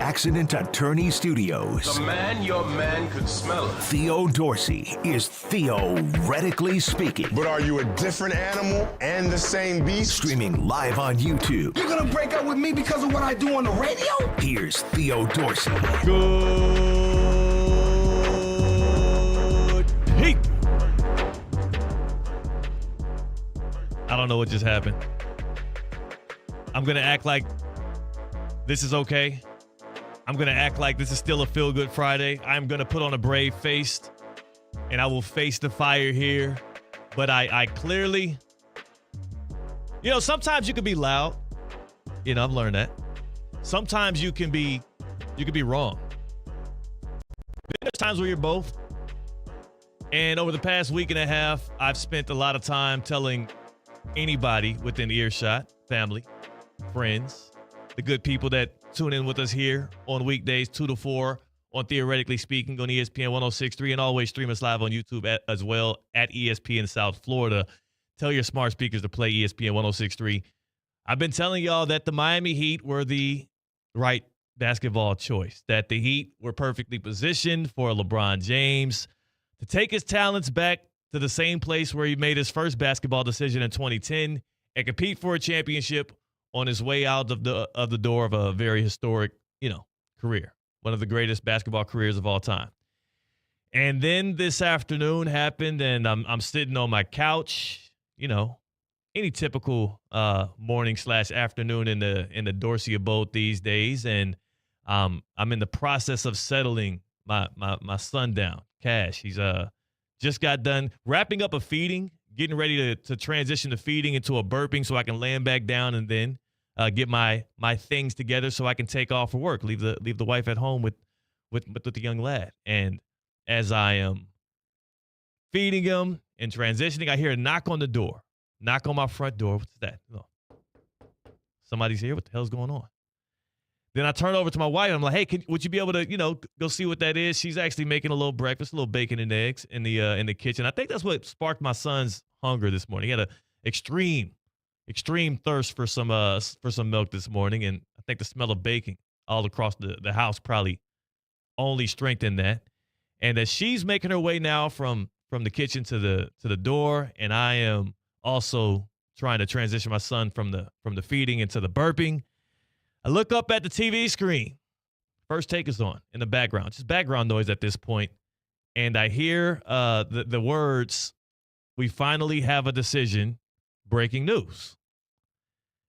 Accident Attorney Studios. The man your man could smell it. Theo Dorsey is theoretically speaking. But are you a different animal and the same beast? Streaming live on YouTube. You're gonna break up with me because of what I do on the radio? Here's Theo Dorsey. Good people. I don't know what just happened. I'm going to act like this is okay. I'm going to act like this is still a feel-good Friday. I'm going to put on a brave face, and I will face the fire here. But I clearly, sometimes you can be loud. I've learned that. Sometimes you can be wrong. There's times where you're both. And over the past week and a half, I've spent a lot of time telling anybody within earshot, family, friends, the good people that tune in with us here on weekdays 2 to 4 on Theoretically Speaking on ESPN 106.3 and always stream us live on YouTube as well at ESPN South Florida. Tell your smart speakers to play ESPN 106.3. I've been telling y'all that the Miami Heat were the right basketball choice, that the Heat were perfectly positioned for LeBron James to take his talents back to the same place where he made his first basketball decision in 2010 and compete for a championship on his way out of the door of a very historic, career, one of the greatest basketball careers of all time. And then this afternoon happened, and I'm sitting on my couch, any typical morning/afternoon in the Dorsey abode these days, and I'm in the process of settling my son down. Cash, he's just got done wrapping up a feeding, getting ready to transition the feeding into a burping so I can land back down and then get my things together so I can take off for work, leave the wife at home with the young lad. And as I am feeding him and transitioning, I hear a knock on the door, knock on my front door. What's that? Oh, somebody's here. What the hell's going on? Then I turn over to my wife. I'm like, hey, would you be able to, go see what that is? She's actually making a little breakfast, a little bacon and eggs in the kitchen. I think that's what sparked my son's hunger this morning. He had an extreme thirst for some milk this morning, and I think the smell of baking all across the house probably only strengthened that. And as she's making her way now from the kitchen to the door, and I am also trying to transition my son from the feeding into the burping, I look up at the TV screen. First Take is on in the background, just background noise at this point, and I hear the words, "We finally have a decision. Breaking news."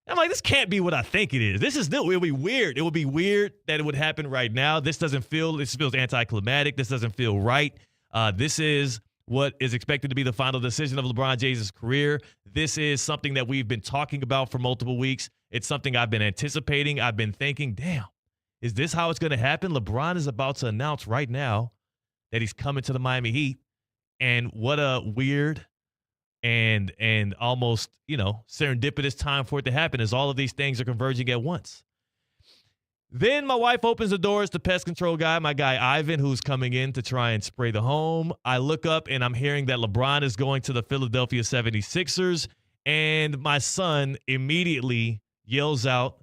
I'm like, this can't be what I think it is. This is new. It would be weird. It would be weird that it would happen right now. This feels anticlimactic. This doesn't feel right. This is what is expected to be the final decision of LeBron James' career. This is something that we've been talking about for multiple weeks. It's something I've been anticipating. I've been thinking, damn, is this how it's going to happen? LeBron is about to announce right now that he's coming to the Miami Heat. And what a weird and almost, serendipitous time for it to happen as all of these things are converging at once. Then my wife opens the doors to pest control guy, my guy Ivan, who's coming in to try and spray the home. I look up and I'm hearing that LeBron is going to the Philadelphia 76ers, and my son immediately yells out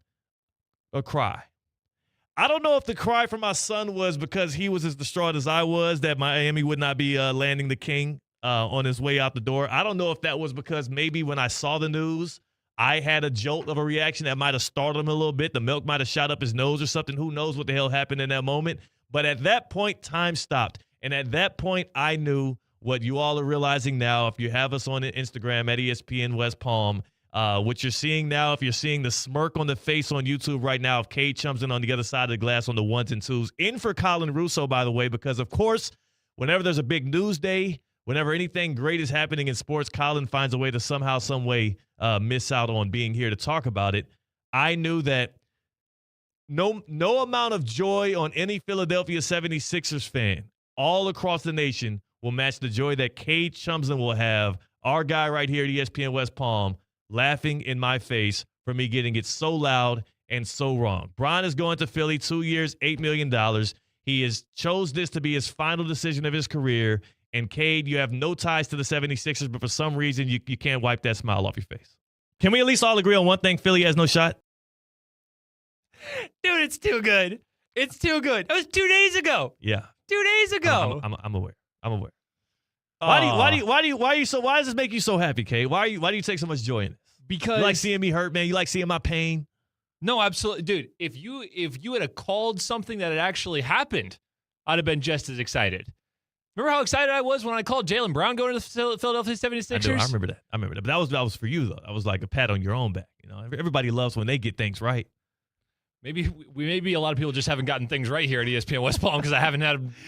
a cry. I don't know if the cry from my son was because he was as distraught as I was that Miami would not be landing the king on his way out the door. I don't know if that was because maybe when I saw the news, I had a jolt of a reaction that might have startled him a little bit. The milk might have shot up his nose or something. Who knows what the hell happened in that moment? But at that point, time stopped. And at that point, I knew what you all are realizing now. If you have us on Instagram at ESPN West Palm, what you're seeing now, if you're seeing the smirk on the face on YouTube right now of Cade Chumston on the other side of the glass on the ones and twos, in for Colin Russo, by the way, because, of course, whenever there's a big news day, whenever anything great is happening in sports, Colin finds a way to somehow, some way miss out on being here to talk about it. I knew that no amount of joy on any Philadelphia 76ers fan all across the nation will match the joy that Cade Chumston will have, our guy right here at ESPN West Palm, laughing in my face for me getting it so loud and so wrong. Bron is going to Philly, 2 years, $8 million. He has chose this to be his final decision of his career. And Cade, you have no ties to the 76ers, but for some reason you can't wipe that smile off your face. Can we at least all agree on one thing? Philly has no shot? Dude, it's too good. It's too good. That was 2 days ago. Yeah. 2 days ago. I'm aware. I'm aware. Why does this make you so happy, Kay? Why do you take so much joy in this? Because you like seeing me hurt, man. You like seeing my pain. No, absolutely, dude. If you had called something that had actually happened, I'd have been just as excited. Remember how excited I was when I called Jaylen Brown going to the Philadelphia 76ers? I remember that. But that was for you though. That was like a pat on your own back. You know, everybody loves when they get things right. Maybe a lot of people just haven't gotten things right here at ESPN West Palm because I haven't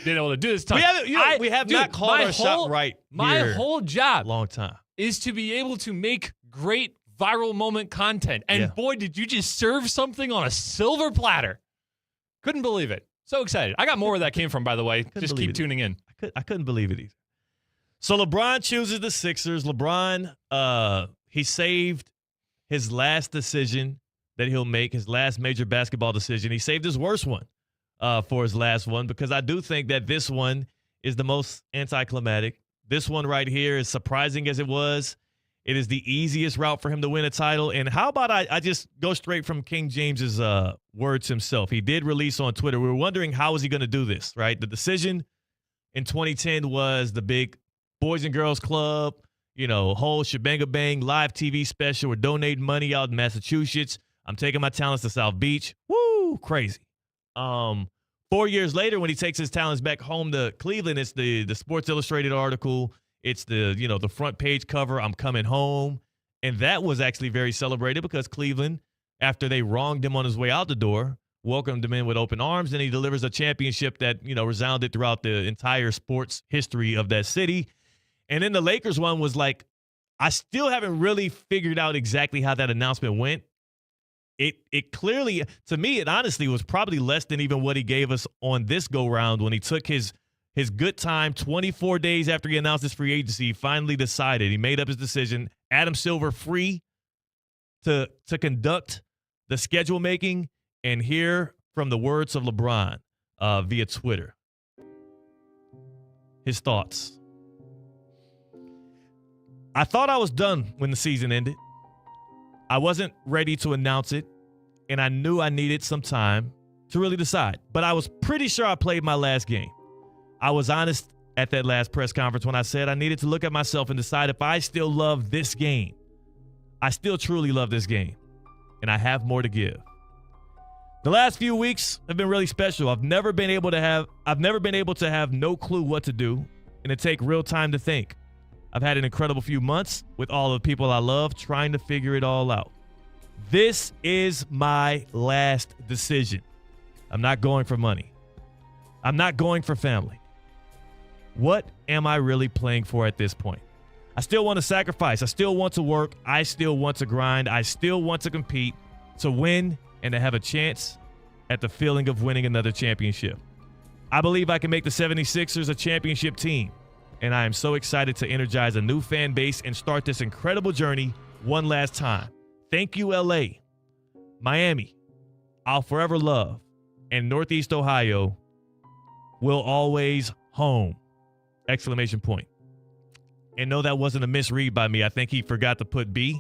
been able to do this. We have not called our shot right. My whole job, long time, is to be able to make great viral moment content. And boy, did you just serve something on a silver platter! Couldn't believe it. So excited. I got more where that came from, by the way. Just keep tuning in. I couldn't believe it either. So LeBron chooses the Sixers. LeBron, he saved his last decision that he'll make, his last major basketball decision. He saved his worst one for his last one because I do think that this one is the most anticlimactic. This one right here, as surprising as it was, it is the easiest route for him to win a title. And how about I just go straight from King James's words himself. He did release on Twitter. We were wondering how is he going to do this, right? The decision in 2010 was the big Boys and Girls Club, whole shebang bang live TV special. We're donating money out in Massachusetts. I'm taking my talents to South Beach. Woo, crazy. 4 years later, when he takes his talents back home to Cleveland, it's the Sports Illustrated article. It's the front page cover, I'm coming home. And that was actually very celebrated because Cleveland, after they wronged him on his way out the door, welcomed him in with open arms, and he delivers a championship that, resounded throughout the entire sports history of that city. And then the Lakers one was like, I still haven't really figured out exactly how that announcement went. It clearly, to me, it honestly was probably less than even what he gave us on this go-round when he took his good time 24 days after he announced his free agency. He finally decided. He made up his decision. Adam Silver free to conduct the schedule making, and hear from the words of LeBron via Twitter. His thoughts. I thought I was done when the season ended. I wasn't ready to announce it, and I knew I needed some time to really decide. But I was pretty sure I played my last game. I was honest at that last press conference when I said I needed to look at myself and decide if I still love this game. I still truly love this game, and I have more to give. The last few weeks have been really special. I've never been able to have no clue what to do and to take real time to think. I've had an incredible few months with all the people I love trying to figure it all out. This is my last decision. I'm not going for money. I'm not going for family. What am I really playing for at this point? I still want to sacrifice. I still want to work. I still want to grind. I still want to compete, to win, and to have a chance at the feeling of winning another championship. I believe I can make the 76ers a championship team, and I am so excited to energize a new fan base and start this incredible journey one last time. Thank you, LA, Miami, I'll forever love, and Northeast Ohio will always home! Exclamation point. And no, that wasn't a misread by me. I think he forgot to put B.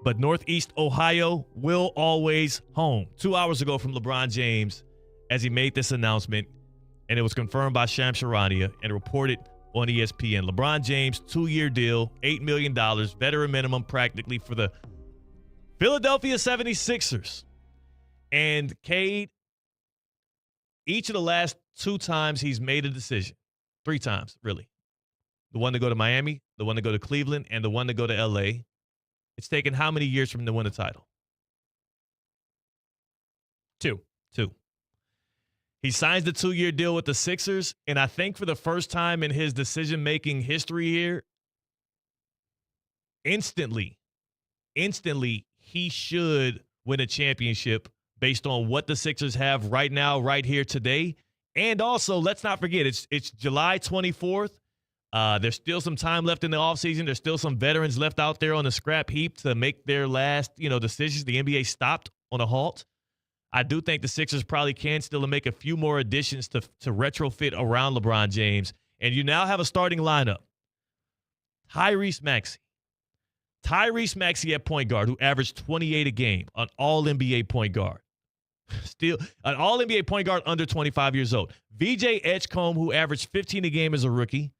But Northeast Ohio will always home. 2 hours ago from LeBron James as he made this announcement, and it was confirmed by Shams Charania and reported on ESPN. LeBron James, 2-year deal, $8 million, veteran minimum practically for the Philadelphia 76ers. And Cade, each of the last 2 times he's made a decision, 3 times really, the one to go to Miami, the one to go to Cleveland, and the one to go to LA, it's taken how many years for him to win a title? 2. He signs the 2-year deal with the Sixers, and I think for the first time in his decision-making history here, instantly, he should win a championship based on what the Sixers have right now, right here today. And also, let's not forget, it's July 24th. There's still some time left in the offseason. There's still some veterans left out there on the scrap heap to make their last, decisions. The NBA stopped on a halt. I do think the Sixers probably can still make a few more additions to retrofit around LeBron James. And you now have a starting lineup. Tyrese Maxey at point guard, who averaged 28 a game, an all-NBA point guard. Still, an all-NBA point guard under 25 years old. VJ Edgecombe, who averaged 15 a game as a rookie.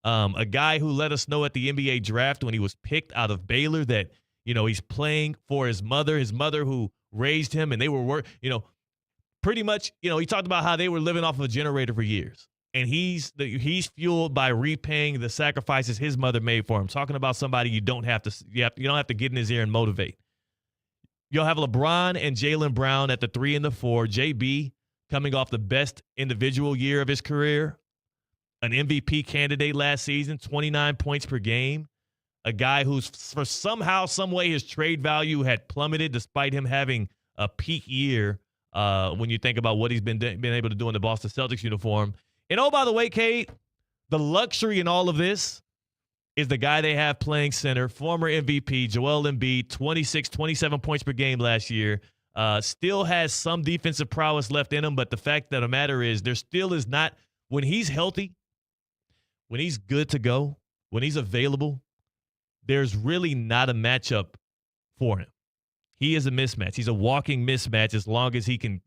A guy who let us know at the NBA draft when he was picked out of Baylor that, he's playing for his mother who raised him, and they were, pretty much, he talked about how they were living off of a generator for years. And he's fueled by repaying the sacrifices his mother made for him. Talking about somebody you don't have to get in his ear and motivate. You'll have LeBron and Jaylen Brown at the 3 and the 4. JB coming off the best individual year of his career. An MVP candidate last season, 29 points per game. A guy who's for somehow, some way, his trade value had plummeted despite him having a peak year when you think about what he's been able to do in the Boston Celtics uniform. And oh, by the way, Cade, the luxury in all of this is the guy they have playing center, former MVP, Joel Embiid, 27 points per game last year. Still has some defensive prowess left in him, but the fact of the matter is there still is not, when he's healthy, when he's good to go, when he's available, there's really not a matchup for him. He is a mismatch. He's a walking mismatch as long as he can,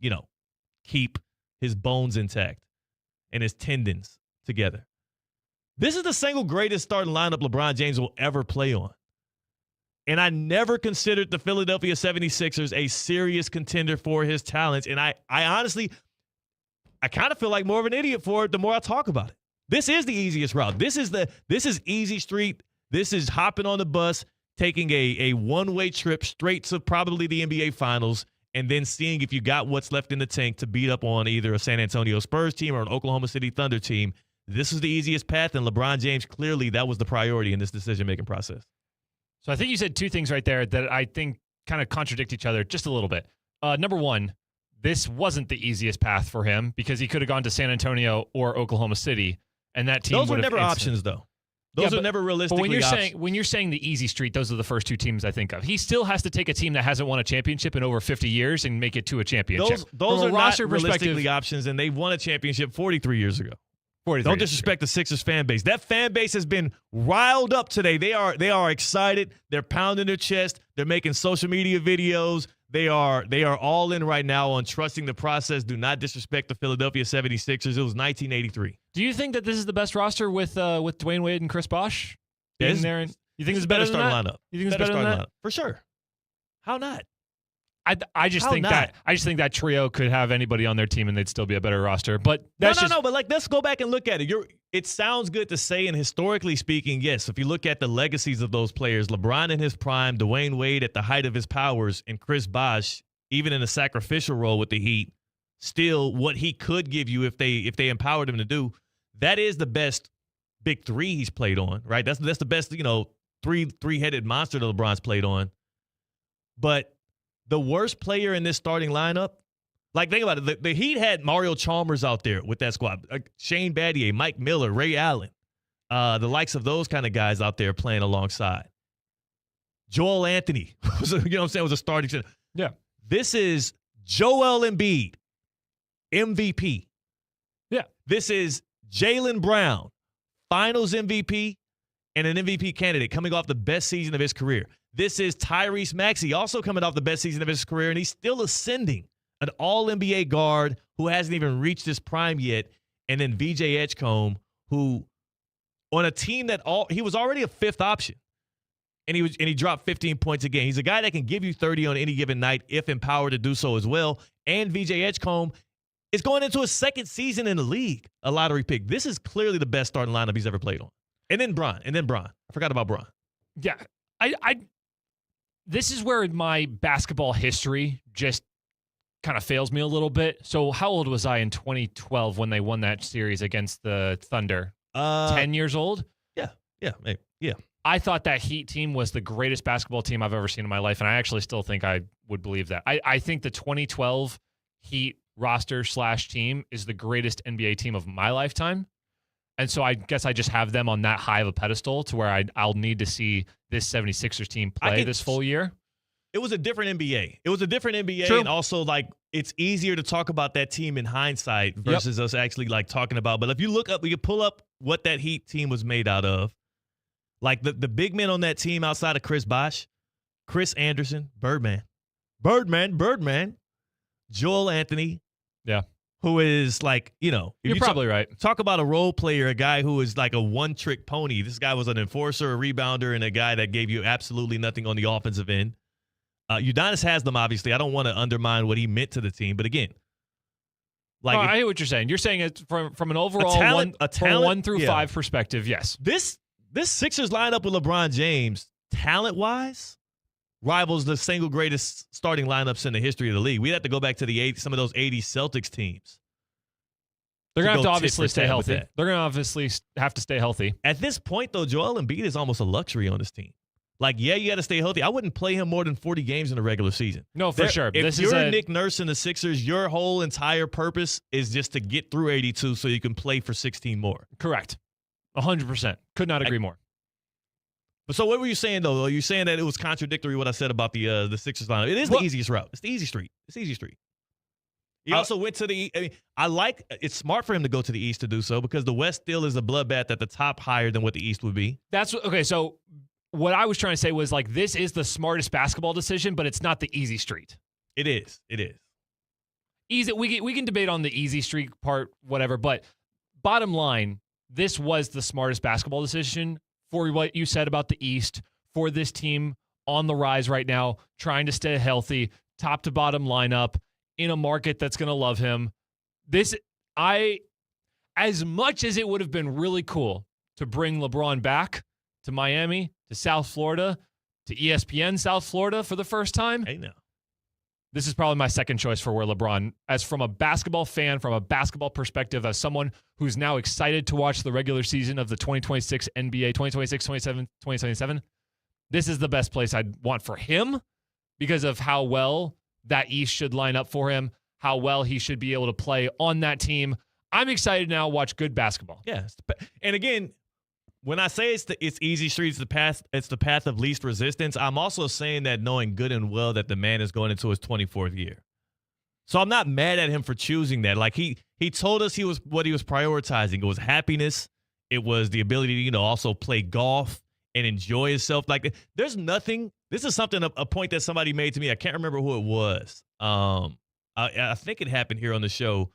keep his bones intact and his tendons together. This is the single greatest starting lineup LeBron James will ever play on. And I never considered the Philadelphia 76ers a serious contender for his talents. And I honestly, I kind of feel like more of an idiot for it the more I talk about it. This is the easiest route. This is easy street. This is hopping on the bus, taking a one-way trip straight to probably the NBA Finals, and then seeing if you got what's left in the tank to beat up on either a San Antonio Spurs team or an Oklahoma City Thunder team. This is the easiest path, and LeBron James, clearly that was the priority in this decision-making process. So I think you said two things right there that I think kind of contradict each other just a little bit. Number one, this wasn't the easiest path for him because he could have gone to San Antonio or Oklahoma City, and that team those were never options, though. Those are never realistically options. But when you're saying the easy street, those are the first two teams I think of. He still has to take a team that hasn't won a championship in over 50 years and make it to a championship. Those are not realistically options, and they won a championship 43 years ago. Don't disrespect the Sixers fan base. That fan base has been riled up today. They are excited. They're pounding their chest. They're making social media videos. They are all in right now on trusting the process. Do not disrespect the Philadelphia 76ers. It was 1983. Do you think that this is the best roster with Dwayne Wade and Chris Bosh being there? You think it's better than that? Lineup. You think it's better than that? For sure. How not? I just think that trio could have anybody on their team and they'd still be a better roster. But that's no. But let's go back and look at it. It sounds good to say, and historically speaking, yes. If you look at the legacies of those players, LeBron in his prime, Dwayne Wade at the height of his powers, and Chris Bosh, even in a sacrificial role with the Heat, still what he could give you if they empowered him to do. That is the best big three he's played on, right? That's the best three-headed monster that LeBron's played on. But the worst player in this starting lineup, like think about it, the Heat had Mario Chalmers out there with that squad, Shane Battier, Mike Miller, Ray Allen, the likes of those kind of guys out there playing alongside. Joel Anthony, was a starting center. Yeah. This is Joel Embiid, MVP. Yeah. This is Jaylen Brown, Finals MVP and an MVP candidate coming off the best season of his career. This is Tyrese Maxey, also coming off the best season of his career, and he's still ascending. An all-NBA guard who hasn't even reached his prime yet, and then VJ Edgecombe, who on a team that he was already a fifth option, and he dropped 15 points a game. He's a guy that can give you 30 on any given night if empowered to do so as well. And VJ Edgecombe is going into his second season in the league, a lottery pick. This is clearly the best starting lineup he's ever played on. And then Bron. I forgot about Bron. Yeah, this is where my basketball history just kind of fails me a little bit. So how old was I in 2012 when they won that series against the Thunder? 10 years old? Yeah, maybe. Yeah. I thought that Heat team was the greatest basketball team I've ever seen in my life, and I actually still think I would believe that. I think the 2012 Heat roster / team is the greatest NBA team of my lifetime. And so I guess I just have them on that high of a pedestal to where I'll need to see this 76ers team play this full year. It was a different NBA. True. And also, like, it's easier to talk about that team in hindsight versus us actually, like, talking about. But if you look up, we can pull up what that Heat team was made out of. Like, the big men on that team outside of Chris Bosh, Chris Anderson, Birdman. Joel Anthony. Yeah. Who is like, You're probably right. Talk about a role player, a guy who is like a one-trick pony. This guy was an enforcer, a rebounder, and a guy that gave you absolutely nothing on the offensive end. Udonis Haslem, obviously. I don't want to undermine what he meant to the team, but again, I hear what you're saying. You're saying it's from an overall from 1 through 5 perspective, yes. This Sixers lineup with LeBron James, talent-wise, rivals the single greatest starting lineups in the history of the league. We'd have to go back to some of those 80s Celtics teams. They're going to have to obviously stay healthy. They're going to obviously have to stay healthy. At this point, though, Joel Embiid is almost a luxury on this team. Like, yeah, you got to stay healthy. I wouldn't play him more than 40 games in the regular season. No, for sure. If you're Nick Nurse and the Sixers, your whole entire purpose is just to get through 82 so you can play for 16 more. Correct. 100%. Could not agree more. But so what were you saying, though? Are you saying that it was contradictory what I said about the Sixers lineup? It is the easiest route. It's the easy street. It's the easy street. He also went to the it's smart for him to go to the East to do so because the West still is a bloodbath at the top higher than what the East would be. So what I was trying to say was like this is the smartest basketball decision, but it's not the easy street. It is. Easy. We can debate on the easy street part, whatever, but bottom line, this was the smartest basketball decision for what you said about the East, for this team on the rise right now, trying to stay healthy, top to bottom lineup, in a market that's going to love him. As much as it would have been really cool to bring LeBron back to Miami, to South Florida, to ESPN South Florida for the first time. Hey, no. This is probably my second choice for where LeBron, as from a basketball fan, from a basketball perspective, as someone who's now excited to watch the regular season of the 2026 NBA, 2026, 27, 2027, this is the best place I'd want for him because of how well that East should line up for him, how well he should be able to play on that team. I'm excited now to watch good basketball. Yeah. And again, when I say it's easy street, it's the path of least resistance, I'm also saying that knowing good and well that the man is going into his 24th year. So I'm not mad at him for choosing that. Like he told us what he was prioritizing. It was happiness. It was the ability to, also play golf and enjoy himself. Like there's nothing. This is something, a point that somebody made to me. I can't remember who it was. I think it happened here on the show,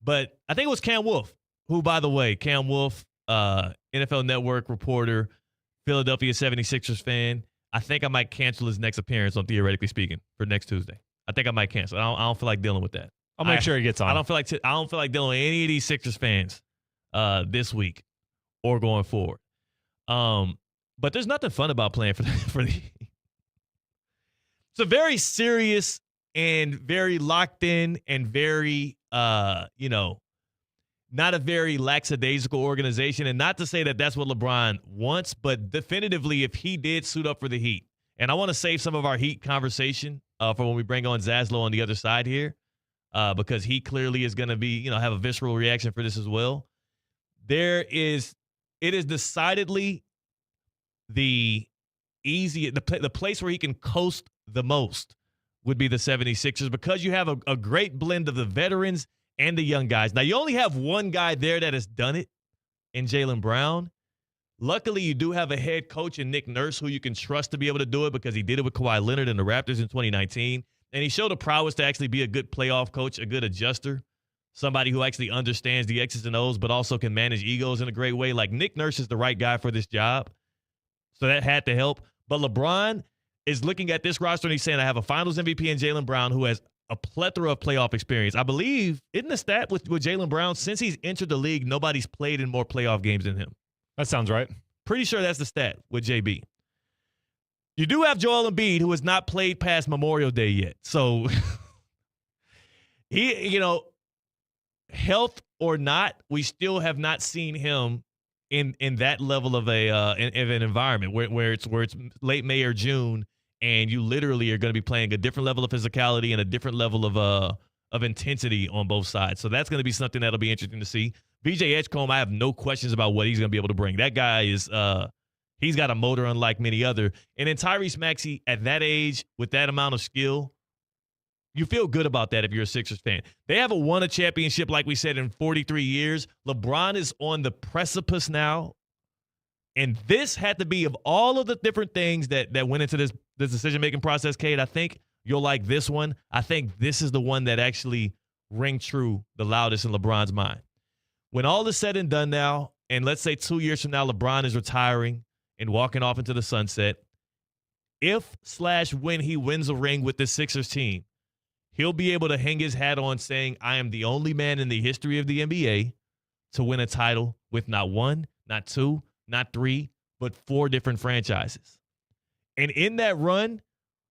but I think it was Cam Wolf, who, by the way, Cam Wolf, NFL Network reporter, Philadelphia 76ers fan. I think I might cancel his next appearance on Theoretically Speaking for next Tuesday. I think I might cancel. I don't feel like dealing with that. I'll make sure he gets on. I don't feel like dealing with any of these Sixers fans this week or going forward. But there's nothing fun about playing for the. It's a very serious and very locked in and very not a very lackadaisical organization. And not to say that that's what LeBron wants, but definitively if he did suit up for the Heat. And I want to save some of our Heat conversation for when we bring on Zaslow on the other side here because he clearly is going to be, have a visceral reaction for this as well. It is decidedly the place where he can coast the most would be the 76ers because you have a great blend of the veterans and the young guys. Now, you only have one guy there that has done it in Jaylen Brown. Luckily, you do have a head coach in Nick Nurse who you can trust to be able to do it because he did it with Kawhi Leonard and the Raptors in 2019. And he showed a prowess to actually be a good playoff coach, a good adjuster, somebody who actually understands the X's and O's but also can manage egos in a great way. Like, Nick Nurse is the right guy for this job. So that had to help. But LeBron is looking at this roster and he's saying, I have a finals MVP in Jaylen Brown who has a plethora of playoff experience. I believe, isn't the stat with Jaylen Brown, since he's entered the league, nobody's played in more playoff games than him. That sounds right. Pretty sure that's the stat with JB. You do have Joel Embiid, who has not played past Memorial Day yet. So, he, health or not, we still have not seen him in that level of an environment where it's late May or June, and you literally are going to be playing a different level of physicality and a different level of intensity on both sides. So that's going to be something that'll be interesting to see. VJ Edgecombe, I have no questions about what he's going to be able to bring. That guy is he's got a motor unlike many other. And then Tyrese Maxey, at that age, with that amount of skill, you feel good about that if you're a Sixers fan. They haven't won a championship, like we said, in 43 years. LeBron is on the precipice now. And this had to be, of all of the different things that went into this decision-making process, Kate, I think you'll like this one. I think this is the one that actually ring true the loudest in LeBron's mind. When all is said and done now, and let's say 2 years from now, LeBron is retiring and walking off into the sunset, if/when he wins a ring with this Sixers team, he'll be able to hang his hat on saying, I am the only man in the history of the NBA to win a title with not one, not two, not three, but 4 different franchises. And in that run,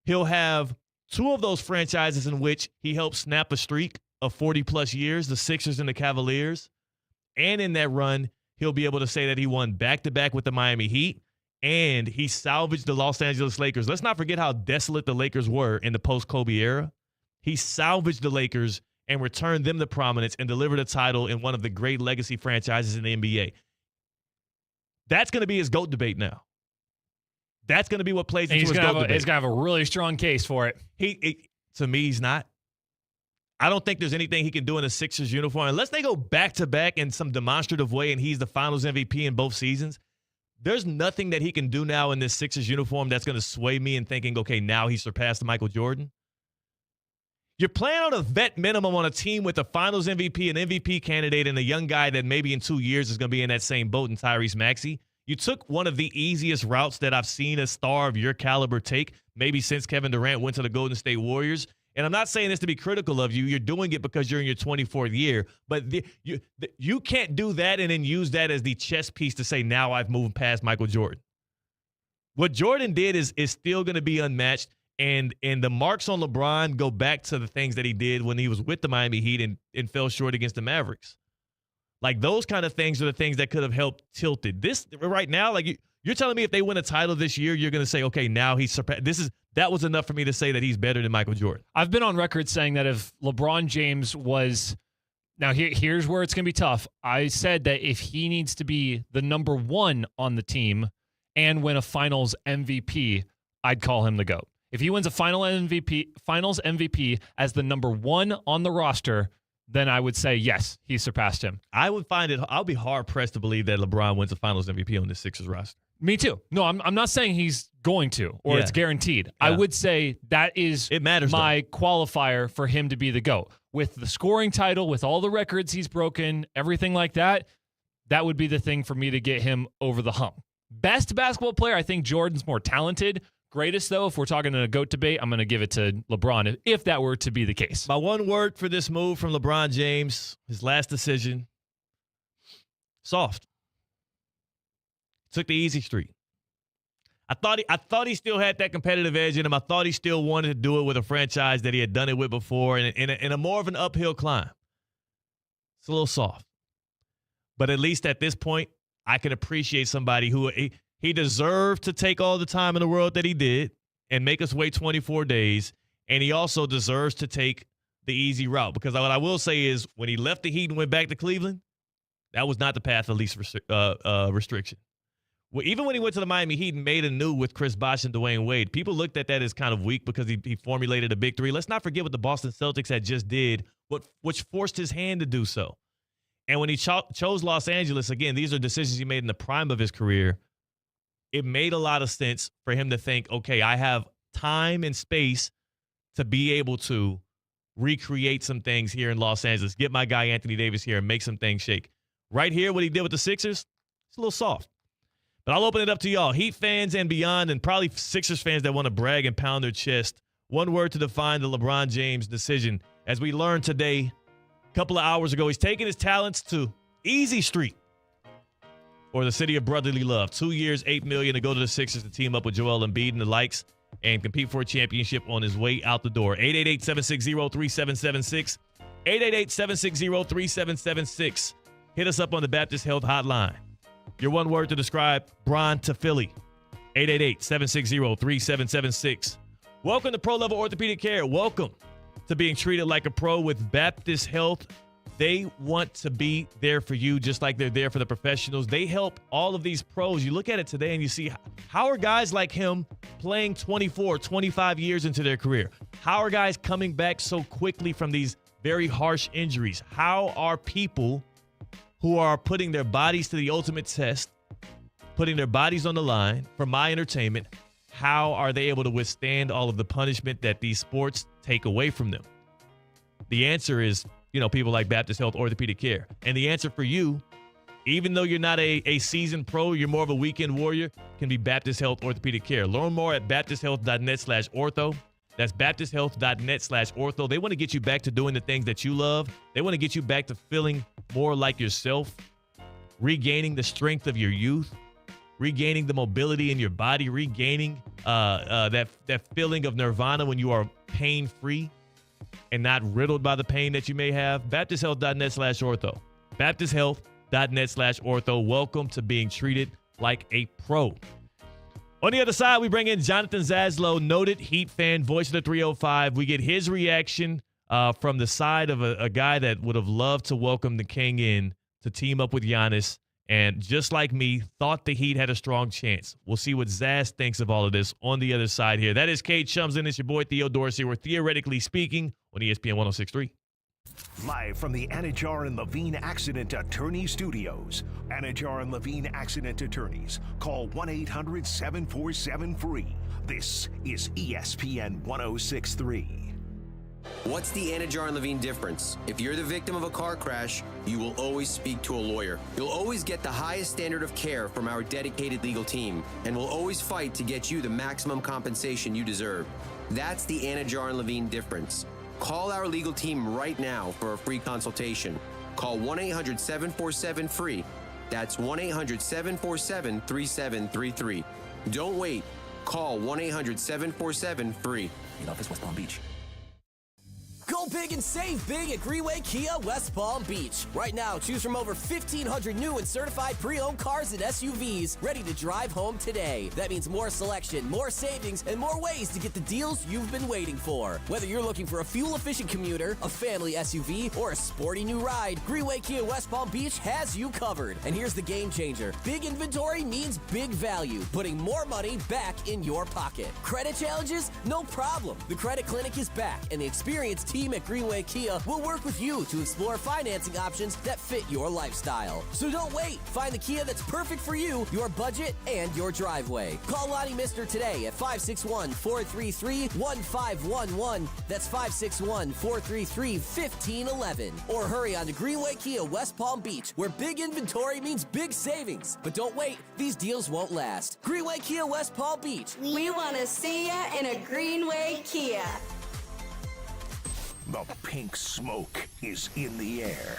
he'll have 2 of those franchises in which he helped snap a streak of 40-plus years, the Sixers and the Cavaliers. And in that run, he'll be able to say that he won back-to-back with the Miami Heat, and he salvaged the Los Angeles Lakers. Let's not forget how desolate the Lakers were in the post-Kobe era. He salvaged the Lakers and returned them to prominence and delivered a title in one of the great legacy franchises in the NBA. That's going to be his GOAT debate now. That's going to be what plays into his GOAT debate. He's going to have a really strong case for it. To me, he's not. I don't think there's anything he can do in a Sixers uniform. Unless they go back-to-back in some demonstrative way and he's the finals MVP in both seasons, there's nothing that he can do now in this Sixers uniform that's going to sway me in thinking, okay, now he surpassed Michael Jordan. You're playing on a vet minimum on a team with a finals MVP, an MVP candidate, and a young guy that maybe in 2 years is going to be in that same boat in Tyrese Maxey. You took one of the easiest routes that I've seen a star of your caliber take, maybe since Kevin Durant went to the Golden State Warriors. And I'm not saying this to be critical of you. You're doing it because you're in your 24th year. But you can't do that and then use that as the chess piece to say, now I've moved past Michael Jordan. What Jordan did is still going to be unmatched. And the marks on LeBron go back to the things that he did when he was with the Miami Heat and fell short against the Mavericks. Like, those kind of things are the things that could have helped tilt it. This right now, like, you're telling me if they win a title this year, you're going to say, okay, now he's surpassed. That was enough for me to say that he's better than Michael Jordan. I've been on record saying that if LeBron James was – now here's where it's going to be tough. I said that if he needs to be the number 1 on the team and win a finals MVP, I'd call him the GOAT. If he wins a finals MVP as the number 1 on the roster, then I would say, yes, he surpassed him. I'll be hard-pressed to believe that LeBron wins a finals MVP on the Sixers roster. Me too. No, I'm not saying he's going to or it's guaranteed. Yeah. I would say that is my qualifier for him to be the GOAT. With the scoring title, with all the records he's broken, everything like that, that would be the thing for me to get him over the hump. Best basketball player, I think Jordan's more talented. Greatest, though, if we're talking in a GOAT debate, I'm going to give it to LeBron if that were to be the case. My one word for this move from LeBron James, his last decision, soft. Took the easy street. I thought he still had that competitive edge in him. I thought he still wanted to do it with a franchise that he had done it with before in a more of an uphill climb. It's a little soft. But at least at this point, I can appreciate somebody who he deserved to take all the time in the world that he did and make us wait 24 days. And he also deserves to take the easy route. Because what I will say is when he left the Heat and went back to Cleveland, that was not the path of least restriction. Well, even when he went to the Miami Heat and made anew with Chris Bosh and Dwayne Wade, people looked at that as kind of weak because he formulated a big 3. Let's not forget what the Boston Celtics had just did, which forced his hand to do so. And when he chose Los Angeles, again, these are decisions he made in the prime of his career. It made a lot of sense for him to think, okay, I have time and space to be able to recreate some things here in Los Angeles, get my guy Anthony Davis here and make some things shake. Right here, what he did with the Sixers, it's a little soft. But I'll open it up to y'all, Heat fans and beyond, and probably Sixers fans that want to brag and pound their chest. One word to define the LeBron James decision. As we learned today, a couple of hours ago, he's taking his talents to Easy Street or the city of brotherly love. 2 years, $8 million to go to the Sixers to team up with Joel Embiid and the likes and compete for a championship on his way out the door. 888-760-3776. 888-760-3776. Hit us up on the Baptist Health Hotline. Your one word to describe Bron to Philly. 888-760-3776. Welcome to Pro Level Orthopedic Care. Welcome to being treated like a pro with Baptist Health. They want to be there for you just like they're there for the professionals. They help all of these pros. You look at it today and you see how are guys like him playing 24, 25 years into their career? How are guys coming back so quickly from these very harsh injuries? How are people who are putting their bodies to the ultimate test, putting their bodies on the line for my entertainment, how are they able to withstand all of the punishment that these sports take away from them? The answer is, people like Baptist Health Orthopedic Care. And the answer for you, even though you're not a seasoned pro, you're more of a weekend warrior, can be Baptist Health Orthopedic Care. Learn more at baptisthealth.net/ortho. That's baptisthealth.net/ortho. They want to get you back to doing the things that you love. They want to get you back to feeling more like yourself, regaining the strength of your youth, regaining the mobility in your body, regaining that feeling of nirvana when you are pain-free and not riddled by the pain that you may have. baptisthealth.net/ortho. baptisthealth.net/ortho. Welcome to being treated like a pro. On the other side, we bring in Jonathan Zaslow, noted Heat fan, voice of the 305. We get his reaction from the side of a guy that would have loved to welcome the King in to team up with Giannis, and just like me, thought the Heat had a strong chance. We'll see what Zaz thinks of all of this on the other side here. That is Kate Shumsden. It's your boy Theo Dorsey. We're theoretically speaking on ESPN 106.3. Live from the Anajar and Levine Accident Attorney Studios. Anajar and Levine Accident Attorneys. Call 1-800-747-FREE. This is ESPN 106.3. What's the Anajar and Levine difference? If you're the victim of a car crash, you will always speak to a lawyer. You'll always get the highest standard of care from our dedicated legal team, and we'll always fight to get you the maximum compensation you deserve. That's the Anajar and Levine difference. Call our legal team right now for a free consultation. Call 1-800-747-FREE. That's 1-800-747-3733. Don't wait. Call 1-800-747-FREE. In office, West Palm Beach. Go big and save big at Greenway Kia West Palm Beach. Right now, choose from over 1,500 new and certified pre-owned cars and SUVs ready to drive home today. That means more selection, more savings, and more ways to get the deals you've been waiting for. Whether you're looking for a fuel-efficient commuter, a family SUV, or a sporty new ride, Greenway Kia West Palm Beach has you covered. And here's the game changer. Big inventory means big value, putting more money back in your pocket. Credit challenges? No problem. The Credit Clinic is back, and the experienced team at Greenway Kia will work with you to explore financing options that fit your lifestyle. So don't wait. Find the Kia that's perfect for you, your budget, and your driveway. Call Lonnie Mister today at 561-433-1511. That's 561-433-1511. Or hurry on to Greenway Kia West Palm Beach, where big inventory means big savings. But don't wait. These deals won't last. Greenway Kia West Palm Beach. We want to see ya in a Greenway Kia. The pink smoke is in the air.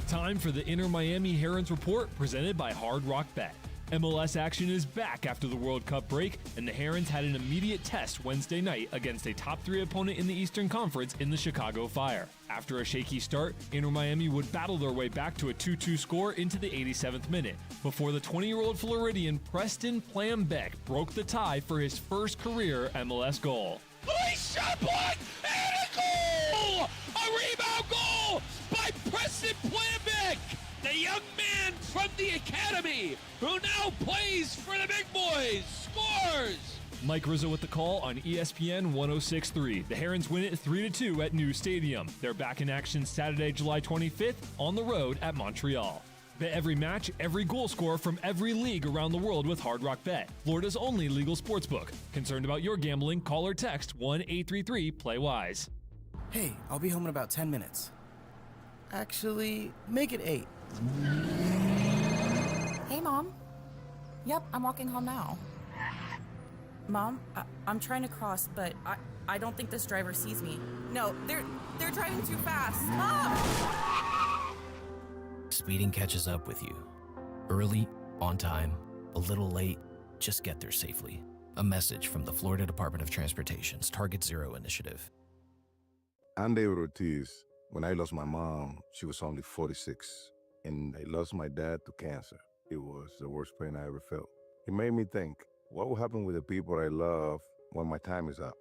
Time for the Inter Miami Herons Report, presented by Hard Rock Bet. MLS action is back after the World Cup break, and the Herons had an immediate test Wednesday night against a top-3 opponent in the Eastern Conference in the Chicago Fire. After a shaky start, Inter Miami would battle their way back to a 2-2 score into the 87th minute, before the 20-year-old Floridian Preston Plambeck broke the tie for his first career MLS goal. He shot block and a goal! A rebound goal by Preston Plambeck, the young man from the academy who now plays for the big boys, scores! Mike Rizzo with the call on ESPN 106.3. The Herons win it 3-2 at New Stadium. They're back in action Saturday, July 25th on the road at Montreal. Bet every match, every goal scorer from every league around the world with Hard Rock Bet, Florida's only legal sportsbook. Concerned about your gambling? Call or text 1-833-PLAY-WISE. Hey, I'll be home in about 10 minutes. Actually, make it 8. Hey, Mom. Yep, I'm walking home now. Mom, I'm trying to cross, but I don't think this driver sees me. No, they're driving too fast. Mom! Speeding catches up with you. Early, on time, a little late, just get there safely. A message from the Florida Department of Transportation's Target Zero initiative. I'm David Ortiz. When I lost my mom, she was only 46, and I lost my dad to cancer. It was the worst pain I ever felt. It made me think, what will happen with the people I love when my time is up?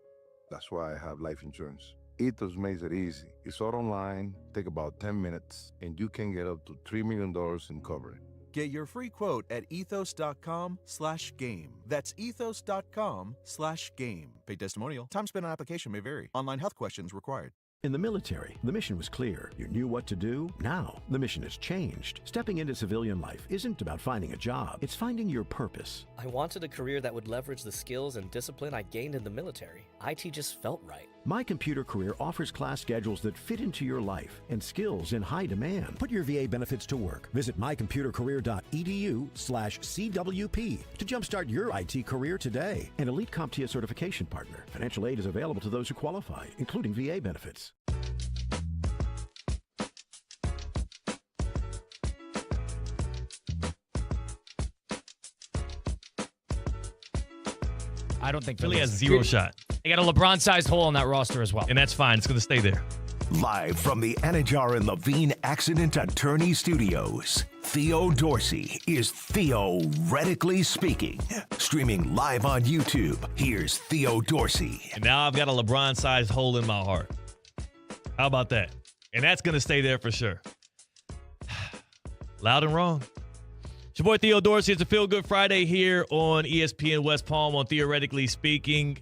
That's why I have life insurance. Ethos makes it easy. It's all online, take about 10 minutes, and you can get up to $3 million in coverage. Get your free quote at ethos.com/game. That's ethos.com/game. Paid testimonial. Time spent on application may vary. Online health questions required. In the military, the mission was clear. You knew what to do. Now, the mission has changed. Stepping into civilian life isn't about finding a job. It's finding your purpose. I wanted a career that would leverage the skills and discipline I gained in the military. IT just felt right. My Computer Career offers class schedules that fit into your life and skills in high demand. Put your VA benefits to work. Visit mycomputercareer.edu/CWP to jumpstart your IT career today. An elite CompTIA certification partner. Financial aid is available to those who qualify, including VA benefits. I don't think Philly has zero shot. They got a LeBron-sized hole in that roster as well. And that's fine. It's going to stay there. Live from the Anajar and Levine Accident Attorney Studios, Theo Dorsey is theoretically speaking. Streaming live on YouTube, here's Theo Dorsey. And now I've got a LeBron-sized hole in my heart. How about that? And that's going to stay there for sure. Loud and wrong. It's your boy Theo Dorsey. It's a Feel Good Friday here on ESPN West Palm on Theoretically Speaking.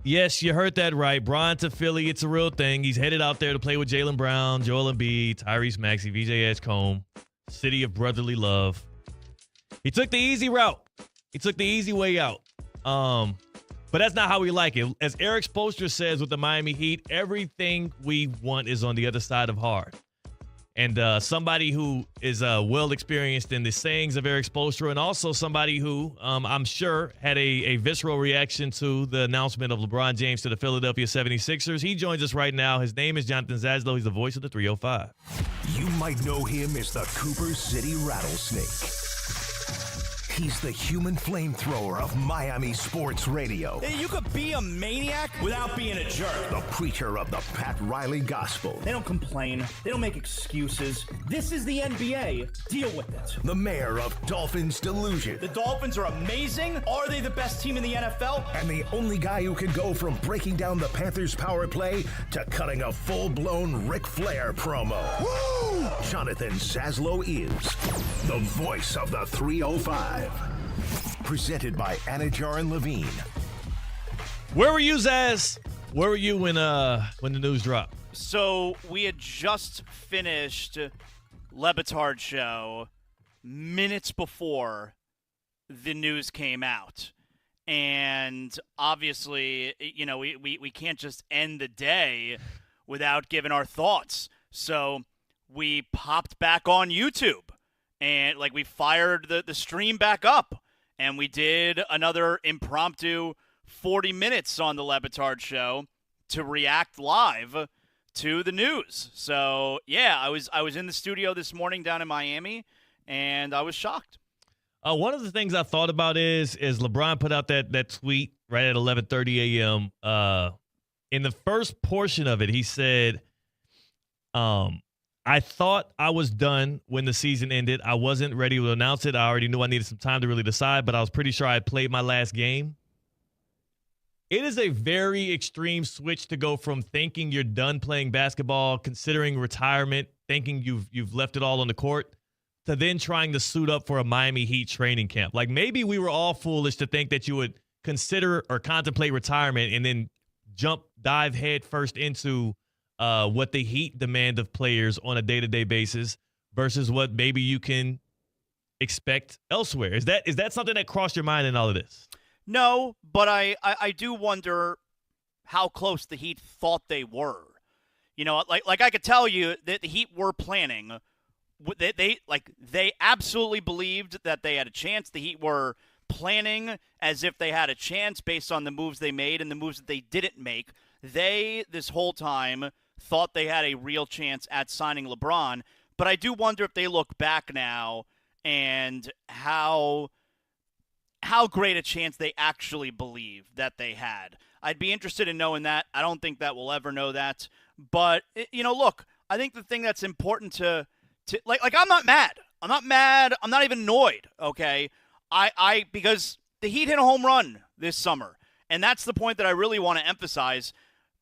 Yes, you heard that right. Bron to Philly, it's a real thing. He's headed out there to play with Jaylen Brown, Joel Embiid, Tyrese Maxey, VJ Edgecombe, city of brotherly love. He took the easy route. He took the easy way out. But that's not how we like it. As Eric Spoelstra says with the Miami Heat, everything we want is on the other side of hard. And somebody who is well experienced in the sayings of Eric Spoelstra, and also somebody who I'm sure had a visceral reaction to the announcement of LeBron James to the Philadelphia 76ers. He joins us right now. His name is Jonathan Zaslow. He's the voice of the 305. You might know him as the Cooper City Rattlesnake. He's the human flamethrower of Miami sports radio. Hey, you could be a maniac without being a jerk. The preacher of the Pat Riley gospel. They don't complain. They don't make excuses. This is the NBA. Deal with it. The mayor of Dolphins Delusion. The Dolphins are amazing. Are they the best team in the NFL? And the only guy who can go from breaking down the Panthers' power play to cutting a full-blown Ric Flair promo. Woo! Jonathan Zaslow is the voice of the 305. Presented by Anajar and Levine. Where were you, Zaz? Where were you when the news dropped? So we had just finished Lebitard show minutes before the news came out. And obviously, you know, we can't just end the day without giving our thoughts. So we popped back on YouTube. And, like, we fired the stream back up, and we did another impromptu 40 minutes on the Lebitard show to react live to the news. So, yeah, I was in the studio this morning down in Miami, and I was shocked. One of the things I thought about is LeBron put out that tweet right at 11:30 a.m. In the first portion of it, he said, I thought I was done when the season ended. I wasn't ready to announce it. I already knew I needed some time to really decide, but I was pretty sure I had played my last game. It is a very extreme switch to go from thinking you're done playing basketball, considering retirement, thinking you've left it all on the court, to then trying to suit up for a Miami Heat training camp. Like, maybe we were all foolish to think that you would consider or contemplate retirement and then dive head first into what the Heat demand of players on a day-to-day basis versus what maybe you can expect elsewhere. Is that something that crossed your mind in all of this? No, but I do wonder how close the Heat thought they were. You know, like I could tell you that the Heat were planning. They absolutely believed that they had a chance. The Heat were planning as if they had a chance based on the moves they made and the moves that they didn't make. They, this whole time, thought they had a real chance at signing LeBron. But I do wonder if they look back now and how great a chance they actually believe that they had. I'd be interested in knowing that. I don't think that we'll ever know that. But, you know, look, I think the thing that's important to like I'm not mad. I'm not mad. I'm not even annoyed, okay? Because the Heat hit a home run this summer. And that's the point that I really want to emphasize.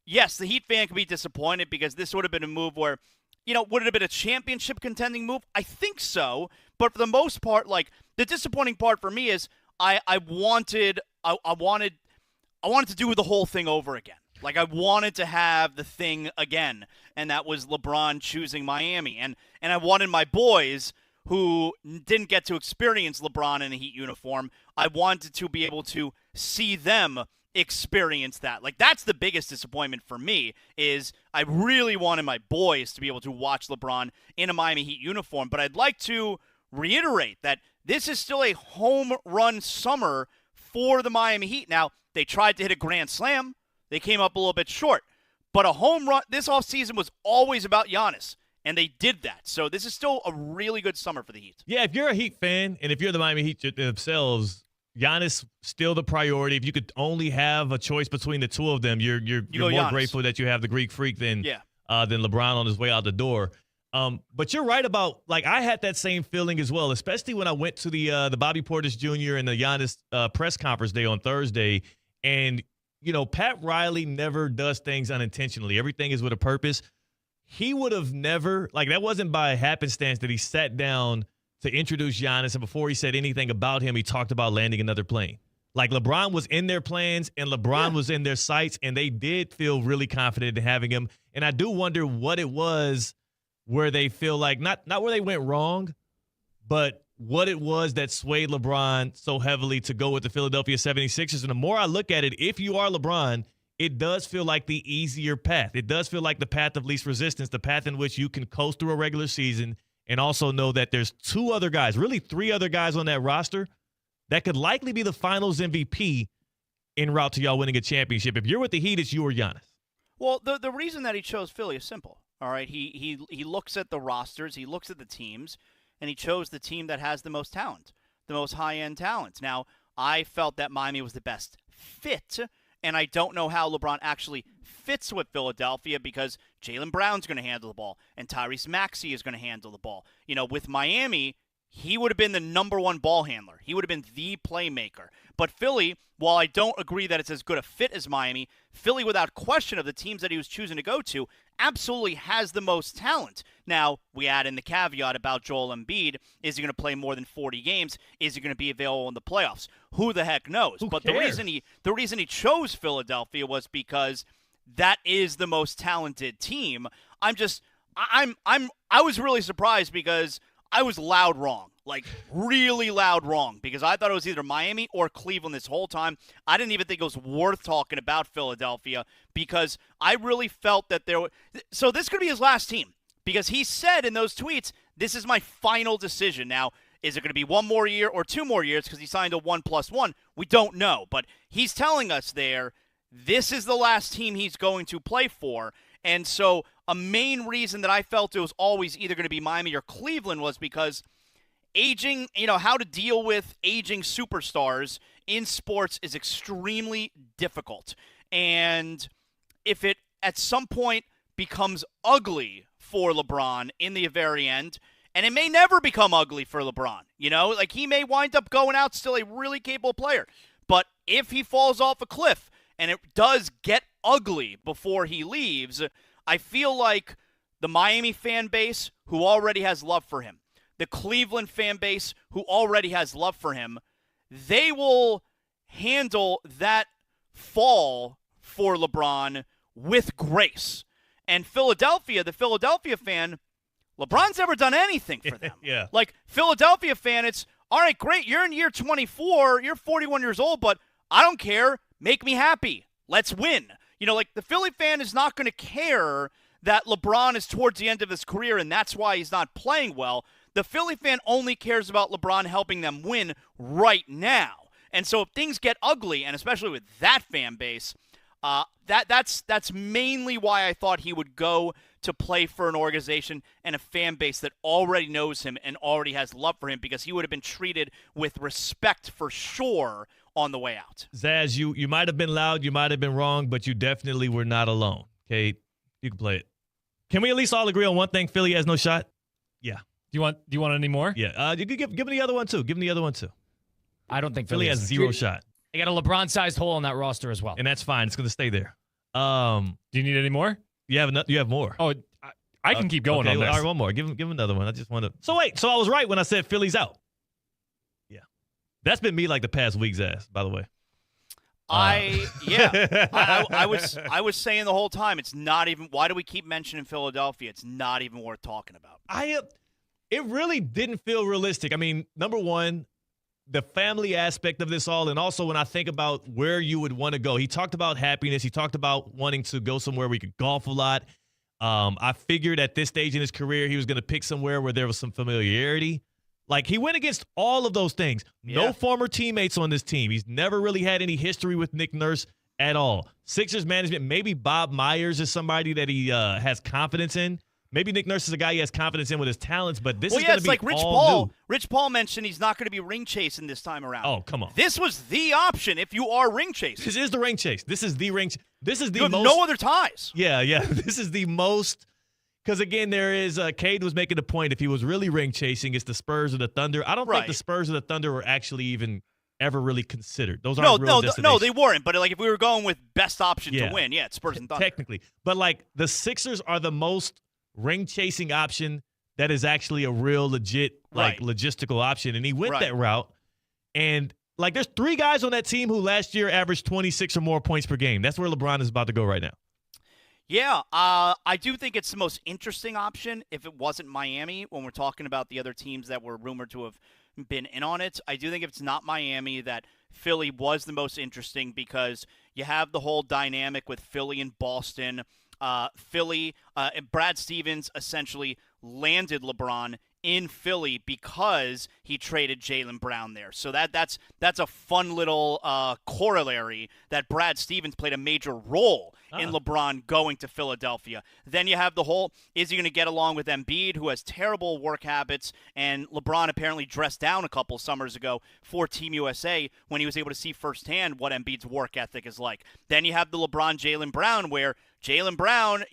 Yes, the Heat fan could be disappointed because this would have been a move where, you know, would it have been a championship contending move? I think so. But for the most part, like, the disappointing part for me is I wanted to do the whole thing over again. Like, I wanted to have the thing again, and that was LeBron choosing Miami. And I wanted my boys who didn't get to experience LeBron in a Heat uniform, I wanted to be able to see them experience that. Like, that's the biggest disappointment for me, is I really wanted my boys to be able to watch LeBron in a Miami Heat uniform. But I'd like to reiterate that this is still a home run summer for the Miami Heat. Now, they tried to hit a grand slam. They came up a little bit short. But a home run this offseason was always about Giannis, and they did that. So this is still a really good summer for the Heat. Yeah, if you're a Heat fan, and if you're the Miami Heat themselves, Giannis still the priority. If you could only have a choice between the two of them, you're more Giannis. grateful that you have the Greek Freak than LeBron on his way out the door. But you're right about, like, I had that same feeling as well, especially when I went to the Bobby Portis Jr. and the Giannis press conference day on Thursday. And, you know, Pat Riley never does things unintentionally. Everything is with a purpose. He would have never, like, that wasn't by happenstance that he sat down to introduce Giannis, and before he said anything about him, he talked about landing another plane. Like, LeBron was in their plans, and LeBron was in their sights, and they did feel really confident in having him. And I do wonder what it was where they feel like, not where they went wrong, but what it was that swayed LeBron so heavily to go with the Philadelphia 76ers. And the more I look at it, if you are LeBron, it does feel like the easier path. It does feel like the path of least resistance, the path in which you can coast through a regular season and also know that there's two other guys, really three other guys on that roster that could likely be the finals MVP en route to y'all winning a championship. If you're with the Heat, it's you or Giannis. Well, the reason that he chose Philly is simple. All right, he looks at the rosters, he looks at the teams, and he chose the team that has the most talent, the most high-end talent. Now, I felt that Miami was the best fit, and I don't know how LeBron actually fits with Philadelphia because Jaylen Brown's going to handle the ball, and Tyrese Maxey is going to handle the ball. You know, with Miami, he would have been the number one ball handler. He would have been the playmaker. But Philly, while I don't agree that it's as good a fit as Miami, Philly, without question, of the teams that he was choosing to go to, absolutely has the most talent. Now, we add in the caveat about Joel Embiid. Is he going to play more than 40 games? Is he going to be available in the playoffs? Who the heck knows? But the reason he chose Philadelphia was because that is the most talented team. I was really surprised because I was loud wrong. Like, really loud wrong, because I thought it was either Miami or Cleveland this whole time. I didn't even think it was worth talking about Philadelphia because I really felt that so this could be his last team, because he said in those tweets, this is my final decision. Now, is it going to be 1 more year or 2 more years because he signed a 1+1? We don't know, but he's telling us there this is the last team he's going to play for. And so a main reason that I felt it was always either going to be Miami or Cleveland was because aging, how to deal with aging superstars in sports is extremely difficult. And if it at some point becomes ugly for LeBron in the very end, and it may never become ugly for LeBron, like he may wind up going out still a really capable player. But if he falls off a cliff and it does get ugly before he leaves, I feel like the Miami fan base, who already has love for him, the Cleveland fan base, who already has love for him, they will handle that fall for LeBron with grace. And Philadelphia, the Philadelphia fan, LeBron's never done anything for them. Yeah. Like, Philadelphia fan, it's, all right, great, you're in year 24, you're 41 years old, but I don't care. Make me happy. Let's win. Like, the Philly fan is not going to care that LeBron is towards the end of his career and that's why he's not playing well. The Philly fan only cares about LeBron helping them win right now. And so if things get ugly, and especially with that fan base, that's mainly why I thought he would go to play for an organization and a fan base that already knows him and already has love for him, because he would have been treated with respect for sure on the way out. Zaz, you might have been loud, you might have been wrong, but you definitely were not alone. Okay, you can play it. Can we at least all agree on one thing? Philly has no shot? Yeah. Do you want any more? Yeah. You could give me the other one too. Give me the other one too. I don't think Philly has zero shot. They got a LeBron-sized hole on that roster as well, and that's fine. It's going to stay there. Do you need any more? You have more. Oh, I can keep going on this. All right, one more. Give him another one. I just want to. So I was right when I said Philly's out. Yeah, that's been me like the past week's ass. By the way, I was saying the whole time, it's not even. Why do we keep mentioning Philadelphia? It's not even worth talking about. It really didn't feel realistic. I mean, number one, the family aspect of this all, and also when I think about where you would want to go. He talked about happiness. He talked about wanting to go somewhere where he could golf a lot. I figured at this stage in his career, he was going to pick somewhere where there was some familiarity. Like, he went against all of those things. Yeah. No former teammates on this team. He's never really had any history with Nick Nurse at all. Sixers management, maybe Bob Myers is somebody that he has confidence in. Maybe Nick Nurse is a guy he has confidence in with his talents, but this is going to be like Rich all Paul. new. Rich Paul mentioned he's not going to be ring chasing this time around. Oh, come on. This was the option if you are ring chasing. This is the ring chase. This is the ring. This is the you have most. no other ties. Yeah. This is the most. Because, again, there is Cade was making the point, if he was really ring chasing, it's the Spurs or the Thunder. I don't think the Spurs or the Thunder were actually even ever really considered. Those aren't real destinations. No, they weren't. But, like, if we were going with best option to win, it's Spurs and Thunder. Technically. But, like, the Sixers are the most ring-chasing option that is actually a real legit, logistical option. And he went that route. And, like, there's 3 guys on that team who last year averaged 26 or more points per game. That's where LeBron is about to go right now. Yeah, I do think it's the most interesting option if it wasn't Miami when we're talking about the other teams that were rumored to have been in on it. I do think if it's not Miami that Philly was the most interesting because you have the whole dynamic with Philly and Boston. Philly, and Brad Stevens essentially landed LeBron in Philly because he traded Jaylen Brown there. So that's a fun little corollary that Brad Stevens played a major role in LeBron going to Philadelphia. Then you have the whole, is he going to get along with Embiid, who has terrible work habits, and LeBron apparently dressed down a couple summers ago for Team USA when he was able to see firsthand what Embiid's work ethic is like. Then you have the LeBron Jaylen Brown, where Jaylen Brown,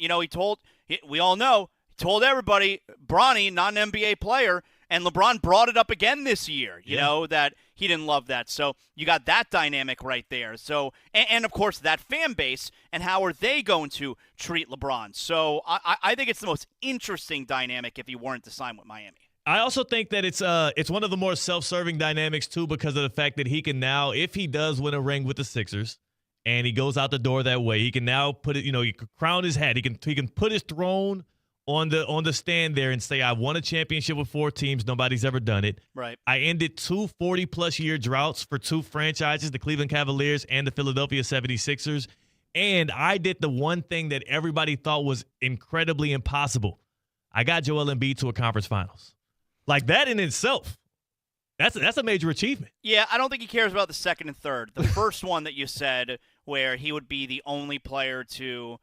we all know, told everybody, Bronny, not an NBA player, and LeBron brought it up again this year, you know, that he didn't love that. So you got that dynamic right there. So, and of course, that fan base, and how are they going to treat LeBron? So I think it's the most interesting dynamic if he weren't to sign with Miami. I also think that it's one of the more self-serving dynamics, too, because of the fact that he can now, if he does win a ring with the Sixers, and he goes out the door that way, he can now put it, he can crown his hat. He can put his throne on the stand there and say, I won a championship with 4 teams. Nobody's ever done it. Right. I ended 2 40-plus year droughts for 2 franchises, the Cleveland Cavaliers and the Philadelphia 76ers. And I did the one thing that everybody thought was incredibly impossible. I got Joel Embiid to a conference finals. Like, that in itself, that's a major achievement. Yeah, I don't think he cares about the second and third. The first one that you said, where he would be the only player to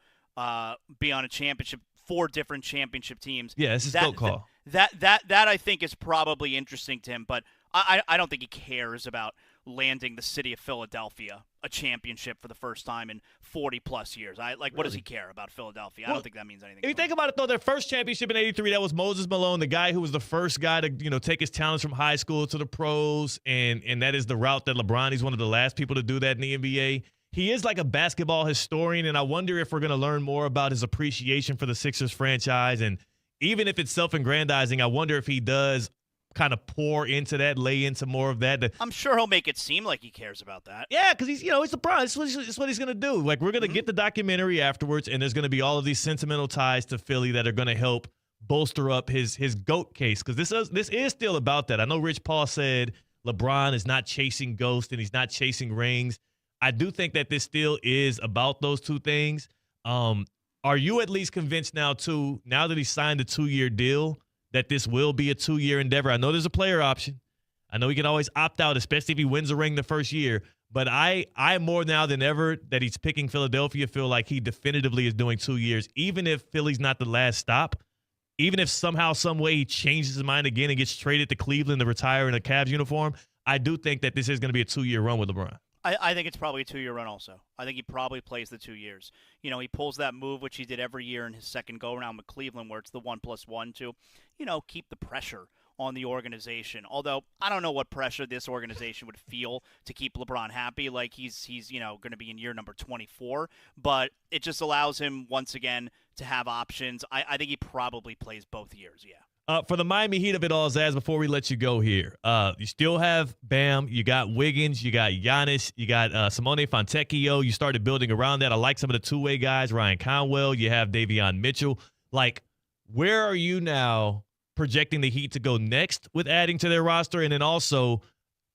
be on a championship, 4 different championship teams. Yeah, it's his GOAT call. That I think is probably interesting to him, but I don't think he cares about landing the city of Philadelphia a championship for the first time in 40-plus years. What does he care about Philadelphia? I don't think that means anything. If you think about it, though, their first championship in '83, that was Moses Malone, the guy who was the first guy to take his talents from high school to the pros, and that is the route that LeBron, he's one of the last people to do that in the NBA. He is like a basketball historian, and I wonder if we're going to learn more about his appreciation for the Sixers franchise. And even if it's self-aggrandizing, I wonder if he does kind of pour into that, lay into more of that. I'm sure he'll make it seem like he cares about that. Yeah, because he's LeBron. It's what he's going to do. Like, we're going to get the documentary afterwards, and there's going to be all of these sentimental ties to Philly that are going to help bolster up his GOAT case, because this is still about that. I know Rich Paul said LeBron is not chasing ghosts and he's not chasing rings. I do think that this still is about those 2 things. Are you at least convinced now, too, now that he signed a 2-year deal, that this will be a 2-year endeavor? I know there's a player option. I know he can always opt out, especially if he wins a ring the first year. But I more now than ever that he's picking Philadelphia feel like he definitively is doing 2 years, even if Philly's not the last stop. Even if somehow, some way he changes his mind again and gets traded to Cleveland to retire in a Cavs uniform, I do think that this is going to be a 2-year run with LeBron. I think it's probably a 2-year run also. I think he probably plays the 2 years. He pulls that move, which he did every year in his second go-around with Cleveland, where it's the 1+1 to, keep the pressure on the organization. Although, I don't know what pressure this organization would feel to keep LeBron happy. Like, he's going to be in year number 24. But it just allows him, once again, to have options. I think he probably plays both years, yeah. For the Miami Heat of it all, Zaz, before we let you go here, you still have Bam, you got Wiggins, you got Giannis, you got Simone Fontecchio. You started building around that. I like some of the two-way guys, Ryan Conwell. You have Davion Mitchell. Like, where are you now projecting the Heat to go next with adding to their roster? And then also,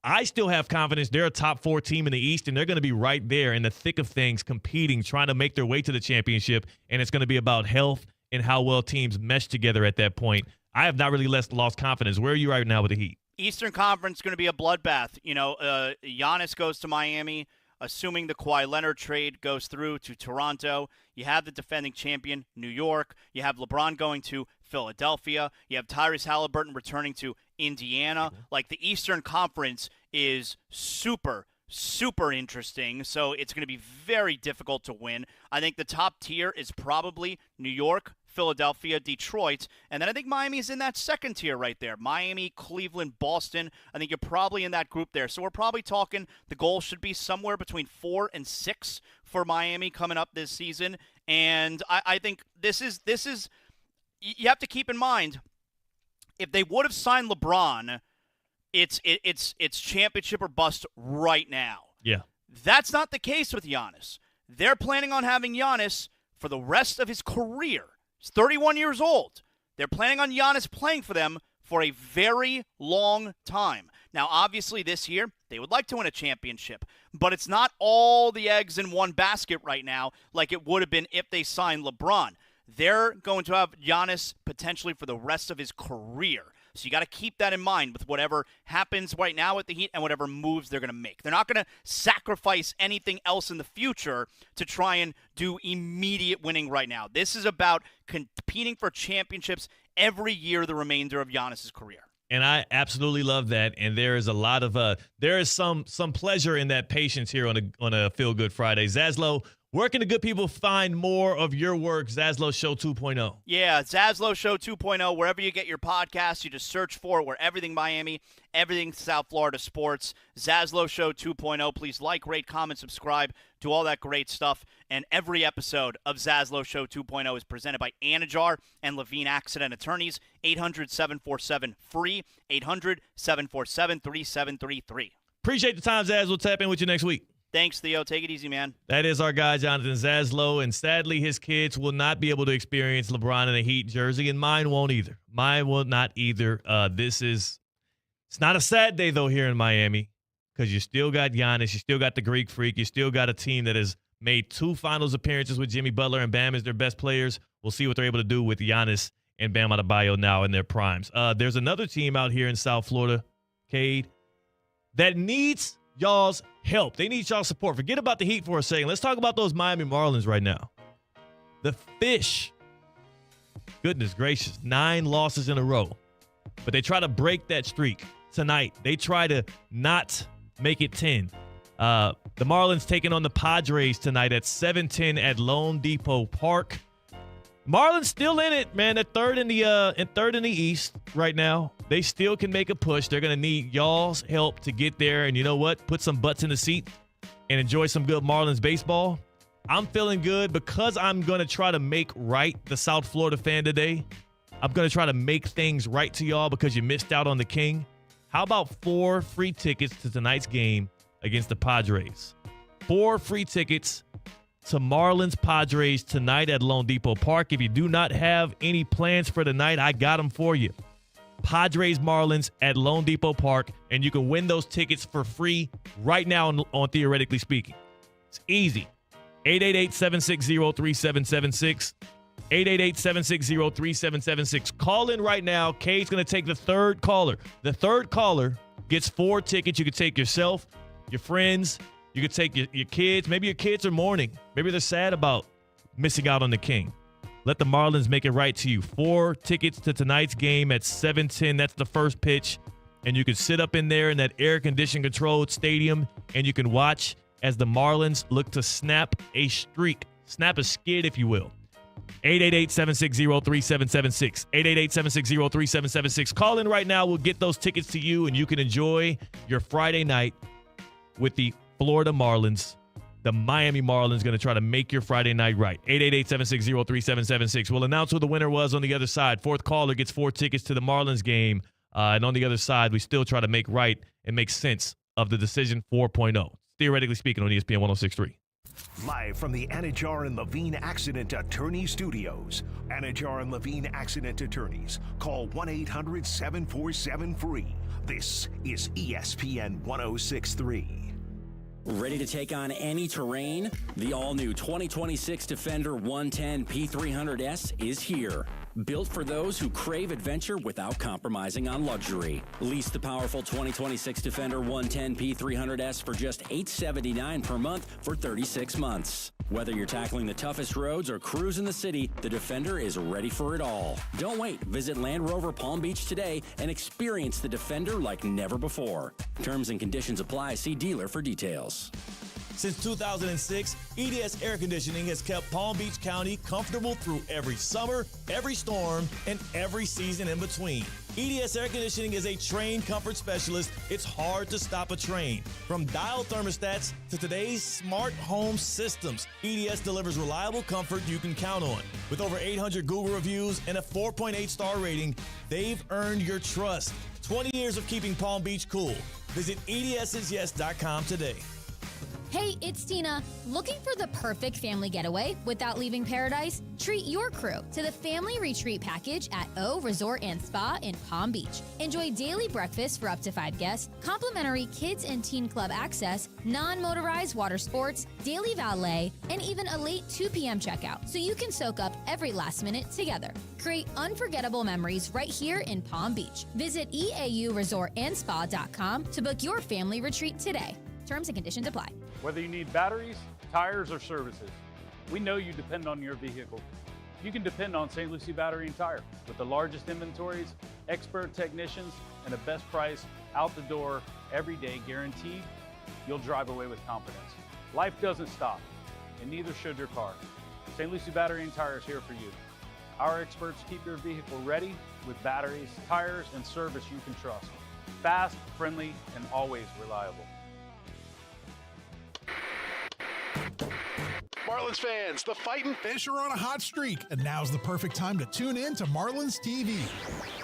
I still have confidence they're a top 4 team in the East, and they're going to be right there in the thick of things, competing, trying to make their way to the championship, and it's going to be about health and how well teams mesh together at that point. I have not really lost confidence. Where are you right now with the Heat? Eastern Conference is going to be a bloodbath. Giannis goes to Miami, assuming the Kawhi Leonard trade goes through to Toronto. You have the defending champion, New York. You have LeBron going to Philadelphia. You have Tyrese Halliburton returning to Indiana. Like, the Eastern Conference is super interesting, so it's going to be very difficult to win. I think the top tier is probably New York, Philadelphia, Detroit, and then I think Miami's in that second tier right there. Miami, Cleveland, Boston. I think you're probably in that group there. So we're probably talking the goal should be somewhere between 4 and 6 for Miami coming up this season. And I think this is you have to keep in mind, if they would have signed LeBron, it's championship or bust right now. Yeah. That's not the case with Giannis. They're planning on having Giannis for the rest of his career. He's 31 years old. They're planning on Giannis playing for them for a very long time. Now, obviously, this year, they would like to win a championship, but it's not all the eggs in one basket right now like it would have been if they signed LeBron. They're going to have Giannis potentially for the rest of his career. So you got to keep that in mind with whatever happens right now with the Heat and whatever moves they're going to make. They're not going to sacrifice anything else in the future to try and do immediate winning right now. This is about competing for championships every year the remainder of Giannis's career. And I absolutely love that. And there is a lot of there is some pleasure in that patience here on a Feel Good Friday. Zaslow, where can the good people find more of your work, Zaslow Show 2.0? Yeah, Zaslow Show 2.0, wherever you get your podcasts, you just search for it. We're everything Miami, everything South Florida sports. Zaslow Show 2.0. Please like, rate, comment, subscribe, do all that great stuff. And every episode of Zaslow Show 2.0 is presented by Anajar and Levine Accident Attorneys, 800-747-FREE, 800-747-3733. Appreciate the time, Zaz. We'll tap in with you next week. Thanks, Theo. Take it easy, man. That is our guy, Jonathan Zaslow, and sadly, his kids will not be able to experience LeBron in a Heat jersey, and mine won't either. Mine will not either. It's not a sad day, though, here in Miami, because you still got Giannis, you still got the Greek Freak, you still got a team that has made 2 finals appearances with Jimmy Butler and Bam as their best players. We'll see what they're able to do with Giannis and Bam Adebayo now in their primes. There's another team out here in South Florida, Cade, that needs y'all's help. They need y'all's support. Forget about the Heat for a second. Let's talk about those Miami Marlins right now. The Fish. Goodness gracious. 9 losses in a row. But they try to break that streak tonight. They try to not make it 10. The Marlins taking on the Padres tonight at 7:10 at Lone Depot Park. Marlins still in it, man. They're third in the East right now. They still can make a push. They're going to need y'all's help to get there. And you know what? Put some butts in the seat and enjoy some good Marlins baseball. I'm feeling good because I'm going to try to make right the South Florida fan today. I'm going to try to make things right to y'all because you missed out on the King. How about 4 free tickets to tonight's game against the Padres? 4 free tickets to Marlins Padres tonight at Lone Depot Park. If you do not have any plans for tonight, I got them for you. Padres Marlins at Lone Depot Park, and you can win those tickets for free right now on Theoretically Speaking. It's easy. 888-760-3776. 888-760-3776. Call in right now. Kate's going to take the third caller. The third caller gets 4 tickets. You can take yourself, your friends. You could take your kids. Maybe your kids are mourning. Maybe they're sad about missing out on the King. Let the Marlins make it right to you. 4 tickets to tonight's game at 7:10. That's the first pitch. And you can sit up in there in that air-conditioned controlled stadium, and you can watch as the Marlins look to snap a streak. Snap a skid, if you will. 888-760-3776. 888-760-3776. Call in right now. We'll get those tickets to you, and you can enjoy your Friday night with the Florida Marlins the Miami Marlins going to try to make your Friday night right. 888-760-3776. We'll announce who the winner was on the other side. Fourth caller gets 4 tickets to the Marlins game. And on the other side, we still try to make right and make sense of the decision 4.0. Theoretically speaking on ESPN 106.3. Live from the Anajar and Levine Accident Attorney Studios. Anajar and Levine Accident Attorneys. Call 1-800-747-FREE. This is ESPN 106.3. Ready to take on any terrain? The all-new 2026 Defender 110 P300S is here. Built for those who crave adventure without compromising on luxury. Lease the powerful 2026 Defender 110 P300S for just $879 per month for 36 months. Whether you're tackling the toughest roads or cruising the city, the Defender is ready for it all. Don't wait. Visit Land Rover Palm Beach today and experience the Defender like never before. Terms and conditions apply. See dealer for details. Since 2006, EDS Air Conditioning has kept Palm Beach County comfortable through every summer, every storm, and every season in between. EDS Air Conditioning is a trained comfort specialist. It's hard to stop a train. From dial thermostats to today's smart home systems, EDS delivers reliable comfort you can count on. With over 800 Google reviews and a 4.8 star rating, they've earned your trust. 20 years of keeping Palm Beach cool. Visit EDSIsYes.com today. Hey, it's Tina. Looking for the perfect family getaway without leaving paradise? Treat your crew to the family retreat package at O Resort and Spa in Palm Beach. Enjoy daily breakfast for up to 5 guests, complimentary kids and teen club access, non-motorized water sports, daily valet, and even a late 2 p.m. checkout, so you can soak up every last minute together. Create unforgettable memories right here in Palm Beach. Visit eauresortandspa.com to book your family retreat today. Terms and conditions apply. Whether you need batteries, tires, or services, we know you depend on your vehicle. You can depend on St. Lucie Battery and Tire. With the largest inventories, expert technicians, and the best price out the door every day guaranteed, you'll drive away with confidence. Life doesn't stop, and neither should your car. St. Lucie Battery and Tire is here for you. Our experts keep your vehicle ready with batteries, tires, and service you can trust. Fast, friendly, and always reliable. Marlins fans, the Fightin' Fish are on a hot streak, and now's the perfect time to tune in to Marlins TV.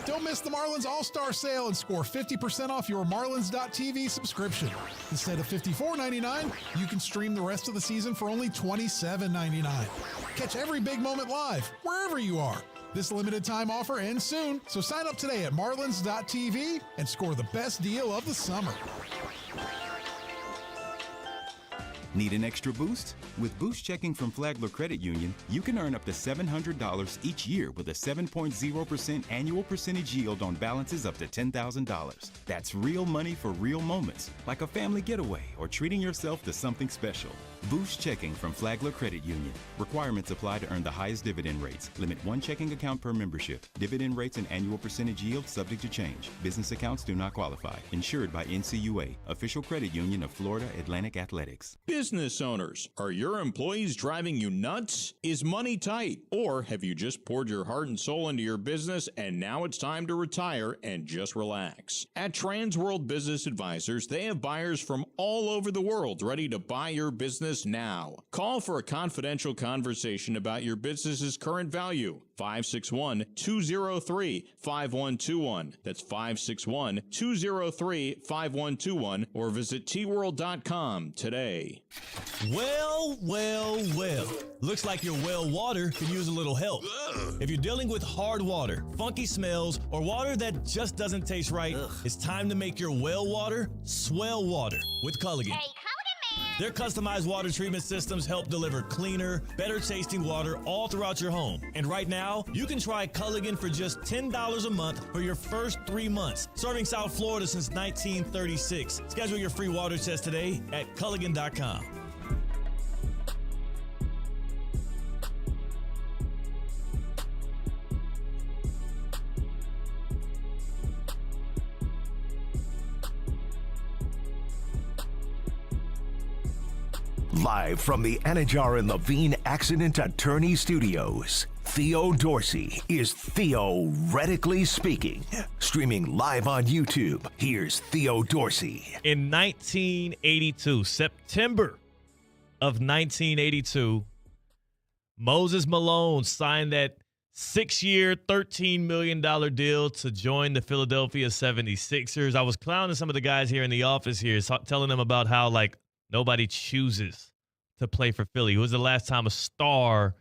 Don't miss the Marlins All-Star Sale and score 50% off your Marlins.tv subscription. Instead of $54.99, you can stream the rest of the season for only $27.99. Catch every big moment live, wherever you are. This limited time offer ends soon, so sign up today at Marlins.tv and score the best deal of the summer. Need an extra boost? With Boost Checking from Flagler Credit Union, you can earn up to $700 each year with a 7.0% annual percentage yield on balances up to $10,000. That's real money for real moments, like a family getaway or treating yourself to something special. Boost Checking from Flagler Credit Union. Requirements apply to earn the highest dividend rates. Limit 1 checking account per membership. Dividend rates and annual percentage yield subject to change. Business accounts do not qualify. Insured by NCUA, official credit union of Florida Atlantic Athletics. Business owners, are your employees driving you nuts? Is money tight? Or have you just poured your heart and soul into your business and now it's time to retire and just relax? At Trans World Business Advisors, they have buyers from all over the world ready to buy your business now. Call for a confidential conversation about your business's current value. 561-203-5121. That's 561-203-5121 or visit tworld.com today. Well. Looks like your well water could use a little help. If you're dealing with hard water, funky smells, or water that just doesn't taste right, it's time to make your well water swell water with Culligan. Their customized water treatment systems help deliver cleaner, better tasting water all throughout your home. And right now, you can try Culligan for just $10 a month for your first 3 months. Serving South Florida since 1936. Schedule your free water test today at Culligan.com. Live from the Anajar and Levine Accident Attorney Studios, Theo Dorsey is Theoretically Speaking. Streaming live on YouTube, here's Theo Dorsey. In 1982, September of 1982, Moses Malone signed that 6-year, $13 million deal to join the Philadelphia 76ers. I was clowning some of the guys here in the office here, telling them about how, like, nobody chooses to play for Philly. Who was the last time a star,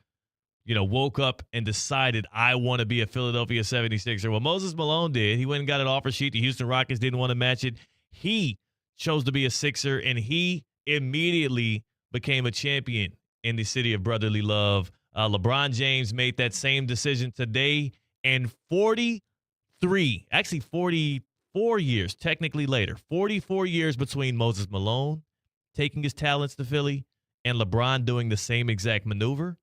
woke up and decided, I want to be a Philadelphia 76er? Well, Moses Malone did. He went and got an offer sheet. The Houston Rockets didn't want to match it. He chose to be a Sixer, and he immediately became a champion in the city of brotherly love. LeBron James made that same decision today, and 44 years, technically later, 44 years between Moses Malone taking his talents to Philly and LeBron doing the same exact maneuver.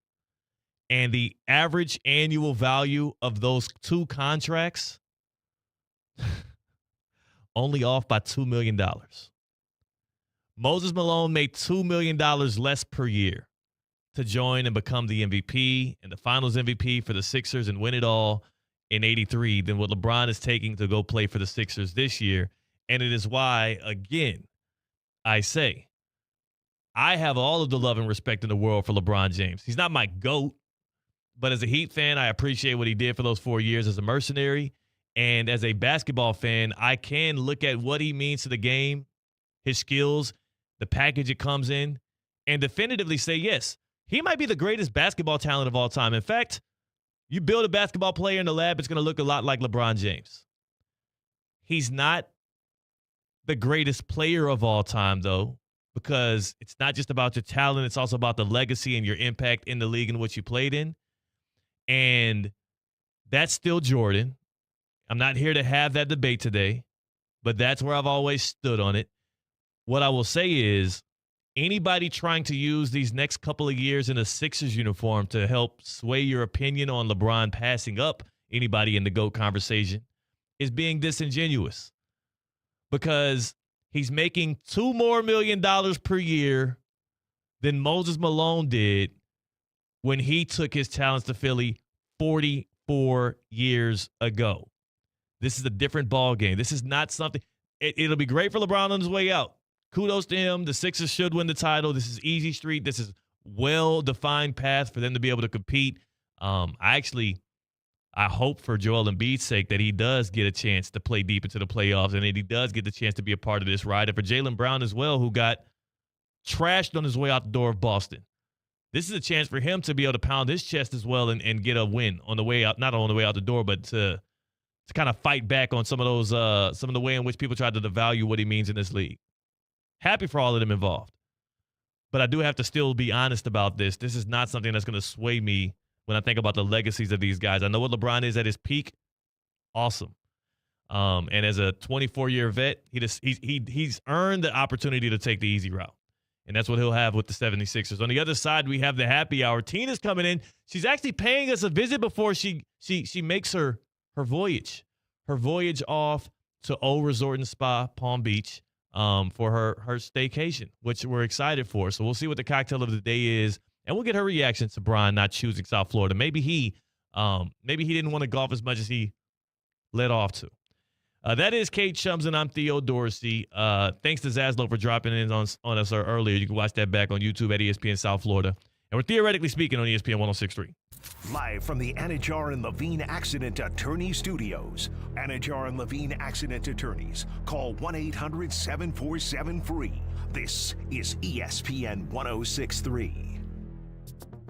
And the average annual value of those two contracts only off by $2 million. Moses Malone made $2 million less per year to join and become the MVP and the finals MVP for the Sixers and win it all in 83 than what LeBron is taking to go play for the Sixers this year. And it is why, again, I say, I have all of the love and respect in the world for LeBron James. He's not my GOAT, but as a Heat fan, I appreciate what he did for those 4 years as a mercenary. And as a basketball fan, I can look at what he means to the game, his skills, the package it comes in, and definitively say, yes, he might be the greatest basketball talent of all time. In fact, you build a basketball player in the lab, it's going to look a lot like LeBron James. He's not the greatest player of all time, though, because it's not just about your talent. It's also about the legacy and your impact in the league and what you played in. And that's still Jordan. I'm not here to have that debate today, but that's where I've always stood on it. What I will say is, anybody trying to use these next couple of years in a Sixers uniform to help sway your opinion on LeBron passing up anybody in the GOAT conversation is being disingenuous, because he's making $2 more million per year than Moses Malone did when he took his talents to Philly 44 years ago. This is a different ball game. This is not something. It'll be great for LeBron on his way out. Kudos to him. The Sixers should win the title. This is easy street. This is well-defined path for them to be able to compete. I hope for Joel Embiid's sake that he does get a chance to play deep into the playoffs and that he does get the chance to be a part of this ride. And for Jaylen Brown as well, who got trashed on his way out the door of Boston. This is a chance for him to be able to pound his chest as well and get a win on the way out, not on the way out the door, but to kind of fight back on some of those, some of the way in which people tried to devalue what he means in this league. Happy for all of them involved. But I do have to still be honest about this. This is not something that's going to sway me when I think about the legacies of these guys. I know what LeBron is at his peak. Awesome. And as a 24-year vet, he's earned the opportunity to take the easy route. And that's what he'll have with the 76ers. On the other side, we have the happy hour. Tina's coming in. She's actually paying us a visit before she makes her voyage. Her voyage off to O Resort and Spa, Palm Beach, for her staycation, which we're excited for. So we'll see what the cocktail of the day is, and we'll get her reaction to Brian not choosing South Florida. Maybe he didn't want to golf as much as he led off to. That is Kate Chums, and I'm Theo Dorsey. Thanks to Zaslow for dropping in on us earlier. You can watch that back on YouTube at ESPN South Florida. And we're theoretically speaking on ESPN 106.3. Live from the Anajar and Levine Accident Attorney Studios. Anajar and Levine Accident Attorneys. Call 1-800-747-FREE. This is ESPN 106.3.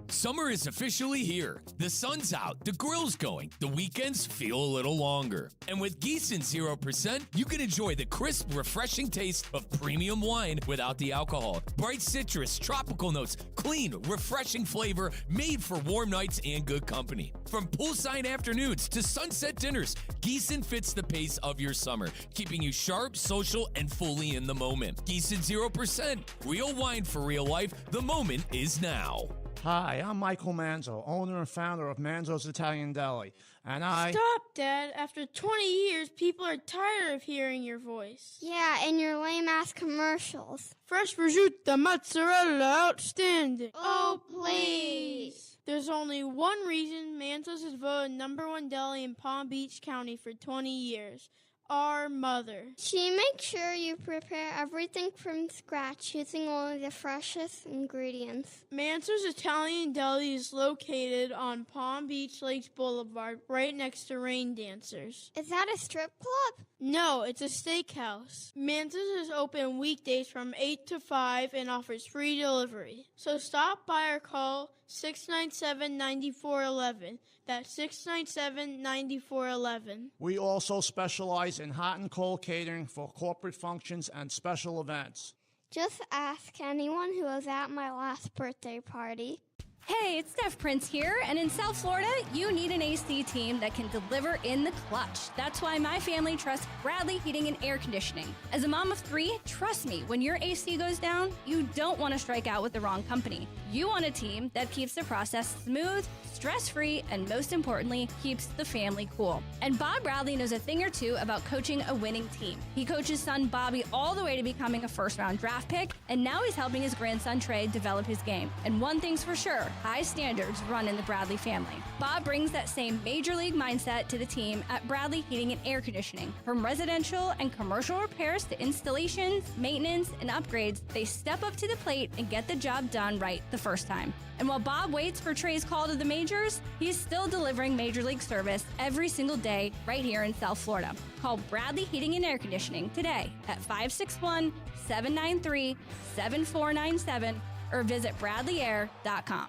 Summer is officially here. The sun's out, the grill's going, the weekends feel a little longer. And with Gießen 0%, you can enjoy the crisp, refreshing taste of premium wine without the alcohol. Bright citrus, tropical notes, clean, refreshing flavor made for warm nights and good company. From poolside afternoons to sunset dinners, Gießen fits the pace of your summer, keeping you sharp, social, and fully in the moment. Gießen 0%, real wine for real life. The moment is now. Hi, I'm Michael Manzo, owner and founder of Manzo's Italian Deli, and Stop, Dad. After 20 years, people are tired of hearing your voice. Yeah, and your lame-ass commercials. Fresh prosciutto, mozzarella, outstanding. Oh, please. There's only one reason Manzo's is voted #1 deli in Palm Beach County for 20 years. our mother. She makes sure you prepare everything from scratch using only the freshest ingredients. Manso's Italian Deli is located on Palm Beach Lakes Boulevard, right next to Rain Dancers. Is that a strip club? No, it's a steakhouse. Manso's is open weekdays from 8 to 5 and offers free delivery. So stop by or call 697-9411. That's 697-9411. We also specialize in hot and cold catering for corporate functions and special events. Just ask anyone who was at my last birthday party. Hey, it's Steph Prince here, and in South Florida, you need an AC team that can deliver in the clutch. That's why my family trusts Bradley Heating and Air Conditioning. As a mom of 3, trust me, when your AC goes down, you don't want to strike out with the wrong company. You want a team that keeps the process smooth, stress-free, and most importantly, keeps the family cool. And Bob Bradley knows a thing or two about coaching a winning team. He coached his son Bobby all the way to becoming a first-round draft pick, and now he's helping his grandson Trey develop his game. And one thing's for sure, high standards run in the Bradley family. Bob brings that same major league mindset to the team at Bradley Heating and Air Conditioning. From residential and commercial repairs to installations, maintenance, and upgrades, they step up to the plate and get the job done right the first time. And while Bob waits for Trey's call to the majors, he's still delivering major league service every single day right here in South Florida. Call Bradley Heating and Air Conditioning today at 561-793-7497 or visit bradleyair.com.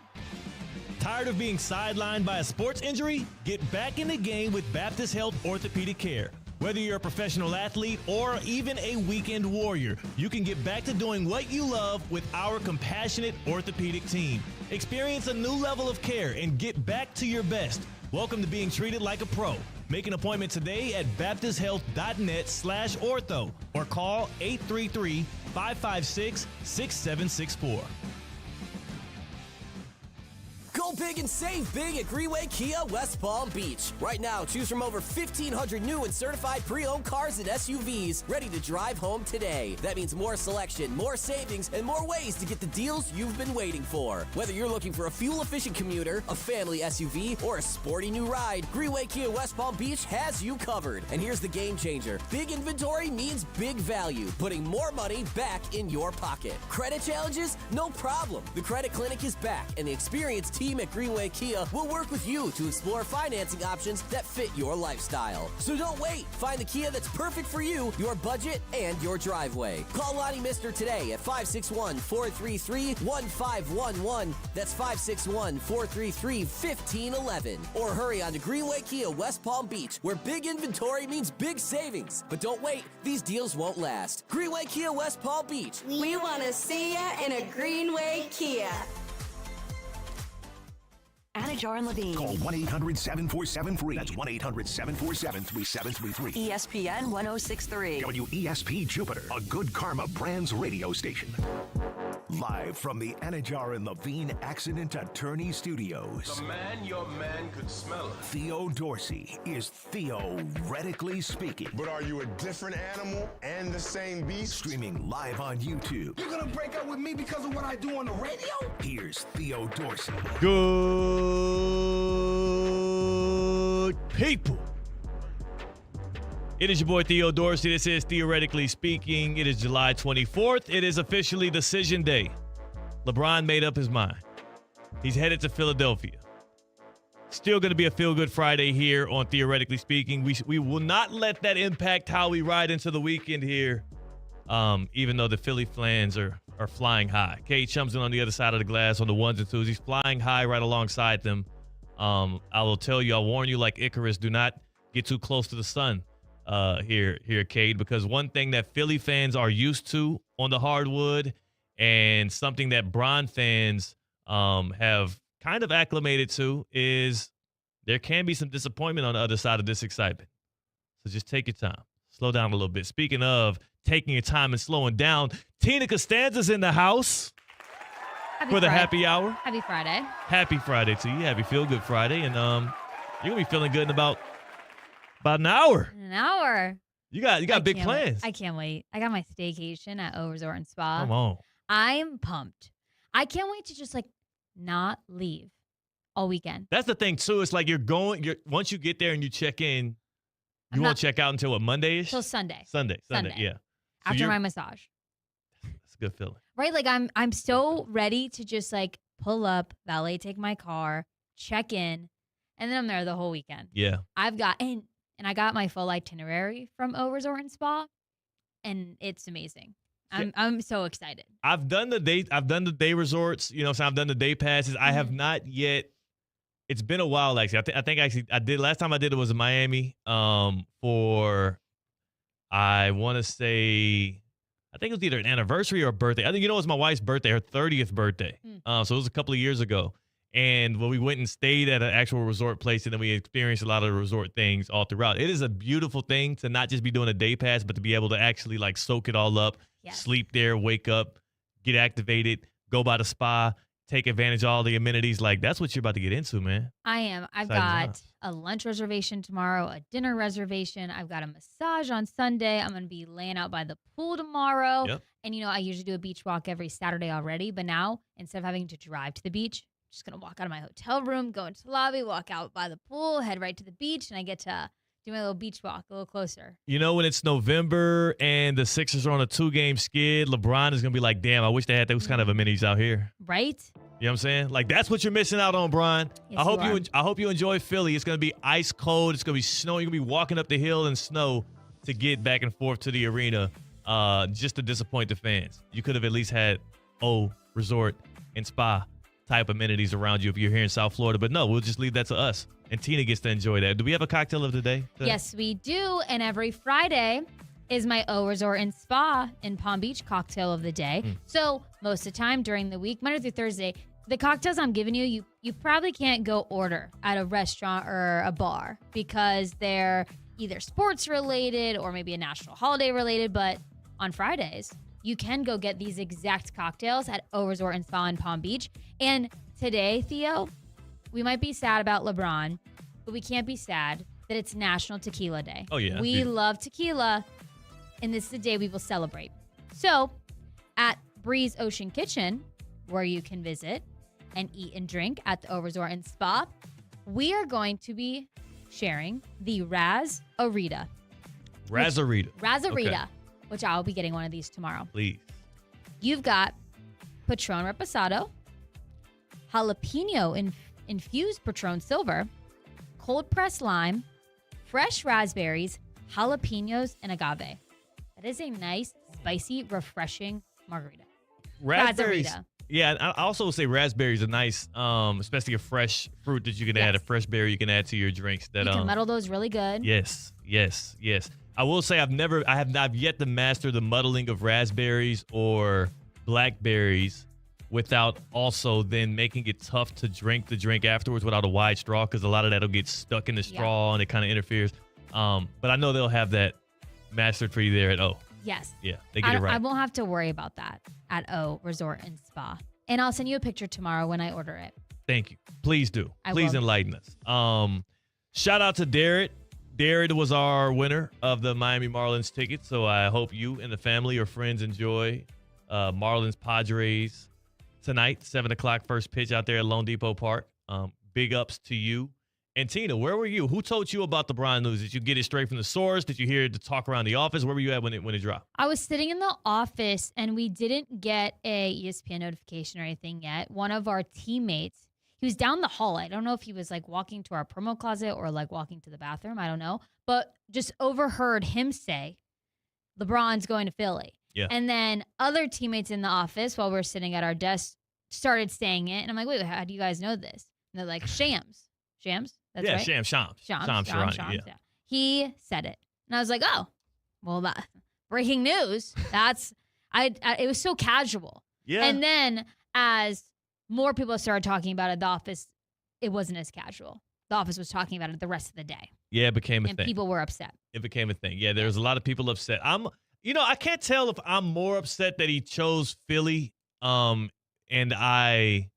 Tired of being sidelined by a sports injury? Get back in the game with Baptist Health Orthopedic Care. Whether you're a professional athlete or even a weekend warrior, you can get back to doing what you love with our compassionate orthopedic team. Experience a new level of care and get back to your best. Welcome to being treated like a pro. Make an appointment today at baptisthealth.net/ortho or call 833-556-6764. Go big and save big at Greenway Kia West Palm Beach. Right now, choose from over 1,500 new and certified pre-owned cars and SUVs ready to drive home today. That means more selection, more savings, and more ways to get the deals you've been waiting for. Whether you're looking for a fuel-efficient commuter, a family SUV, or a sporty new ride, Greenway Kia West Palm Beach has you covered. And here's the game changer. Big inventory means big value, putting more money back in your pocket. Credit challenges? No problem. The Credit Clinic is back, and the experienced team at Greenway Kia will work with you to explore financing options that fit your lifestyle. So don't wait. Find the Kia that's perfect for you, your budget, and your driveway. Call Lonnie Mister today at 561-433-1511. That's 561-433-1511. Or hurry on to Greenway Kia West Palm Beach, where big inventory means big savings. But don't wait. These deals won't last. Greenway Kia West Palm Beach. We want to see ya in a Greenway Kia. Anajar and Levine. Call 1-800-747-FREE. That's 1-800-747-3733. ESPN 1063. WESP Jupiter, a Good Karma Brands radio station. Live from the Anajar and Levine Accident Attorney Studios. The man, your man could smell it. Theo Dorsey is theoretically speaking. But are you a different animal and the same beast? Streaming live on YouTube. You're gonna break up with me because of what I do on the radio? Here's Theo Dorsey. Good people. It is your boy Theo Dorsey. This is Theoretically Speaking. It is July 24th. It is officially decision day. LeBron made up his mind. He's headed to Philadelphia. Still going to be a feel-good Friday here on Theoretically Speaking. We will not let that impact how we ride into the weekend here, even though the Philly fans are flying high. Kate Chumsden on the other side of the glass on the ones and twos. He's flying high right alongside them. I will tell you, I'll warn you like Icarus, do not get too close to the sun here, Cade, because one thing that Philly fans are used to on the hardwood and something that Bron fans have kind of acclimated to is there can be some disappointment on the other side of this excitement. So just take your time. Slow down a little bit. Speaking of taking your time and slowing down, Tina Costanza's in the house for the happy hour. Happy Friday. Happy Friday to you. Happy Feel Good Friday. And you're going to be feeling good in about an hour. An hour. You got big plans. I can't wait. I got my staycation at O Resort and Spa. Come on. I'm pumped. I can't wait to just not leave all weekend. That's the thing too. It's like once you get there and you check in, You won't check out until what, Monday-ish? Till Sunday. Sunday, yeah. So After my massage. That's a good feeling. Right? Like I'm so ready to just like pull up, valet take my car, check in, and then I'm there the whole weekend. Yeah. I've got and I got my full itinerary from O Resort and Spa, and it's amazing. I'm so excited. I've done the day resorts, so I've done the day passes. I have not yet. It's been a while, actually. I think actually I did. Last time I did it was in Miami. For I want to say, I think it was either an anniversary or a birthday. I think it was my wife's birthday, her 30th birthday. So it was a couple of years ago. And when we went and stayed at an actual resort place, and then we experienced a lot of the resort things all throughout. It is a beautiful thing to not just be doing a day pass, but to be able to actually like soak it all up, sleep there, wake up, get activated, go by the spa, take advantage of all the amenities. Like, that's what you're about to get into, man. I am. I've got a lunch reservation tomorrow, a dinner reservation. I've got a massage on Sunday. I'm going to be laying out by the pool tomorrow. Yep. And, I usually do a beach walk every Saturday already. But now, instead of having to drive to the beach, I'm just going to walk out of my hotel room, go into the lobby, walk out by the pool, head right to the beach, and I get to do my little beach walk a little closer. When it's November and the Sixers are on a 2-game skid, LeBron is going to be like, damn, I wish they had those kind of amenities out here. Right? You know what I'm saying? Like, that's what you're missing out on, Brian. Yes, I hope you enjoy Philly. It's going to be ice cold. It's going to be snowing. You're going to be walking up the hill in snow to get back and forth to the arena just to disappoint the fans. You could have at least had resort and spa type amenities around you if you're here in South Florida. But no, we'll just leave that to us. And Tina gets to enjoy that. Do we have a cocktail of the day today? Yes, we do. And every Friday is my O Resort and Spa in Palm Beach cocktail of the day. So most of the time during the week, Monday through Thursday, the cocktails I'm giving you probably can't go order at a restaurant or a bar because they're either sports related or maybe a national holiday related. But on Fridays, you can go get these exact cocktails at O Resort and Spa in Palm Beach. And today, Theo, we might be sad about LeBron, but we can't be sad that it's National Tequila Day. Oh, yeah. We love tequila, and this is the day we will celebrate. So, at Breeze Ocean Kitchen, where you can visit and eat and drink at the O Resort and Spa, we are going to be sharing the Raz-A-Rita. Raz-A-Rita. Raz-A-Rita, Okay. which I'll be getting one of these tomorrow. Please. You've got Patron Reposado, jalapeno infused Patron Silver, cold pressed lime, fresh raspberries, jalapenos, and agave. That is a nice, spicy, refreshing margarita. Raspberries. Raz-A-Rita. Yeah, I also would say raspberries are nice, especially a fresh fruit that you can add, a fresh berry you can add to your drinks. That You can muddle those really good. Yes. I will say I have not yet to master the muddling of raspberries or blackberries without also then making it tough to drink the drink afterwards without a wide straw, because a lot of that will get stuck in the straw and it kind of interferes. But I know they'll have that mastered for you there at O. Yes. Yeah, they get it right. I won't have to worry about that at O Resort and Spa. And I'll send you a picture tomorrow when I order it. Thank you. Please do. Please will. enlighten us. Shout out to Darrett. Darrett was our winner of the Miami Marlins ticket, so I hope you and the family or friends enjoy Marlins Padres tonight, 7 o'clock first pitch out there at Lone Depot Park. Big ups to you. And Tina, where were you? Who told you about the Brian news? Did you get it straight from the source? Did you hear the talk around the office? Where were you at when it dropped? I was sitting in the office and we didn't get a ESPN notification or anything yet. One of our teammates, he was down the hall. I don't know if he was like walking to our promo closet or like walking to the bathroom. I don't know. But just overheard him say, LeBron's going to Philly. Yeah. And then other teammates in the office while we were sitting at our desk started saying it. And I'm like, wait, how do you guys know this? And they're like, Shams. Shams? That's right? Shams. Shams. Yeah. He said it. And I was like, oh, well, that breaking news. That's, it was so casual. Yeah. And then as more people started talking about it, the office, it wasn't as casual. The office was talking about it the rest of the day. Yeah, it became a thing. And people were upset. It became a thing. Yeah, there was a lot of people upset. I can't tell if I'm more upset that he chose Philly. And I,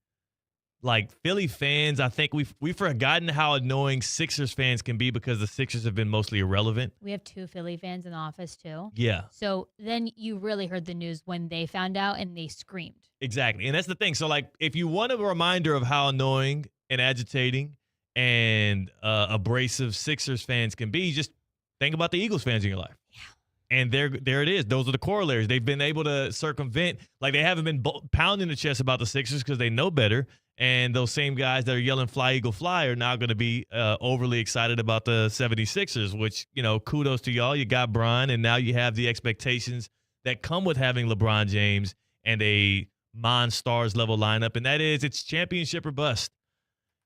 like, Philly fans, I think we've forgotten how annoying Sixers fans can be because the Sixers have been mostly irrelevant. We have 2 Philly fans in the office, too. Yeah. So then you really heard the news when they found out and they screamed. Exactly. And that's the thing. So, like, if you want a reminder of how annoying and agitating and abrasive Sixers fans can be, just Think about the Eagles fans in your life. Yeah. And there it is. Those are the corollaries. They've been able to circumvent. Like, they haven't been pounding the chest about the Sixers because they know better. And those same guys that are yelling "Fly, Eagle, Fly" are now going to be overly excited about the 76ers, which, kudos to y'all. You got Bron, and now you have the expectations that come with having LeBron James and a Mon-Stars level lineup, and that is it's championship or bust.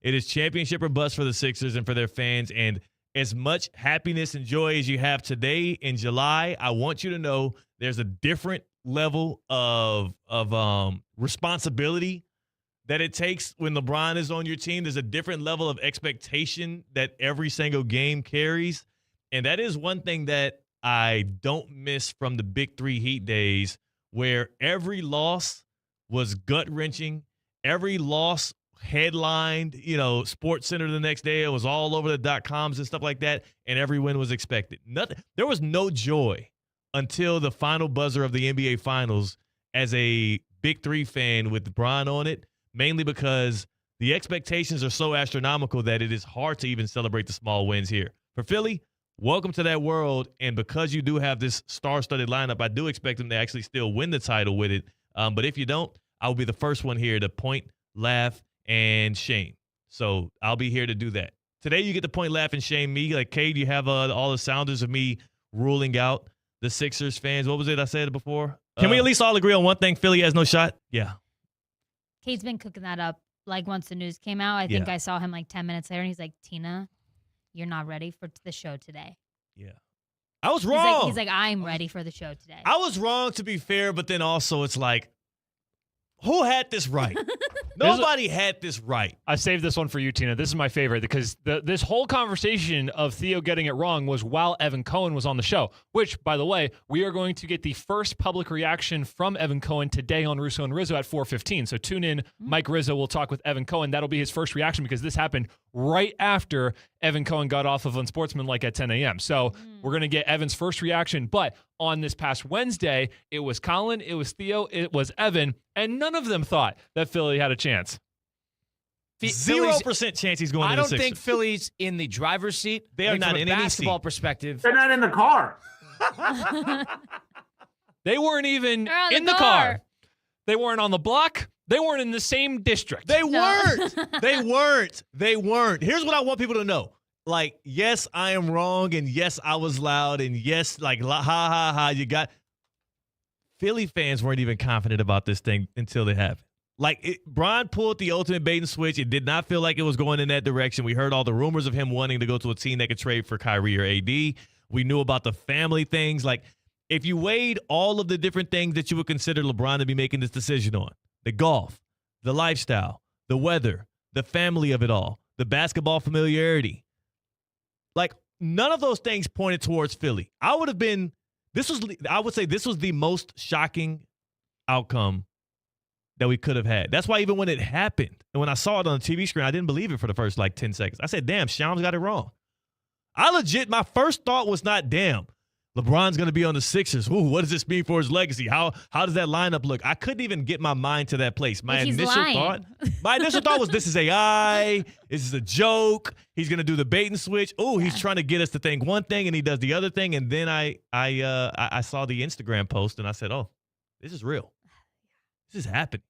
It is championship or bust for the Sixers and for their fans. And as much happiness and joy as you have today in July, I want you to know there's a different level of responsibility that it takes when LeBron is on your team. There's a different level of expectation that every single game carries. And that is one thing that I don't miss from the Big Three Heat days, where every loss was gut-wrenching. Every loss headlined, Sports Center the next day. It was all over the .coms and stuff like that, and every win was expected. There was no joy until the final buzzer of the NBA Finals as a Big Three fan with Bron on it, mainly because the expectations are so astronomical that it is hard to even celebrate the small wins here. For Philly, welcome to that world, and because you do have this star-studded lineup, I do expect them to actually still win the title with it. But if you don't, I'll be the first one here to point, laugh, and shame. So I'll be here to do that. Today you get to point, laugh, and shame me. Like, Cade, you have all the sounders of me ruling out the Sixers fans. What was it I said before? Can we at least all agree on one thing? Philly has no shot? Yeah. Cade's been cooking that up. Like, once the news came out, I think I saw him like 10 minutes later, and he's like, Tina, you're not ready for the show today. Yeah. I was wrong. He's like, I'm ready for the show today. I was wrong, to be fair, but then also it's like, who had this right? Nobody had this right. I saved this one for you, Tina. This is my favorite because this whole conversation of Theo getting it wrong was while Evan Cohen was on the show, which, by the way, we are going to get the first public reaction from Evan Cohen today on Russo and Rizzo at 4:15. So tune in. Mike Rizzo will talk with Evan Cohen. That'll be his first reaction because this happened right after Evan Cohen got off of Unsportsmanlike at 10 a.m. So we're going to get Evan's first reaction. But on this past Wednesday, it was Colin, it was Theo, it was Evan, and none of them thought that Philly had a chance. 0% chance he's going to the Sixers. I don't think Philly's in the driver's seat. They are not in any seat. From a basketball perspective. They're not in the car. They weren't even in the car. They weren't on the block. They weren't in the same district. They weren't. They weren't. Here's what I want people to know. Like, yes, I am wrong, and yes, I was loud, and yes, like, ha, ha, ha, you got – Philly fans weren't even confident about this thing until it happened. Like, Bron pulled the ultimate bait and switch. It did not feel like it was going in that direction. We heard all the rumors of him wanting to go to a team that could trade for Kyrie or AD. We knew about the family things. Like, if you weighed all of the different things that you would consider LeBron to be making this decision on, the golf, the lifestyle, the weather, the family of it all, the basketball familiarity, like, none of those things pointed towards Philly. I would say this was the most shocking outcome that we could have had. That's why even when it happened, and when I saw it on the TV screen, I didn't believe it for the first, 10 seconds. I said, damn, Shams got it wrong. My first thought was not, damn, LeBron's going to be on the Sixers. Ooh, what does this mean for his legacy? How does that lineup look? I couldn't even get my mind to that place. My initial thought was, this is AI. This is a joke. He's going to do the bait and switch. Oh, he's trying to get us to think one thing, and he does the other thing. And then I saw the Instagram post, and I said, oh, this is real. This is happening.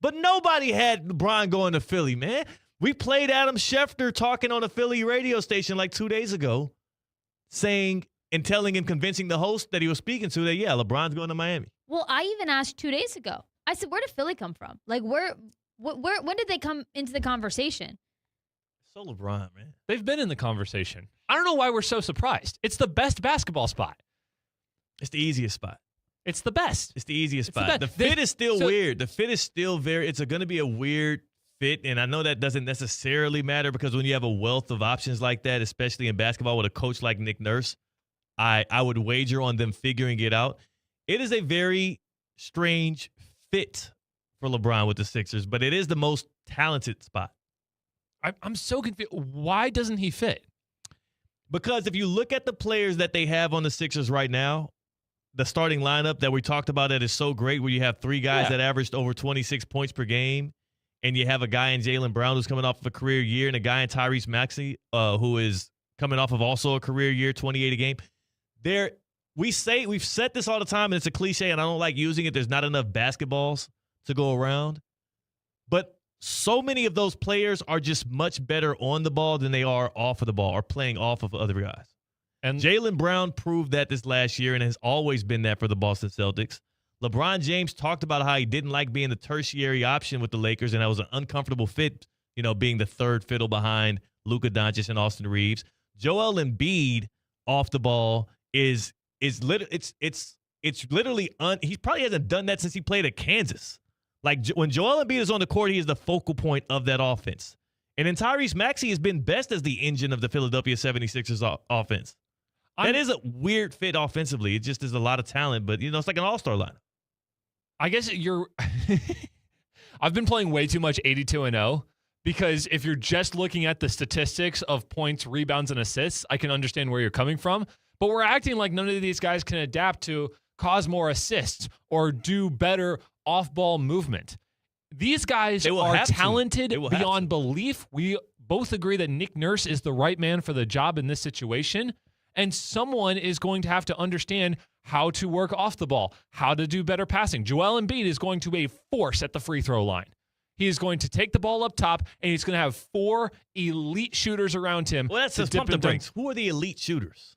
But nobody had LeBron going to Philly, man. We played Adam Schefter talking on a Philly radio station 2 days ago, saying and telling and convincing the host that he was speaking to that, LeBron's going to Miami. Well, I even asked 2 days ago. I said, where did Philly come from? When did they come into the conversation? So LeBron, man. They've been in the conversation. I don't know why we're so surprised. It's the best basketball spot. It's the easiest spot. It's the best. It's the easiest spot. The fit is still weird. The fit is still it's going to be a weird fit, and I know that doesn't necessarily matter because when you have a wealth of options like that, especially in basketball with a coach like Nick Nurse, I would wager on them figuring it out. It is a very strange fit for LeBron with the Sixers, but it is the most talented spot. I'm so confused. Why doesn't he fit? Because if you look at the players that they have on the Sixers right now, the starting lineup that we talked about that is so great where you have three guys that averaged over 26 points per game, and you have a guy in Jaylen Brown who's coming off of a career year and a guy in Tyrese Maxey who is coming off of also a career year, 28 a game. We've said this all the time, and it's a cliche, and I don't like using it. There's not enough basketballs to go around. But so many of those players are just much better on the ball than they are off of the ball or playing off of other guys. And Jaylen Brown proved that this last year and has always been that for the Boston Celtics. LeBron James talked about how he didn't like being the tertiary option with the Lakers, and that was an uncomfortable fit, being the third fiddle behind Luka Doncic and Austin Reeves. Joel Embiid off the ball is literally he probably hasn't done that since he played at Kansas. Like when Joel Embiid is on the court, he is the focal point of that offense. And then Tyrese Maxey has been best as the engine of the Philadelphia 76ers offense. That is a weird fit offensively. It just is a lot of talent, but it's like an all-star lineup. I guess I've been playing way too much 82-0 because if you're just looking at the statistics of points, rebounds, and assists, I can understand where you're coming from. But we're acting like none of these guys can adapt to cause more assists or do better off-ball movement. These guys are talented beyond belief. We both agree that Nick Nurse is the right man for the job in this situation, and someone is going to have to understand how to work off the ball, how to do better passing. Joel Embiid is going to be a force at the free throw line. He is going to take the ball up top, and he's going to have 4 elite shooters around him. Well, that's just pump the brakes. Who are the elite shooters?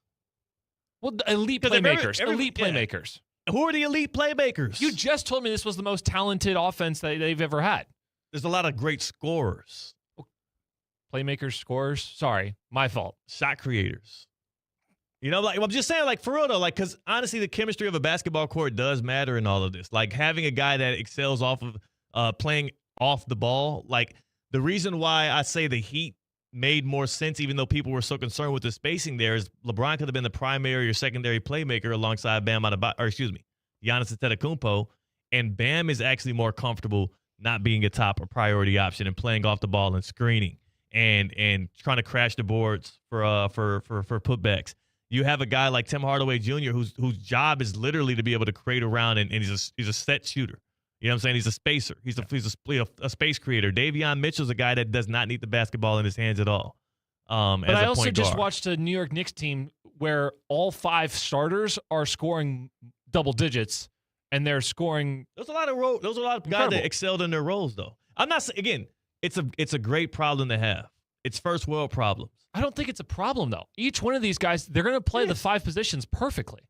Well, elite playmakers. Elite playmakers. Who are the elite playmakers? You just told me this was the most talented offense that they've ever had. There's a lot of great scorers. Playmakers, scorers. Sorry, my fault. Shot creators. I'm just saying, for real though, because honestly, the chemistry of a basketball court does matter in all of this. Like having a guy that excels off of playing off the ball. Like the reason why I say the Heat made more sense, even though people were so concerned with the spacing there, is LeBron could have been the primary or secondary playmaker alongside Giannis Antetokounmpo, and Bam is actually more comfortable not being a top or priority option and playing off the ball and screening and trying to crash the boards for putbacks. You have a guy like Tim Hardaway Jr. whose job is literally to be able to create around, and he's a set shooter. You know what I'm saying? He's a spacer. He's a space creator. Davion Mitchell's a guy that does not need the basketball in his hands at all. But I also just watched a New York Knicks team where all 5 starters are scoring double digits, and they're scoring. There's a lot of guys that excelled in their roles, though. I'm not saying, again, it's a great problem to have. It's first world problems. I don't think it's a problem, though. Each one of these guys, they're going to play the 5 positions perfectly.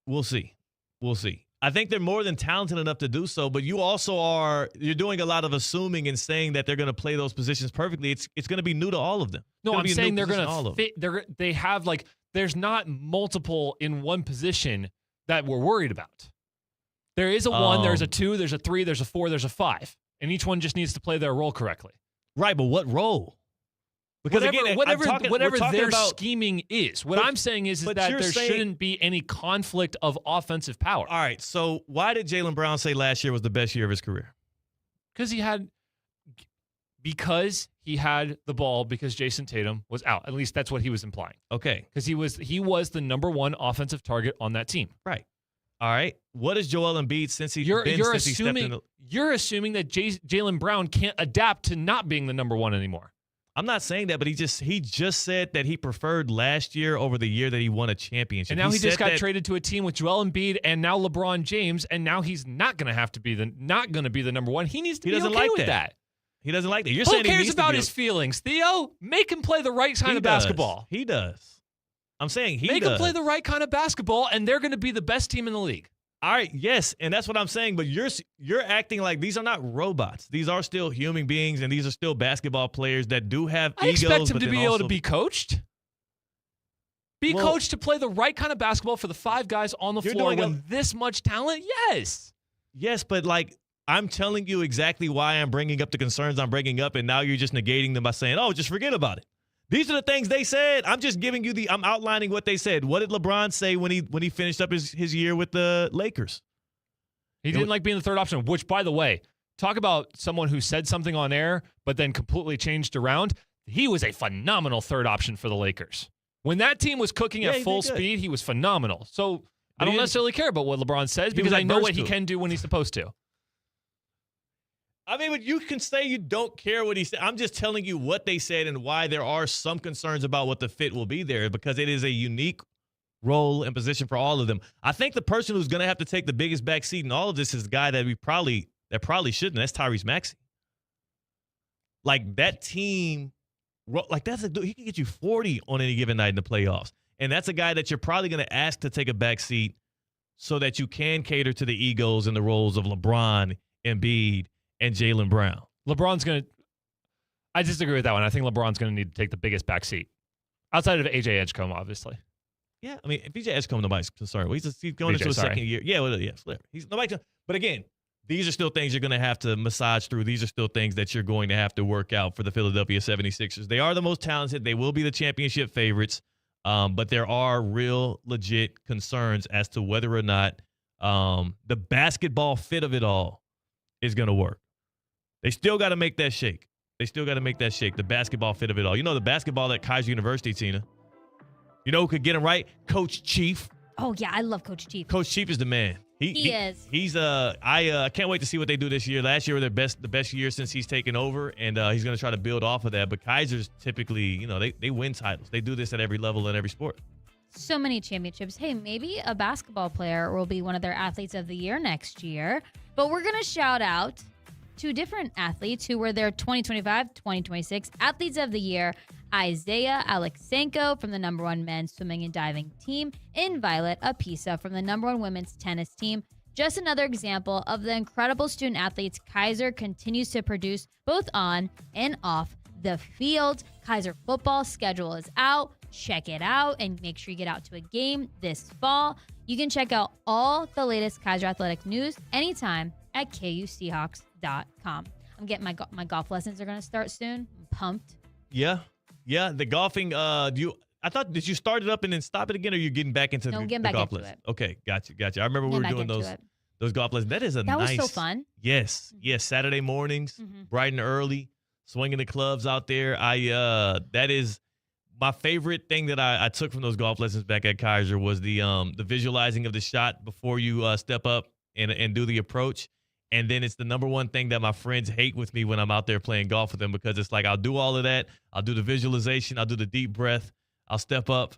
We'll see. I think they're more than talented enough to do so, but you're doing a lot of assuming and saying that they're going to play those positions perfectly. It's going to be new to all of them. No, I'm saying they're going to fit. They have there's not multiple in one position that we're worried about. There is a 1, there's a 2, there's a 3, there's a 4, there's a 5, and each one just needs to play their role correctly. Right, but what role? Because whatever their scheming is. What I'm saying is that there shouldn't be any conflict of offensive power. All right, so why did Jaylen Brown say last year was the best year of his career? Because he had the ball because Jason Tatum was out. At least that's what he was implying. Okay. Because he was the number 1 offensive target on that team. Right. All right. What is Joel Embiid since he stepped in You're assuming that Jaylen Brown can't adapt to not being the number 1 anymore. I'm not saying that, but he just said that he preferred last year over the year that he won a championship. And now he just got traded to a team with Joel Embiid and now LeBron James, and now he's not going to be the number 1. He needs to be okay with that. He doesn't like that. Who cares about his feelings, Theo? Make him play the right kind of basketball. He does. I'm saying he does. Make him play the right kind of basketball, and they're going to be the best team in the league. All right, yes, and that's what I'm saying, but you're acting like these are not robots. These are still human beings, and these are still basketball players that do have egos. I expect him to be able to be coached. Coached to play the right kind of basketball for the 5 guys on the floor with this much talent? Yes. Yes, but I'm telling you exactly why I'm bringing up the concerns I'm bringing up, and now you're just negating them by saying, oh, just forget about it. These are the things they said. I'm just giving you I'm outlining what they said. What did LeBron say when he finished up his year with the Lakers? He didn't like being the third option, which, by the way, talk about someone who said something on air but then completely changed around. He was a phenomenal third option for the Lakers. When that team was cooking at full speed, he was phenomenal. So I don't necessarily care about what LeBron says because I know what he can do when he's supposed to. I mean, but you can say you don't care what he said. I'm just telling you what they said and why there are some concerns about what the fit will be there, because it is a unique role and position for all of them. I think the person who's going to have to take the biggest backseat in all of this is the guy that probably shouldn't. That's Tyrese Maxey. Like, that team, like, that's a dude. He can get you 40 on any given night in the playoffs. And that's a guy that you're probably going to ask to take a backseat so that you can cater to the egos and the roles of LeBron, Embiid, and Jaylen Brown. I disagree with that one. I think LeBron's going to need to take the biggest backseat. Outside of AJ Edgecombe, obviously. Yeah, I mean, if BJ Edgecombe, nobody's concerned. He's going into his second year. Yeah, he's nobody. But again, these are still things you're going to have to massage through. These are still things that you're going to have to work out for the Philadelphia 76ers. They are the most talented. They will be the championship favorites. But there are real, legit concerns as to whether or not the basketball fit of it all is going to work. They still got to make that shake. The basketball fit of it all. You know, the basketball at Kaiser University, Tina. You know who could get him right? Coach Chief. Oh, yeah, I love Coach Chief. Coach Chief is the man. He is. He's I can't wait to see what they do this year. Last year was the best year since he's taken over, and he's going to try to build off of that. But Kaiser's typically, you know, they win titles. They do this at every level in every sport. So many championships. Hey, maybe a basketball player will be one of their athletes of the year next year. But we're going to shout out two different athletes who were their 2025, 2026 athletes of the year. Isaiah Alexenko from the #1 men's swimming and diving team, and Violet Apisa from the #1 women's tennis team. Just another example of the incredible student athletes Kaiser continues to produce both on and off the field. Kaiser football schedule is out. Check it out and make sure you get out to a game this fall. You can check out all the latest Kaiser athletic news anytime at kuseahawks.com. I'm getting my golf lessons are going to start soon. I'm pumped. Yeah, the golfing. Did you start it up and then stop it again, or you're getting back into the golf lesson? Okay, gotcha. I remember we were doing those golf lessons. That was so fun. Yes, Saturday mornings, bright and early, swinging the clubs out there. That is my favorite thing that I took from those golf lessons back at Kaiser was the visualizing of the shot before you step up and do the approach. And then it's the #1 thing that my friends hate with me when I'm out there playing golf with them, because it's like I'll do all of that. I'll do the visualization. I'll do the deep breath. I'll step up.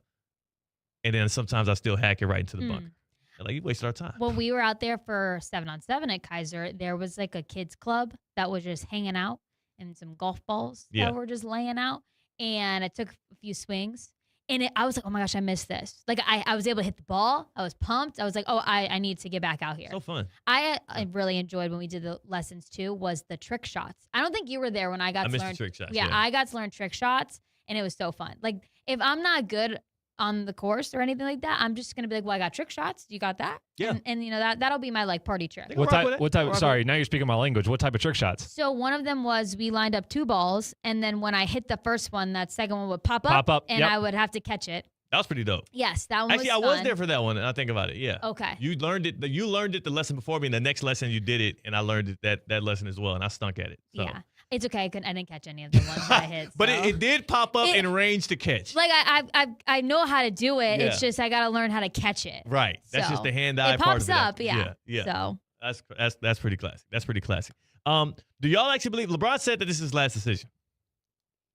And then sometimes I still hack it right into the bunker. Like, you wasted our time. When we were out there for 7-on-7 at Kaiser, there was like a kids club that was just hanging out and some golf balls that were just laying out. And I took a few swings. And I was like, oh, my gosh, I missed this. Like, I was able to hit the ball. I was pumped. I was like, oh, I need to get back out here. So fun. I really enjoyed when we did the lessons, too, was the trick shots. I don't think you were there when I got to learn. I missed the trick shots. Yeah, I got to learn trick shots, and it was so fun. Like, if I'm not good on the course or anything like that, I'm just going to be like, well, I got trick shots. You got that? Yeah. And you know, that'll be my, like, party trick. What type? Sorry, now you're speaking my language. What type of trick shots? So one of them was we lined up 2 balls, and then when I hit the first one, that second one would pop up. And I would have to catch it. That was pretty dope. Yes, that one Actually, was I was there for that one, and I think about it. Yeah. Okay. You learned it the lesson before me, and the next lesson you did it, and I learned it that lesson as well, and I stunk at it. So. Yeah. It's okay. I didn't catch any of the ones that I hit. But it did pop up in range to catch. Like, I know how to do it. Yeah. It's just I got to learn how to catch it. Right. That's just the hand-eye part of it. It pops up, yeah. So. That's pretty classic. Do y'all actually believe LeBron said that this is his last decision?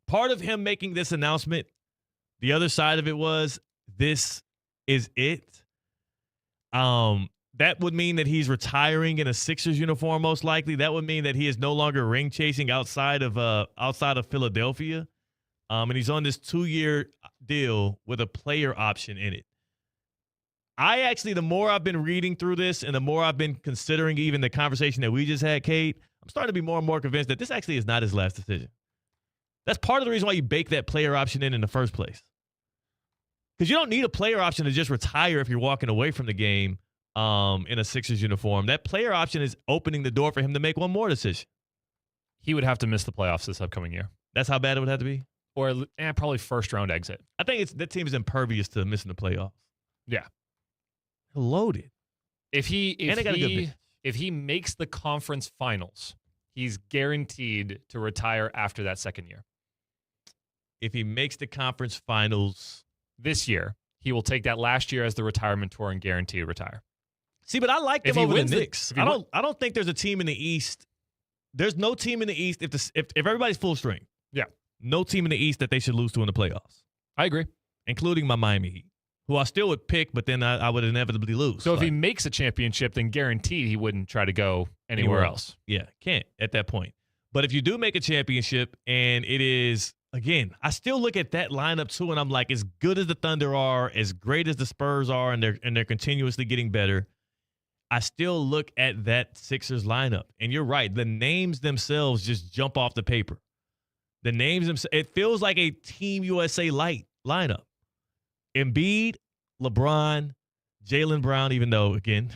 Part of him making this announcement, the other side of it was, this is it. That would mean that he's retiring in a Sixers uniform, most likely. That would mean that he is no longer ring chasing outside of Philadelphia. And he's on this 2-year deal with a player option in it. The more I've been reading through this and the more I've been considering even the conversation that we just had, Kate, I'm starting to be more and more convinced that this actually is not his last decision. That's part of the reason why you bake that player option in the first place. Because you don't need a player option to just retire if you're walking away from the game in a Sixers uniform. That player option is opening the door for him to make one more decision. He would have to miss the playoffs this upcoming year. That's how bad it would have to be? Or probably first-round exit. I think that team is impervious to missing the playoffs. Yeah. Loaded. If he makes the conference finals, he's guaranteed to retire after that second year. If he makes the conference finals this year, he will take that last year as the retirement tour and guarantee to retire. See, but I like them over the Knicks. I don't think there's a team in the East there's no team in the East if everybody's full strength. Yeah. No team in the East that they should lose to in the playoffs. I agree. Including my Miami Heat, who I still would pick, but then I would inevitably lose. So if he makes a championship, then guaranteed he wouldn't try to go anywhere else. Yeah, can't at that point. But if you do make a championship and it is, again, I still look at that lineup too, and I'm like, as good as the Thunder are, as great as the Spurs are, and they're continuously getting better, I still look at that Sixers lineup. And you're right, the names themselves just jump off the paper. The names themselves, it feels like a Team USA light lineup. Embiid, LeBron, Jaylen Brown, even though, again,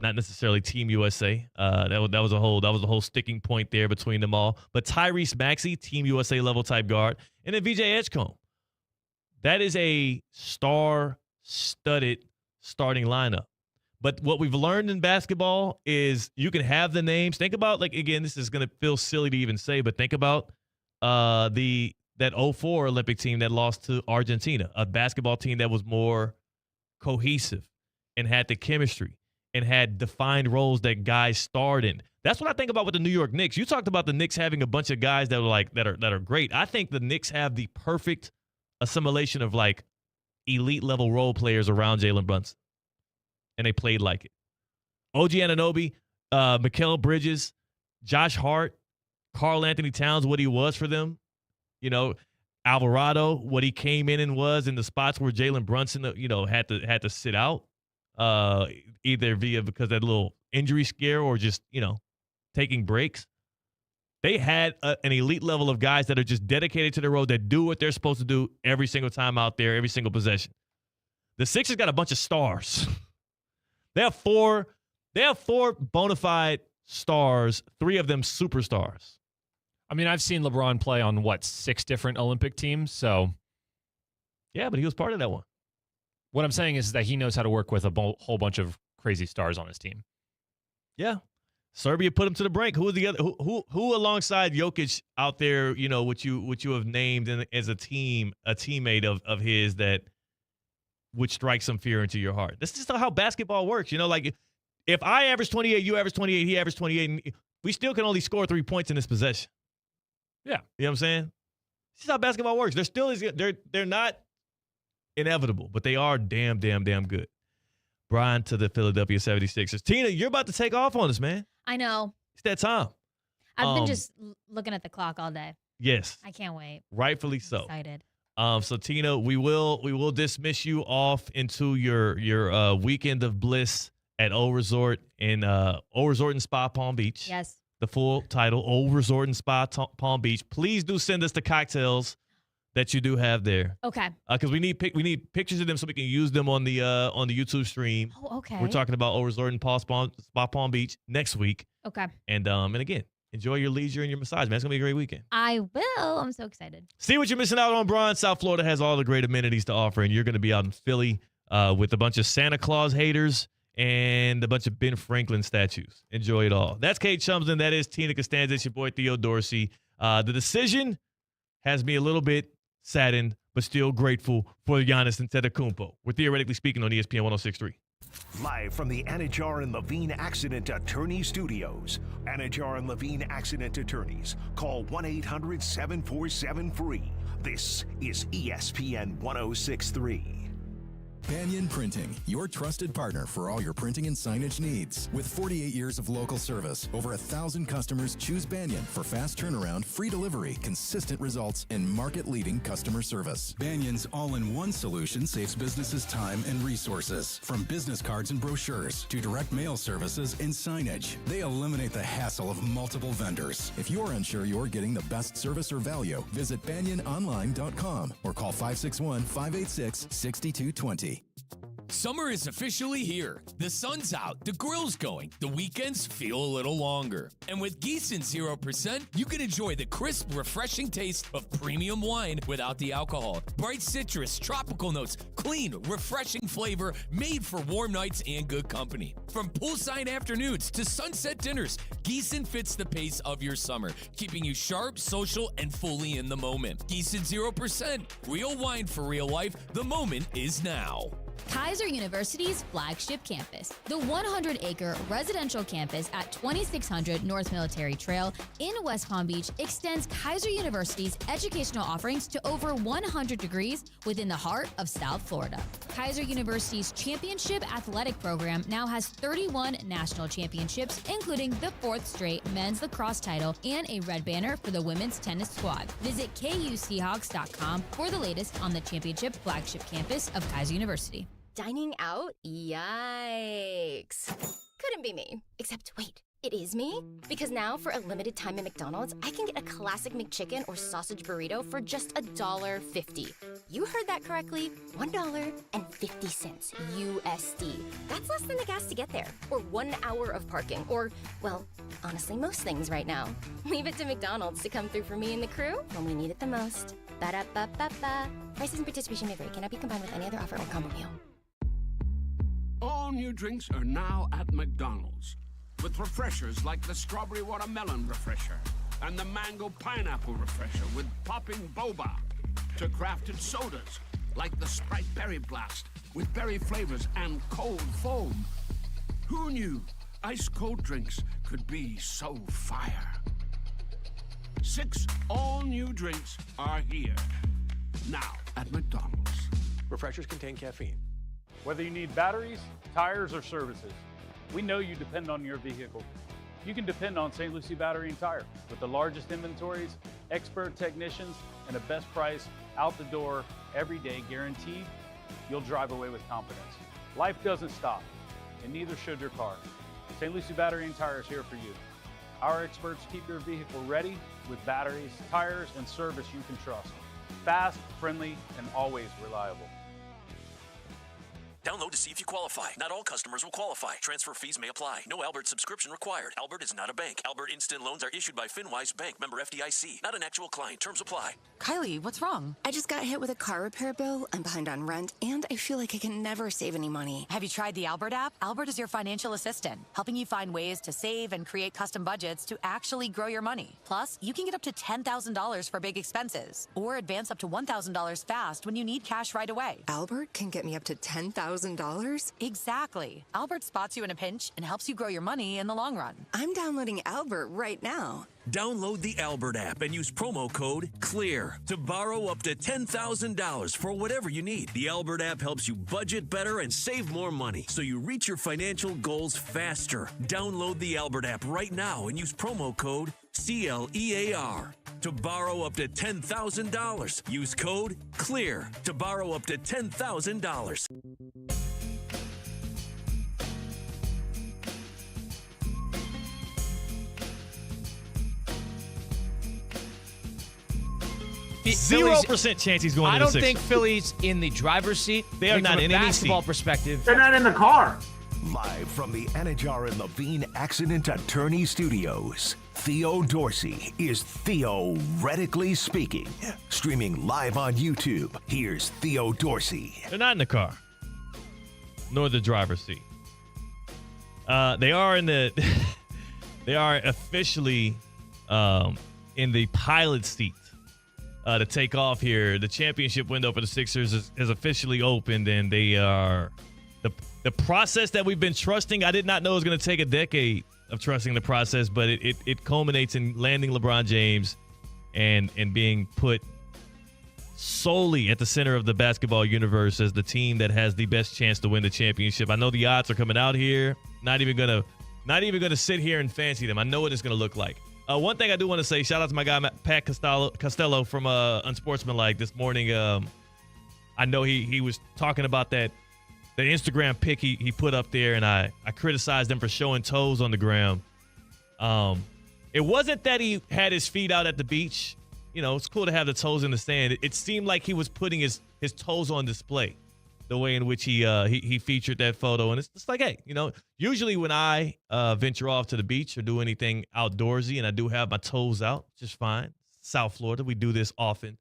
not necessarily Team USA. That was a whole sticking point there between them all. But Tyrese Maxey, Team USA level type guard, and then VJ Edgecombe. That is a star-studded starting lineup. But what we've learned in basketball is you can have the names. Think about, like, again, this is going to feel silly to even say, but think about that 04 Olympic team that lost to Argentina, a basketball team that was more cohesive and had the chemistry and had defined roles that guys starred in. That's what I think about with the New York Knicks. You talked about the Knicks having a bunch of guys that are great. I think the Knicks have the perfect assimilation of like elite level role players around Jalen Brunson. And they played like it. OG Anunoby, Mikal Bridges, Josh Hart, Karl Anthony Towns, what he was for them. You know, Alvarado, what he came in and was in the spots where Jalen Brunson, had to sit out, either because of that little injury scare or just, taking breaks. They had an elite level of guys that are just dedicated to their role, that do what they're supposed to do every single time out there, every single possession. The Sixers got a bunch of stars. They have four bona fide stars, 3 of them superstars. I mean, I've seen LeBron play on, 6 different Olympic teams, so. Yeah, but he was part of that one. What I'm saying is that he knows how to work with a whole bunch of crazy stars on his team. Yeah. Serbia put him to the brink. Who was the other? Who alongside Jokic out there, what you have named as a teammate of his that would strike some fear into your heart? That's just how basketball works. Like if I average 28, you average 28, he averaged 28, and we still can only score 3 points in this possession. Yeah. You know what I'm saying? This is how basketball works. They're not inevitable, but they are damn good. Brian to the Philadelphia 76ers. Tina, you're about to take off on us, man. I know. It's that time. I've been just looking at the clock all day. Yes. I can't wait. Rightfully so. Excited. So Tina, we will dismiss you off into your weekend of bliss at Old Resort and Spa Palm Beach. Yes. The full title, Old Resort and Spa Palm Beach. Please do send us the cocktails that you do have there. Okay. Because we need pictures of them so we can use them on the YouTube stream. Oh, okay. We're talking about Old Resort and Spa Palm Beach next week. Okay. And again, enjoy your leisure and your massage, man. It's gonna be a great weekend. I will. I'm so excited. See what you're missing out on, Brian. South Florida has all the great amenities to offer, and you're gonna be out in Philly with a bunch of Santa Claus haters and a bunch of Ben Franklin statues. Enjoy it all. That's Kate Chumsden. That is Tina Costanza. It's your boy Theo Dorsey. The decision has me a little bit saddened, but still grateful for Giannis Antetokounmpo. We're theoretically speaking on ESPN 106.3. Live from the Anajar and Levine Accident Attorney Studios. Anajar and Levine Accident Attorneys. Call 1-800-747-FREE. This is ESPN 106.3. Banyan Printing, your trusted partner for all your printing and signage needs. With 48 years of local service, over 1,000 customers choose Banyan for fast turnaround, free delivery, consistent results, and market-leading customer service. Banyan's all-in-one solution saves businesses time and resources. From business cards and brochures to direct mail services and signage, they eliminate the hassle of multiple vendors. If you're unsure you're getting the best service or value, visit banyanonline.com or call 561-586-6220. Summer is officially here. The sun's out, the grill's going, the weekends feel a little longer. And with Gießen 0%, you can enjoy the crisp, refreshing taste of premium wine without the alcohol. Bright citrus, tropical notes, clean, refreshing flavor, made for warm nights and good company. From poolside afternoons to sunset dinners, Gießen fits the pace of your summer, keeping you sharp, social, and fully in the moment. Gießen 0%, real wine for real life. The moment is now. Kaiser University's flagship campus. The 100-acre residential campus at 2600 North Military Trail in West Palm Beach extends Kaiser University's educational offerings to over 100 degrees within the heart of South Florida. Kaiser University's championship athletic program now has 31 national championships, including the 4th straight men's lacrosse title and a red banner for the women's tennis squad. Visit KUSeahawks.com for the latest on the championship flagship campus of Kaiser University. Dining out? Yikes. Couldn't be me. Except wait, it is me? Because now for a limited time at McDonald's, I can get a classic McChicken or sausage burrito for just $1.50. You heard that correctly, $1.50 USD. That's less than the gas to get there, or 1 hour of parking, or, well, honestly, most things right now. Leave it to McDonald's to come through for me and the crew when we need it the most. Ba-da-ba-ba-ba. Prices and participation may vary. Cannot be combined with any other offer or combo meal. All new drinks are now at McDonald's, with refreshers like the Strawberry Watermelon Refresher and the Mango Pineapple Refresher with popping boba, to crafted sodas like the Sprite Berry Blast with berry flavors and cold foam. Who knew ice-cold drinks could be so fire? 6 all-new drinks are here, now at McDonald's. Refreshers contain caffeine. Whether you need batteries, tires, or services, we know you depend on your vehicle. You can depend on St. Lucie Battery and Tire with the largest inventories, expert technicians, and a best price out the door every day guaranteed. You'll drive away with confidence. Life doesn't stop, and neither should your car. St. Lucie Battery and Tire is here for you. Our experts keep your vehicle ready with batteries, tires, and service you can trust. Fast, friendly, and always reliable. Download to see if you qualify. Not all customers will qualify. Transfer fees may apply. No Albert subscription required. Albert is not a bank. Albert Instant Loans are issued by FinWise Bank, member FDIC. Not an actual client. Terms apply. Kylie, what's wrong? I just got hit with a car repair bill. I'm behind on rent, and I feel like I can never save any money. Have you tried the Albert app? Albert is your financial assistant, helping you find ways to save and create custom budgets to actually grow your money. Plus, you can get up to $10,000 for big expenses, or advance up to $1,000 fast when you need cash right away. Albert can get me up to $10,000? Exactly. Albert spots you in a pinch and helps you grow your money in the long run. I'm downloading Albert right now. Download the Albert app and use promo code CLEAR to borrow up to $10,000 for whatever you need. The Albert app helps you budget better and save more money so you reach your financial goals faster. Download the Albert app right now and use promo code CLEAR to borrow up to $10,000. Use code CLEAR to borrow up to $10,000. Philly's 0% chance he's going to the I don't Sixers. think Philly's in the driver's seat. They are not from in a any basketball seat. perspective. They're not in the car. Live from the Anajar and Levine Accident Attorney Studios, Theo Dorsey is theoretically speaking. Streaming live on YouTube, here's Theo Dorsey. They're not in the car, nor the driver's seat. They are in the. They are officially in the pilot seat to take off here. The championship window for the Sixers is officially opened, and they are the process that we've been trusting. I did not know it was going to take a decade of trusting the process, but it culminates in landing LeBron James and being put solely at the center of the basketball universe as the team that has the best chance to win the championship. I know the odds are coming out here. Not even gonna sit here and fancy them. I know what it's gonna look like. One thing I do want to say, shout out to my guy Pat Costello from Unsportsmanlike this morning. I know he was talking about the Instagram pic he put up there, and I criticized him for showing toes on the ground. It wasn't that he had his feet out at the beach. You know, it's cool to have the toes in the sand. It seemed like he was putting his toes on display, the way in which he featured that photo. And it's like, hey, you know, usually when I venture off to the beach or do anything outdoorsy, and I do have my toes out, just fine. South Florida, we do this often.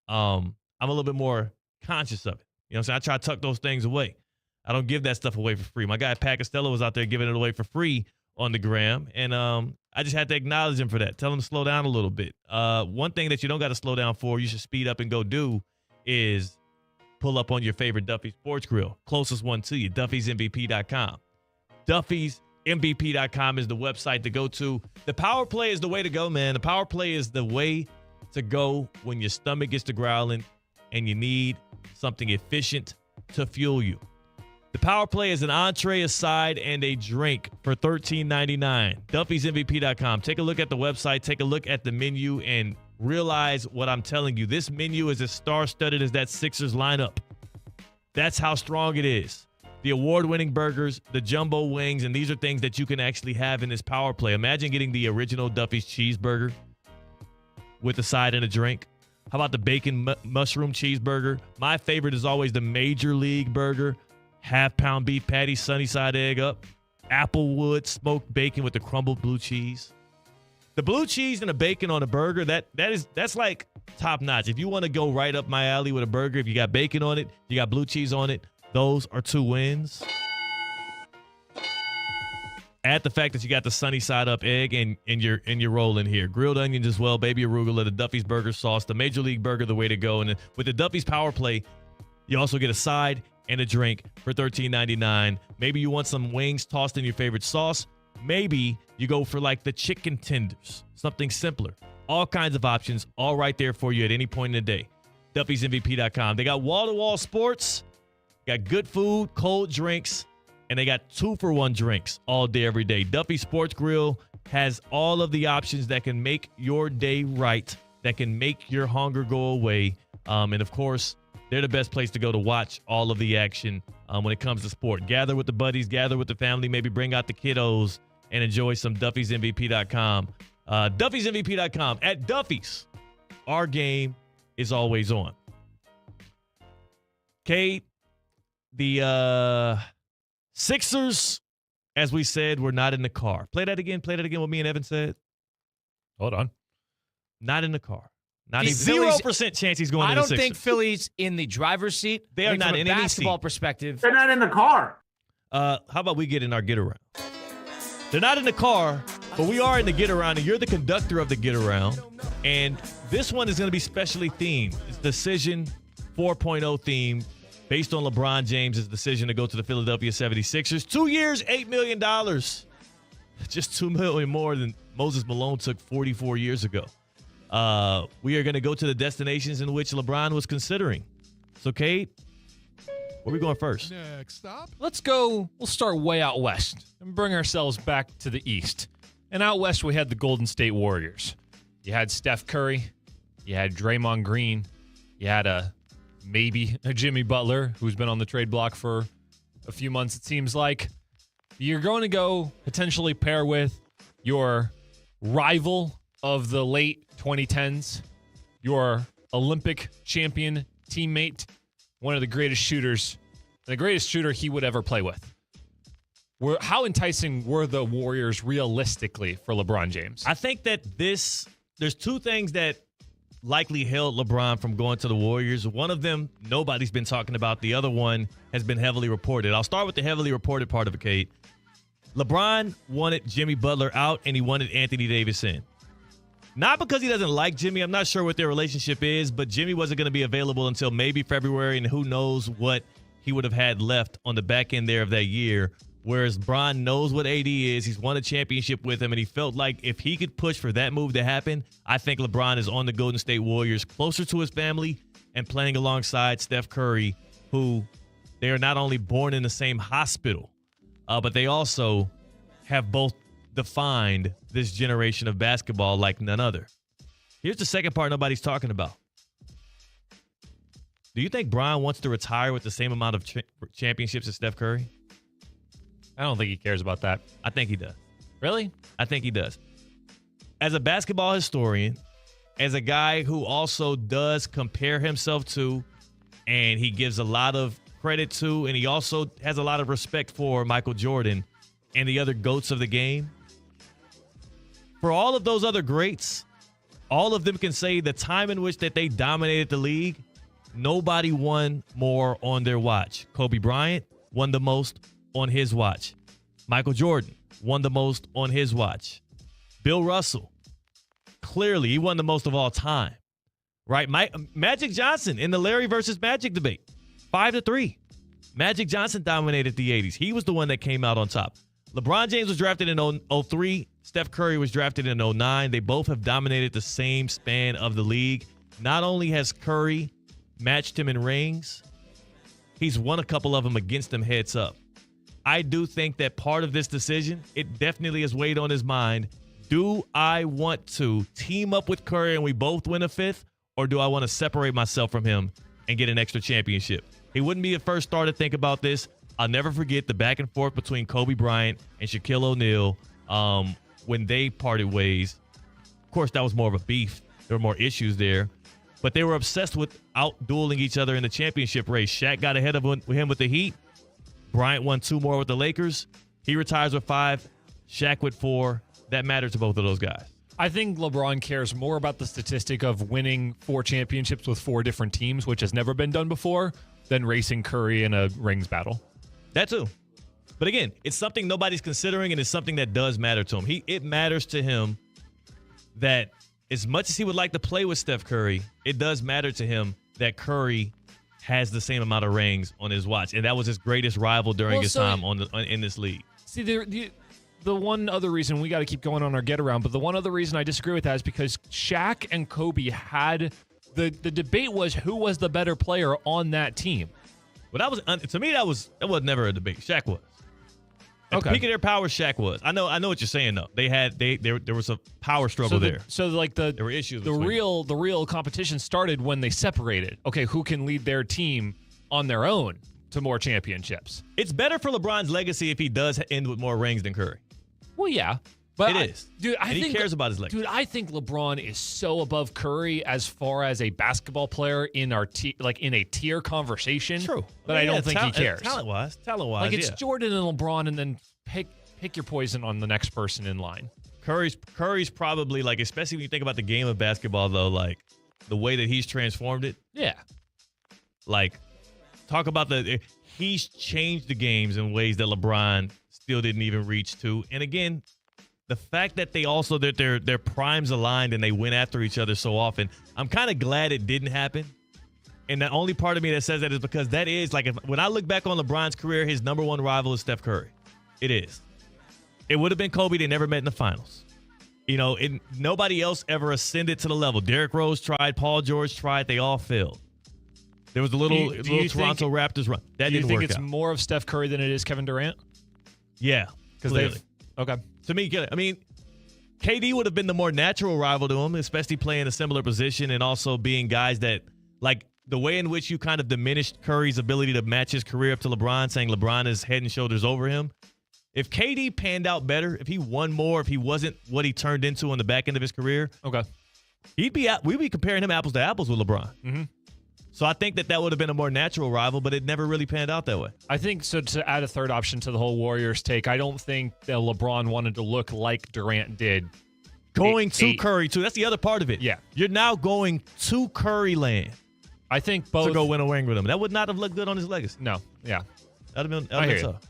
I'm a little bit more conscious of it. You know what I'm saying? I try to tuck those things away. I don't give that stuff away for free. My guy Pat Costello was out there giving it away for free on the gram, and I just had to acknowledge him for that. Tell him to slow down a little bit. One thing that you don't got to slow down for, you should speed up and go do, is pull up on your favorite Duffy Sports Grill. Closest one to you, Duffy'sMVP.com. Duffy'sMVP.com is the website to go to. The power play is the way to go, man. The power play is the way to go when your stomach gets to growling and you need something efficient to fuel you. The power play is an entree, a side, and a drink for $13.99. Duffy'sMVP.com. Take a look at the website. Take a look at the menu and realize what I'm telling you. This menu is as star-studded as that Sixers lineup. That's how strong it is. The award-winning burgers, the jumbo wings, and these are things that you can actually have in this power play. Imagine getting the original Duffy's cheeseburger with a side and a drink. How about the bacon mushroom cheeseburger? My favorite is always the Major League burger. Half-pound beef patty, sunny side egg up. Applewood smoked bacon with the crumbled blue cheese. The blue cheese and the bacon on a burger, that's like top notch. If you want to go right up my alley with a burger, if you got bacon on it, you got blue cheese on it, those are 2 wins. Add the fact that you got the sunny side up egg and your roll in here. Grilled onions as well, baby arugula, the Duffy's burger sauce, the Major League burger, the way to go. And then with the Duffy's power play, you also get a side and a drink for $13.99. Maybe you want some wings tossed in your favorite sauce. Maybe you go for like the chicken tenders, something simpler. All kinds of options, all right there for you at any point in the day. Duffy'sMVP.com. They got wall-to-wall sports, got good food, cold drinks, and they got 2-for-1 drinks all day, every day. Duffy Sports Grill has all of the options that can make your day right, that can make your hunger go away. And, of course, they're the best place to go to watch all of the action when it comes to sport. Gather with the buddies, gather with the family, maybe bring out the kiddos and enjoy some Duffy'sMVP.com. Duffy'sMVP.com. At Duffy's, our game is always on. Kate, the Sixers, as we said, were not in the car. Play that again. Play that again what me and Evan said. Hold on. Not in the car. Not The even Phillies- 0% chance he's going I to the don't Sixers. think Philly's in the driver's seat. They I are think not from in a any basketball seat. perspective. They're not in the car. How about we get in our get around? They're not in the car, but we are in the get around, and you're the conductor of the get around. And this one is going to be specially themed. It's Decision 4.0 theme based on LeBron James' decision to go to the Philadelphia 76ers. 2 years, $8 million. Just $2 million more than Moses Malone took 44 years ago. We are going to go to the destinations in which LeBron was considering. So, Kate, where are we going first? Next stop. Let's go. We'll start way out west and bring ourselves back to the east. And out west, we had the Golden State Warriors. You had Steph Curry. You had Draymond Green. You had maybe a Jimmy Butler, who's been on the trade block for a few months, it seems like. You're going to go potentially pair with your rival of the late 2010s, your Olympic champion teammate, one of the greatest shooters, the greatest shooter he would ever play with. How enticing were the Warriors realistically for LeBron James? I think that there's 2 things that likely held LeBron from going to the Warriors. One of them, nobody's been talking about. The other one has been heavily reported. I'll start with the heavily reported part of it, Kate. LeBron wanted Jimmy Butler out, and he wanted Anthony Davis in. Not because he doesn't like Jimmy. I'm not sure what their relationship is, but Jimmy wasn't going to be available until maybe February, and who knows what he would have had left on the back end there of that year. Whereas Bron knows what AD is. He's won a championship with him, and he felt like if he could push for that move to happen, I think LeBron is on the Golden State Warriors, closer to his family and playing alongside Steph Curry, who they are not only born in the same hospital, but they also have both defined this generation of basketball like none other. Here's the second part nobody's talking about. Do you think Bron wants to retire with the same amount of championships as Steph Curry? I don't think he cares about that. I think he does. Really? I think he does. As a basketball historian, as a guy who also does compare himself to, and he gives a lot of credit to, and he also has a lot of respect for Michael Jordan and the other GOATs of the game. For all of those other greats, all of them can say the time in which that they dominated the league, nobody won more on their watch. Kobe Bryant won the most on his watch. Michael Jordan won the most on his watch. Bill Russell, clearly he won the most of all time, right? Magic Johnson in the Larry versus Magic debate. 5-3. Magic Johnson dominated the 80s. He was the one that came out on top. LeBron James was drafted in 03. Steph Curry was drafted in 09. They both have dominated the same span of the league. Not only has Curry matched him in rings, he's won a couple of them against him heads up. I do think that part of this decision, it definitely has weighed on his mind. Do I want to team up with Curry and we both win a fifth, or do I want to separate myself from him and get an extra championship? He wouldn't be the first star to think about this. I'll never forget the back and forth between Kobe Bryant and Shaquille O'Neal when they parted ways. Of course, that was more of a beef. There were more issues there. But they were obsessed with out-dueling each other in the championship race. Shaq got ahead of him with the Heat. Bryant won 2 more with the Lakers. He retires with 5. Shaq with 4. That mattered to both of those guys. I think LeBron cares more about the statistic of winning 4 championships with 4 different teams, which has never been done before, than racing Curry in a rings battle. That too. But again, it's something nobody's considering, and it's something that does matter to him. It matters to him that as much as he would like to play with Steph Curry, it does matter to him that Curry has the same amount of rings on his watch. And that was his greatest rival during his time in this league. See, the one other reason, we got to keep going on our get around, but the one other reason I disagree with that is because Shaq and Kobe had the debate was who was the better player on that team. Well, that was to me that was never a debate. Shaq was. At the peak of their power, Shaq was. I know what you're saying though. There was a power struggle there. So like there were issues. The real competition started when they separated. Okay, who can lead their team on their own to more championships? It's better for LeBron's legacy if he does end with more rings than Curry. Well, yeah. But it is. Dude, I think he cares about his legacy. Dude, I think LeBron is so above Curry as far as a basketball player in our in a tier conversation. True. But I don't think he cares. Talent-wise. Like it's Jordan and LeBron, and then pick your poison on the next person in line. Curry's probably, like, especially when you think about the game of basketball, though, like the way that he's transformed it. Yeah. Like, talk about he's changed the games in ways that LeBron still didn't even reach to. And again, the fact that they also their primes aligned and they went after each other so often, I'm kind of glad it didn't happen. And the only part of me that says that is because that is like when I look back on LeBron's career, his number one rival is Steph Curry. It is. It would have been Kobe. They never met in the finals. You know, nobody else ever ascended to the level. Derrick Rose tried. Paul George tried. They all failed. There was a little Toronto Raptors run. That didn't work out. Do you think it's more of Steph Curry than it is Kevin Durant? Yeah, clearly. Okay. To me, I mean, KD would have been the more natural rival to him, especially playing a similar position and also being guys that, like, the way in which you kind of diminished Curry's ability to match his career up to LeBron, saying LeBron is head and shoulders over him. If KD panned out better, if he won more, if he wasn't what he turned into on the back end of his career, okay, we'd be comparing him apples to apples with LeBron. Mm-hmm. So I think that would have been a more natural rival, but it never really panned out that way. I think so. To add a third option to the whole Warriors take, I don't think that LeBron wanted to look like Durant did. Going to Curry, too. That's the other part of it. Yeah. You're now going to Curry land. I think both. To go win a ring with him. That would not have looked good on his legacy. No. Yeah. That would have been tough.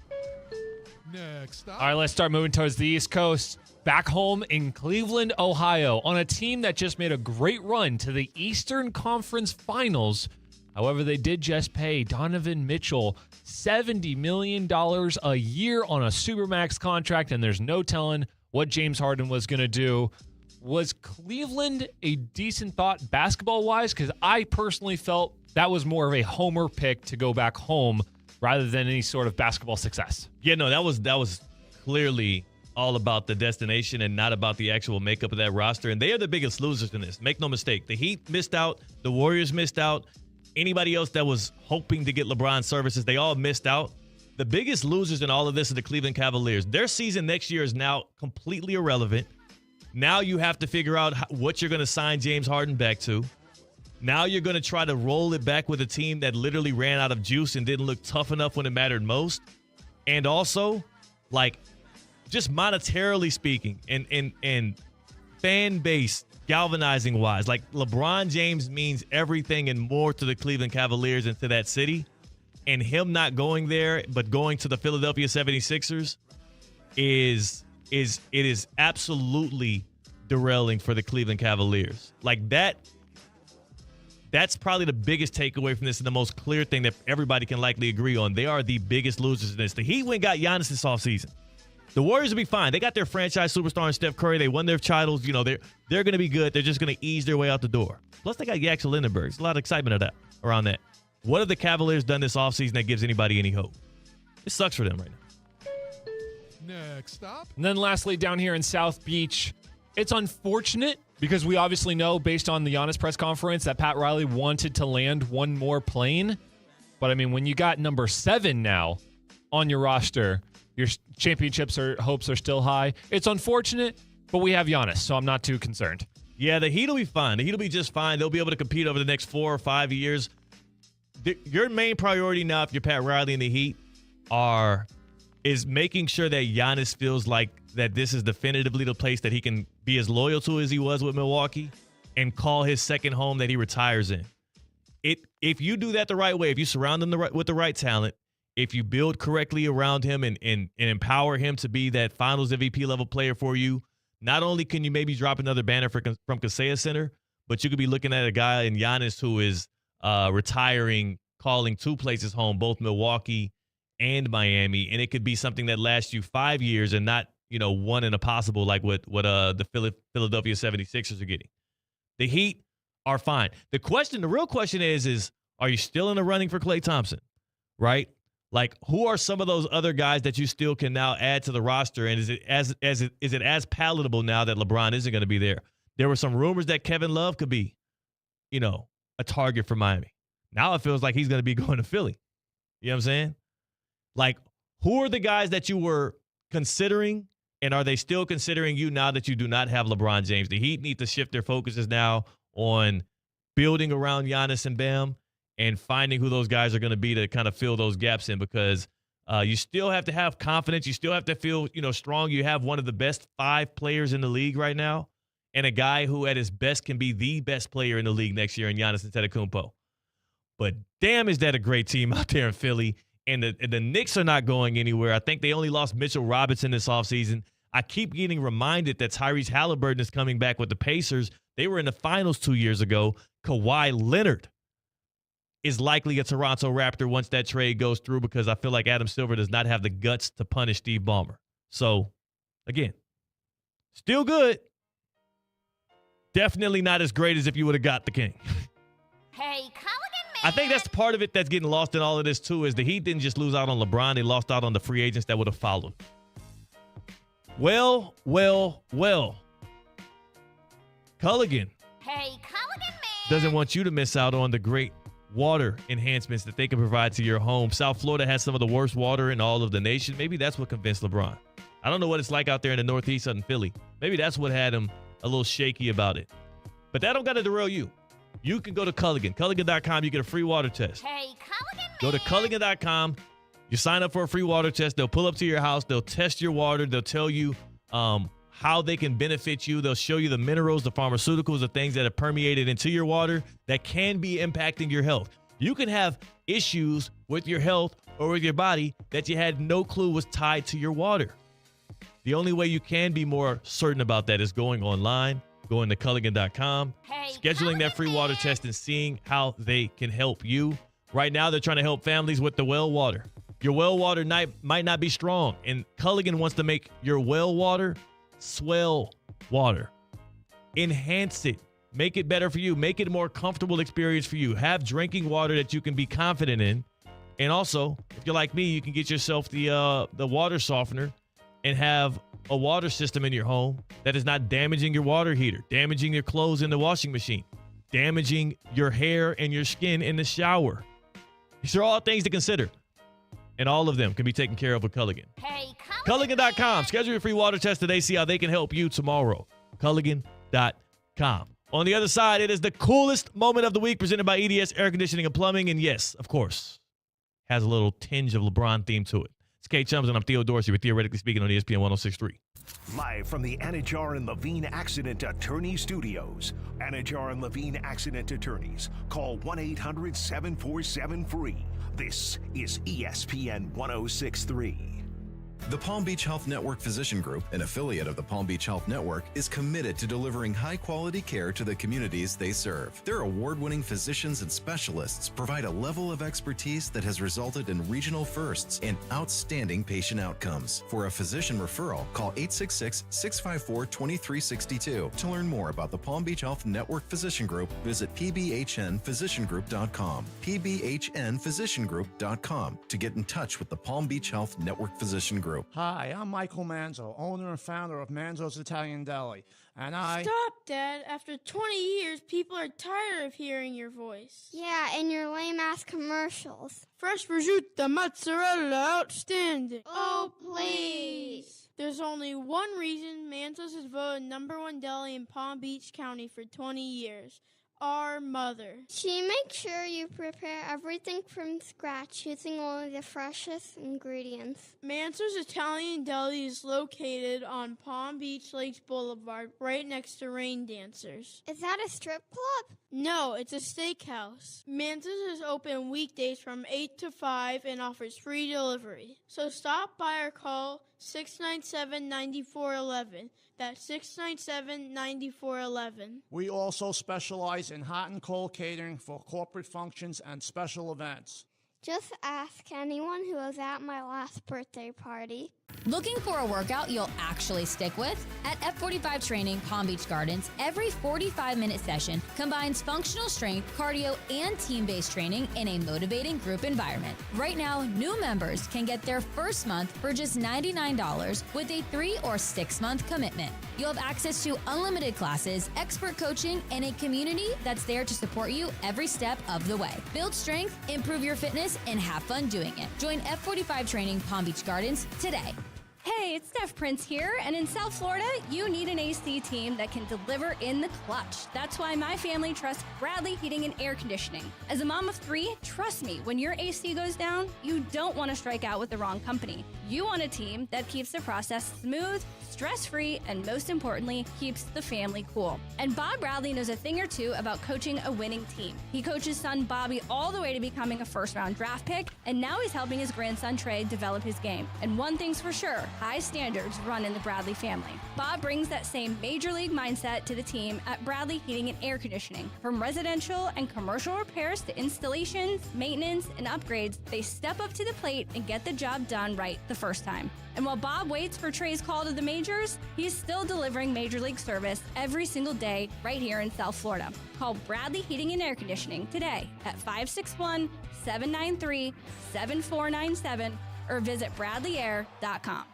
Next up. All right, let's start moving towards the East Coast. Back home in Cleveland, Ohio, on a team that just made a great run to the Eastern Conference Finals. However, they did just pay Donovan Mitchell $70 million a year on a Supermax contract, and there's no telling what James Harden was going to do. Was Cleveland a decent thought basketball-wise? Because I personally felt that was more of a homer pick to go back home rather than any sort of basketball success. Yeah, no, that was clearly all about the destination and not about the actual makeup of that roster. And they are the biggest losers in this. Make no mistake. The Heat missed out. The Warriors missed out. Anybody else that was hoping to get LeBron's services, they all missed out. The biggest losers in all of this are the Cleveland Cavaliers. Their season next year is now completely irrelevant. Now you have to figure out what you're going to sign James Harden back to. Now you're going to try to roll it back with a team that literally ran out of juice and didn't look tough enough when it mattered most. And also, like, just monetarily speaking and fan base galvanizing wise, like LeBron James means everything and more to the Cleveland Cavaliers and to that city. And him not going there but going to the Philadelphia 76ers is absolutely derailing for the Cleveland Cavaliers. Like that That's probably the biggest takeaway from this and the most clear thing that everybody can likely agree on. They are the biggest losers in this. The Heat went and got Giannis this offseason. The Warriors will be fine. They got their franchise superstar in Steph Curry. They won their titles. You know, they're going to be good. They're just going to ease their way out the door. Plus, they got Yaxel Lindenberg. There's a lot of excitement around that. What have the Cavaliers done this offseason that gives anybody any hope? It sucks for them right now. Next stop. And then lastly, down here in South Beach, it's unfortunate because we obviously know based on the Giannis press conference that Pat Riley wanted to land one more plane. But, I mean, when you got number 7 now on your roster, your hopes are still high. It's unfortunate, but we have Giannis, so I'm not too concerned. Yeah, the Heat will be fine. The Heat will be just fine. They'll be able to compete over the next 4 or 5 years. Your main priority now, if you're Pat Riley and the Heat, is making sure that Giannis feels like that this is definitively the place that he can be as loyal to as he was with Milwaukee and call his second home that he retires in. If you do that the right way, if you surround him with the right talent, if you build correctly around him and empower him to be that finals MVP level player for you, not only can you maybe drop another banner from Kaseya Center, but you could be looking at a guy in Giannis who is retiring, calling 2 places home, both Milwaukee and Miami, and it could be something that lasts you 5 years and not, one in a possible like what the Philadelphia 76ers are getting. The Heat are fine. The real question is are you still in the running for Klay Thompson, right? Like, who are some of those other guys that you still can now add to the roster, and is it as palatable now that LeBron isn't going to be there? There were some rumors that Kevin Love could be, a target for Miami. Now it feels like he's going to be going to Philly. You know what I'm saying? Like, who are the guys that you were considering, and are they still considering you now that you do not have LeBron James? The Heat need to shift their focuses now on building around Giannis and Bam and finding who those guys are going to be to kind of fill those gaps in, because you still have to have confidence. You still have to feel, strong. You have one of the best 5 players in the league right now, and a guy who at his best can be the best player in the league next year in Giannis Antetokounmpo. But damn, is that a great team out there in Philly. And the Knicks are not going anywhere. I think they only lost Mitchell Robinson this offseason. I keep getting reminded that Tyrese Halliburton is coming back with the Pacers. They were in the finals 2 years ago. Kawhi Leonard is likely a Toronto Raptor once that trade goes through, because I feel like Adam Silver does not have the guts to punish Steve Ballmer. So, again, still good. Definitely not as great as if you would have got the King. Hey, Culligan, man. I think that's part of it that's getting lost in all of this, too, is the Heat didn't just lose out on LeBron. They lost out on the free agents that would have followed. Well. Culligan. Hey, Culligan, man. Doesn't want you to miss out on the great water enhancements that they can provide to your home. South Florida has some of the worst water in all of the nation. Maybe that's what convinced LeBron. I don't know what it's like out there in the Northeast and Philly. Maybe that's what had him a little shaky about it. But that don't got to derail you. You can go to Culligan. Culligan.com. You get a free water test. Hey, Culligan, man. Go to Culligan.com. You sign up for a free water test. They'll pull up to your house. They'll test your water. They'll tell you how they can benefit you. They'll show you the minerals, the pharmaceuticals, the things that have permeated into your water that can be impacting your health. You can have issues with your health or with your body that you had no clue was tied to your water. The only way you can be more certain about that is going online, going to Culligan.com, scheduling that free water test, and seeing how they can help you. Right now, they're trying to help families with the well water. Your well water might not be strong, and Culligan wants to make your well water swell water. Enhance it. Make it better for you. Make it a more comfortable experience for you. Have drinking water that you can be confident in. And also, if you're like me, you can get yourself the water softener and have a water system in your home that is not damaging your water heater, damaging your clothes in the washing machine, damaging your hair and your skin in the shower. These are all things to consider. And all of them can be taken care of with Culligan. Hey, Culligan.com. Schedule your free water test today. See how they can help you tomorrow. Culligan.com. On the other side, it is the coolest moment of the week presented by EDS Air Conditioning and Plumbing. And yes, of course, has a little tinge of LeBron theme to it. It's K Chums, and I'm Theo Dorsey with Theoretically Speaking on ESPN 106.3. Live from the Anajar and Levine Accident Attorney Studios. Anajar and Levine Accident Attorneys. Call 1-800-747-FREE. This is ESPN 106.3. The Palm Beach Health Network Physician Group, an affiliate of the Palm Beach Health Network, is committed to delivering high-quality care to the communities they serve. Their award-winning physicians and specialists provide a level of expertise that has resulted in regional firsts and outstanding patient outcomes. For a physician referral, call 866-654-2362. To learn more about the Palm Beach Health Network Physician Group, visit pbhnphysiciangroup.com. pbhnphysiciangroup.com to get in touch with the Palm Beach Health Network Physician Group. Hi, I'm Michael Manzo, owner and founder of Manzo's Italian Deli, and Stop, Dad. After 20 years, people are tired of hearing your voice. Yeah, and your lame-ass commercials. Fresh prosciutto, mozzarella, outstanding. Oh, please. There's only one reason Manzo's is voted #1 deli in Palm Beach County for 20 years. Our mother. She makes sure you prepare everything from scratch using only the freshest ingredients. Manso's Italian Deli is located on Palm Beach Lakes Boulevard, right next to Rain Dancers. Is that a strip club? No, it's a steakhouse. Manso's is open weekdays from 8 to 5 and offers free delivery. So stop by or call 697-9411. That's 697-9411. we also specialize in hot and cold catering for corporate functions and special events. Just ask anyone who was at my last birthday party. Looking for a workout you'll actually stick with? At F45 Training Palm Beach Gardens, every 45-minute session combines functional strength, cardio, and team-based training in a motivating group environment. Right now, new members can get their first month for just $99 with a 3 or 6 month commitment. You'll have access to unlimited classes, expert coaching, and a community that's there to support you every step of the way. Build strength, improve your fitness, and have fun doing it. Join F45 Training Palm Beach Gardens today. Hey, it's Steph Prince here, and in South Florida, you need an AC team that can deliver in the clutch. That's why my family trusts Bradley Heating and Air Conditioning. As a mom of 3, trust me, when your AC goes down, you don't want to strike out with the wrong company. You want a team that keeps the process smooth, stress-free, and most importantly, keeps the family cool. And Bob Bradley knows a thing or two about coaching a winning team. He coached his son Bobby all the way to becoming a first-round draft pick, and now he's helping his grandson Trey develop his game. And one thing's for sure, high standards run in the Bradley family. Bob brings that same major league mindset to the team at Bradley Heating and Air Conditioning. From residential and commercial repairs to installations, maintenance, and upgrades, they step up to the plate and get the job done right the first time. And while Bob waits for Trey's call to the majors, he's still delivering major league service every single day right here in South Florida. Call Bradley Heating and Air Conditioning today at 561-793-7497 or visit bradleyair.com.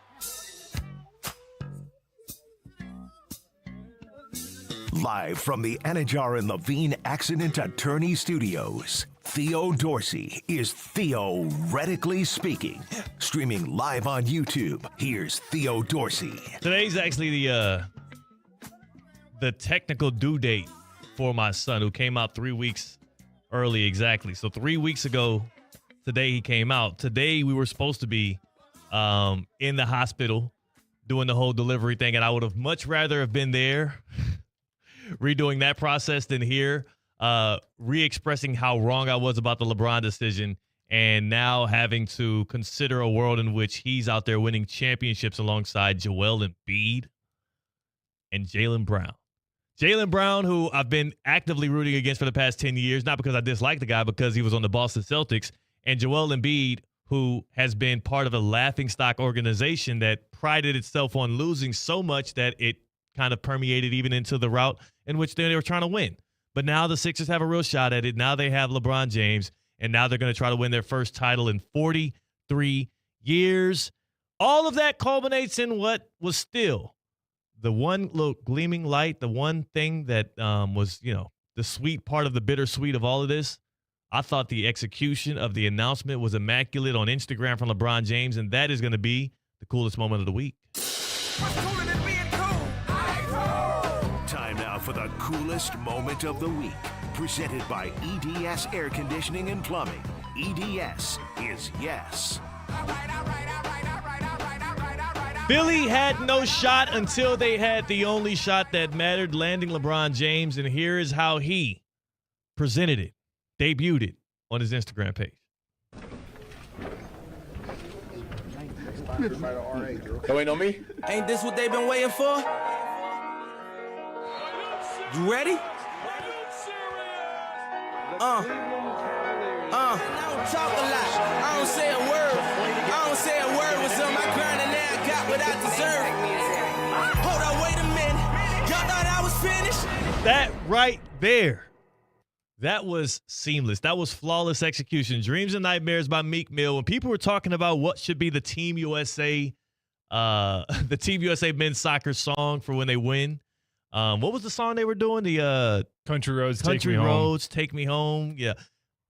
Live from the Anajar and Levine Accident Attorney Studios, Theo Dorsey is theoretically speaking. Streaming live on YouTube, here's Theo Dorsey. Today's actually the technical due date for my son, who came out 3 weeks early exactly. So 3 weeks ago, today he came out. Today we were supposed to be in the hospital doing the whole delivery thing, and I would have much rather have been there redoing that process than here, re-expressing how wrong I was about the LeBron decision, and now having to consider a world in which he's out there winning championships alongside Joel Embiid and Jaylen Brown. Jaylen Brown, who I've been actively rooting against for the past 10 years, not because I dislike the guy, because he was on the Boston Celtics, and Joel Embiid, who has been part of a laughingstock organization that prided itself on losing so much that it kind of permeated even into the route in which they were trying to win. But now the Sixers have a real shot at it. Now they have LeBron James, and now they're going to try to win their first title in 43 years. All of that culminates in what was still the one little gleaming light, the one thing that was, the sweet part of the bittersweet of all of this. I thought the execution of the announcement was immaculate on Instagram from LeBron James, and that is going to be the coolest moment of the week. Time now for the coolest moment of the week. Presented by EDS Air Conditioning and Plumbing. EDS is yes. Philly had no shot until they had the only shot that mattered, landing LeBron James, and here is how he presented it, debuted it on his Instagram page. waiting on me? Ain't this what they've been waiting for? You ready? I don't talk a lot. I don't say a word. I don't say a word with some. I grind and now I got what I deserve. Hold on, wait a minute. Y'all thought I was finished? That right there. That was seamless. That was flawless execution. Dreams and Nightmares by Meek Mill. When people were talking about what should be the Team USA, men's soccer song for when they win. What was the song they were doing? The Country Roads, Take Me Home. Yeah.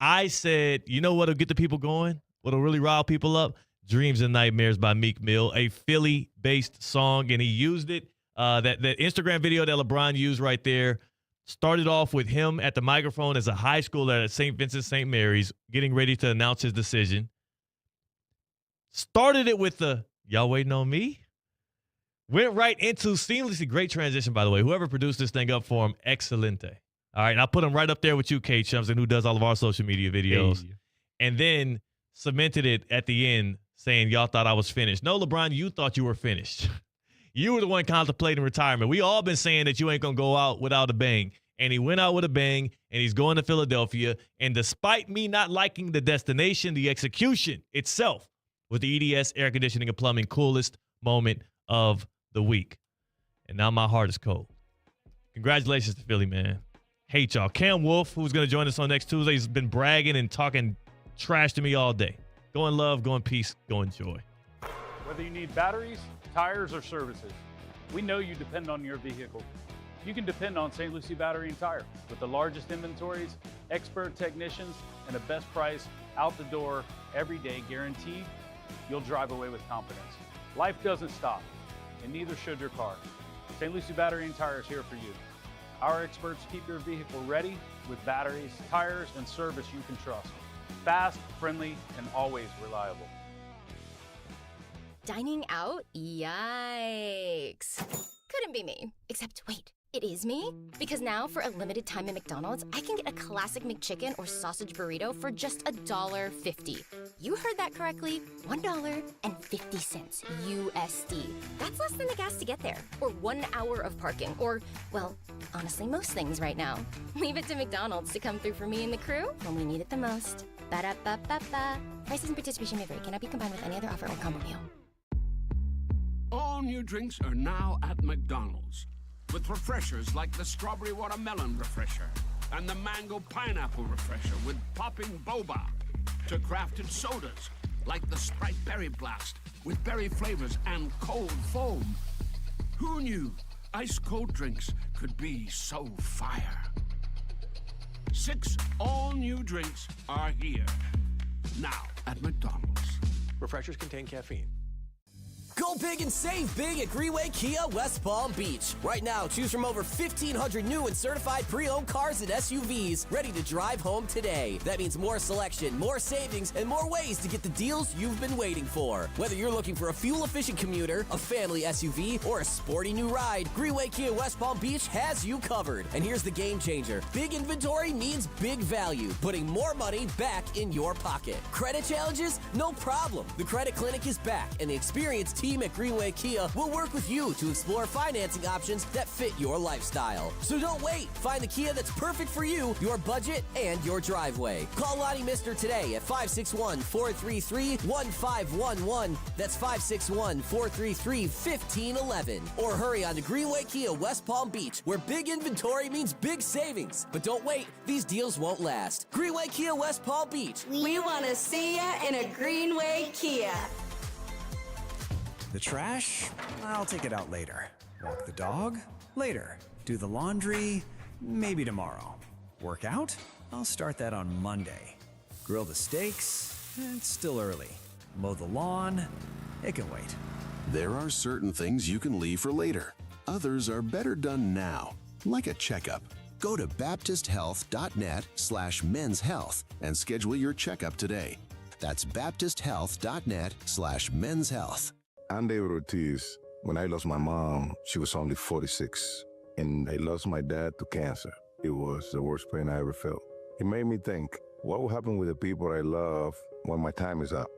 I said, you know what'll get the people going? What'll really rile people up? Dreams and Nightmares by Meek Mill, a Philly-based song, and he used it. That Instagram video that LeBron used right there started off with him at the microphone as a high schooler at St. Vincent St. Mary's, getting ready to announce his decision. Started it with the, y'all waiting on me? Went right into seamlessly, great transition, by the way. Whoever produced this thing up for him, excelente. All right, and I'll put him right up there with you, Kate Shumpson, who does all of our social media videos. Hey. And then cemented it at the end, saying, y'all thought I was finished. No, LeBron, you thought you were finished. You were the one contemplating retirement. We all been saying that you ain't going to go out without a bang. And he went out with a bang, and he's going to Philadelphia. And despite me not liking the destination, the execution itself was the EDS air conditioning and plumbing coolest moment of the week. And now my heart is cold. Congratulations to Philly, man. Hate y'all. Cam Wolf, who's going to join us on next Tuesday, has been bragging and talking trash to me all day. Go in love, go in peace, go in joy. Whether you need batteries, tires, or services, we know you depend on your vehicle. You can depend on St. Lucie Battery and Tire. With the largest inventories, expert technicians, and the best price out the door every day guaranteed, you'll drive away with confidence. Life doesn't stop, and neither should your car. St. Lucie Battery and Tire is here for you. Our experts keep your vehicle ready with batteries, tires, and service you can trust. Fast, friendly, and always reliable. Dining out? Yikes. Couldn't be me. Except, wait, it is me? Because now, for a limited time at McDonald's, I can get a classic McChicken or sausage burrito for just $1.50. You heard that correctly, $1.50 USD. That's less than the gas to get there. Or 1 hour of parking. Or, well, honestly, most things right now. Leave it to McDonald's to come through for me and the crew when we need it the most. Ba-da-ba-ba-ba. Prices and participation may vary. Cannot be combined with any other offer or combo meal. All new drinks are now at McDonald's, with refreshers like the Strawberry Watermelon Refresher and the Mango Pineapple Refresher with popping boba, to crafted sodas like the Sprite Berry Blast with berry flavors and cold foam. Who knew ice-cold drinks could be so fire? 6 all-new drinks are here, now at McDonald's. Refreshers contain caffeine. Go big and save big at Greenway Kia West Palm Beach. Right now, choose from over 1,500 new and certified pre-owned cars and SUVs ready to drive home today. That means more selection, more savings, and more ways to get the deals you've been waiting for. Whether you're looking for a fuel-efficient commuter, a family SUV, or a sporty new ride, Greenway Kia West Palm Beach has you covered. And here's the game changer. Big inventory means big value, putting more money back in your pocket. Credit challenges? No problem. The Credit Clinic is back, and the experienced team at Greenway Kia will work with you to explore financing options that fit your lifestyle. So don't wait. Find the Kia that's perfect for you, your budget, and your driveway. Call Lonnie Mister today at 561-433-1511. That's 561-433-1511. Or hurry on to Greenway Kia West Palm Beach, where big inventory means big savings. But don't wait. These deals won't last. Greenway Kia West Palm Beach. We want to see ya in a Greenway Kia. The trash? I'll take it out later. Walk the dog? Later. Do the laundry? Maybe tomorrow. Work out? I'll start that on Monday. Grill the steaks? It's still early. Mow the lawn? It can wait. There are certain things you can leave for later. Others are better done now, like a checkup. Go to baptisthealth.net/men's health and schedule your checkup today. That's baptisthealth.net/men's health. I'm David Ortiz. When I lost my mom, she was only 46, and I lost my dad to cancer. It was the worst pain I ever felt. It made me think, what will happen with the people I love when my time is up?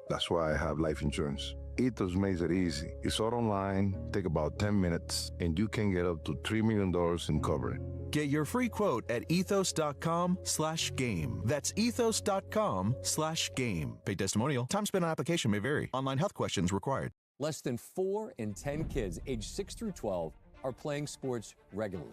That's why I have life insurance. Ethos makes it easy. It's all online, take about 10 minutes, and you can get up to $3 million in coverage. Get your free quote at ethos.com/game. That's ethos.com/game. Paid testimonial. Time spent on application may vary. Online health questions required. Less than 4 in 10 kids aged 6 through 12 are playing sports regularly.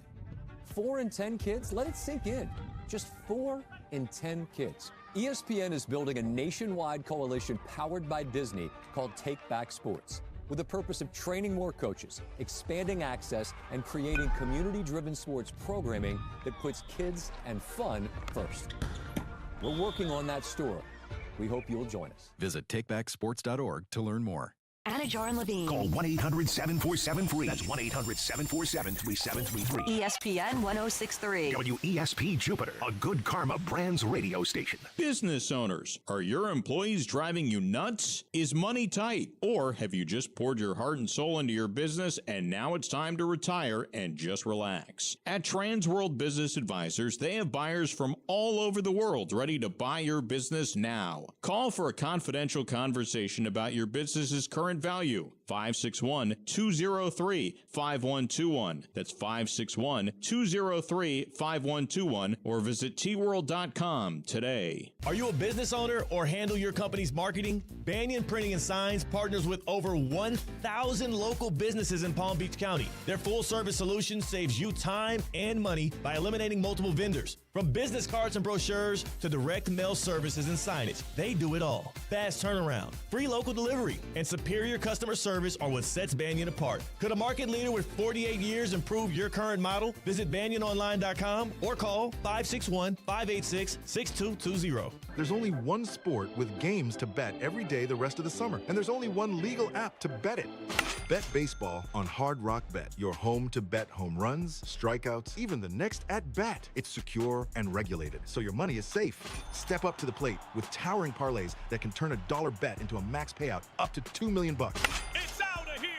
4 in 10 kids? Let it sink in. Just 4 in 10 kids. ESPN is building a nationwide coalition powered by Disney called Take Back Sports, with the purpose of training more coaches, expanding access, and creating community-driven sports programming that puts kids and fun first. We're working on that story. We hope you'll join us. Visit takebacksports.org to learn more. Anajar and Levine. Call 1-800-747-FREE. That's 1-800-747-3733. ESPN 1063. WESP Jupiter, a Good Karma Brands radio station. Business owners, are your employees driving you nuts? Is money tight? Or have you just poured your heart and soul into your business and now it's time to retire and just relax? At Transworld Business Advisors, they have buyers from all over the world ready to buy your business now. Call for a confidential conversation about your business's current value. 561-203-5121. That's 561-203-5121 or visit tworld.com today. Are you a business owner or handle your company's marketing? Banyan Printing and Signs partners with over 1,000 local businesses in Palm Beach County. Their full-service solution saves you time and money by eliminating multiple vendors. From business cards and brochures to direct mail services and signage, they do it all. Fast turnaround, free local delivery, and superior customer service are what sets Banyan apart. Could a market leader with 48 years improve your current model? Visit BanyanOnline.com or call 561-586-6220. There's only one sport with games to bet every day the rest of the summer, and there's only one legal app to bet it. Bet baseball on Hard Rock Bet, your home to bet home runs, strikeouts, even the next at-bat. It's secure and regulated, so your money is safe. Step up to the plate with towering parlays that can turn a dollar bet into a max payout up to $2 million. It's out of here!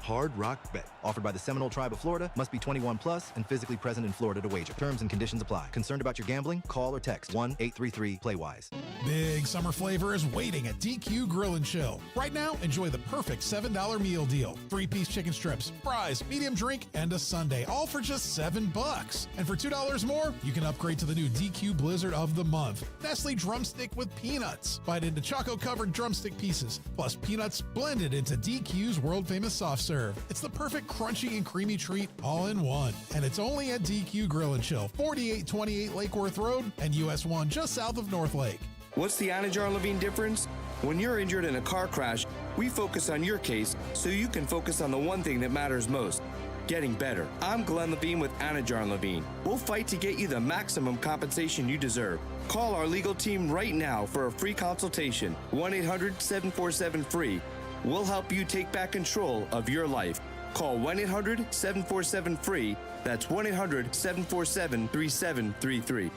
Hard Rock Bet. Offered by the Seminole Tribe of Florida. Must be 21 plus and physically present in Florida to wager. Terms and conditions apply. Concerned about your gambling? Call or text 1-833-PLAY-WISE. Big summer flavor is waiting at DQ Grill & Chill. Right now, enjoy the perfect $7 meal deal. 3-piece chicken strips, fries, medium drink, and a sundae, all for just $7. And for $2 more, you can upgrade to the new DQ Blizzard of the Month. Nestle drumstick with peanuts. Bite into choco-covered drumstick pieces, plus peanuts blended into DQ's world-famous soft serve. It's the perfect crunchy and creamy treat all in one. And it's only at DQ Grill & Chill, 4828 Lake Worth Road and US 1 just south of North Lake. What's the Anajar and Levine difference? When you're injured in a car crash, we focus on your case so you can focus on the one thing that matters most, getting better. I'm Glenn Levine with Anajar and Levine. We'll fight to get you the maximum compensation you deserve. Call our legal team right now for a free consultation, 1-800-747-FREE. We'll help you take back control of your life. Call 1-800-747-FREE. That's 1-800-747-3733.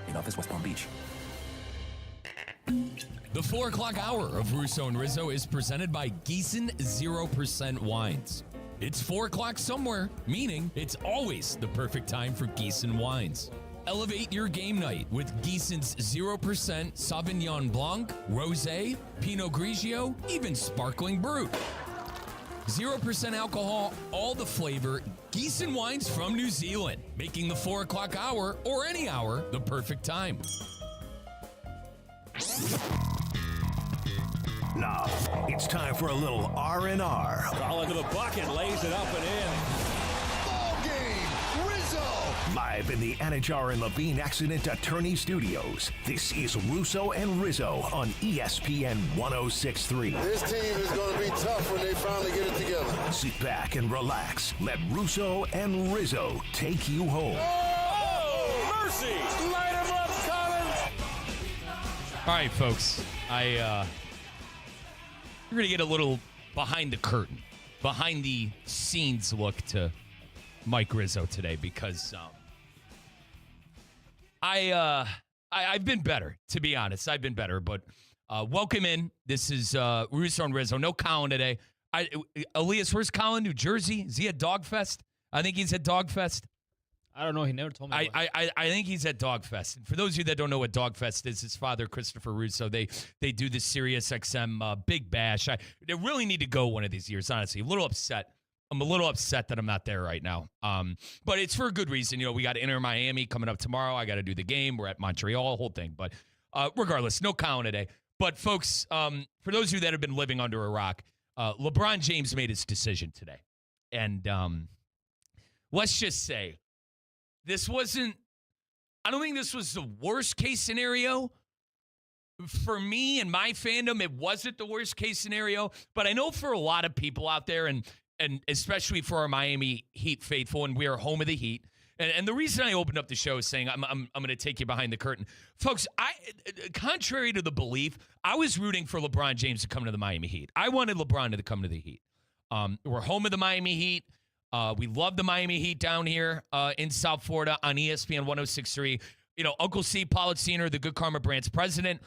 In office, West Palm Beach. The 4 o'clock hour of Russo and Rizzo is presented by Gießen 0% Wines. It's 4 o'clock somewhere, meaning it's always the perfect time for Gießen wines. Elevate your game night with Gießen's 0% Sauvignon Blanc, Rosé, Pinot Grigio, even Sparkling Brut. 0% alcohol, all the flavor, Gießen wines from New Zealand, making the 4 o'clock hour or any hour the perfect time. Now, it's time for a little R&R. All into the bucket, lays it up and in. Ball game, Rizzo! Live in the Anajar and Levine Accident Attorney Studios, this is Russo and Rizzo on ESPN 1063. This team is going to be tough when they finally get it together. Sit back and relax. Let Russo and Rizzo take you home. Oh, mercy! Light him up, Collins! All right, folks. We're going to get a little behind the curtain, behind the scenes look to Mike Rizzo today because I've been better, to be honest. I've been better, but welcome in. This is Russo and Rizzo. No Colin today. Elias, where's Colin? New Jersey? Is he at Dogfest? I think he's at Dogfest. I don't know. He never told me. I think he's at Dogfest. And for those of you that don't know what Dogfest is, his father, Christopher Russo, they do the Sirius XM Big Bash. They really need to go one of these years, honestly. I'm a little upset that I'm not there right now. But it's for a good reason. You know, we got Inter Miami coming up tomorrow. I got to do the game. We're at Montreal, whole thing. But regardless, no Colin today. But, folks, for those of you that have been living under a rock, LeBron James made his decision today. And let's just say, I don't think this was the worst case scenario. For me and my fandom, it wasn't the worst case scenario. But I know for a lot of people out there, and especially for our Miami Heat faithful, and we are home of the Heat. And the reason I opened up the show is saying I'm going to take you behind the curtain. Folks, contrary to the belief, I was rooting for LeBron James to come to the Miami Heat. I wanted LeBron to come to the Heat. We're home of the Miami Heat. We love the Miami Heat down here in South Florida on ESPN 106.3. You know, Uncle Steve Pollitziner, the Good Karma Brand's president,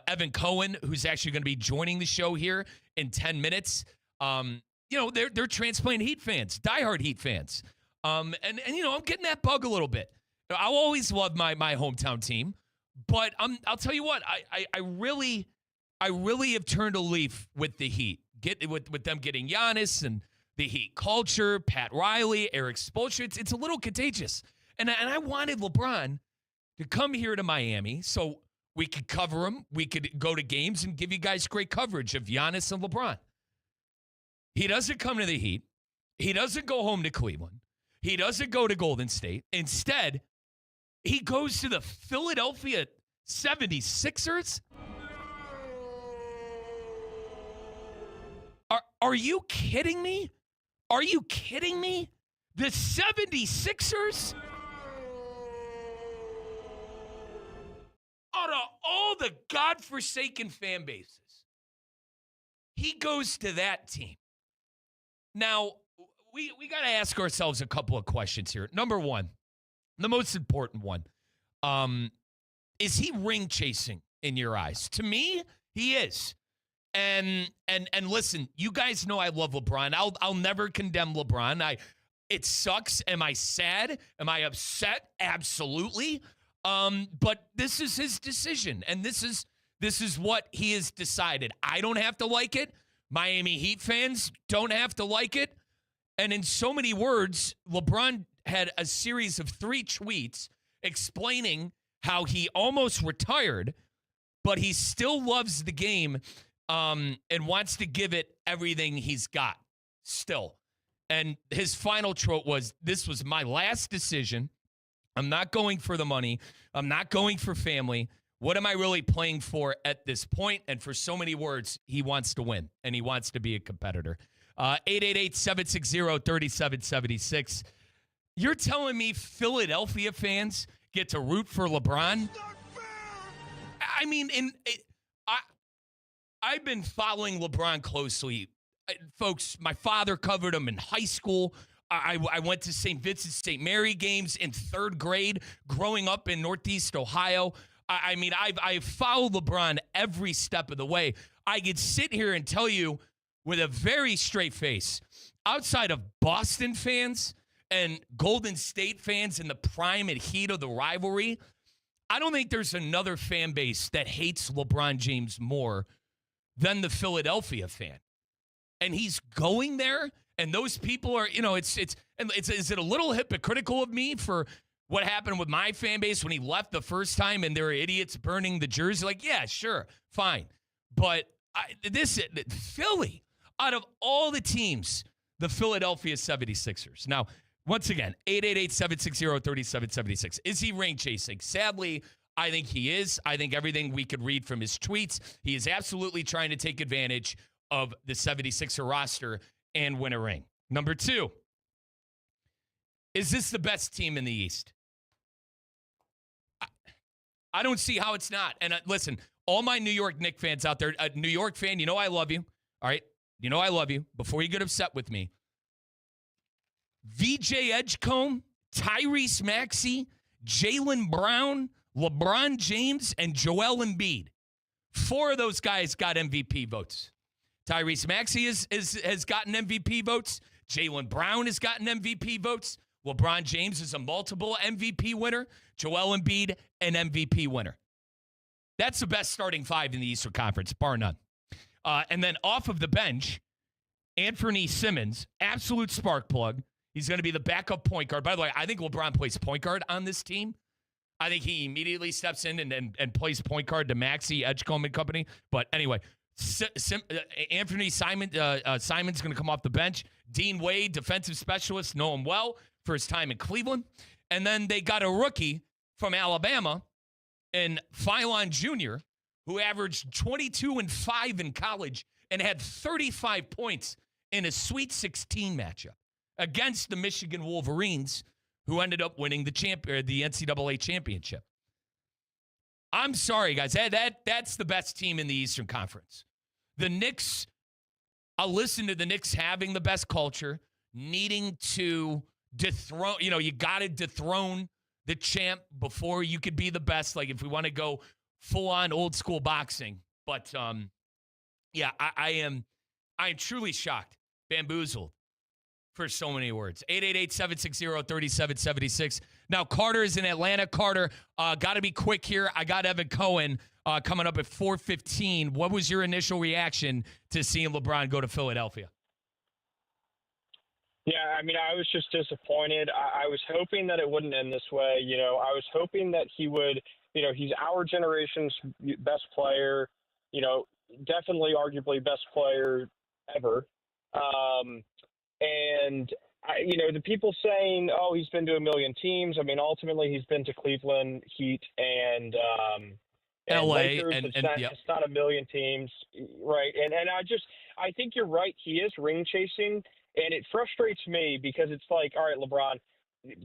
Evan Cohen, who's actually going to be joining the show here in 10 minutes. You know, they're transplant Heat fans, diehard Heat fans. And you know, I'm getting that bug a little bit. I'll always love my hometown team, but I'll tell you what, I really have turned a leaf with the Heat. With them getting Giannis and the Heat culture, Pat Riley, Eric Spoelstra, it's a little contagious. And I wanted LeBron to come here to Miami so we could cover him. We could go to games and give you guys great coverage of Giannis and LeBron. He doesn't come to the Heat. He doesn't go home to Cleveland. He doesn't go to Golden State. Instead, he goes to the Philadelphia 76ers. Are you kidding me? Are you kidding me? The 76ers? Out of all the godforsaken fan bases, he goes to that team. Now, we got to ask ourselves a couple of questions here. Number one, the most important one, is he ring chasing in your eyes? To me, he is. And listen, you guys know I love LeBron. I'll never condemn LeBron. It sucks. Am I sad? Am I upset? Absolutely. But this is his decision, and this is what he has decided. I don't have to like it. Miami Heat fans don't have to like it. And in so many words, LeBron had a series of 3 tweets explaining how he almost retired, but he still loves the game and wants to give it everything he's got still. And his final quote was, "This was my last decision. I'm not going for the money. I'm not going for family. What am I really playing for at this point?" And for so many words, he wants to win, and he wants to be a competitor. 888-760-3776. You're telling me Philadelphia fans get to root for LeBron? I mean, I've been following LeBron closely. Folks, my father covered him in high school. I went to St. Vincent St. Mary games in 3rd grade growing up in Northeast Ohio. I mean, I've followed LeBron every step of the way. I could sit here and tell you with a very straight face, outside of Boston fans and Golden State fans in the prime and heat of the rivalry, I don't think there's another fan base that hates LeBron James more than the Philadelphia fan. And he's going there, and those people are, you know, is it a little hypocritical of me for what happened with my fan base when he left the first time and there were idiots burning the jersey? Like, yeah, sure, fine. But Philly, out of all the teams, the Philadelphia 76ers. Now, once again, 888-760-3776. Is he ring chasing? Sadly, I think he is. I think everything we could read from his tweets, he is absolutely trying to take advantage of the 76er roster and win a ring. Number 2, is this the best team in the East? I don't see how it's not. And listen, all my New York Knicks fans out there, a New York fan, you know I love you. All right? You know I love you. Before you get upset with me, VJ Edgecombe, Tyrese Maxey, Jaylen Brown, LeBron James, and Joel Embiid. 4 of those guys got MVP votes. Tyrese Maxey has gotten MVP votes. Jaylen Brown has gotten MVP votes. LeBron James is a multiple MVP winner. Joel Embiid, an MVP winner. That's the best starting five in the Eastern Conference, bar none. And then off of the bench, Anthony Simmons, absolute spark plug. He's going to be the backup point guard. By the way, I think LeBron plays point guard on this team. I think he immediately steps in and plays point guard to Maxey, Edgecombe and company. But anyway, Anthony Simon's going to come off the bench. Dean Wade, defensive specialist, know him well for his time in Cleveland. And then they got a rookie from Alabama, and Philon Jr., who averaged 22-5 in college and had 35 points in a Sweet 16 matchup against the Michigan Wolverines, who ended up winning the NCAA championship. I'm sorry, guys. That's the best team in the Eastern Conference. The Knicks, I'll listen to the Knicks having the best culture, needing to dethrone, you got to dethrone the champ before you could be the best. Like if we want to go full-on old-school boxing. But, yeah, I am truly shocked, bamboozled, for so many words. 888-760-3776. Now, Carter is in Atlanta. Carter, got to be quick here. I got Evan Cohen coming up at 4:15. What was your initial reaction to seeing LeBron go to Philadelphia? Yeah, I mean, I was just disappointed. I was hoping that it wouldn't end this way. I was hoping that he would, he's our generation's best player, definitely arguably best player ever. And, the people saying, oh, he's been to a million teams. I mean, ultimately he's been to Cleveland, Heat, and L.A. Lakers. It's not a million teams, right? And I think you're right. He is ring chasing, and it frustrates me because it's like, all right, LeBron,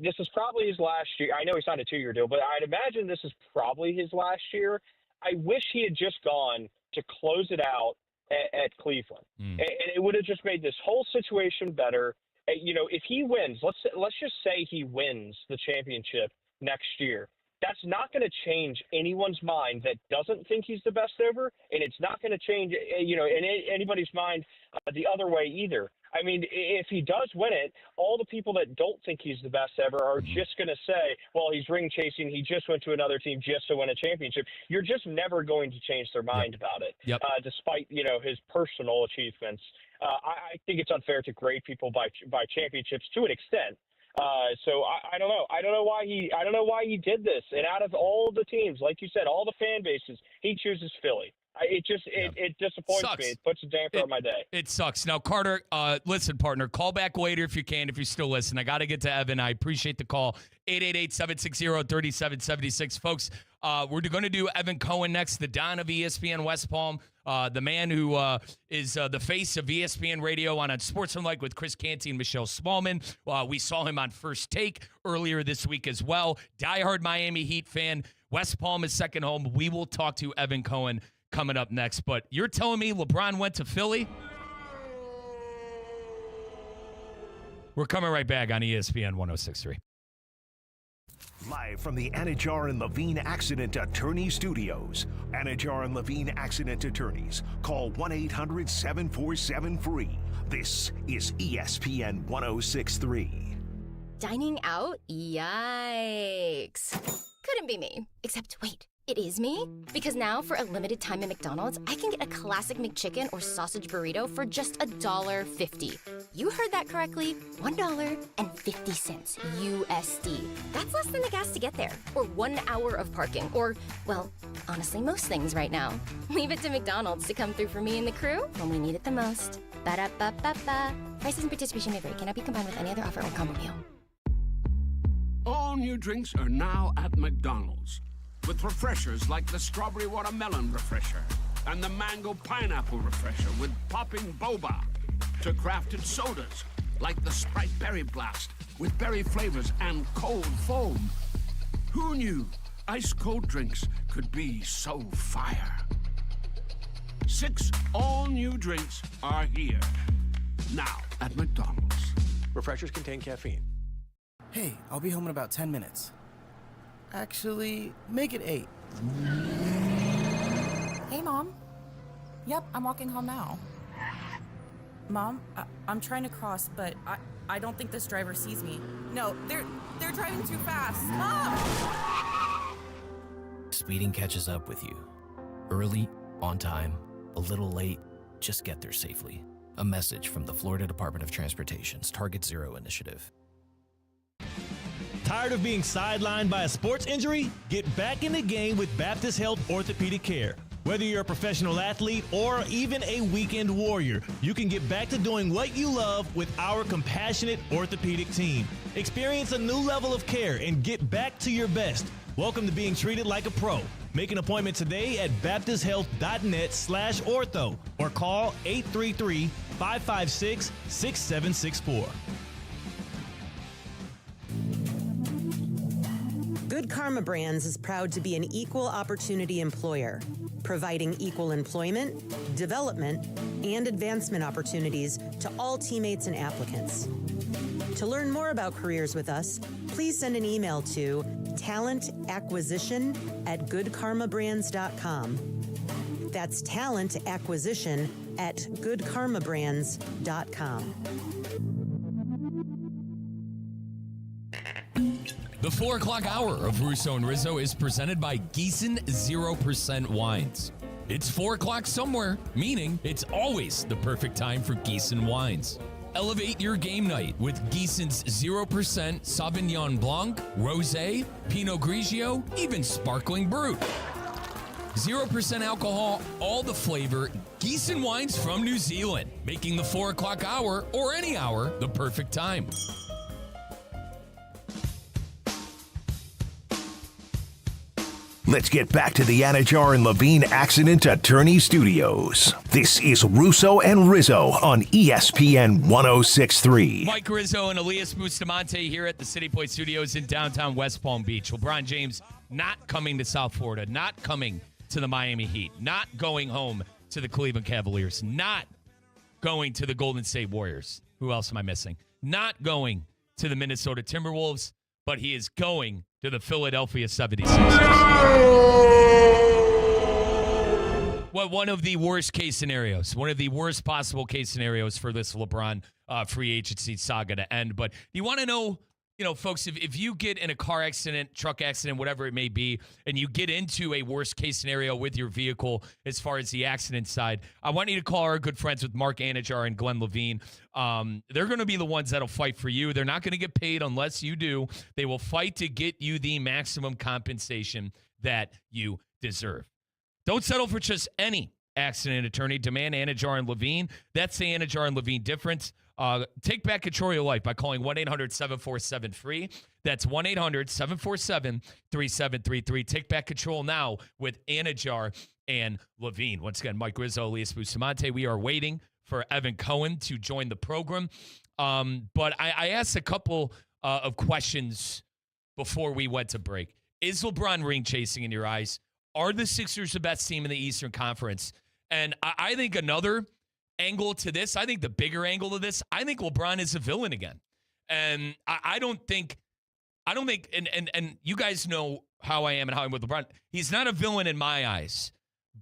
this is probably his last year. I know he signed a 2-year deal, but I'd imagine this is probably his last year. I wish he had just gone to close it out at Cleveland, and it would have just made this whole situation better. If he wins, let's just say he wins the championship next year. That's not going to change anyone's mind that doesn't think he's the best ever, and it's not going to change, in anybody's mind the other way either. I mean, if he does win it, all the people that don't think he's the best ever are just going to say, well, he's ring chasing. He just went to another team just to win a championship. You're just never going to change their mind about it, despite, his personal achievements. I think it's unfair to grade people by championships to an extent. So I don't know. I don't know why he did this. And out of all the teams, like you said, all the fan bases, he chooses Philly. It disappoints me. It puts a damper on my day. It sucks. Now, Carter, listen, partner, call back later if you can, if you're still listening. I got to get to Evan. I appreciate the call. 888-760-3776. Folks, we're going to do Evan Cohen next, the Don of ESPN West Palm, the man who is the face of ESPN Radio on Sportsmanlike with Chris Canty and Michelle Smallman. We saw him on First Take earlier this week as well. Diehard Miami Heat fan. West Palm is second home. We will talk to Evan Cohen coming up next. But you're telling me LeBron went to Philly? We're coming right back on ESPN 106.3. Live from the Anajar and Levine Accident Attorney Studios. Anajar and Levine Accident Attorneys. Call 1-800-747-FREE. This is ESPN 106.3. Dining out? Yikes. Couldn't be me. Except, wait. It is me? Because now, for a limited time at McDonald's, I can get a classic McChicken or sausage burrito for just $1.50. You heard that correctly. $1.50 USD. That's less than the gas to get there. Or 1 hour of parking. Or, well, honestly, most things right now. Leave it to McDonald's to come through for me and the crew when we need it the most. Ba-da-ba-ba-ba. Prices and participation may vary. Cannot be combined with any other offer or combo meal. All new drinks are now at McDonald's. With refreshers like the Strawberry Watermelon Refresher and the Mango Pineapple Refresher with popping boba, to crafted sodas like the Sprite Berry Blast with berry flavors and cold foam. Who knew ice-cold drinks could be so fire? 6 all-new drinks are here, now at McDonald's. Refreshers contain caffeine. Hey, I'll be home in about 10 minutes. Actually, make it 8. Hey, Mom. Yep, I'm walking home now. Mom, I'm trying to cross, but I don't think this driver sees me. No, they're driving too fast. Mom! Speeding catches up with you. Early, on time, a little late, just get there safely. A message from the Florida Department of Transportation's Target Zero initiative. Tired of being sidelined by a sports injury? Get back in the game with Baptist Health Orthopedic Care. Whether you're a professional athlete or even a weekend warrior, you can get back to doing what you love with our compassionate orthopedic team. Experience a new level of care and get back to your best. Welcome to being treated like a pro. Make an appointment today at baptisthealth.net/ortho or call 833-556-6764. Good Karma Brands is proud to be an equal opportunity employer, providing equal employment, development, and advancement opportunities to all teammates and applicants. To learn more about careers with us, please send an email to talentacquisition@goodkarmabrands.com. That's talentacquisition@goodkarmabrands.com. The 4 o'clock hour of Russo and Rizzo is presented by Gießen 0% Wines. It's 4 o'clock somewhere, meaning it's always the perfect time for Gießen wines. Elevate your game night with Gießen's 0% Sauvignon Blanc, Rosé, Pinot Grigio, even Sparkling Brut. 0% alcohol, all the flavor, Gießen wines from New Zealand, making the 4 o'clock hour or any hour the perfect time. Let's get back to the Anajar and Levine Accident Attorney Studios. This is Russo and Rizzo on ESPN 106.3. Mike Rizzo and Elias Bustamante here at the City Point Studios in downtown West Palm Beach. LeBron James not coming to South Florida, not coming to the Miami Heat, not going home to the Cleveland Cavaliers, not going to the Golden State Warriors. Who else am I missing? Not going to the Minnesota Timberwolves, but he is going to the Philadelphia 76ers. Well, one of the worst case scenarios, one of the worst possible case scenarios for this LeBron free agency saga to end. But you want to know, folks, if you get in a car accident, truck accident, whatever it may be, and you get into a worst case scenario with your vehicle as far as the accident side, I want you to call our good friends with Mark Anajar and Glenn Levine. They're going to be the ones that'll fight for you. They're not going to get paid unless you do. They will fight to get you the maximum compensation that you deserve. Don't settle for just any accident attorney. Demand Anajar and Levine. That's the Anajar and Levine difference. Take back control of your life by calling 1-800-747-FREE. That's 1-800-747-3733. Take back control now with Anajar and Levine. Once again, Mike Rizzo, Elias Bustamante. We are waiting for Evan Cohen to join the program. But I asked a couple of questions before we went to break. Is LeBron ring chasing in your eyes? Are the Sixers the best team in the Eastern Conference? And I think another angle to this, I think the bigger angle to this, I think LeBron is a villain again. And I don't think, and you guys know how I am and how I'm with LeBron. He's not a villain in my eyes.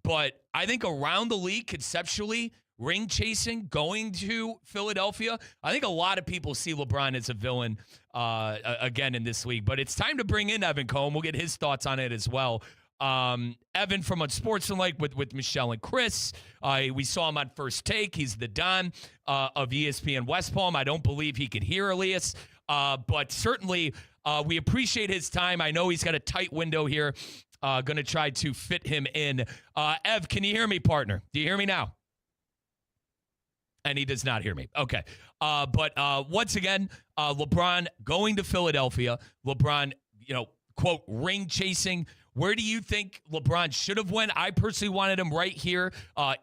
But I think around the league, conceptually, ring chasing, going to Philadelphia, I think a lot of people see LeBron as a villain again in this league. But it's time to bring in Evan Cohen. We'll get his thoughts on it as well. Evan from Unsportsmanlike with Michelle and Chris. We saw him on First Take. He's the Don of ESPN West Palm. I don't believe he could hear Elias, but certainly we appreciate his time. I know he's got a tight window here. Going to try to fit him in. Ev, can you hear me, partner? Do you hear me now? And he does not hear me. Okay. But once again, LeBron going to Philadelphia. LeBron, quote, ring chasing. Where do you think LeBron should have went? I personally wanted him right here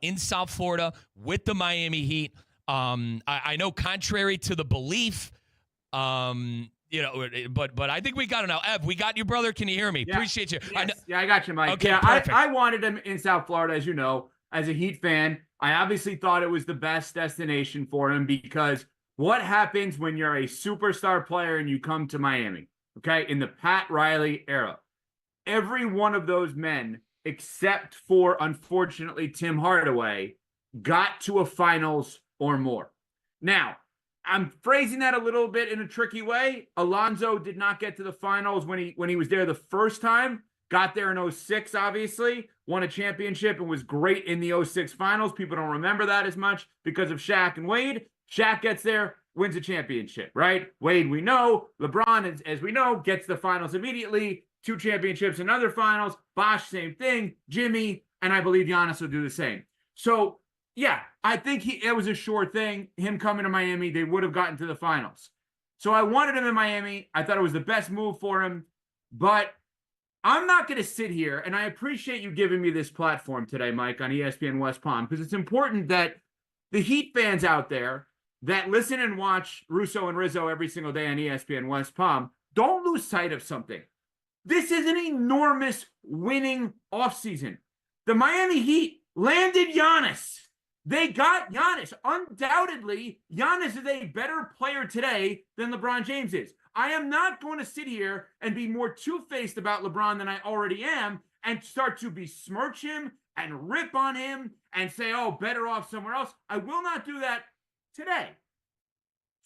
in South Florida with the Miami Heat. I know contrary to the belief, but I think we got him now. Ev, we got you, brother. Can you hear me? Yeah. Appreciate you. Yes. I got you, Mike. Okay, yeah, perfect. I wanted him in South Florida, as you know, as a Heat fan. I obviously thought it was the best destination for him because what happens when you're a superstar player and you come to Miami, okay, in the Pat Riley era? Every one of those men, except for, unfortunately, Tim Hardaway, got to a finals or more. Now, I'm phrasing that a little bit in a tricky way. Alonzo did not get to the finals when he was there the first time. Got there in 06, obviously. Won a championship and was great in the 06 finals. People don't remember that as much because of Shaq and Wade. Shaq gets there, wins a championship, right? Wade, we know. LeBron, as we know, gets the finals immediately. 2 championships and other finals. Bosh, same thing. Jimmy, and I believe Giannis will do the same. So, yeah, I think it was a sure thing. Him coming to Miami, they would have gotten to the finals. So I wanted him in Miami. I thought it was the best move for him. But I'm not going to sit here, and I appreciate you giving me this platform today, Mike, on ESPN West Palm, because it's important that the Heat fans out there that listen and watch Russo and Rizzo every single day on ESPN West Palm don't lose sight of something. This is an enormous winning offseason. The Miami Heat landed Giannis. They got Giannis. Undoubtedly, Giannis is a better player today than LeBron James is. I am not going to sit here and be more two-faced about LeBron than I already am and start to besmirch him and rip on him and say, oh, better off somewhere else. I will not do that today.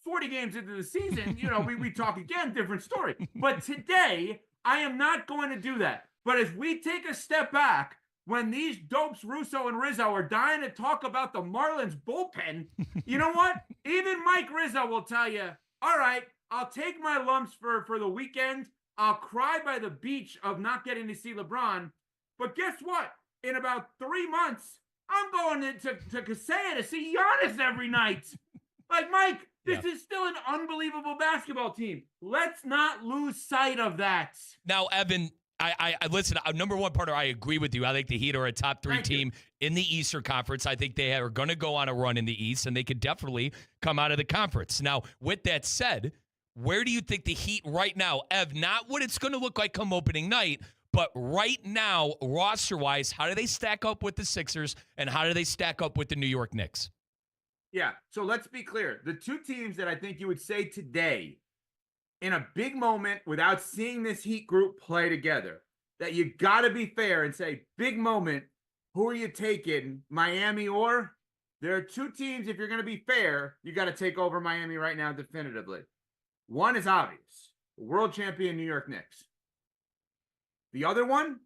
40 games into the season, we talk again, different story. But today, I am not going to do that. But as we take a step back, when these dopes, Russo and Rizzo, are dying to talk about the Marlins bullpen, you know what? Even Mike Rizzo will tell you, all right, I'll take my lumps for the weekend. I'll cry by the beach of not getting to see LeBron. But guess what? In about 3 months, I'm going to Kaseya to see Giannis every night. Like, Mike, this is still an unbelievable basketball team. Let's not lose sight of that. Now, Evan, I listen, number one partner, I agree with you. I think the Heat are a top 3 team in the Eastern Conference. I think they are going to go on a run in the East, and they could definitely come out of the conference. Now, with that said, where do you think the Heat right now, Ev, not what it's going to look like come opening night, but right now, roster-wise, how do they stack up with the Sixers, and how do they stack up with the New York Knicks? Yeah, so let's be clear. The 2 teams that I think you would say today, in a big moment, without seeing this Heat group play together, that you got to be fair and say, big moment, who are you taking, Miami or? There are 2 teams, if you're going to be fair, you got to take over Miami right now definitively. One is obvious, the world champion New York Knicks. The other one,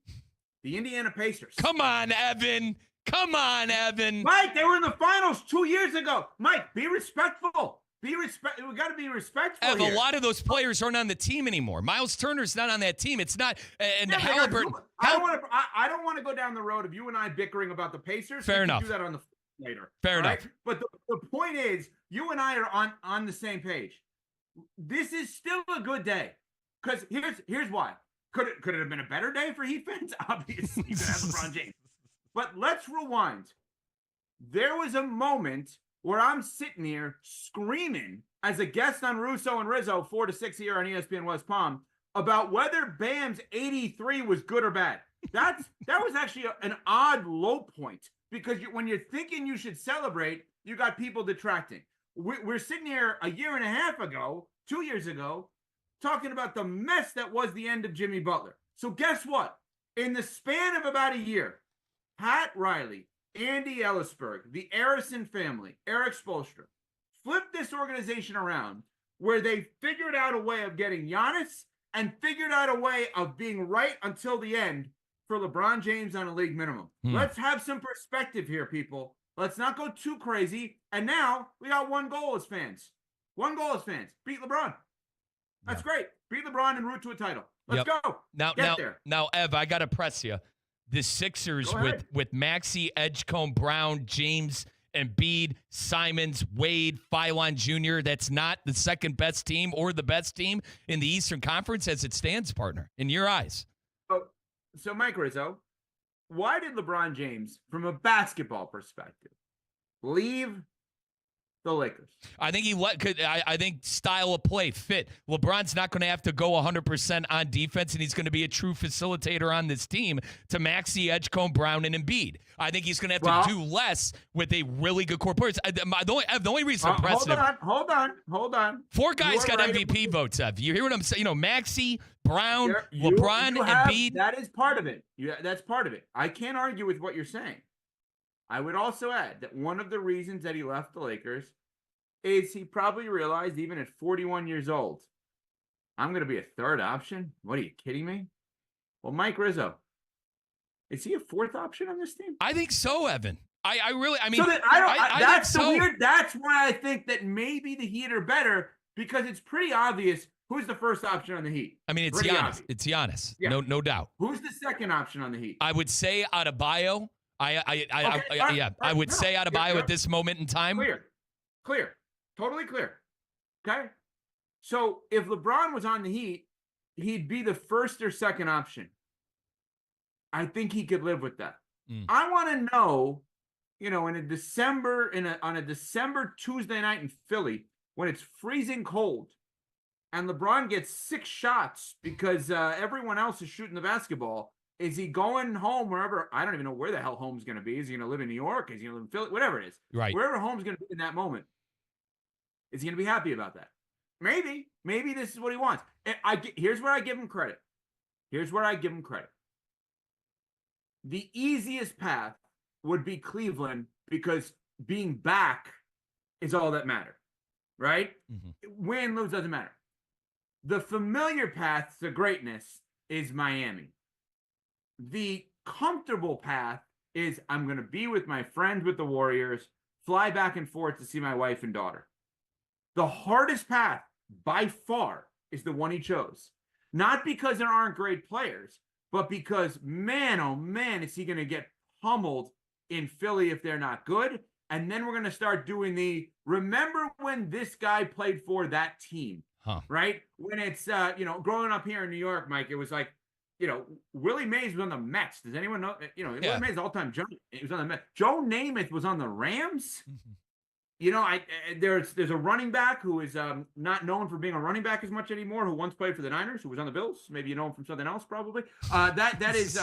the Indiana Pacers. Come on, Evan. Come on, Evan. Mike, they were in the finals 2 years ago. Mike, be respectful. We got to be respectful Ev, here. a lot of those players aren't on the team anymore. Miles Turner's not on that team. It's not. And Halliburton. I don't want to go down the road of you and I bickering about the Pacers. Fair enough. Do that on the later. Fair enough. But the point is, you and I are on the same page. This is still a good day, because here's why. Could it have been a better day for Heat fans? Obviously, you could have LeBron James. But let's rewind. There was a moment where I'm sitting here screaming as a guest on Russo and Rizzo 4 to 6 here on ESPN West Palm about whether Bam's 83 was good or bad. That was actually an odd low point, because when you're thinking you should celebrate, you got people detracting. We're sitting here a year and a half ago, 2 years ago, talking about the mess that was the end of Jimmy Butler. So guess what? In the span of about a year, Pat Riley, Andy Ellisberg, the Arison family, Eric Spoelstra, flipped this organization around where they figured out a way of getting Giannis and figured out a way of being right until the end for LeBron James on a league minimum. Let's have some perspective here, people. Let's not go too crazy. And now we got one goal as fans. One goal as fans. Beat LeBron. That's great. Beat LeBron and route to a title. Let's go. Now, Ev, I got to press you. The Sixers with Maxey, Edgecombe, Brown, James, Embiid, Simons, Wade, Philon Jr., that's not the second best team or the best team in the Eastern Conference as it stands, partner, in your eyes. So Mike Rizzo, why did LeBron James, from a basketball perspective, leave the Lakers? I think I think style of play fit. LeBron's not going to have to go 100% on defense, and he's going to be a true facilitator on this team to Maxey, Edgecombe, Brown, and Embiid. I think he's going to have to do less with a really good core players. The only reason I'm pressing hold on. 4 guys got MVP votes, Ev. You hear what I'm saying? Maxey, Brown, LeBron, Embiid. That is part of it. That's part of it. I can't argue with what you're saying. I would also add that one of the reasons that he left the Lakers is he probably realized, even at 41 years old, I'm going to be a third option? What, are you kidding me? Well, Mike Rizzo, is he a fourth option on this team? I think so, Evan. I really, I mean, so that's the weird. That's why I think that maybe the Heat are better, because it's pretty obvious who's the first option on the Heat. I mean, it's pretty Giannis. obvious. It's Giannis. Yeah. No doubt. Who's the second option on the Heat? I would say Adebayo. I would say Adebayo at this moment in time. Clear, totally clear. Okay, so if LeBron was on the Heat, he'd be the first or second option. I think he could live with that. I want to know, on a December Tuesday night in Philly, when it's freezing cold, and LeBron gets 6 shots because everyone else is shooting the basketball. Is he going home wherever? I don't even know where the hell home's going to be. Is he going to live in New York? Is he going to live in Philly? Whatever it is. Right. Wherever home's going to be in that moment. Is he going to be happy about that? Maybe. Maybe this is what he wants. And here's where I give him credit. The easiest path would be Cleveland, because being back is all that matters. Right? Mm-hmm. Win, lose, doesn't matter. The familiar path to greatness is Miami. The comfortable path is I'm going to be with my friends with the Warriors, fly back and forth to see my wife and daughter. The hardest path by far is the one he chose. Not because there aren't great players, but because, man, oh man, is he going to get pummeled in Philly if they're not good. And then we're going to start doing remember when this guy played for that team, right? When it's, growing up here in New York, Mike, it was like, Willie Mays was on the Mets. Does anyone know? Willie Mays all-time jump. He was on the Mets. Joe Namath was on the Rams. Mm-hmm. There's a running back who is not known for being a running back as much anymore, who once played for the Niners, who was on the Bills. Maybe you know him from something else, probably. That is,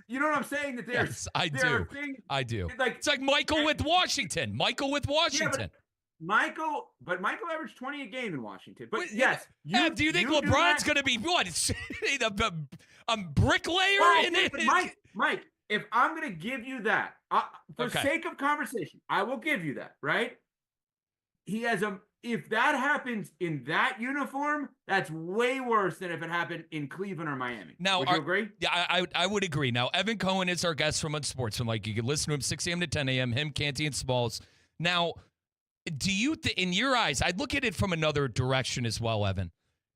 you know what I'm saying? That there's, yes, I do. I do. It's like Michael with Washington. Yeah, Michael averaged 20 a game in Washington. But yes, do you think LeBron's going to be what? A bricklayer in it? Mike, if I'm going to give you that, for sake of conversation, I will give you that, right? He has if that happens in that uniform, that's way worse than if it happened in Cleveland or Miami. Now, would you agree? Yeah, I would agree. Now, Evan Cohen is our guest from Unsportsmanlike. You can listen to him 6 a.m. to 10 a.m., him, Canty, and Smalls. Now, do you, in your eyes, I'd look at it from another direction as well, Evan.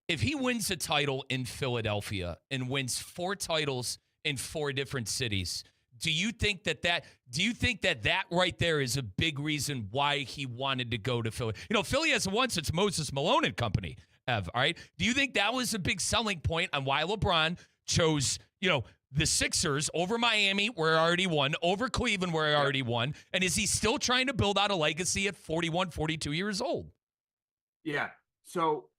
If he wins a title in Philadelphia and wins 4 titles in 4 different cities, do you think that right there is a big reason why he wanted to go to Philly? Philly has won since Moses Malone and company, Ev, all right? Do you think that was a big selling point on why LeBron chose, the Sixers over Miami, where I already won, over Cleveland, where I already won? And is he still trying to build out a legacy at 41, 42 years old? Yeah. So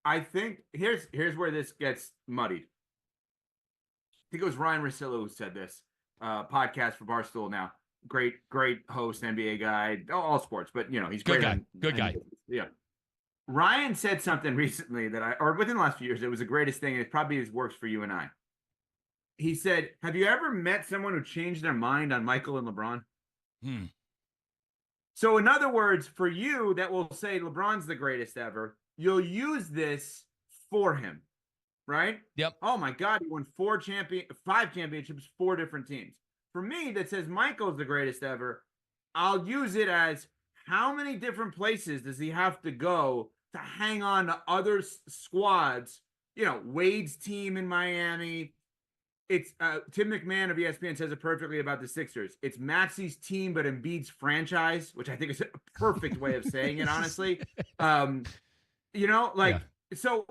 I think here's where this gets muddied. I think it was Ryan Russillo who said this. Podcast for Barstool now. Great host, NBA guy, all sports, but he's great. Good guy. Yeah. Ryan said something recently or within the last few years, it was the greatest thing. It probably works for you and I. He said, have you ever met someone who changed their mind on Michael and LeBron? So in other words, for you that will say LeBron's the greatest ever, you'll use this for him. Right? Yep. Oh my God, he won 5 championships, 4 different teams. For me, that says Michael's the greatest ever, I'll use it as how many different places does he have to go to hang on to other squads? Wade's team in Miami. It's Tim McMahon of ESPN says it perfectly about the Sixers. It's Maxey's team, but Embiid's franchise, which I think is a perfect way of saying it, honestly. So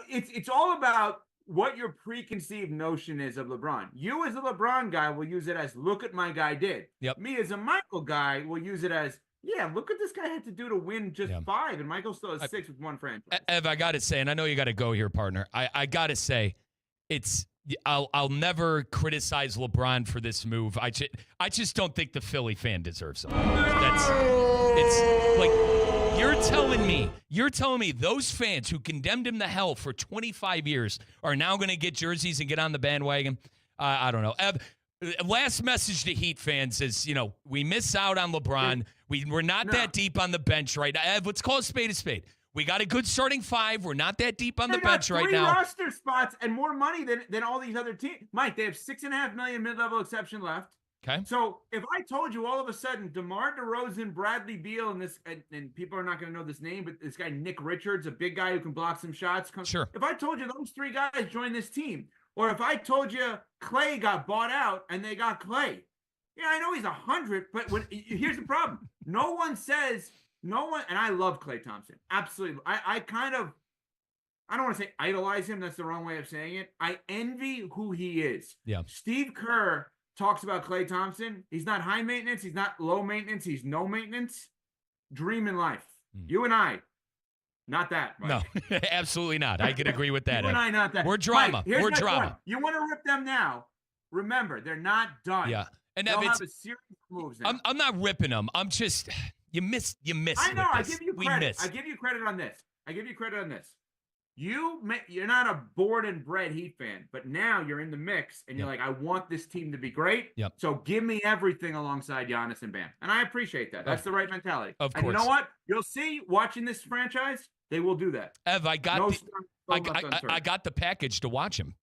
it's all about what your preconceived notion is of LeBron. You as a LeBron guy will use it as, look at my guy did. Yep. Me as a Michael guy will use it as, yeah, look what this guy had to do to win just 5, and Michael still has 6 with 1 franchise. Ev, I got to say, and I know you got to go here, partner. I got to say, I'll never criticize LeBron for this move. I just don't think the Philly fan deserves it. It's like, you're telling me those fans who condemned him to hell for 25 years are now going to get jerseys and get on the bandwagon? I don't know. Ev, Last message to Heat fans is, we miss out on LeBron. We're not that deep on the bench right now. Let's call a spade a spade. We got a good starting five. We're not that deep on the bench right now. 3 roster spots and more money than all these other teams. Mike, they have $6.5 million mid-level exception left. Okay. So if I told you all of a sudden DeMar DeRozan, Bradley Beal, and people are not going to know this name, but this guy Nick Richards, a big guy who can block some shots. Sure. If I told you those 3 guys joined this team, or if I told you Clay got bought out and they got Clay, I know he's 100, but here's the problem: no one, and I love Klay Thompson, absolutely. I don't want to say idolize him. That's the wrong way of saying it. I envy who he is. Yeah. Steve Kerr talks about Klay Thompson. He's not high maintenance. He's not low maintenance. He's no maintenance. Dream in life. You and I, not that. Mike. No, absolutely not. I can agree with that. You and I, not that. We're drama. Mike, We're drama. Point. You want to rip them now? Remember, they're not done. Yeah, and they'll have a series of moves. Now. I'm not ripping them. I'm just you miss. I know. I give you credit. We miss. I give you credit on this. You're not a born and bred Heat fan, but now you're in the mix, and you're like, I want this team to be great. Yep. So give me everything alongside Giannis and Bam, and I appreciate that. That's the right mentality. Of course. And you know what? You'll see. Watching this franchise, they will do that. Ev, I got the package to watch him.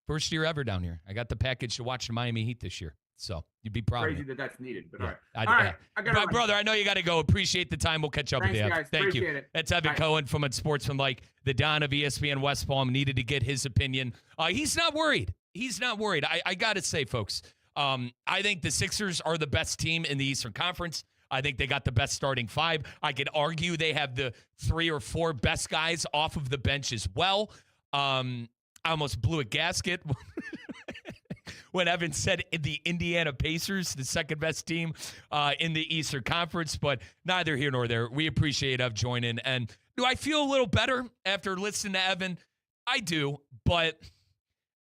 First year ever down here. I got the package to watch the Miami Heat this year. So you'd be proud. Crazy of me. that's needed, but Yeah. all right. I got my brother. I know you got to go. Appreciate the time. We'll catch up with you. Guys. Thank Appreciate you. it. That's Evan Cohen from Unsportsmanlike, the Don of ESPN West Palm. Needed to get his opinion. He's not worried. I got to say, folks, I think the Sixers are the best team in the Eastern Conference. I think they got the best starting 5. I could argue they have the 3 or 4 best guys off of the bench as well. I almost blew a gasket when Evan said the Indiana Pacers, the second best team in the Eastern Conference, but neither here nor there. We appreciate Ev joining. And do I feel a little better after listening to Evan? I do, but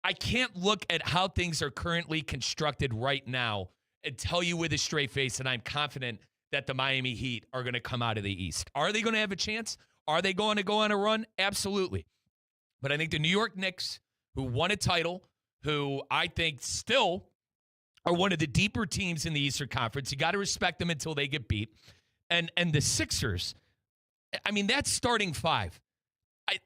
I can't look at how things are currently constructed right now and tell you with a straight face that I'm confident that the Miami Heat are going to come out of the East. Are they going to have a chance? Are they going to go on a run? Absolutely. But I think the New York Knicks, who won a title, who I think still are one of the deeper teams in the Eastern Conference. You got to respect them until they get beat. And the Sixers, I mean, that's starting 5.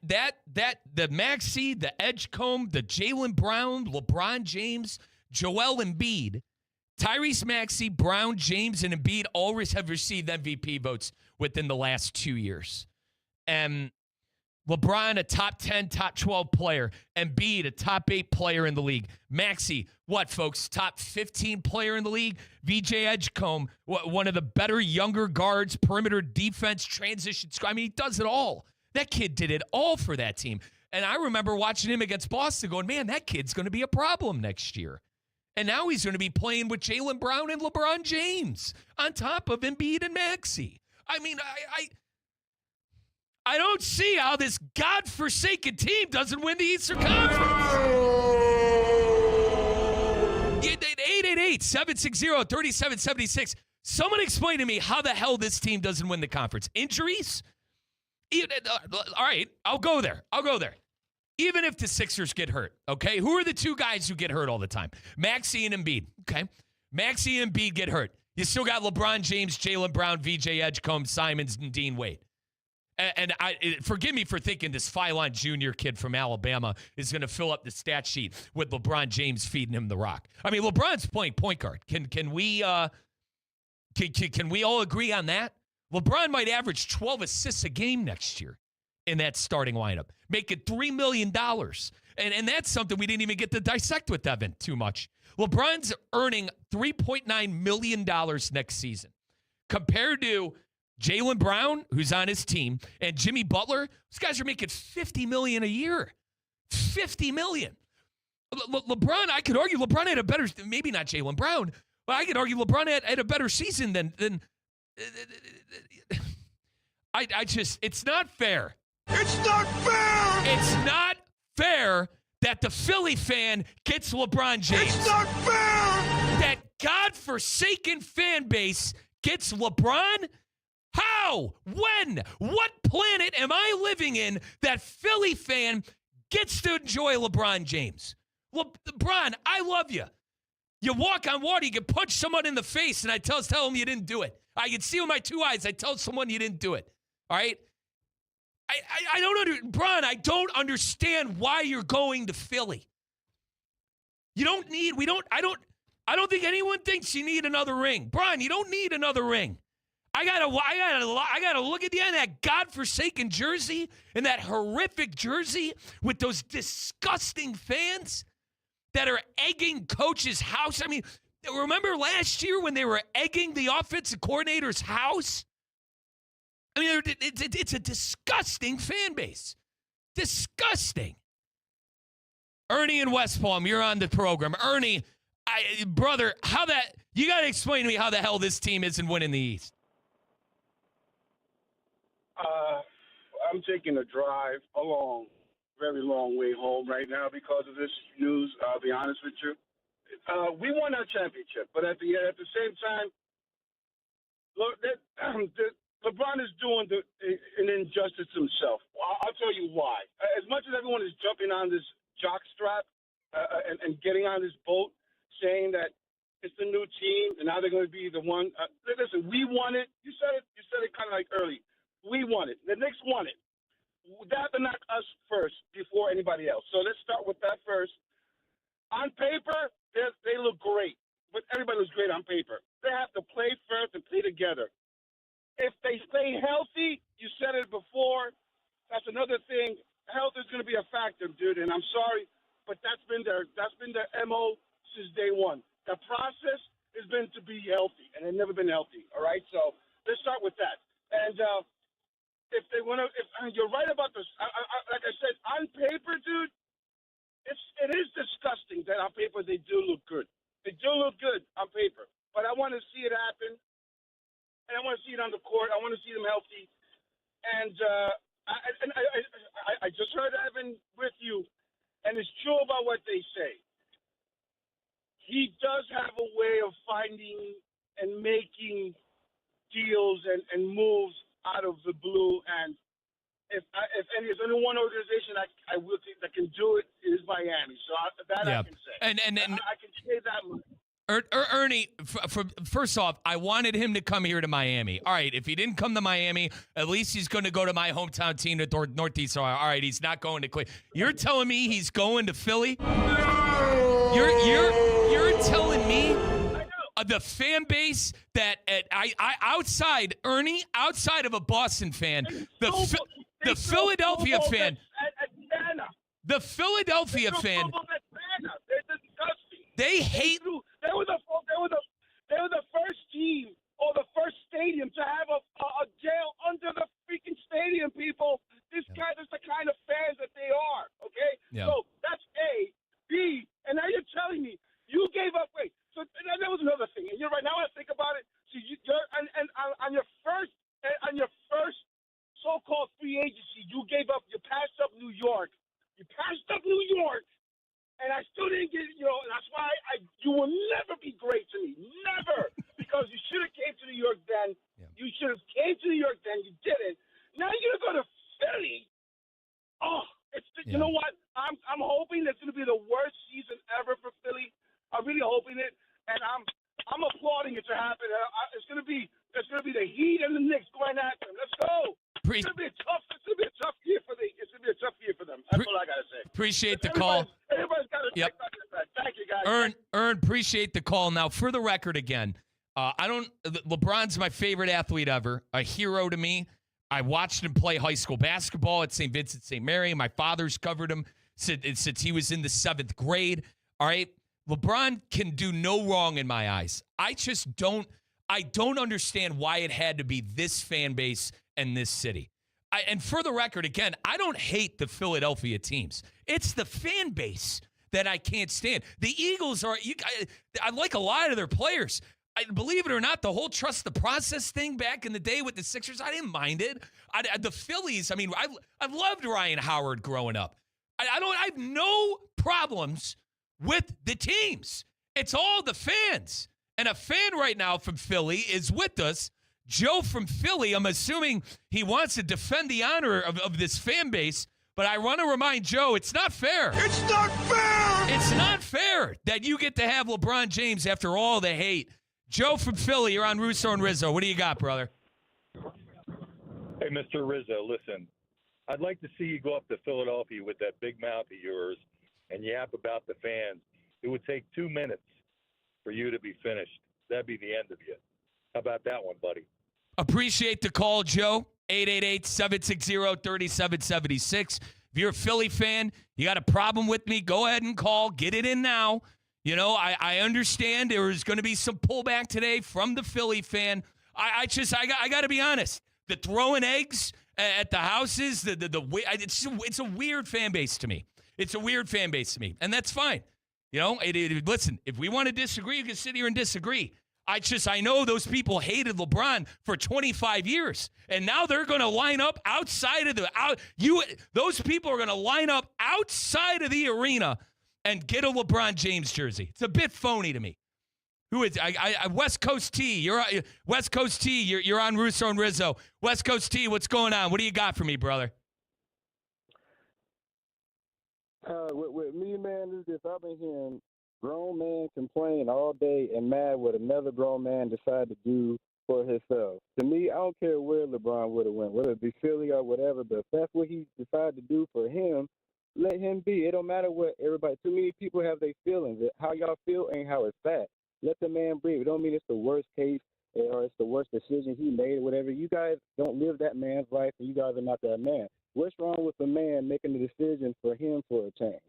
The Maxey, the Edgecombe, the Jaylen Brown, LeBron James, Joel Embiid, Tyrese Maxey, Brown, James, and Embiid all have received MVP votes within the last 2 years. And LeBron, a top 10, top 12 player. Embiid, a top 8 player in the league. Maxey, what, folks? Top 15 player in the league. VJ Edgecombe, one of the better younger guards, perimeter defense, transition. I mean, he does it all. That kid did it all for that team. And I remember watching him against Boston going, man, that kid's going to be a problem next year. And now he's going to be playing with Jaylen Brown and LeBron James on top of Embiid and Maxey. I mean, I don't see how this godforsaken team doesn't win the Eastern Conference. 888-760-3776. Someone explain to me how the hell this team doesn't win the conference. Injuries? All right, I'll go there. Even if the Sixers get hurt, okay? Who are the 2 guys who get hurt all the time? Maxey and Embiid, okay? Maxey and Embiid get hurt. You still got LeBron James, Jaylen Brown, VJ Edgecombe, Simons, and Dean Wade. And forgive me for thinking this Phylon Jr. kid from Alabama is going to fill up the stat sheet with LeBron James feeding him the rock. I mean, LeBron's playing point guard. Can we all agree on that? LeBron might average 12 assists a game next year in that starting lineup, making $3 million. And that's something we didn't even get to dissect with Evan too much. LeBron's earning $3.9 million next season compared to Jaylen Brown, who's on his team, and Jimmy Butler. These guys are making $50 million a year. $50 million. LeBron, I could argue LeBron had a better, maybe not Jaylen Brown, but I could argue LeBron had a better season than I just, it's not fair. It's not fair! It's not fair that the Philly fan gets LeBron James. It's not fair! That godforsaken fan base gets LeBron. How? When? What planet am I living in that Philly fan gets to enjoy LeBron James? LeBron, I love you. You walk on water, you can punch someone in the face, and I tell them you didn't do it. I can see with my 2 eyes, I tell someone you didn't do it. All right? Bron, I don't understand why you're going to Philly. I don't think anyone thinks you need another ring. Bron, you don't need another ring. I gotta look at the end of that godforsaken jersey and that horrific jersey with those disgusting fans that are egging coach's house. I mean, remember last year when they were egging the offensive coordinator's house? I mean, it's a disgusting fan base. Disgusting. Ernie in West Palm, you're on the program. Ernie, brother, you got to explain to me how the hell this team isn't winning the East. I'm taking a drive very long way home right now because of this news. I'll be honest with you. We won our championship, but at the same time, look, LeBron is doing an injustice to himself. I'll tell you why. As much as everyone is jumping on this jock strap and getting on this boat, saying that it's the new team and now they're going to be the one. Listen, we won it. You said it kind of like early. We won it. The Knicks won it. That but not us first before anybody else. So let's start with that first. On paper, they look great, but everybody looks great on paper. They have to play first and play together. If they stay healthy, you said it before, that's another thing. Health is going to be a factor, dude, and I'm sorry, but that's been their MO since day one. The process has been to be healthy, and they've never been healthy, all right? So let's start with that. And if you're right about this, like I said, on paper, dude, it is disgusting that on paper they do look good. They do look good on paper, but I want to see it happen, and I want to see it on the court. I want to see them healthy, and I just heard Evan with you, and it's true about what they say. He does have a way of finding and making deals and moves out of the blue, and if there's only one organization I will think that can do it, is Miami. So I can say. And I can say that much. Ernie, first off, I wanted him to come here to Miami. All right, if he didn't come to Miami, at least he's going to go to my hometown team, the Northeast. All right, he's not going to Cleveland. You're telling me he's going to Philly? No! You're telling me the fan base that outside of a Boston fan, the Philadelphia fan, the Philadelphia fan, they hate. They were the first team or the first stadium to have a jail under the freaking stadium. People, this is the kind of fans that they are. Okay, so that's A. B. And now you're telling me you gave up. Wait, so that was another thing. And you're right now. I think about it. So you're on your first so-called free agency, you gave up. You passed up New York. And I still didn't get, that's why you will never be great to me. Never. Because you should have came to New York then. Yeah. You should have came to New York then. You didn't. Now you're going to go to Philly. Oh, you know what? I'm hoping it's going to be the worst season ever for Philly. I'm really hoping it. And I'm applauding it to happen. It's going to be the Heat and the Knicks going at them. Let's go. It's going to be a tough year for them. That's all I got to say. Appreciate the call. Everybody's got to take that. Thank you, guys. Ern, appreciate the call. Now, for the record again, LeBron's my favorite athlete ever, a hero to me. I watched him play high school basketball at St. Vincent St. Mary. My father's covered him since he was in the 7th grade. All right? LeBron can do no wrong in my eyes. I don't understand why it had to be this fan base and this city. And for the record, again, I don't hate the Philadelphia teams. It's the fan base that I can't stand. The Eagles I like a lot of their players. Believe it or not, the whole trust the process thing back in the day with the Sixers, I didn't mind it. The Phillies, I loved Ryan Howard growing up. I have no problems with the teams. It's all the fans. And a fan right now from Philly is with us. Joe from Philly, I'm assuming he wants to defend the honor of this fan base, But I want to remind Joe, it's not fair. It's not fair! It's not fair that you get to have LeBron James after all the hate. Joe from Philly, you're on Russo and Rizzo. What do you got, brother? Hey, Mr. Rizzo, listen. I'd like to see you go up to Philadelphia with that big mouth of yours and yap about the fans. It would take 2 minutes for you to be finished. That'd be the end of you. How about that one, buddy? Appreciate the call, Joe. 888-760-3776. If you're a Philly fan, you got a problem with me, go ahead and call. Get it in now. You know, I understand there is going to be some pullback today from the Philly fan. I got to be honest. The throwing eggs at the houses, it's a weird fan base to me. It's a weird fan base to me, and that's fine. You know, listen, if we want to disagree, you can sit here and disagree. I know those people hated LeBron for 25 years, and now they're going to line up outside of those people are going to line up outside of the arena and get a LeBron James jersey. It's a bit phony to me. Who is West Coast T? You're West Coast T. You're on Russo and Rizzo. West Coast T, what's going on? What do you got for me, brother? With me, man, is this: I've been hearing grown men complain all day and mad what another grown man decided to do for himself. To me, I don't care where LeBron would have went, whether it be Philly or whatever, but if that's what he decided to do for him, let him be. It don't matter what everybody. Too many people have their feelings. How y'all feel ain't how it's fact. Let the man breathe. It don't mean it's the worst case or it's the worst decision he made or whatever. You guys don't live that man's life, and you guys are not that man. What's wrong with the man making the decision for him for a change?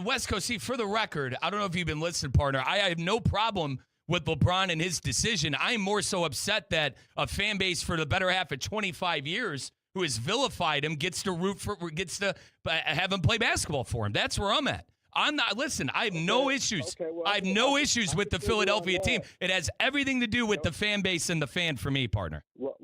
West Coast, see, for the record, I don't know if you've been listening, partner. I have no problem with LeBron and his decision. I'm more so upset that a fan base for the better half of 25 years who has vilified him gets to have him play basketball for him. That's where I'm at. I'm not. Listen, I have no issues. I have no issues with the Philadelphia team. It has everything to do with the fan base and the fan for me, partner. Well,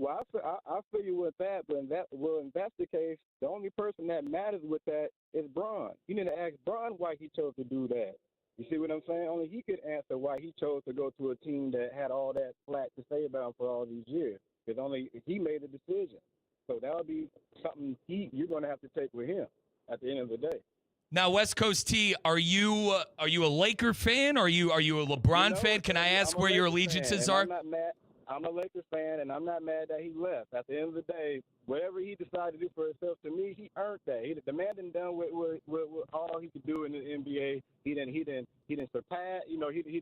I feel you with that, but if that's the case, the only person that matters with that is Bron. You need to ask Bron why he chose to do that. You see what I'm saying? Only he could answer why he chose to go to a team that had all that flat to say about him for all these years. Because only he made a decision. So that would be something you're going to have to take with him at the end of the day. Now, West Coast T, are you a Laker fan? Are you a LeBron fan? Can I ask where your allegiances are? I'm not mad. I'm a Lakers fan, and I'm not mad that he left. At the end of the day, whatever he decided to do for himself, to me, he earned that. The man done done with all he could do in the NBA. He didn't surpass. You know, he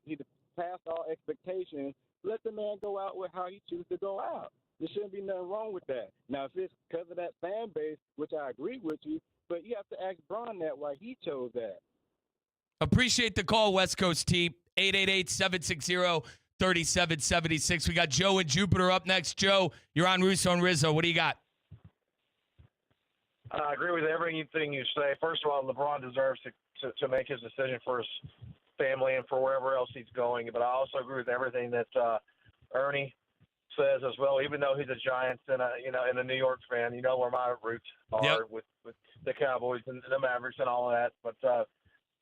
passed all expectations. Let the man go out with how he chooses to go out. There shouldn't be nothing wrong with that. Now, if it's because of that fan base, which I agree with you, but you have to ask Bron that why he chose that. Appreciate the call, West Coast T. 888-760-3776. We got Joe and Jupiter up next. Joe, you're on Russo and Rizzo. What do you got? I agree with everything you say. First of all, LeBron deserves to make his decision for his family and for wherever else he's going. But I also agree with everything that Ernie says as well. Even though he's a Giants and a New York fan, you know where my roots are with the Cowboys and the Mavericks and all of that. But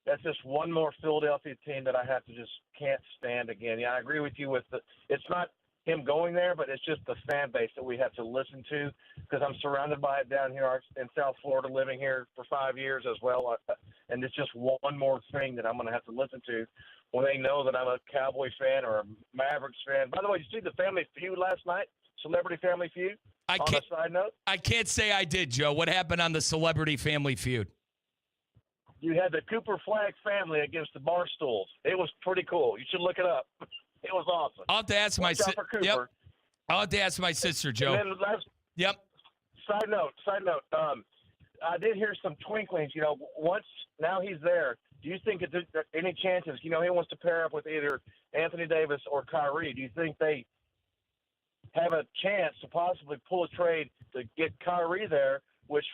that's just one more Philadelphia team that I can't stand again. Yeah, I agree with you it's not him going there, but it's just the fan base that we have to listen to because I'm surrounded by it down here in South Florida, living here for 5 years as well. And it's just one more thing that I'm going to have to listen to when they know that I'm a Cowboy fan or a Mavericks fan. By the way, did you see the Family Feud last night? Celebrity Family Feud? On a side note? I can't say I did, Joe. What happened on the Celebrity Family Feud? You had the Cooper Flag family against the Barstools. It was pretty cool. You should look it up. It was awesome. I'll have to ask my sister. Yep. I'll have to ask my sister, Joe. And then Side note. I did hear some twinklings. You know, now he's there. Do you think there's any chances? You know, he wants to pair up with either Anthony Davis or Kyrie. Do you think they have a chance to possibly pull a trade to get Kyrie there, which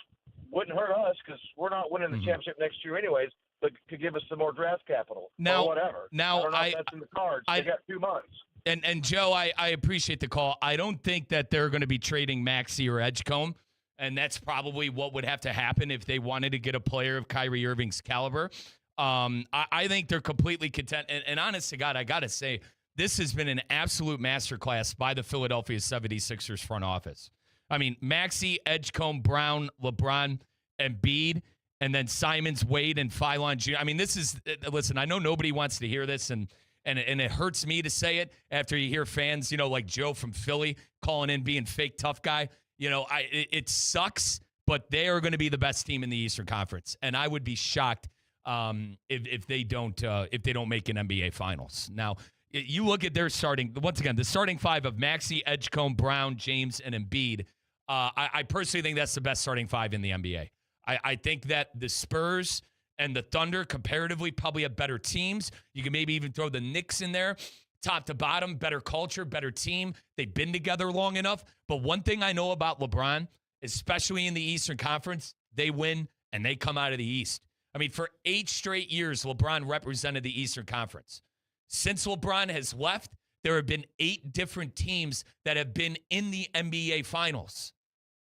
wouldn't hurt us because we're not winning the championship next year anyways, but could give us some more draft capital or whatever. Now, I don't know if that's in the cards. They got 2 months. And Joe, I appreciate the call. I don't think that they're going to be trading Maxey or Edgecombe, and that's probably what would have to happen if they wanted to get a player of Kyrie Irving's caliber. I think they're completely content. And honest to God, I got to say, this has been an absolute masterclass by the Philadelphia 76ers front office. I mean, Maxey, Edgecombe, Brown, LeBron, Embiid, and then Simons, Wade, and Philon Jr. I mean, this is, listen, I know nobody wants to hear this, and it hurts me to say it after you hear fans, like Joe from Philly calling in being fake tough guy. It sucks, but they are going to be the best team in the Eastern Conference, and I would be shocked if they don't make an NBA Finals. Now, you look at their starting, once again, the starting five of Maxey, Edgecombe, Brown, James, and Embiid. I personally think that's the best starting five in the NBA. I think that the Spurs and the Thunder comparatively probably have better teams. You can maybe even throw the Knicks in there. Top to bottom, better culture, better team. They've been together long enough. But one thing I know about LeBron, especially in the Eastern Conference, they win and they come out of the East. I mean, for 8 straight years, LeBron represented the Eastern Conference. Since LeBron has left, there have been 8 different teams that have been in the NBA Finals.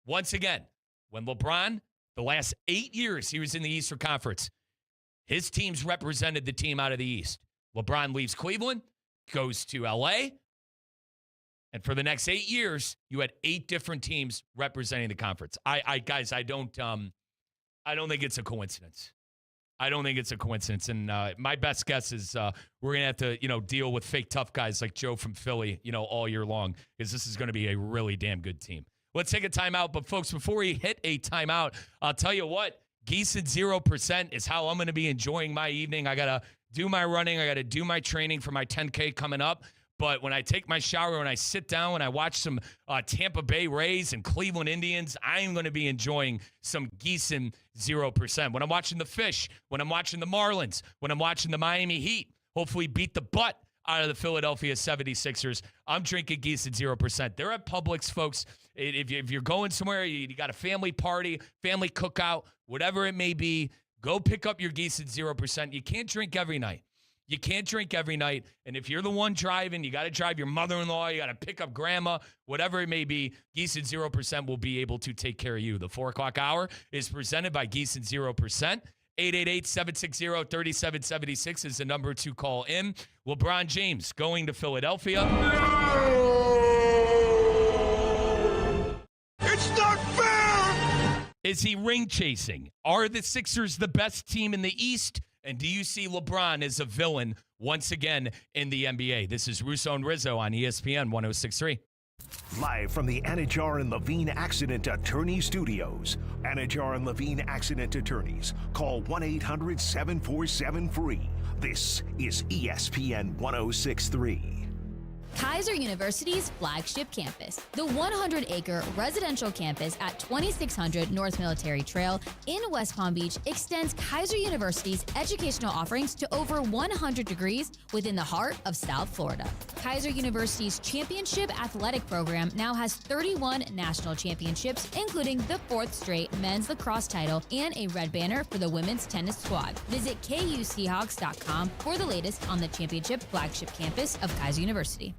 Once again, when LeBron, the last 8 years he was in the Eastern Conference, his teams represented the team out of the East. LeBron leaves Cleveland, goes to LA, and for the next 8 years, you had 8 different teams representing the conference. Guys, I don't think it's a coincidence. I don't think it's a coincidence. And my best guess is we're going to have to, deal with fake tough guys like Joe from Philly, all year long, because this is going to be a really damn good team. Let's take a timeout. But, folks, before we hit a timeout, I'll tell you what, Geese at 0% is how I'm going to be enjoying my evening. I got to do my running. I got to do my training for my 10K coming up. But when I take my shower, when I sit down, when I watch some Tampa Bay Rays and Cleveland Indians, I'm going to be enjoying some Gießen 0%. When I'm watching the Fish, when I'm watching the Marlins, when I'm watching the Miami Heat, hopefully beat the butt out of the Philadelphia 76ers, I'm drinking Gießen 0%. They're at Publix, folks. If you're going somewhere, you got a family party, family cookout, whatever it may be, go pick up your Gießen 0%. You can't drink every night. You can't drink every night. And if you're the one driving, you got to drive your mother-in-law, you got to pick up grandma, whatever it may be, Gießen 0% will be able to take care of you. The 4 o'clock hour is presented by Gießen 0%. 888-760-3776 is the number to call in. LeBron James going to Philadelphia. It's not fair! Is he ring chasing? Are the Sixers the best team in the East? And do you see LeBron as a villain once again in the NBA? This is Russo and Rizzo on ESPN 106.3. Live from the Anajar and Levine Accident Attorney Studios. Anajar and Levine Accident Attorneys. Call 1-800-747-FREE. This is ESPN 106.3. Kaiser University's flagship campus, the 100-acre residential campus at 2600 North Military Trail in West Palm Beach, extends Kaiser University's educational offerings to over 100 degrees within the heart of South Florida. Kaiser University's championship athletic program now has 31 national championships, including the 4th straight men's lacrosse title and a red banner for the women's tennis squad. Visit KUSeahawks.com for the latest on the championship flagship campus of Kaiser University.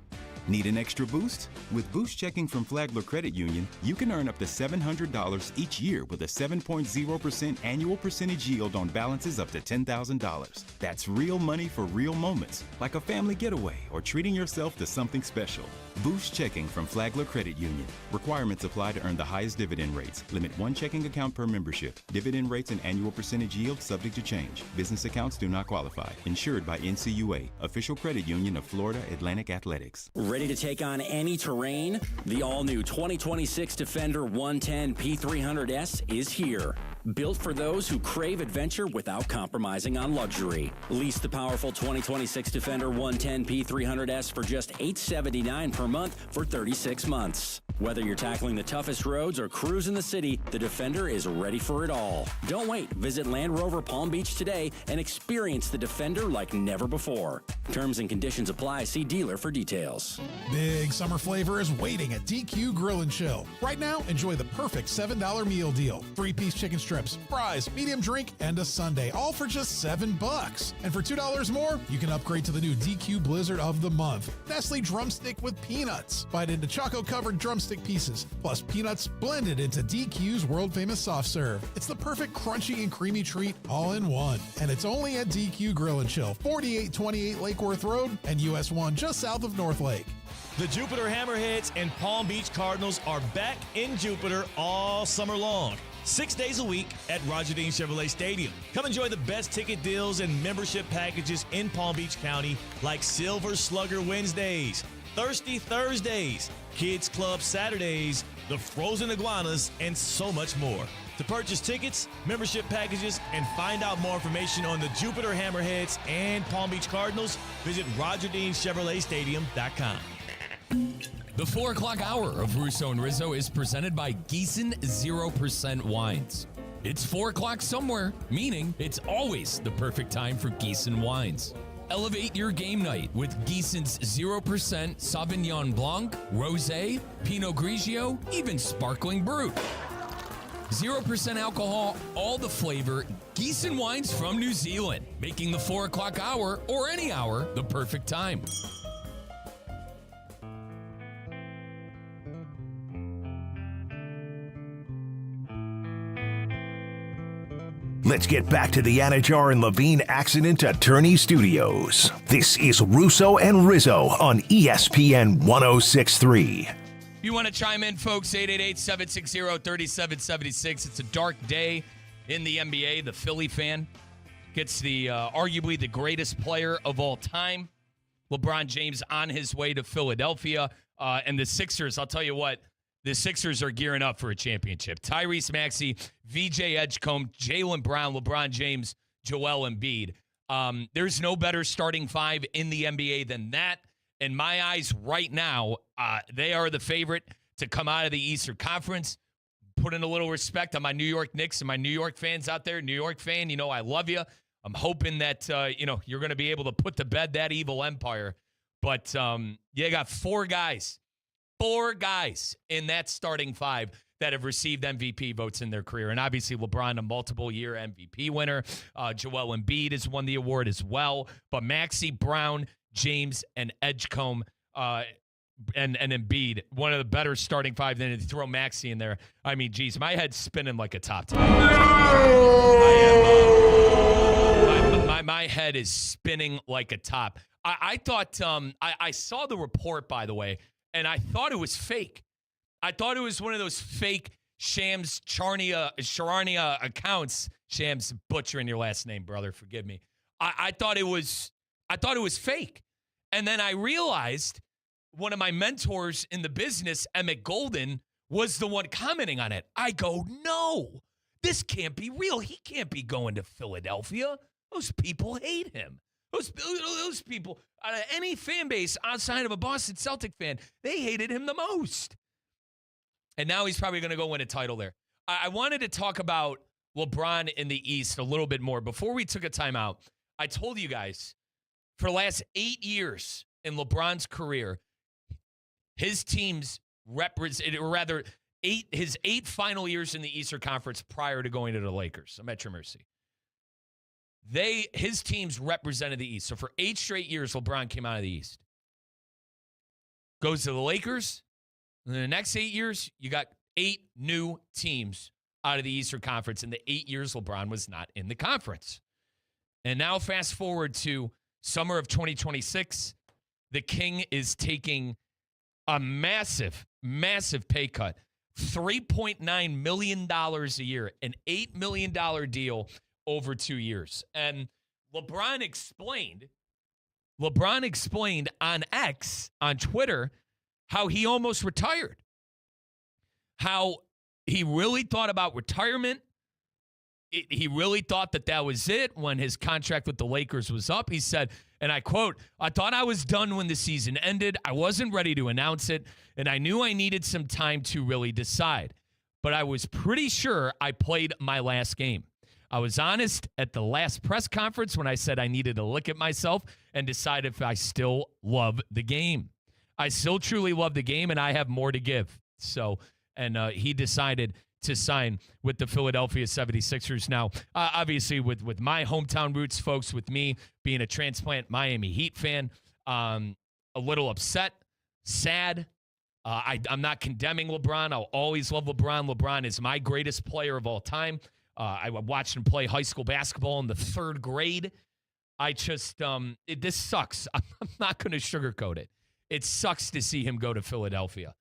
Need an extra boost? With Boost Checking from Flagler Credit Union, you can earn up to $700 each year with a 7.0% annual percentage yield on balances up to $10,000. That's real money for real moments, like a family getaway or treating yourself to something special. Boost Checking from Flagler Credit Union. Requirements apply to earn the highest dividend rates. Limit 1 checking account per membership. Dividend rates and annual percentage yield subject to change. Business accounts do not qualify. Insured by NCUA, official credit union of Florida Atlantic Athletics. Ready to take on any terrain? The all-new 2026 Defender 110 P300S is here. Built for those who crave adventure without compromising on luxury. Lease the powerful 2026 Defender 110 P300S for just $879 per month for 36 months. Whether you're tackling the toughest roads or cruising the city, the Defender is ready for it all. Don't wait. Visit Land Rover Palm Beach today and experience the Defender like never before. Terms and conditions apply. See dealer for details. Big summer flavor is waiting at DQ Grill and Chill. Right now, enjoy the perfect $7 meal deal. 3-piece chicken strips, fries, medium drink, and a sundae, all for just $7. And for $2 more, you can upgrade to the new DQ Blizzard of the Month. Nestle drumstick with peanuts. Bite into choco-covered drumstick pieces, plus peanuts blended into DQ's world-famous soft serve. It's the perfect crunchy and creamy treat all in one. And it's only at DQ Grill and Chill, 4828 Lake Worth Road and US 1 just south of North Lake. The Jupiter Hammerheads and Palm Beach Cardinals are back in Jupiter all summer long. 6 days a week at Roger Dean Chevrolet Stadium. Come enjoy the best ticket deals and membership packages in Palm Beach County, like Silver Slugger Wednesdays, Thirsty Thursdays, Kids Club Saturdays, the Frozen Iguanas, and so much more. To purchase tickets, membership packages, and find out more information on the Jupiter Hammerheads and Palm Beach Cardinals, visit RogerDeanChevroletStadium.com. The 4 o'clock hour of Russo and Rizzo is presented by Gießen 0% Wines. It's 4 o'clock somewhere, meaning it's always the perfect time for Gießen wines. Elevate your game night with Gießen's 0% Sauvignon Blanc, Rosé, Pinot Grigio, even Sparkling Brut. 0% alcohol, all the flavor, Gießen wines from New Zealand, making the 4 o'clock hour or any hour the perfect time. Let's get back to the Anajar and Levine Accident Attorney Studios. This is Russo and Rizzo on ESPN 106.3. If you want to chime in, folks, 888-760-3776. It's a dark day in the NBA. The Philly fan gets the arguably the greatest player of all time, LeBron James, on his way to Philadelphia. And the Sixers, I'll tell you what, the Sixers are gearing up for a championship. Tyrese Maxey, VJ Edgecombe, Jaylen Brown, LeBron James, Joel Embiid. There's no better starting five in the NBA than that. In my eyes right now, they are the favorite to come out of the Eastern Conference. Put in a little respect on my New York Knicks and my New York fans out there. New York fan, you know I love you. I'm hoping that, you're going to be able to put to bed that evil empire. But you got four guys in that starting five that have received MVP votes in their career. And obviously LeBron, a multiple-year MVP winner. Joel Embiid has won the award as well. But Maxey, Brown, James, and Edgecombe and Embiid, one of the better starting five. Then to throw Maxey in there, I mean, geez, my head's spinning like a top 10. My head is spinning like a top. I thought I saw the report, by the way, and I thought it was fake. I thought it was one of those fake Shams Charania accounts. Shams, butchering your last name, brother. Forgive me. I thought it was fake. And then I realized one of my mentors in the business, Emmett Golden, was the one commenting on it. I go, no, this can't be real. He can't be going to Philadelphia. Those people hate him. Those people, out of any fan base outside of a Boston Celtic fan, they hated him the most. And now he's probably going to go win a title there. I wanted to talk about LeBron in the East a little bit more. Before we took a timeout, I told you guys, for the last 8 years in LeBron's career, his teams his 8 final years in the Eastern Conference prior to going to the Lakers. I'm at your mercy. His teams represented the East. So for 8 straight years, LeBron came out of the East. Goes to the Lakers. And in the next 8 years, you got 8 new teams out of the Eastern Conference. In the 8 years, LeBron was not in the conference. And now fast forward to summer of 2026. The King is taking a massive, massive pay cut. $3.9 million a year. An $8 million deal over 2 years. And LeBron explained on X, on Twitter, how he almost retired. How he really thought about retirement. He really thought that was it when his contract with the Lakers was up. He said, and I quote, "I thought I was done when the season ended. I wasn't ready to announce it, and I knew I needed some time to really decide. But I was pretty sure I played my last game. I was honest at the last press conference when I said I needed to look at myself and decide if I still love the game. I still truly love the game, and I have more to give." So, and he decided to sign with the Philadelphia 76ers. Now, obviously, with my hometown roots, folks, with me being a transplant Miami Heat fan, a little upset, sad. I'm not condemning LeBron. I'll always love LeBron. LeBron is my greatest player of all time. I watched him play high school basketball in the 3rd grade. I just, this sucks. I'm not going to sugarcoat it. it sucks to see him go to Philadelphia.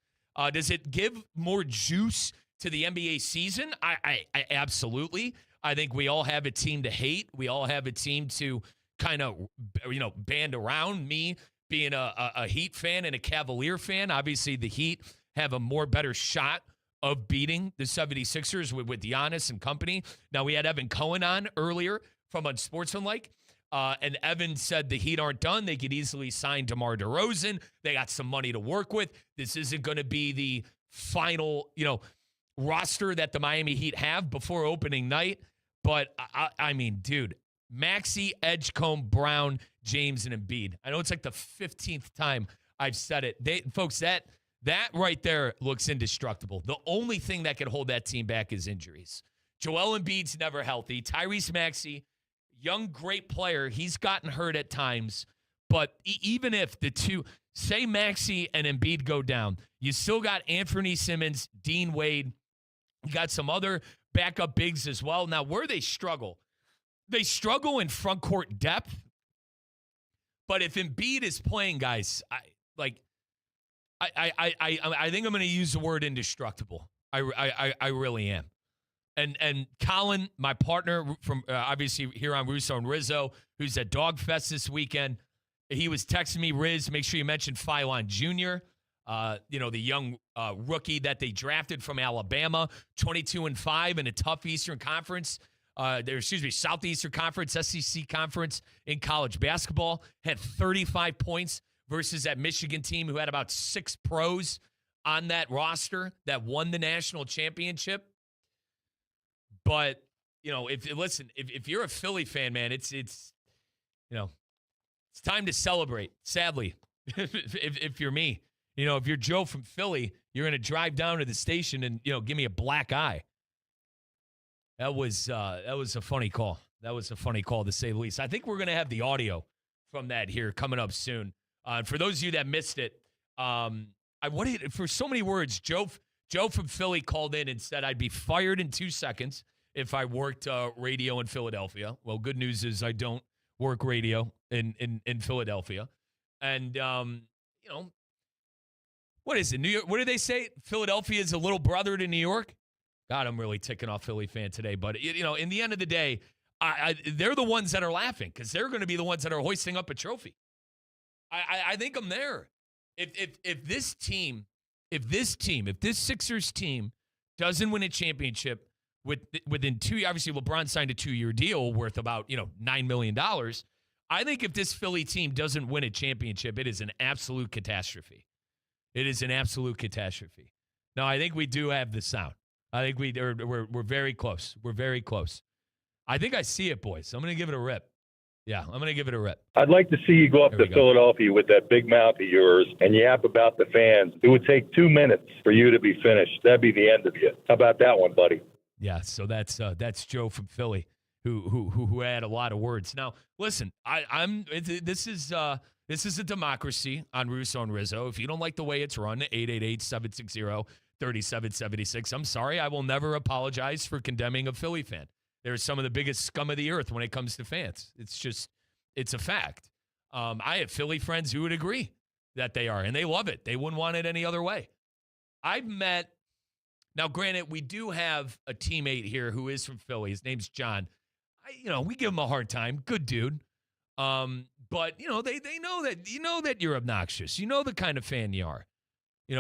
Does it give more juice to the NBA season? I absolutely. I think we all have a team to hate. We all have a team to kind of, band around. Me being a Heat fan and a Cavalier fan, obviously the Heat have a more better shot of beating the 76ers with Giannis and company. Now, we had Evan Cohen on earlier from Unsportsmanlike, and Evan said the Heat aren't done. They could easily sign DeMar DeRozan. They got some money to work with. This isn't going to be the final, roster that the Miami Heat have before opening night. But, I mean, dude, Maxey, Edgecombe, Brown, James, and Embiid. I know it's like the 15th time I've said it. Folks, that right there looks indestructible. The only thing that can hold that team back is injuries. Joel Embiid's never healthy. Tyrese Maxey, young, great player. He's gotten hurt at times. But even if the two, say Maxey and Embiid go down, you still got Anthony Simmons, Dean Wade. You got some other backup bigs as well. Now, where they struggle in front court depth. But if Embiid is playing, guys, I think I'm going to use the word indestructible. I really am. And Colin, my partner from obviously here on Russo and Rizzo, who's at Dog Fest this weekend, he was texting me, Riz, make sure you mention Phylon Jr., the young rookie that they drafted from Alabama, 22-5 in a tough Eastern Conference. Southeastern Conference, SEC Conference in college basketball, had 35 points versus that Michigan team who had about 6 pros on that roster that won the national championship. But, if you're a Philly fan, man, it's time to celebrate, sadly, if you're me. If you're Joe from Philly, you're going to drive down to the station and, give me a black eye. That was a funny call. That was a funny call, to say the least. I think we're going to have the audio from that here coming up soon. For those of you that missed it, for so many words, Joe from Philly called in and said I'd be fired in 2 seconds if I worked radio in Philadelphia. Well, good news is I don't work radio in Philadelphia. And, what is it? New York? What do they say? Philadelphia is a little brother to New York. God, I'm really ticking off Philly fan today. But, in the end of the day, they're the ones that are laughing because they're going to be the ones that are hoisting up a trophy. I think I'm there. If this Sixers team doesn't win a championship within 2 years, obviously LeBron signed a 2-year deal worth about, $9 million. I think if this Philly team doesn't win a championship, it is an absolute catastrophe. It is an absolute catastrophe. Now, I think we do have the sound. I think we're very close. We're very close. I think I see it, boys. I'm going to give it a rip. Yeah, I'm going to give it a rip. I'd like to see you go up to Philadelphia with that big mouth of yours and yap about the fans. It would take 2 minutes for you to be finished. That'd be the end of you. How about that one, buddy? Yeah, so that's Joe from Philly who had a lot of words. Now, listen, this is a democracy on Russo and Rizzo. If you don't like the way it's run, 888-760-3776. I'm sorry. I will never apologize for condemning a Philly fan. They're some of the biggest scum of the earth when it comes to fans. It's a fact. I have Philly friends who would agree that they are, and they love it. They wouldn't want it any other way. Now, granted, we do have a teammate here who is from Philly. His name's John. We give him a hard time. Good dude. But, they know that you're obnoxious. You know the kind of fan you are.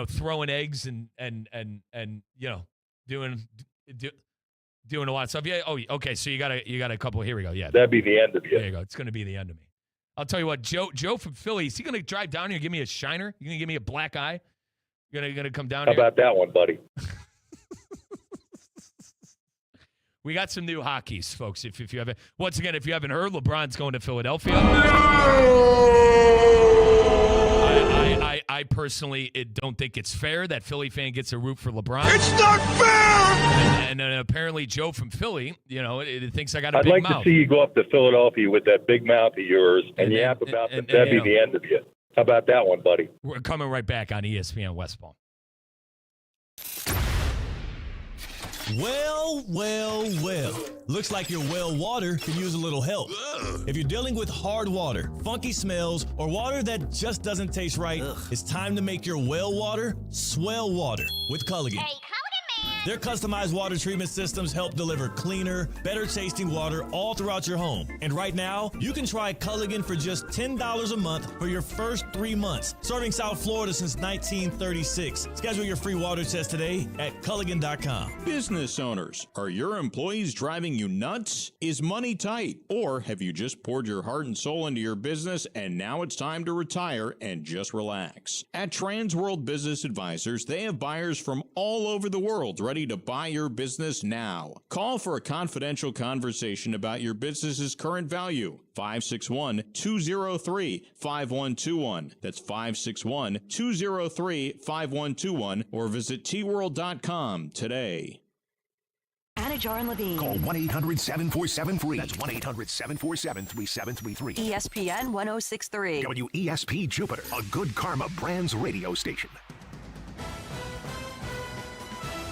Throwing eggs and doing a lot of stuff. Yeah. Oh, okay. So you got a couple. Here we go. Yeah. That'd be the end of you. There you go. It's going to be the end of me. I'll tell you what, Joe from Philly, is he going to drive down here and give me a shiner? You going to give me a black eye? You're going to come down How here? about that one, buddy? We got some new hotkeys, folks. If you haven't, once again, if you haven't heard, LeBron's going to Philadelphia. I personally don't think it's fair that Philly fan gets a root for LeBron. It's not fair! And apparently Joe from Philly, it thinks I got a big mouth. I'd like to see you go up to Philadelphia with that big mouth of yours and yap about them. That'd be the end of you. How about that one, buddy? We're coming right back on ESPN West Palm. Well. Looks like your well water could use a little help. If you're dealing with hard water, funky smells, or water that just doesn't taste right, it's time to make your well water swell water with Culligan. Hey, Culligan man! Their customized water treatment systems help deliver cleaner, better tasting water all throughout your home. And right now, you can try Culligan for just $10 a month for your first 3 months. Serving South Florida since 1936. Schedule your free water test today at Culligan.com. Business owners, are your employees driving you nuts? Is money tight? Or have you just poured your heart and soul into your business and now it's time to retire and just relax? At Transworld Business Advisors, they have buyers from all over the world ready to buy your business now. Call for a confidential conversation about your business's current value. 561-203-5121. That's 561-203-5121 or visit tworld.com today. Anna Jar and Levine. Call 1-800-747-FREE. That's 1-800-747-3733. ESPN 1063. WESP Jupiter, a Good Karma Brands radio station.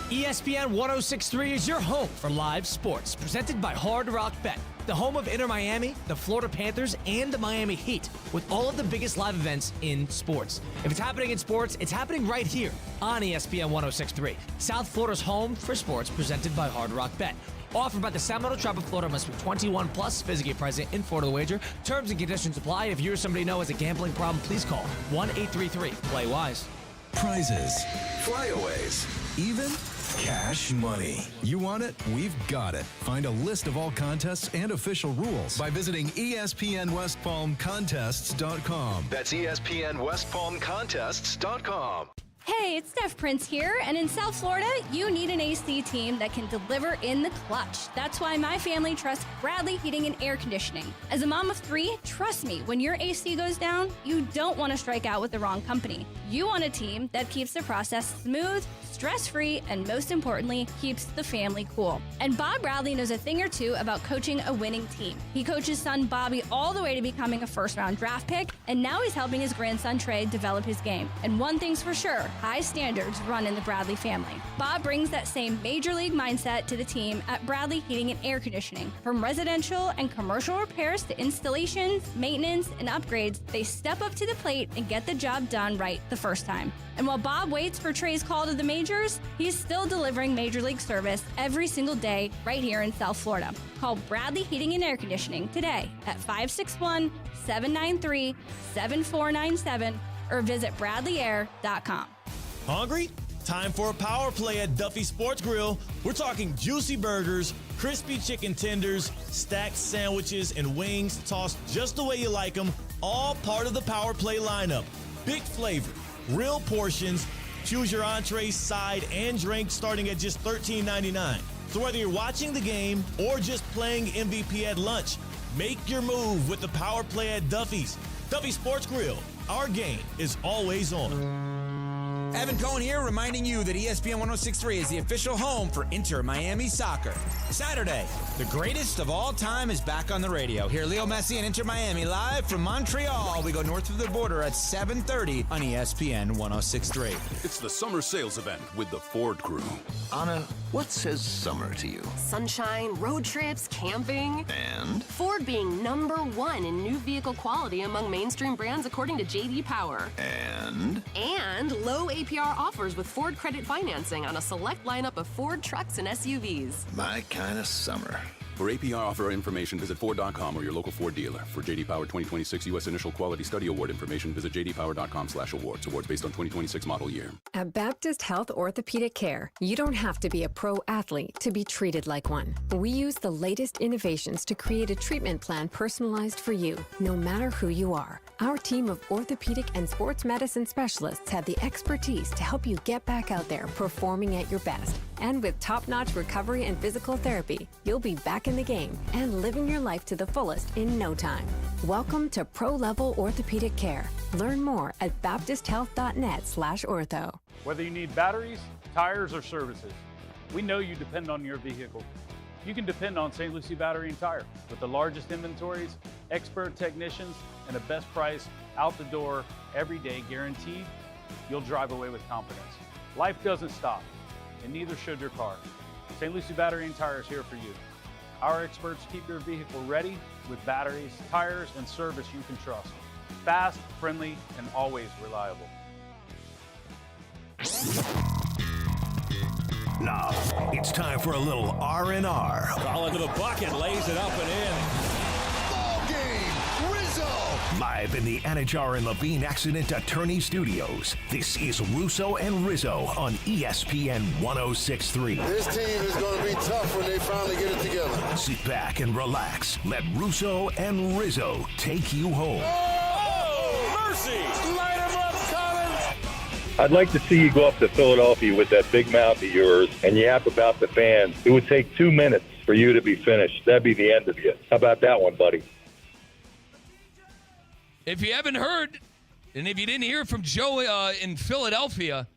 ESPN 1063 is your home for live sports, presented by Hard Rock Bet, the home of Inter Miami, the Florida Panthers, and the Miami Heat, with all of the biggest live events in sports. If it's happening in sports, it's happening right here on ESPN 1063, South Florida's home for sports, presented by Hard Rock Bet. Offered by the Seminole Tribe of Florida, must be 21 plus, physically present in Florida to wager. Terms and conditions apply. If you or somebody you know has a gambling problem, please call 1-833-PLAY-WISE. Prizes, flyaways, even cash money. You want it? We've got it. Find a list of all contests and official rules by visiting ESPNWestPalmContests.com. That's ESPNWestPalmContests.com. Hey, it's Steph Prince here, and in South Florida, you need an AC team that can deliver in the clutch. That's why my family trusts Bradley Heating and Air Conditioning. As a mom of 3, trust me, when your AC goes down, you don't want to strike out with the wrong company. You want a team that keeps the process smooth, stress-free, and most importantly, keeps the family cool. And Bob Bradley knows a thing or two about coaching a winning team. He coached his son Bobby all the way to becoming a first-round draft pick, and now he's helping his grandson Trey develop his game. And one thing's for sure, high standards run in the Bradley family. Bob brings that same major league mindset to the team at Bradley Heating and Air Conditioning. From residential and commercial repairs to installations, maintenance, and upgrades, they step up to the plate and get the job done right the first time. And while Bob waits for Trey's call to the majors, he's still delivering major league service every single day right here in South Florida. Call Bradley Heating and Air Conditioning today at 561-793-7497 or visit bradleyair.com. Hungry? Time for a power play at Duffy Sports Grill. We're talking juicy burgers, crispy chicken tenders, stacked sandwiches, and wings tossed just the way you like them, all part of the power play lineup. Big flavor, real portions. Choose your entree, side, and drink starting at just $13.99. So whether you're watching the game or just playing MVP at lunch, make your move with the power play at Duffy's. Duffy Sports Grill. Our game is always on. Evan Cohen here, reminding you that ESPN 1063 is the official home for Inter Miami Soccer. Saturday, the greatest of all time is back on the radio. Hear Leo Messi and Inter Miami live from Montreal. We go north of the border at 7:30 on ESPN 1063. It's the summer sales event with the Ford crew. Anna, what says summer to you? Sunshine, road trips, camping. And? Ford being #1 in new vehicle quality among mainstream brands according to J.D. Power. And? And low APR offers with Ford credit financing on a select lineup of Ford trucks and SUVs. My kind of summer. For APR offer information, visit Ford.com or your local Ford dealer. For J.D. Power 2026 U.S. Initial Quality Study Award information, visit jdpower.com/awards. Awards based on 2026 model year. At Baptist Health Orthopedic Care, you don't have to be a pro athlete to be treated like one. We use the latest innovations to create a treatment plan personalized for you, no matter who you are. Our team of orthopedic and sports medicine specialists have the expertise to help you get back out there performing at your best. And with top-notch recovery and physical therapy, you'll be back in the game and living your life to the fullest in no time. Welcome to Pro-Level Orthopedic Care. Learn more at baptisthealth.net/ortho. Whether you need batteries, tires, or services, we know you depend on your vehicle. You can depend on St. Lucie Battery and Tire. With the largest inventories, expert technicians, and a best price out the door every day guaranteed, you'll drive away with confidence. Life doesn't stop, and neither should your car. St. Lucie Battery and Tire is here for you. Our experts keep your vehicle ready with batteries, tires, and service you can trust. Fast, friendly, and always reliable. Now, it's time for a little R&R. Ball into the bucket, lays it up and in. Ball game, Rizzo. Live in the Anajar and Levine Accident Attorney Studios, this is Russo and Rizzo on ESPN 106.3. This team is going to be tough when they finally get it together. Sit back and relax. Let Russo and Rizzo take you home. Oh, mercy! Light him up, Colin! I'd like to see you go up to Philadelphia with that big mouth of yours and yap about the fans. It would take 2 minutes for you to be finished. That'd be the end of you. How about that one, buddy? If you haven't heard, and if you didn't hear from Joe in Philadelphia,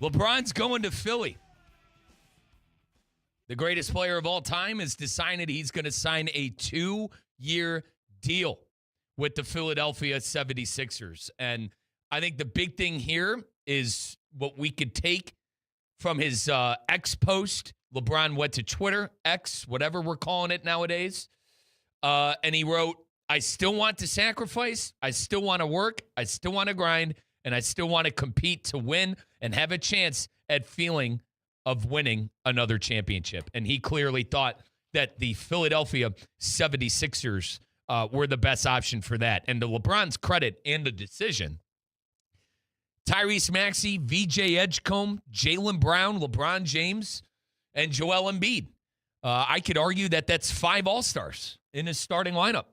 LeBron's going to Philly. The greatest player of all time has decided he's going to sign a 2-year deal with the Philadelphia 76ers. And I think the big thing here is what we could take from his X post. LeBron went to Twitter, X, whatever we're calling it nowadays, and he wrote, I still want to sacrifice, I still want to work, I still want to grind, and I still want to compete to win and have a chance at feeling of winning another championship. And he clearly thought that the Philadelphia 76ers were the best option for that. And to LeBron's credit and the decision, Tyrese Maxey, VJ Edgecombe, Jaylen Brown, LeBron James, and Joel Embiid. I could argue that that's 5 All-Stars in his starting lineup.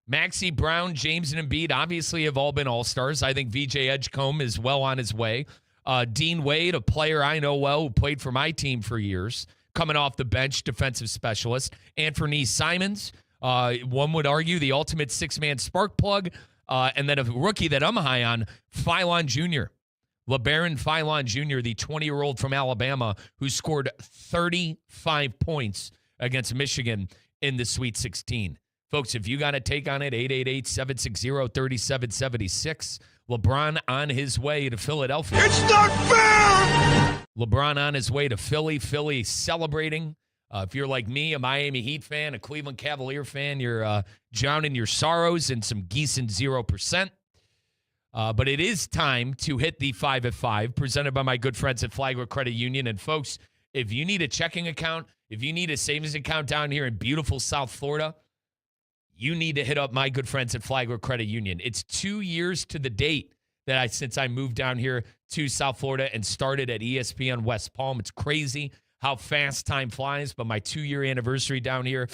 Maxey, Brown, James, and Embiid obviously have all been All-Stars. I think VJ Edgecombe is well on his way. Dean Wade, a player I know well who played for my team for years, coming off the bench, defensive specialist. Anthony Simons, one would argue the ultimate 6-man spark plug. And then a rookie that I'm high on, Philon Jr., LeBaron Philon Jr., the 20-year-old from Alabama who scored 35 points against Michigan in the Sweet 16. Folks, if you got to take on it, 888-760-3776. LeBron on his way to Philadelphia. It's not fair! LeBron on his way to Philly. Philly celebrating. If you're like me, a Miami Heat fan, a Cleveland Cavalier fan, you're drowning your sorrows in some Gießen 0%. But it is time to hit the 5 at 5, presented by my good friends at Flagler Credit Union. And folks, if you need a checking account, if you need a savings account down here in beautiful South Florida, you need to hit up my good friends at Flagler Credit Union. It's 2 years to the date that since I moved down here to South Florida and started at ESPN West Palm. It's crazy how fast time flies, but my 2-year anniversary down here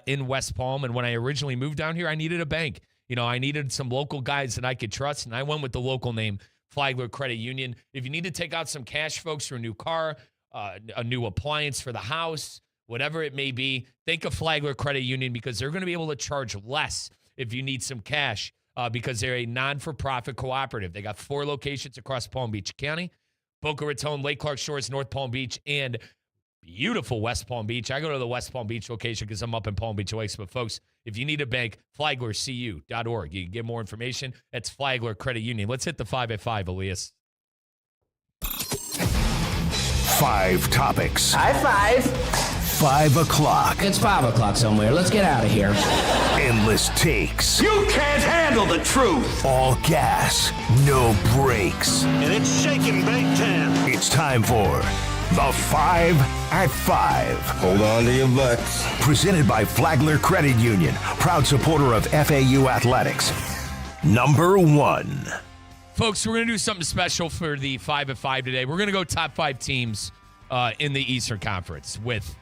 in West Palm. And when I originally moved down here, I needed a bank. You know, I needed some local guys that I could trust, and I went with the local name, Flagler Credit Union. If you need to take out some cash, folks, for a new car, a new appliance for the house, whatever it may be, think of Flagler Credit Union because they're going to be able to charge less if you need some cash because they're a non-for-profit cooperative. They got 4 locations across Palm Beach County, Boca Raton, Lake Clark Shores, North Palm Beach, and beautiful West Palm Beach. I go to the West Palm Beach location because I'm up in Palm Beach Lakes. But, folks, if you need a bank, flaglercu.org. You can get more information. That's Flagler Credit Union. Let's hit the 5 at 5, Elias. 5 topics. High five. 5 o'clock. It's 5 o'clock somewhere. Let's get out of here. Endless takes. You can't handle the truth! All gas, no brakes. And it's shaking Big Ten. It's time for the 5 at 5. Hold on to your butts. Presented by Flagler Credit Union, proud supporter of FAU Athletics. Number 1. Folks, we're going to do something special for the 5 at 5 today. We're going to go top 5 teams in the Eastern Conference with,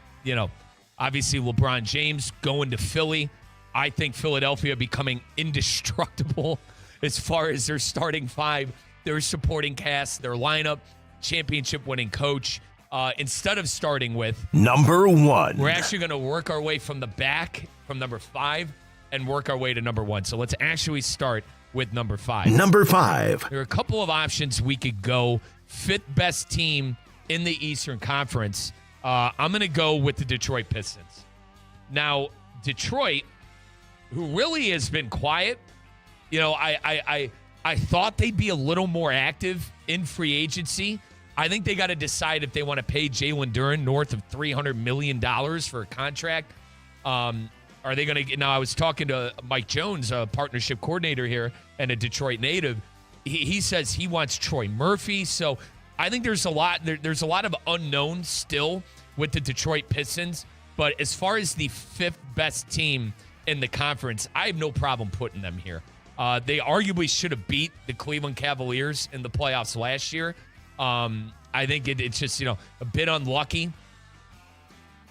obviously LeBron James going to Philly. I think Philadelphia becoming indestructible as far as their starting 5, their supporting cast, their lineup, championship-winning coach. Instead of starting with number 1, we're actually going to work our way from the back, from number 5, and work our way to number 1. So let's actually start with number 5. Number 5. There are a couple of options we could go. Fit best team in the Eastern Conference. I'm going to go with the Detroit Pistons. Now, Detroit, who really has been quiet, I thought they'd be a little more active in free agency. I think they got to decide if they want to pay Jalen Duren north of $300 million for a contract. Are they going to – now, I was talking to Mike Jones, a partnership coordinator here and a Detroit native. He says he wants Troy Murphy. So I think there's a lot there's a lot of unknowns still with the Detroit Pistons. But as far as the fifth best team in the conference, I have no problem putting them here. They arguably should have beat the Cleveland Cavaliers in the playoffs last year. I think it's just, a bit unlucky.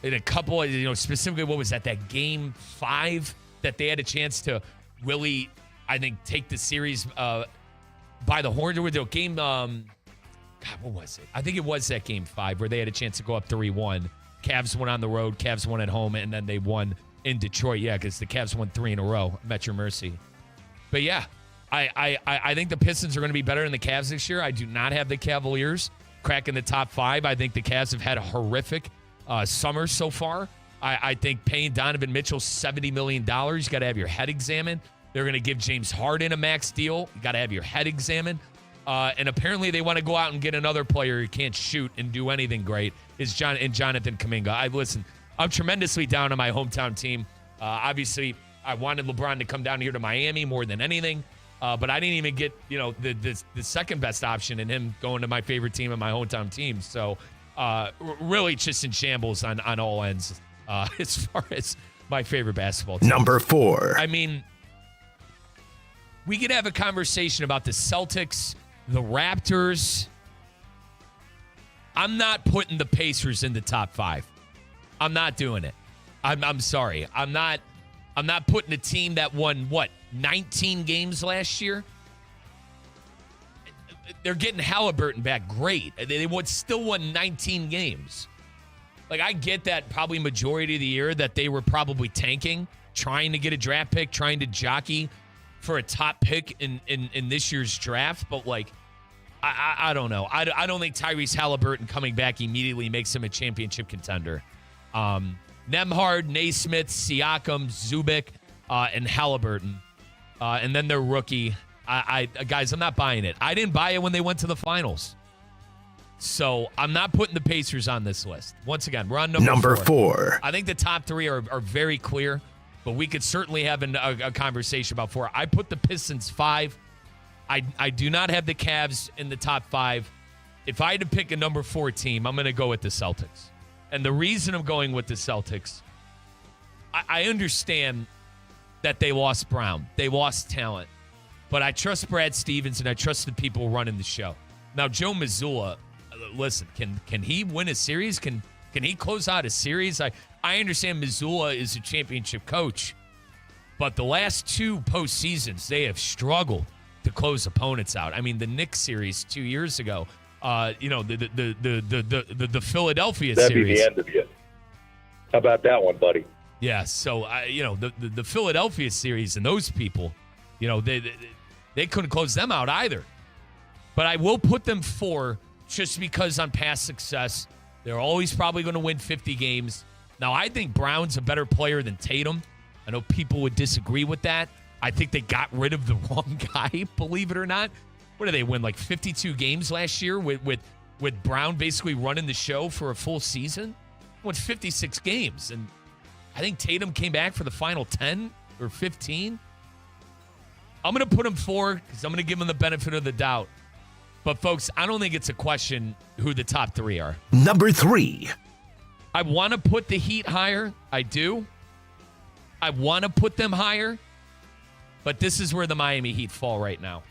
In a couple of, specifically, what was that Game 5 that they had a chance to really, I think, take the series by the horns. Or the game, what was it? I think it was that Game 5 where they had a chance to go up 3-1. Cavs won on the road, Cavs won at home, and then they won in Detroit. Yeah, because the Cavs won 3 in a row. Met your mercy. But yeah, I think the Pistons are going to be better than the Cavs this year. I do not have the Cavaliers cracking the top 5. I think the Cavs have had a horrific summer so far. I think paying Donovan Mitchell $70 million, you got to have your head examined. They're going to give James Harden a max deal. You got to have your head examined. And apparently they want to go out and get another player who can't shoot and do anything great, is Jonathan Kuminga. I'm tremendously down on my hometown team. Obviously, I wanted LeBron to come down here to Miami more than anything. But I didn't even get, the second best option in him going to my favorite team and my hometown team. So really just in shambles on all ends as far as my favorite basketball team. Number 4. I mean, we could have a conversation about the Celtics, the Raptors. I'm not putting the Pacers in the top 5. I'm not doing it. I'm sorry. I'm not putting a team that won, 19 games last year? They're getting Halliburton back. Great. They still won 19 games. I get that probably majority of the year that they were probably tanking, trying to get a draft pick, trying to jockey for a top pick in this year's draft. But, I don't know. I don't think Tyrese Halliburton coming back immediately makes him a championship contender. Nembhard, Naismith, Siakam, Zubik, and Halliburton. And then their rookie. Guys, I'm not buying it. I didn't buy it when they went to the finals. So I'm not putting the Pacers on this list. Once again, we're on number 4. I think the top 3 are very clear, but we could certainly have a conversation about 4. I put the Pistons 5. I do not have the Cavs in the top 5. If I had to pick a number 4 team, I'm going to go with the Celtics. And the reason I'm going with the Celtics, I understand that they lost Brown. They lost talent. But I trust Brad Stevens, and I trust the people running the show. Now, Joe Mazzulla, listen, can he win a series? Can he close out a series? I understand Mazzulla is a championship coach, but the last 2 postseasons, they have struggled to close opponents out. I mean, the Knicks series 2 years ago, the Philadelphia series. That'd be the end of you. How about that one, buddy? Yeah, so, the Philadelphia series and those people, they couldn't close them out either. But I will put them 4 just because on past success, they're always probably going to win 50 games. Now, I think Brown's a better player than Tatum. I know people would disagree with that. I think they got rid of the wrong guy, believe it or not. What did they win, 52 games last year with Brown basically running the show for a full season? Won 56 games. And I think Tatum came back for the final 10 or 15. I'm going to put him 4 because I'm going to give him the benefit of the doubt. But, folks, I don't think it's a question who the top 3 are. Number 3. I want to put the Heat higher. I do. I want to put them higher. But this is where the Miami Heat fall right now.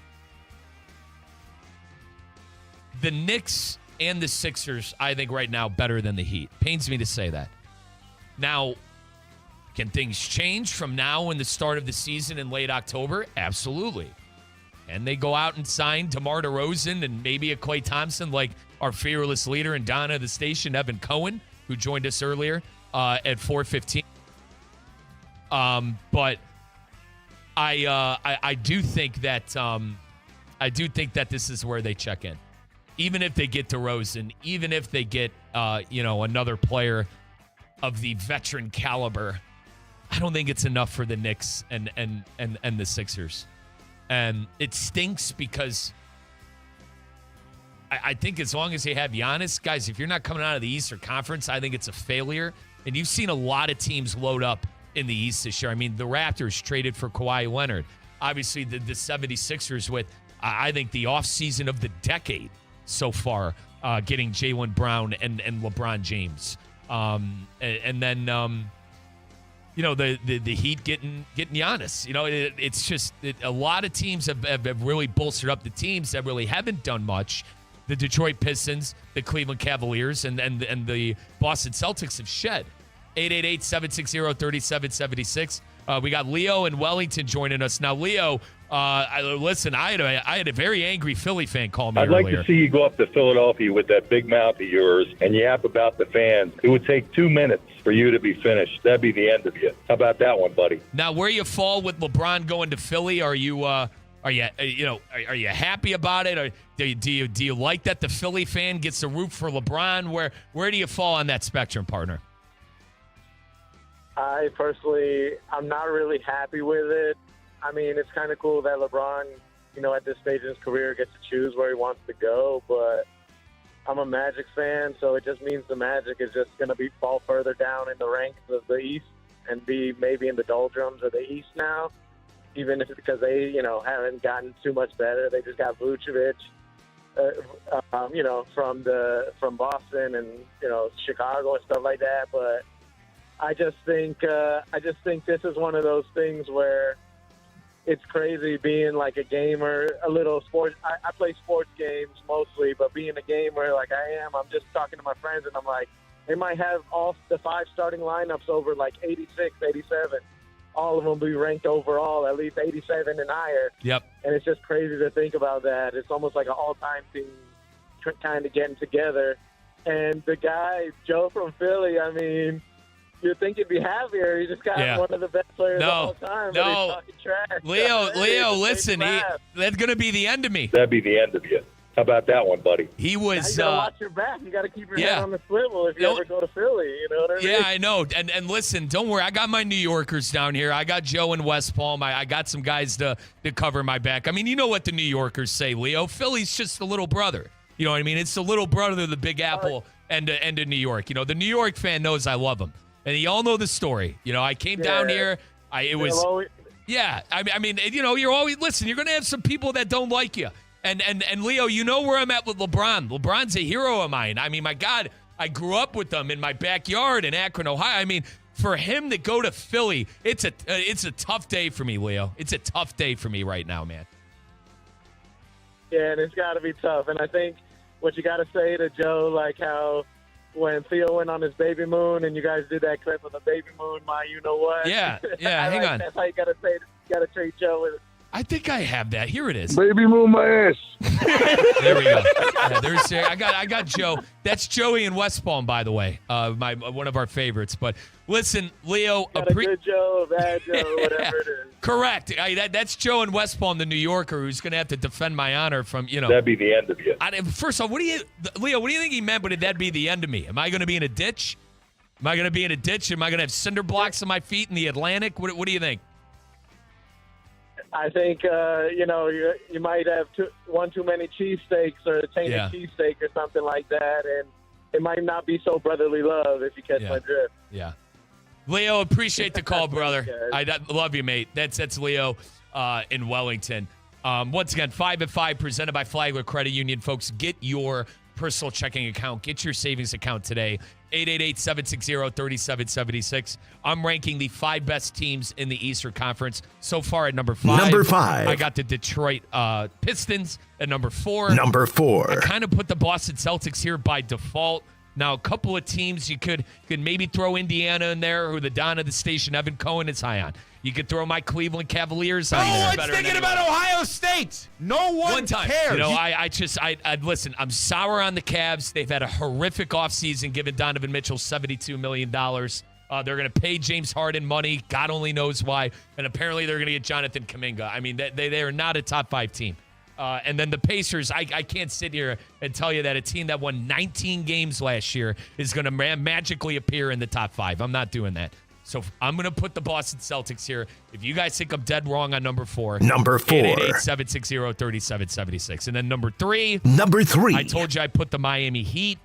The Knicks and the Sixers, I think right now, better than the Heat. Pains me to say that. Now, can things change from now and the start of the season in late October? Absolutely. And they go out and sign DeMar DeRozan and maybe a Klay Thompson like our fearless leader and Donna of the station, Evan Cohen, who joined us earlier at 4:15. But I do think that this is where they check in. Even if they get DeRozan, even if they get another player of the veteran caliber, I don't think it's enough for the Knicks and the Sixers. And it stinks because I think as long as they have Giannis, guys, if you're not coming out of the Eastern Conference, I think it's a failure. And you've seen a lot of teams load up in the East this year. I mean, the Raptors traded for Kawhi Leonard. Obviously, the 76ers with, I think, the offseason of the decade so far, getting Jaylen Brown and LeBron James. And then, the Heat getting Giannis. It's just a lot of teams have really bolstered up the teams that really haven't done much. The Detroit Pistons, the Cleveland Cavaliers, and the Boston Celtics have shed. 888-760-3776. We got Leo in Wellington joining us. Now, Leo, listen, I had a very angry Philly fan call me earlier. I'd like to see you go up to Philadelphia with that big mouth of yours and yap about the fans. It would take 2 minutes for you to be finished. That'd be the end of you. How about that one, buddy? Now, where you fall with LeBron going to Philly? Are you happy about it? Or do you like that the Philly fan gets to root for LeBron? Where do you fall on that spectrum, partner? I'm not really happy with it. I mean, it's kind of cool that LeBron, at this stage in his career gets to choose where he wants to go, but I'm a Magic fan, so it just means the Magic is just going to fall further down in the ranks of the East and be maybe in the doldrums of the East now, even if it's because they, haven't gotten too much better. They just got Vucevic, from Boston and, Chicago and stuff like that, but I just think this is one of those things where it's crazy being like a gamer, a little sports. I play sports games mostly, but being a gamer like I am, I'm just talking to my friends and I'm like, they might have all the 5 starting lineups over like 86, 87. All of them be ranked overall at least 87 and higher. Yep. And it's just crazy to think about that. It's almost like an all-time thing kind of getting together. And the guy, Joe from Philly, I mean, you'd think he'd be happier. He just got one of the best players of all time. But he's talking trash. Leo, listen, that's going to be the end of me. That'd be the end of you. How about that one, buddy? He was. You got to watch your back. You got to keep your head on the swivel if you ever go to Philly. You know what I mean? Yeah, I know. And listen, don't worry. I got my New Yorkers down here. I got Joe in West Palm. I got some guys to cover my back. I mean, you know what the New Yorkers say, Leo. Philly's just the little brother. You know what I mean? It's the little brother of the Big Apple and to New York. The New York fan knows I love him. And you all know the story. I came down here. I mean, you're always, listen, you're going to have some people that don't like you. And Leo, you know where I'm at with LeBron. LeBron's a hero of mine. I mean, my God, I grew up with him in my backyard in Akron, Ohio. I mean, for him to go to Philly, it's a tough day for me, Leo. It's a tough day for me right now, man. Yeah, and it's got to be tough. And I think what you got to say to Joe, like how when Theo went on his baby moon and you guys did that clip of the baby moon, my you-know-what. Yeah, hang on. That's how you got to say it. You got to treat Joe with it. I think I have that. Here it is. Baby moon my ass. There we go. Yeah, I got Joe. That's Joey in West Palm, by the way. One of our favorites. But listen, Leo. A good Joe, a bad Joe, whatever it is. Correct. That's Joe in West Palm, the New Yorker, who's going to have to defend my honor from, That'd be the end of you. First off, Leo, what do you think he meant? But that'd be the end of me. Am I going to be in a ditch? Am I going to be in a ditch? Am I going to have cinder blocks on my feet in the Atlantic? What do you think? I think, you might have one too many cheesesteaks or a tainted cheesesteak or something like that, and it might not be so brotherly love if you catch my drift. Yeah. Leo, appreciate the call, brother. I love you, mate. That's Leo in Wellington. Once again, 5 at 5 presented by Flagler Credit Union. Folks, get your personal checking account. Get your savings account today. 888-760-3776. I'm ranking the 5 best teams in the Eastern Conference. So far at number 5. Number 5. I got the Detroit Pistons at number 4. Number 4. I kind of put the Boston Celtics here by default. Now, a couple of teams you could maybe throw Indiana in there, who the Don of the station, Evan Cohen, is high on. You could throw my Cleveland Cavaliers on there. No one's thinking about Ohio State. No one cares. I listen, I'm sour on the Cavs. They've had a horrific offseason, giving Donovan Mitchell $72 million. They're going to pay James Harden money. God only knows why. And apparently they're going to get Jonathan Kuminga. I mean, they are not a top 5 team. And then the Pacers, I can't sit here and tell you that a team that won 19 games last year is going to magically appear in the top 5. I'm not doing that. So I'm going to put the Boston Celtics here. If you guys think I'm dead wrong on number 4. Number 4. 888-760-3776. And then number 3. Number 3. I told you I put the Miami Heat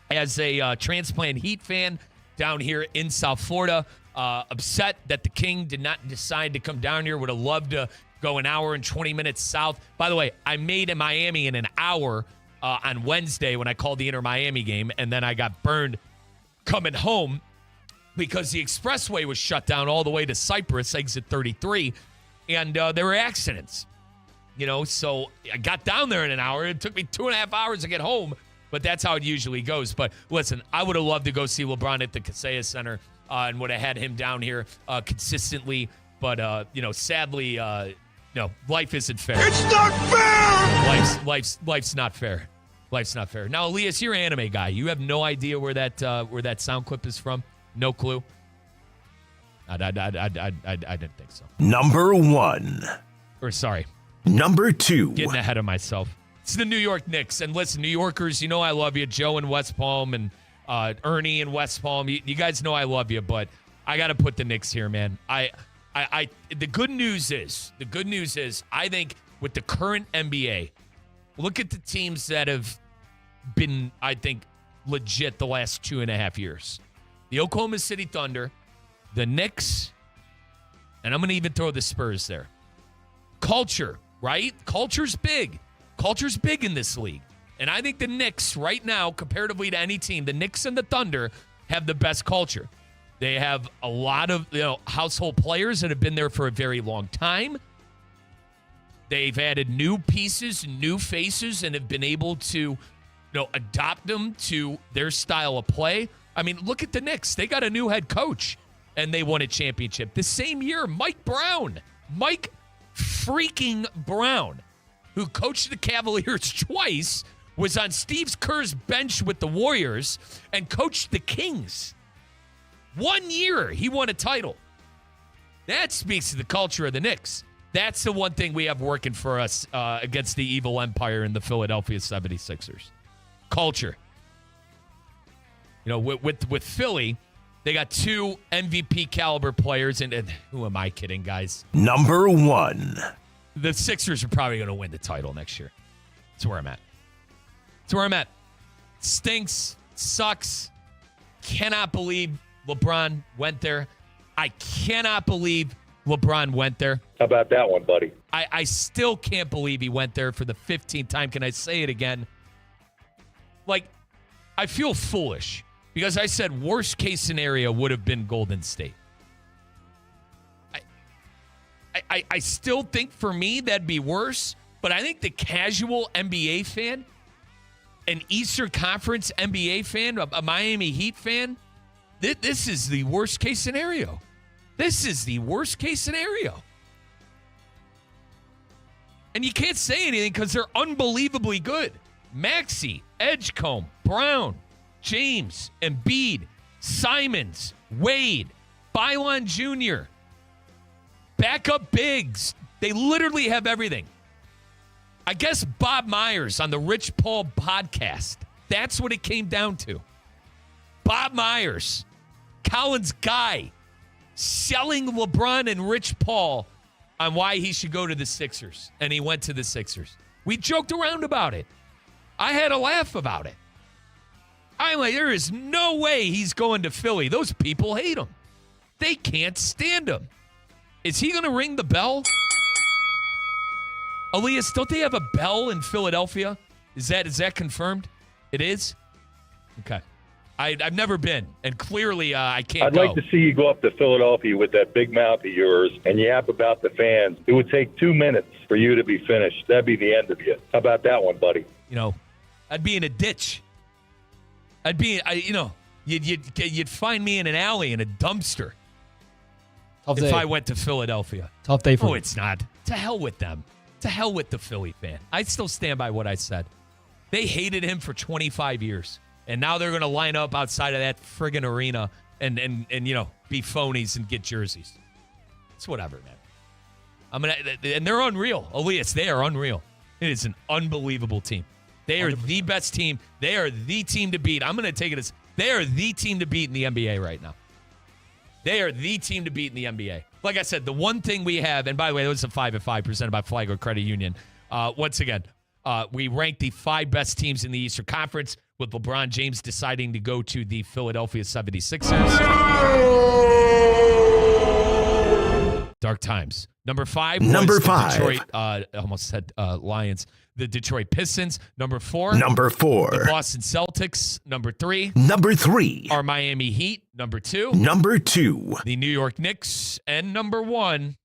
as a transplant Heat fan down here in South Florida. Upset that the King did not decide to come down here. Would have loved to go an hour and 20 minutes south. By the way, I made in Miami in an hour on Wednesday when I called the Inter-Miami game, and then I got burned coming home because the expressway was shut down all the way to Cyprus, exit 33, and there were accidents. So I got down there in an hour. It took me 2.5 hours to get home, but that's how it usually goes. But listen, I would have loved to go see LeBron at the Kaseya Center and would have had him down here consistently. But, sadly, life isn't fair. It's not fair! Life's not fair. Life's not fair. Now, Elias, you're an anime guy. You have no idea where that sound clip is from? No clue? I didn't think so. Number 1. Sorry. Number 2. Getting ahead of myself. It's the New York Knicks. And listen, New Yorkers, I love you. Joe in West Palm and Ernie in West Palm. You guys know I love you, but I got to put the Knicks here, man. The good news is, I think with the current NBA, look at the teams that have been, I think, legit the last 2.5 years. The Oklahoma City Thunder, the Knicks, and I'm going to even throw the Spurs there. Culture, right? Culture's big. Culture's big in this league. And I think the Knicks right now, comparatively to any team, the Knicks and the Thunder have the best culture. They have a lot of household players that have been there for a very long time. They've added new pieces, new faces, and have been able to adopt them to their style of play. I mean, look at the Knicks. They got a new head coach, and they won a championship. The same year, Mike freaking Brown, who coached the Cavaliers twice, was on Steve Kerr's bench with the Warriors and coached the Kings. 1 year, he won a title. That speaks to the culture of the Knicks. That's the one thing we have working for us against the evil empire in the Philadelphia 76ers. Culture. With Philly, they got 2 MVP caliber players, and who am I kidding, guys? Number 1. The Sixers are probably going to win the title next year. That's where I'm at. Stinks. Sucks. Cannot believe LeBron went there. I cannot believe LeBron went there. How about that one, buddy? I still can't believe he went there for the 15th time. Can I say it again? I feel foolish because I said worst case scenario would have been Golden State. I still think for me that'd be worse, but I think the casual NBA fan, an Eastern Conference NBA fan, a Miami Heat fan, this is the worst case scenario. This is the worst case scenario. And you can't say anything because they're unbelievably good. Maxey, Edgecombe, Brown, James, Embiid, Simons, Wade, Bylon Jr., backup bigs. They literally have everything. I guess Bob Myers on the Rich Paul podcast, that's what it came down to. Bob Myers, Colin's guy, selling LeBron and Rich Paul on why he should go to the Sixers. And he went to the Sixers. We joked around about it. I had a laugh about it. I'm like, there is no way he's going to Philly. Those people hate him. They can't stand him. Is he going to ring the bell? Elias, don't they have a bell in Philadelphia? Is that confirmed? It is? Okay. I've never been, and clearly I can't I'd like to see you go up to Philadelphia with that big mouth of yours and yap about the fans. It would take 2 minutes for you to be finished. That'd be the end of you. How about that one, buddy? I'd be in a ditch. You'd find me in an alley in a dumpster. If I went to Philadelphia. Tough day for Oh, it's not. To hell with them. To hell with the Philly fan. I still stand by what I said. They hated him for 25 years. And now they're going to line up outside of that friggin' arena and be phonies and get jerseys. It's whatever, man. And they're unreal. Elias, they are unreal. It is an unbelievable team. They are 100%. The best team. They are the team to beat. I'm going to take it as they are the team to beat in the NBA right now. They are the team to beat in the NBA. Like I said, the one thing we have, and by the way, that was a 5 at 5 presented by Flagler Credit Union. Once again, we ranked the 5 best teams in the Eastern Conference, with LeBron James deciding to go to the Philadelphia 76ers. Dark times. Number 5 was the Detroit, almost said Lions. The Detroit Pistons. Number 4. The Boston Celtics. Number 3. Our Miami Heat. Number 2. The New York Knicks. And number 1.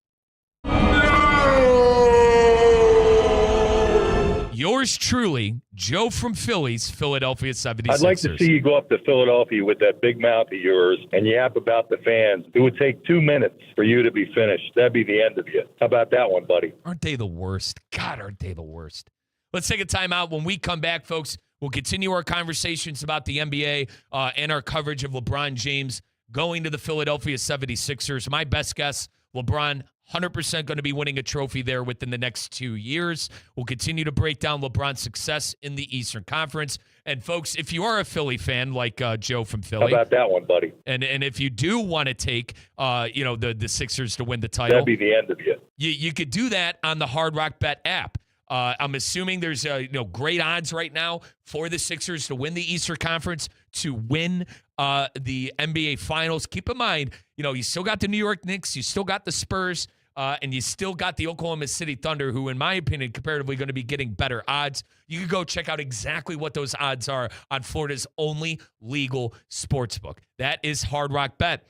Yours truly, Joe from Philly's Philadelphia 76ers. I'd like to see you go up to Philadelphia with that big mouth of yours and yap about the fans. It would take 2 minutes for you to be finished. That'd be the end of you. How about that one, buddy? Aren't they the worst? God, aren't they the worst? Let's take a timeout. When we come back, folks, we'll continue our conversations about the NBA and our coverage of LeBron James going to the Philadelphia 76ers. My best guess, LeBron 100% going to be winning a trophy there within the next 2 years. We'll continue to break down LeBron's success in the Eastern Conference. And, folks, if you are a Philly fan like Joe from Philly. How about that one, buddy? And if you do want to take, the Sixers to win the title. That'd be the end of you. You could do that on the Hard Rock Bet app. I'm assuming there's great odds right now for the Sixers to win the Eastern Conference, to win the NBA Finals. Keep in mind, you still got the New York Knicks, you still got the Spurs, and you still got the Oklahoma City Thunder, who, in my opinion, comparatively going to be getting better odds. You can go check out exactly what those odds are on Florida's only legal sportsbook. That is Hard Rock Bet.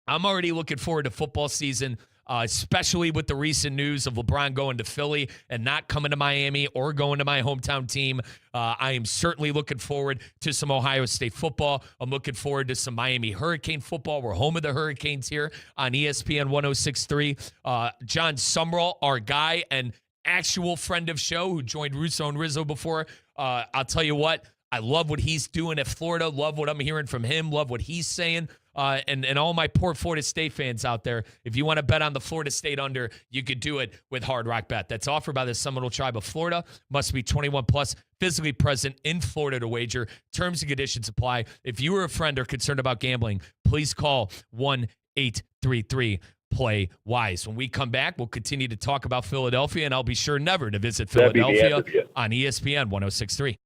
I'm already looking forward to football season. Especially with the recent news of LeBron going to Philly and not coming to Miami or going to my hometown team. I am certainly looking forward to some Ohio State football. I'm looking forward to some Miami Hurricane football. We're home of the Hurricanes here on ESPN 106.3. John Sumrall, our guy and actual friend of show who joined Russo and Rizzo before. I'll tell you what, I love what he's doing at Florida. Love what I'm hearing from him. Love what he's saying. And all my poor Florida State fans out there, if you want to bet on the Florida State under, you could do it with Hard Rock Bet. That's offered by the Seminole Tribe of Florida. Must be 21 plus, physically present in Florida to wager. Terms and conditions apply. If you are a friend or concerned about gambling, please call 1-833-PLAY-WISE. When we come back, we'll continue to talk about Philadelphia, and I'll be sure never to visit Philadelphia on ESPN 106.3.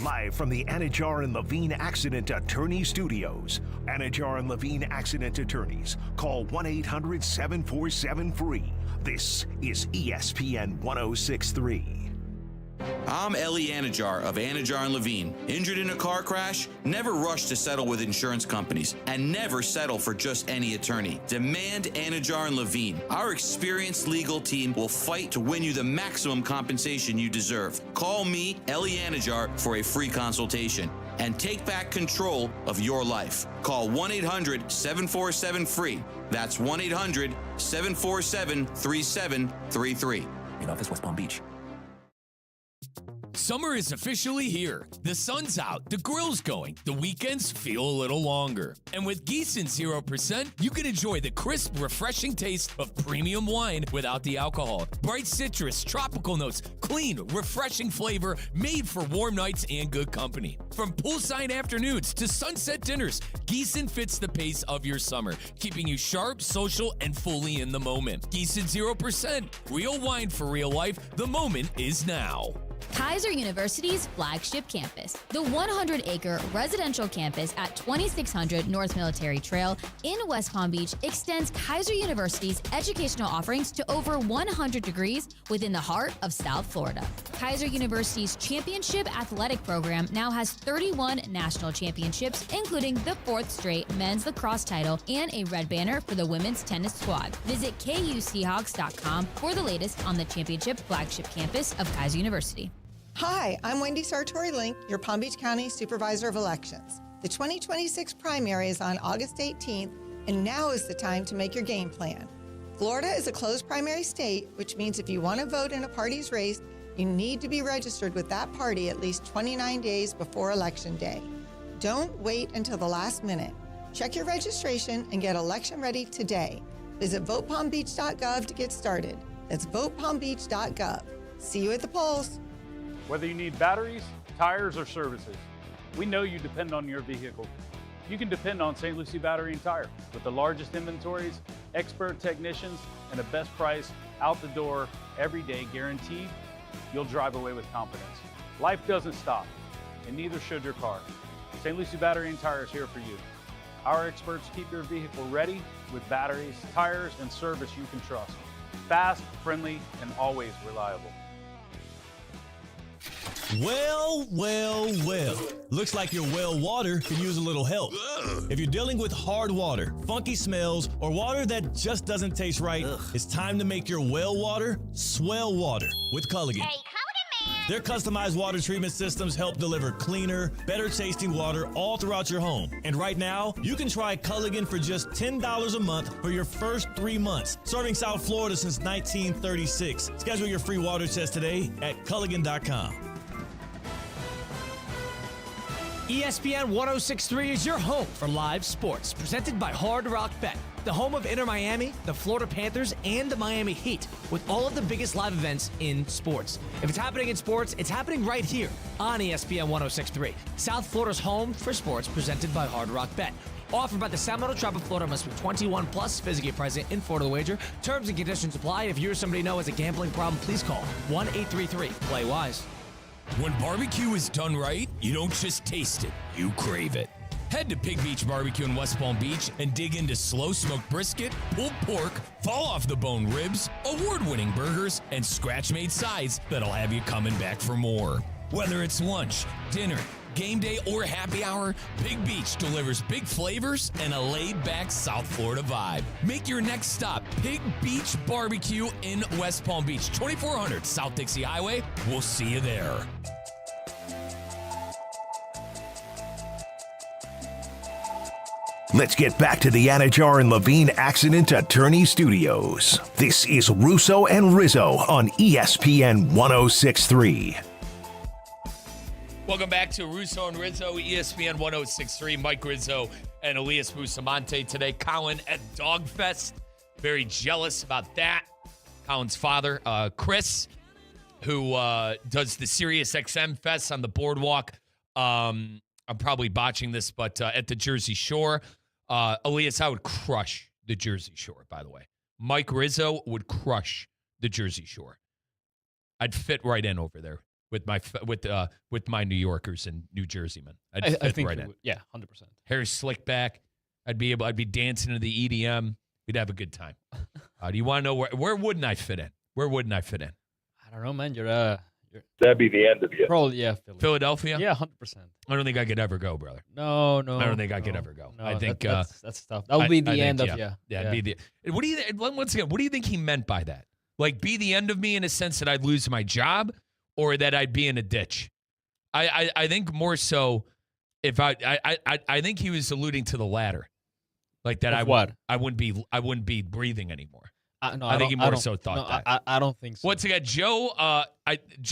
Live from the Anajar and Levine Accident Attorney Studios. Anajar and Levine Accident Attorneys. Call 1-800-747-FREE. This is ESPN 106.3. I'm Ellie Anajar of Anajar and Levine. Injured in a car crash? Never rush to settle with insurance companies, and never settle for just any attorney. Demand Anajar and Levine. Our experienced legal team will fight to win you the maximum compensation you deserve. Call me, Ellie Anajar, for a free consultation and take back control of your life. Call 1-800-747-FREE. That's 1-800-747-3733. In office, West Palm Beach. Summer is officially here. The sun's out, the grill's going, the weekends feel a little longer. And with Gießen 0%, you can enjoy the crisp, refreshing taste of premium wine without the alcohol. Bright citrus, tropical notes, clean, refreshing flavor made for warm nights and good company. From poolside afternoons to sunset dinners, Gießen fits the pace of your summer, keeping you sharp, social, and fully in the moment. Gießen 0%, real wine for real life. The moment is now. Kaiser University's flagship campus, the 100-acre residential campus at 2600 North Military Trail in West Palm Beach, extends Kaiser University's educational offerings to over 100 degrees within the heart of South Florida. Kaiser University's championship athletic program now has 31 national championships, including the 4th straight men's lacrosse title and a red banner for the women's tennis squad. Visit KUSeahawks.com for the latest on the championship flagship campus of Kaiser University. Hi, I'm Wendy Sartori-Link, your Palm Beach County Supervisor of Elections. The 2026 primary is on August 18th, and now is the time to make your game plan. Florida is a closed primary state, which means if you want to vote in a party's race, you need to be registered with that party at least 29 days before Election Day. Don't wait until the last minute. Check your registration and get election ready today. Visit votepalmbeach.gov to get started. That's votepalmbeach.gov. See you at the polls. Whether you need batteries, tires, or services, we know you depend on your vehicle. You can depend on St. Lucie Battery and Tire. With the largest inventories, expert technicians, and the best price out the door every day guaranteed, you'll drive away with confidence. Life doesn't stop, and neither should your car. St. Lucie Battery and Tire is here for you. Our experts keep your vehicle ready with batteries, tires, and service you can trust. Fast, friendly, and always reliable. Well. Looks like your well water can use a little help. If you're dealing with hard water, funky smells, or water that just doesn't taste right, it's time to make your well water swell water with Culligan. Hey, Culligan man! Their customized water treatment systems help deliver cleaner, better tasting water all throughout your home. And right now, you can try Culligan for just $10 a month for your first 3 months. Serving South Florida since 1936. Schedule your free water test today at Culligan.com. ESPN 1063 is your home for live sports, presented by Hard Rock Bet, the home of Inter Miami, the Florida Panthers, and the Miami Heat, with all of the biggest live events in sports. If it's happening in sports, it's happening right here on ESPN 1063, South Florida's home for sports, presented by Hard Rock Bet. Offered by the Seminole Tribe of Florida, must be 21 plus, physically present in Florida. The wager. Terms and conditions apply. If you or somebody you know has a gambling problem, please call 1-833-PLAY-WISE. When barbecue is done right, you don't just taste it, you crave it. Head to Pig Beach Barbecue in West Palm Beach and dig into slow-smoked brisket, pulled pork, fall-off-the-bone ribs, award-winning burgers, and scratch-made sides that'll have you coming back for more. Whether it's lunch, dinner, game day, or happy hour, Pig Beach delivers big flavors and a laid-back South Florida vibe. Make your next stop Pig Beach Barbecue in West Palm Beach, 2400 South Dixie Highway. We'll see you there. Let's get back to the Anajar and Levine Accident Attorney Studios. This is Russo and Rizzo on ESPN 1063. Welcome back to Russo and Rizzo, ESPN 1063. Mike Rizzo and Elias Bustamante today. Colin at Dogfest. Very jealous about that. Colin's father, Chris, who does the Sirius XM Fest on the boardwalk. I'm probably botching this, but at the Jersey Shore. Elias, I would crush the Jersey Shore, by the way. Mike Rizzo would crush the Jersey Shore. I'd fit right in over there with my New Yorkers and New Jerseymen. I think right in. Yeah, 100%. Hair slicked back. I'd be dancing to the EDM. We'd have a good time. Do you want to know where wouldn't I fit in? Where wouldn't I fit in? I don't know, man. You're That'd be the end of you. Probably, yeah. Philadelphia? Yeah, 100%. I don't think I could ever go, brother. No. I don't think I could ever go. No, I think that's tough. That would be the end of you. Yeah, it'd be the. What do you once again? What do you think he meant by that? Like, be the end of me in a sense that I'd lose my job, or that I'd be in a ditch? I think more so. If I think he was alluding to the latter, like that. I wouldn't be breathing anymore. No, I think he more so thought that. I don't think so. Once again, Joe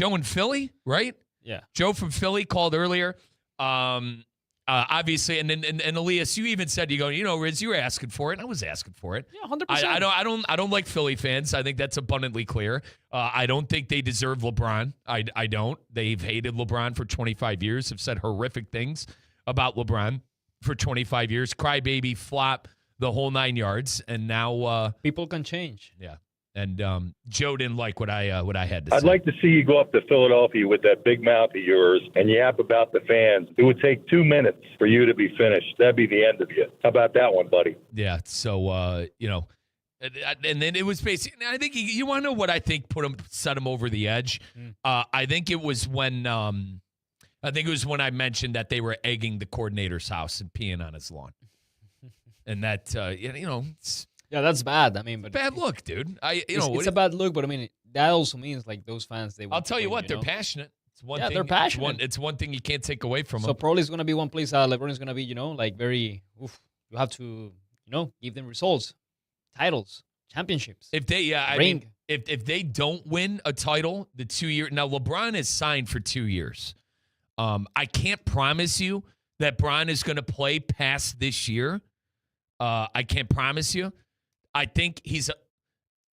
in Philly, right? Yeah. Joe from Philly called earlier. Obviously, and Elias, you even said, Riz, you were asking for it. I was asking for it. Yeah, 100%. I don't like Philly fans. I think that's abundantly clear. I don't think they deserve LeBron. I don't. They've hated LeBron for 25 years, have said horrific things about LeBron for 25 years. Crybaby, flop, the whole 9 yards, and now people can change. Yeah, and Joe didn't like what I had to say. I'd like to see you go up to Philadelphia with that big mouth of yours and yap about the fans. It would take 2 minutes for you to be finished. That'd be the end of you. How about that one, buddy? Yeah. So and then it was basically. I think you want to know what I think set him over the edge. I think it was when I mentioned that they were egging the coordinator's house and peeing on his lawn. And that, it's that's bad. I mean, but bad look, dude. It's a bad look, but I mean, that also means like those fans. I'll tell you what, they're passionate. It's one thing. They're passionate. It's one thing you can't take away from them. So probably it's gonna be one place. LeBron is gonna be, like very. You have to, give them results, titles, championships. If they, ring. If they don't win a title, the 2 year now LeBron is signed for 2 years. I can't promise you that Bron is going to play past this year. I can't promise you. I think he's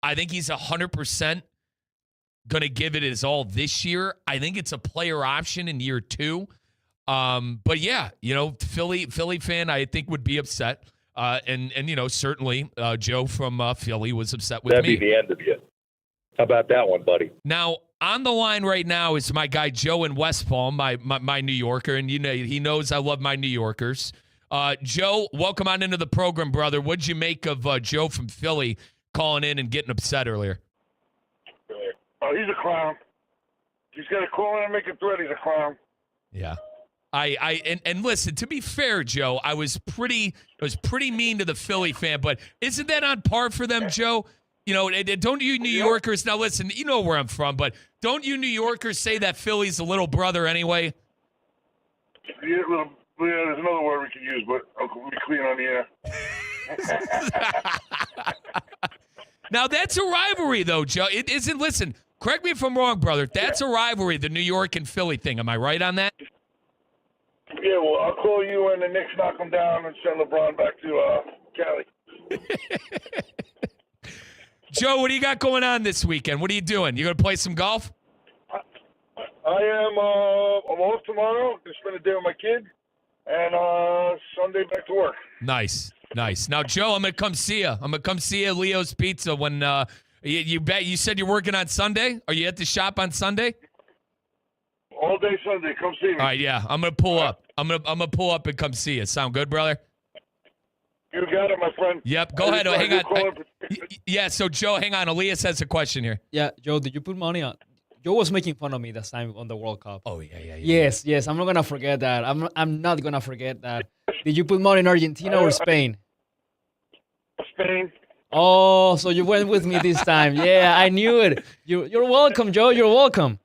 100% going to give it his all this year. I think it's a player option in year 2. But yeah, Philly fan, I think would be upset. And certainly Joe from Philly was upset with me. That'd be the end of you. How about that one, buddy? Now, on the line right now is my guy Joe in West Palm, my New Yorker, and he knows I love my New Yorkers. Joe, welcome on into the program, brother. What'd you make of Joe from Philly calling in and getting upset earlier? Oh, he's a clown. He's got to call in and make a threat. He's a clown. Yeah. And listen, to be fair, Joe, I was pretty mean to the Philly fan, but isn't that on par for them, Joe? Don't you New Yorkers, now listen, you know where I'm from, but don't you New Yorkers say that Philly's a little brother anyway? Yeah, there's another word we can use, but we'll be clean on the air. Now, that's a rivalry, though, Joe. It isn't, listen, correct me if I'm wrong, brother. That's a rivalry, the New York and Philly thing. Am I right on that? Yeah, well, I'll call you when the Knicks knock them down and send LeBron back to Cali. Joe, what do you got going on this weekend? What are you doing? You going to play some golf? I am. I'm off tomorrow. Going to spend a day with my kid, and Sunday back to work. Nice. Now, Joe, I'm going to come see you. I'm going to come see you at Leo's Pizza when you said you're working on Sunday. Are you at the shop on Sunday? All day Sunday. Come see me. All right, yeah. I'm going to pull up. I'm gonna pull up and come see you. Sound good, brother? You got it, my friend. Yep. Go ahead. Hang on. Yeah, so, Joe, hang on. Elias has a question here. Yeah, Joe, did you put money on? Joe was making fun of me that time on the World Cup. Oh, yeah. Yes. I'm not going to forget that. I'm not going to forget that. Did you put money in Argentina or Spain? Spain. Oh, so you went with me this time. Yeah, I knew it. You're welcome, Joe. You're welcome.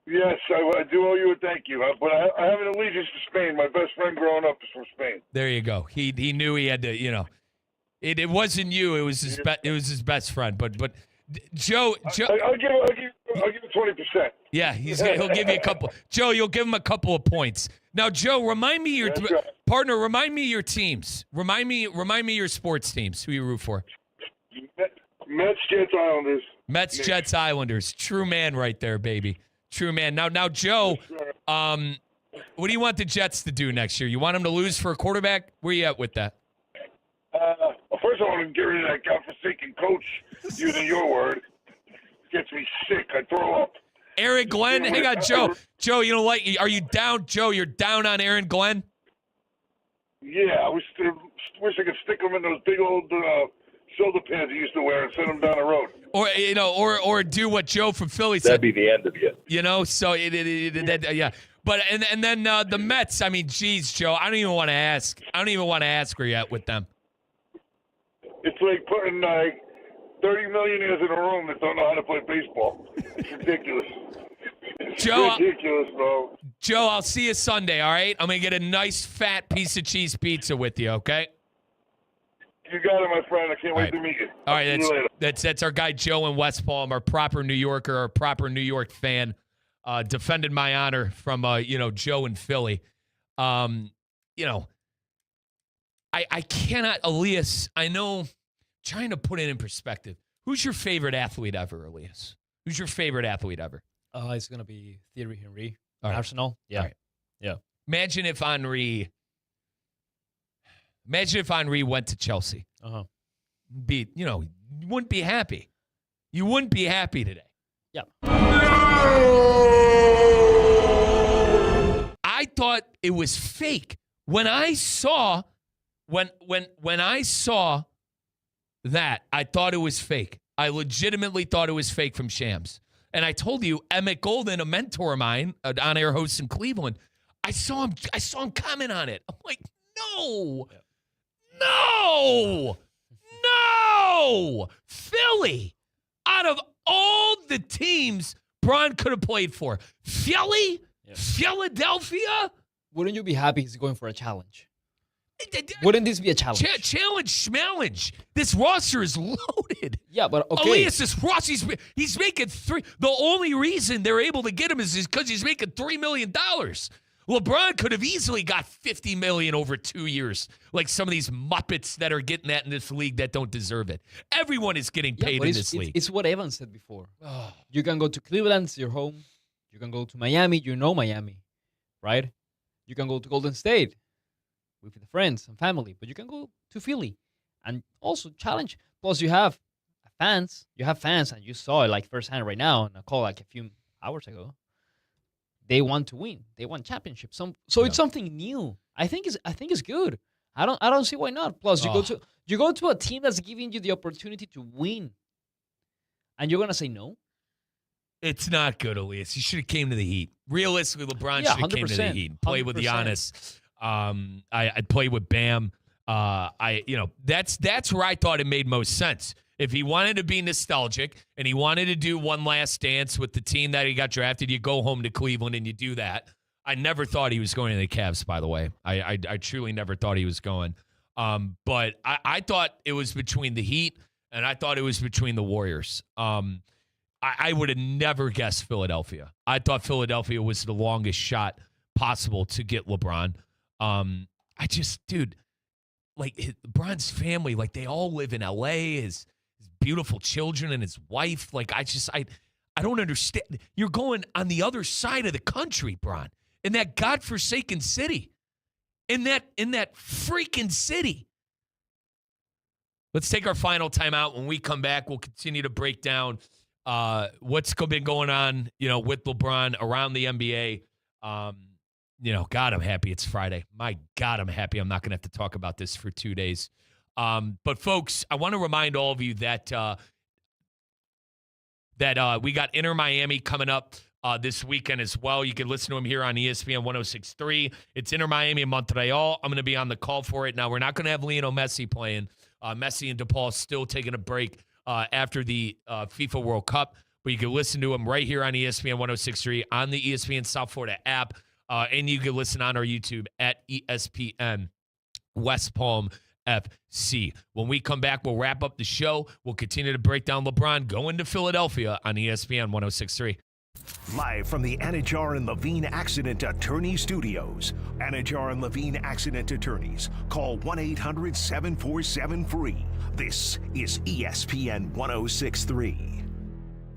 Yes, I do owe you a thank you. But I have an allegiance to Spain. My best friend growing up is from Spain. There you go. He knew he had to, It wasn't you. It was his his best friend. But Joe, I'll give you 20%. Yeah, he'll give you a couple. Joe, you'll give him a couple of points. Now, Joe, remind me your partner. Remind me your teams. Remind me your sports teams. Who you root for? Mets, Jets, Islanders. Mets, Jets, Islanders. True man, right there, baby. True man. Now, Joe, what do you want the Jets to do next year? You want them to lose for a quarterback? Where you at with that? Well, first I want to get rid of that godforsaken coach, using your word. Gets me sick. I throw up. Aaron Glenn? Hang on, Joe. Joe, you don't like? Are you down? Joe, you're down on Aaron Glenn? Yeah, I wish I could stick him in those big old shoulder pads he used to wear and send him down the road. Or or do what Joe from Philly said. That'd be the end of you. So yeah. But and then the Mets. I mean, geez, Joe, I don't even want to ask. Where you at with them. It's like putting 30 millionaires in a room that don't know how to play baseball. It's ridiculous. Ridiculous, bro. Joe, I'll see you Sunday, all right? I'm going to get a nice fat piece of cheese pizza with you, okay? You got it, my friend. I can't wait to meet you. All right, that's our guy Joe in West Palm, our proper New Yorker, our proper New York fan, defended my honor from, Joe in Philly. I cannot, Elias, I know, trying to put it in perspective. Who's your favorite athlete ever, Elias? Who's your favorite athlete ever? It's going to be Thierry Henry. All right. Arsenal. Yeah. All right. Yeah. Imagine if Henry went to Chelsea. Uh-huh. You wouldn't be happy. You wouldn't be happy today. Yeah. I thought it was fake. When I saw that, I thought it was fake. I legitimately thought it was fake from Shams. And I told you, Emmett Golden, a mentor of mine, an on-air host in Cleveland, I saw him comment on it. I'm like, no. Philly, out of all the teams Bron could have played for, Philadelphia? Wouldn't you be happy he's going for a challenge? Wouldn't this be a challenge? Challenge. This roster is loaded. Yeah, but okay. Elias, this roster, he's making $3. The only reason they're able to get him is because he's making $3 million. LeBron could have easily got $50 million over 2 years, like some of these muppets that are getting that in this league that don't deserve it. Everyone is getting paid in this league. It's what Evan said before. You can go to Cleveland, it's your home. You can go to Miami, Miami. right? You can go to Golden State with the friends and family, but you can go to Philly and also challenge. Plus, you have fans. You have fans, and you saw it like firsthand right now in a call like a few hours ago. They want to win. They want championships. So it's something new. I think it's good. I don't see why not. Plus, you go to a team that's giving you the opportunity to win, and you're gonna say no. It's not good, Elias. You should have came to the Heat. Realistically, LeBron should have came to the Heat. Play with Giannis. I'd play with Bam. That's where I thought it made most sense. If he wanted to be nostalgic and he wanted to do one last dance with the team that he got drafted, you go home to Cleveland and you do that. I never thought he was going to the Cavs, by the way. I truly never thought he was going. But I thought it was between the Heat and I thought it was between the Warriors. I would have never guessed Philadelphia. I thought Philadelphia was the longest shot possible to get LeBron. LeBron's family, like they all live in L.A., his beautiful children and his wife. Like, I don't understand. You're going on the other side of the country, Bron, in that godforsaken city, in that freaking city. Let's take our final timeout. When we come back, we'll continue to break down what's been going on, with LeBron around the NBA. God, I'm happy it's Friday. My God, I'm happy I'm not going to have to talk about this for 2 days. But folks, I want to remind all of you that we got Inter Miami coming up this weekend as well. You can listen to them here on ESPN 106.3. It's Inter Miami and Montreal. I'm going to be on the call for it. Now, we're not going to have Lionel Messi playing. Messi and DePaul still taking a break after the FIFA World Cup. But you can listen to them right here on ESPN 106.3 on the ESPN South Florida app. And you can listen on our YouTube at ESPN West Palm FC. When we come back, we'll wrap up the show. We'll continue to break down LeBron going to Philadelphia on ESPN 106.3. Live from the Anajar and Levine Accident Attorney Studios. Anajar and Levine Accident Attorneys. Call 1-800-747-FREE. This is ESPN 106.3.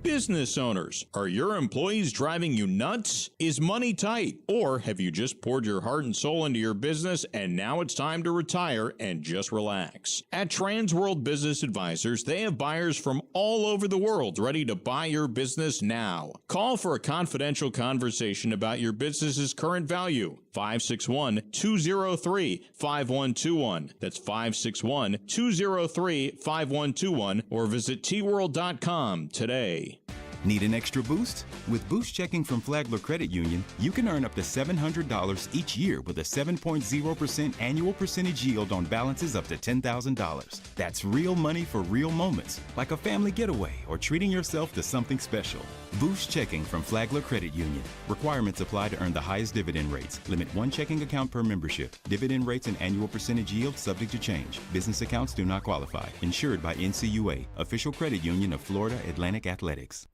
Business owners, are your employees driving you nuts? Is money tight? Or have you just poured your heart and soul into your business and now it's time to retire and just relax? At Transworld Business Advisors, they have buyers from all over the world ready to buy your business now. Call for a confidential conversation about your business's current value. 561-203-5121. That's 561-203-5121 or visit tworld.com today. Need an extra boost? With Boost Checking from Flagler Credit Union, you can earn up to $700 each year with a 7.0% annual percentage yield on balances up to $10,000. That's real money for real moments, like a family getaway or treating yourself to something special. Boost Checking from Flagler Credit Union. Requirements apply to earn the highest dividend rates. Limit one checking account per membership. Dividend rates and annual percentage yield subject to change. Business accounts do not qualify. Insured by NCUA, official credit union of Florida Atlantic Athletics.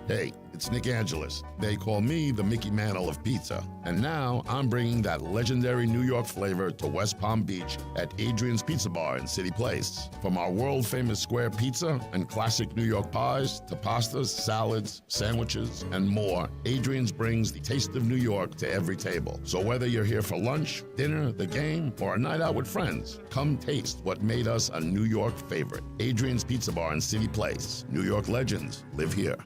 Hey, it's Nick Angelis. They call me the Mickey Mantle of pizza. And now I'm bringing that legendary New York flavor to West Palm Beach at Adrian's Pizza Bar in City Place. From our world-famous square pizza and classic New York pies to pastas, salads, sandwiches, and more, Adrian's brings the taste of New York to every table. So whether you're here for lunch, dinner, the game, or a night out with friends, come taste what made us a New York favorite. Adrian's Pizza Bar in City Place. New York legends live here.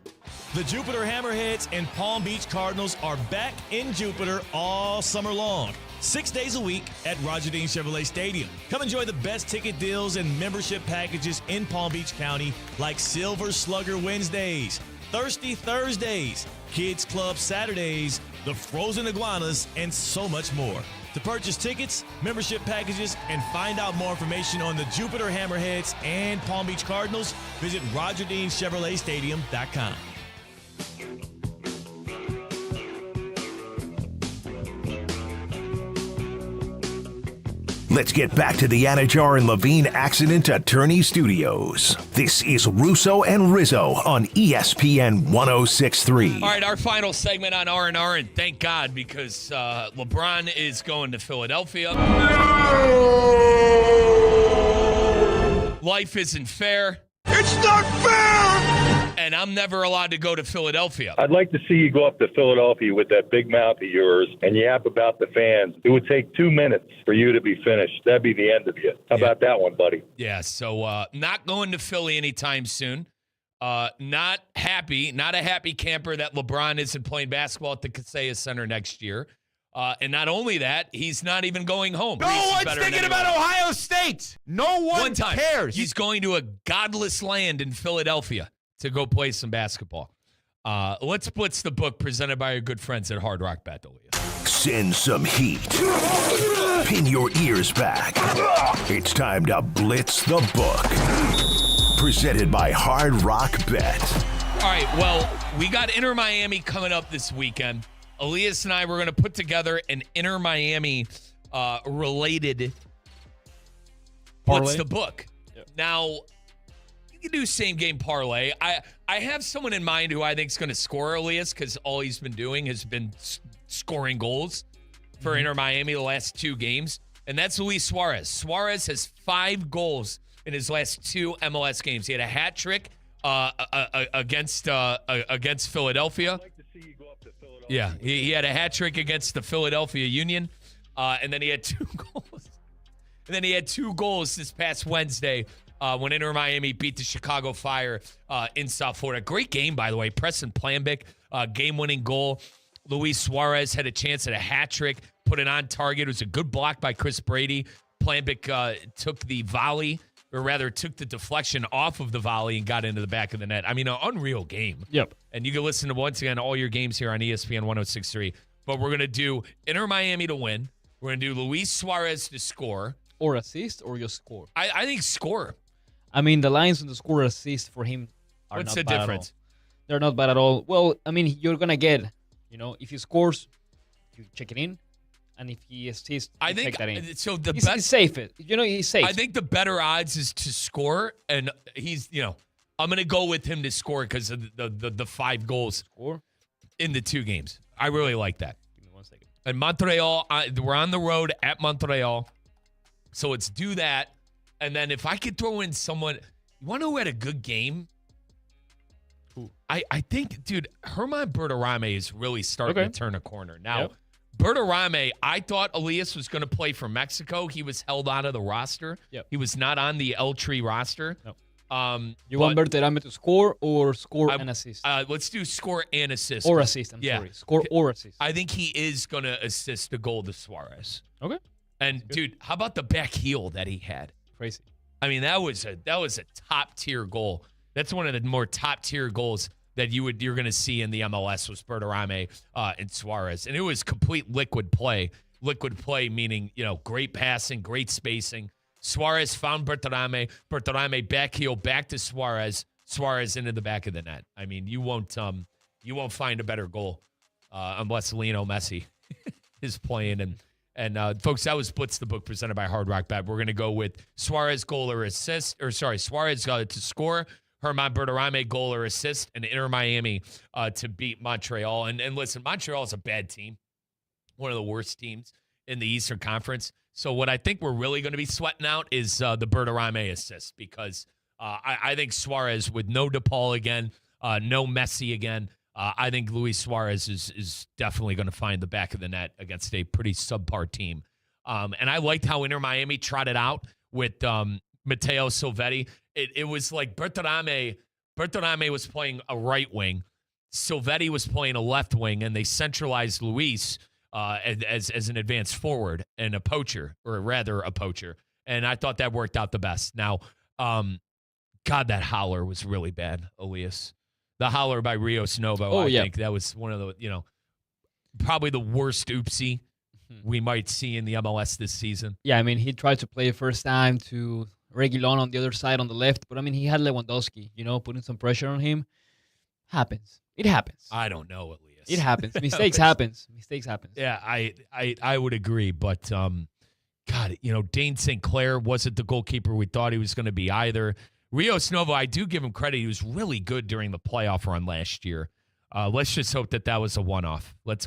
The Jupiter Hammerheads and Palm Beach Cardinals are back in Jupiter all summer long, 6 days a week at Roger Dean Chevrolet Stadium. Come enjoy the best ticket deals and membership packages in Palm Beach County, like Silver Slugger Wednesdays, Thirsty Thursdays, Kids Club Saturdays, the Frozen Iguanas, and so much more. To purchase tickets, membership packages, and find out more information on the Jupiter Hammerheads and Palm Beach Cardinals, visit RogerDeanChevroletStadium.com. Let's get back to the Anajar and Levine Accident Attorney Studios. This is Russo and Rizzo on ESPN 106.3. All right, our final segment on R&R, and thank God, because LeBron is going to Philadelphia. Life isn't fair. It's not fair! and I'm never allowed to go to Philadelphia. I'd like to see you go up to Philadelphia with that big mouth of yours and yap about the fans. It would take 2 minutes for you to be finished. That'd be the end of you. How about that one, buddy? Yeah, so not going to Philly anytime soon. Not a happy camper that LeBron isn't playing basketball at the Kaseya Center next year. And not only that, he's not even going home. No one's thinking about Ohio State. No one cares. He's going to a godless land in Philadelphia to go play some basketball. Let's blitz the book presented by our good friends at Hard Rock Bet. Send some heat. Pin your ears back. It's time to blitz the book. Presented by Hard Rock Bet. All right, well, we got Inter Miami coming up this weekend. Elias and I were going to put together an Inter Miami related What's the book? Yep. Now, you can do same game parlay. I have someone in mind who I think is going to score, Elias, because all he's been doing has been scoring goals for Inter Miami the last 2 games, and that's Luis Suarez. Suarez has 5 goals in his last 2 MLS games. He had a hat trick against Philadelphia. Yeah, he had a hat trick against the Philadelphia Union, and then he had 2 goals. And then he had 2 goals this past Wednesday when Inter Miami beat the Chicago Fire in South Florida. Great game, by the way. Preston Planbic, game-winning goal. Luis Suarez had a chance at a hat trick, put it on target. It was a good block by Chris Brady. Planbic took the volley, or rather took the deflection off of the volley and got into the back of the net. I mean, an unreal game. Yep. And you can listen to, once again, all your games here on ESPN 106.3. But we're going to do Inter Miami to win. We're going to do Luis Suarez to score. Or assist, or just score? I think score. I mean, the lines on the score assist for him are What's not the bad difference? at all. They're not bad at all. Well, I mean, you're going to get, if he scores, you check it in. And if he assists, you check that in. So he's safe. He's safe. I think the better odds is to score. And he's, I'm going to go with him to score because of the 5 goals in the 2 games. I really like that. Give me 1 second. And Montreal, we're on the road at Montreal. So let's do that. And then if I could throw in someone, you want to know who had a good game? Who? I think, dude, Herman Berterame is really starting to turn a corner. Now, Yep. Berterame, I thought Elias was going to play for Mexico. He was held out of the roster. Yep. He was not on the El Tri roster. No. You want Berterame to score or score and assist? Let's do score and assist. Or assist, I'm sorry. Score or assist. I think he is going to assist the goal to Suarez. Okay. And, dude, how about the back heel that he had? Crazy. I mean, that was a top-tier goal. That's one of the more top-tier goals that you're going to see in the MLS was Berterame and Suarez. And it was complete liquid play. Liquid play meaning, great passing, great spacing. Suarez found Berterame. Berterame back heel back to Suarez. Suarez into the back of the net. I mean, you won't find a better goal unless Lionel Messi is playing. And folks, that was Blitz the Book presented by Hard Rock Bet. We're going to go with Suarez goal or assist, Suarez to score, Herman Berterame goal or assist, and Inter Miami to beat Montreal. And listen, Montreal is a bad team, one of the worst teams in the Eastern Conference. So what I think we're really going to be sweating out is the Berterame assist because I think Suarez with no DePaul again, no Messi again, I think Luis Suarez is definitely going to find the back of the net against a pretty subpar team. And I liked how Inter Miami trotted out with Matteo Silvetti. It was like Berterame was playing a right wing. Silvetti was playing a left wing, and they centralized Luis as an advanced forward and a poacher. And I thought that worked out the best. Now, God, that howler was really bad, Elias. The howler by Rios Novo, I think that was one of the, probably the worst oopsie we might see in the MLS this season. Yeah, I mean, he tried to play the first time to Reguilon on the other side on the left, but I mean, he had Lewandowski, putting some pressure on him. It happens. I don't know, Elias. It happens. Mistakes happen. Yeah, I would agree, but God, Dane St. Clair wasn't the goalkeeper we thought he was going to be either. Rios Novo, I do give him credit. He was really good during the playoff run last year. Let's just hope that was a one-off. I'll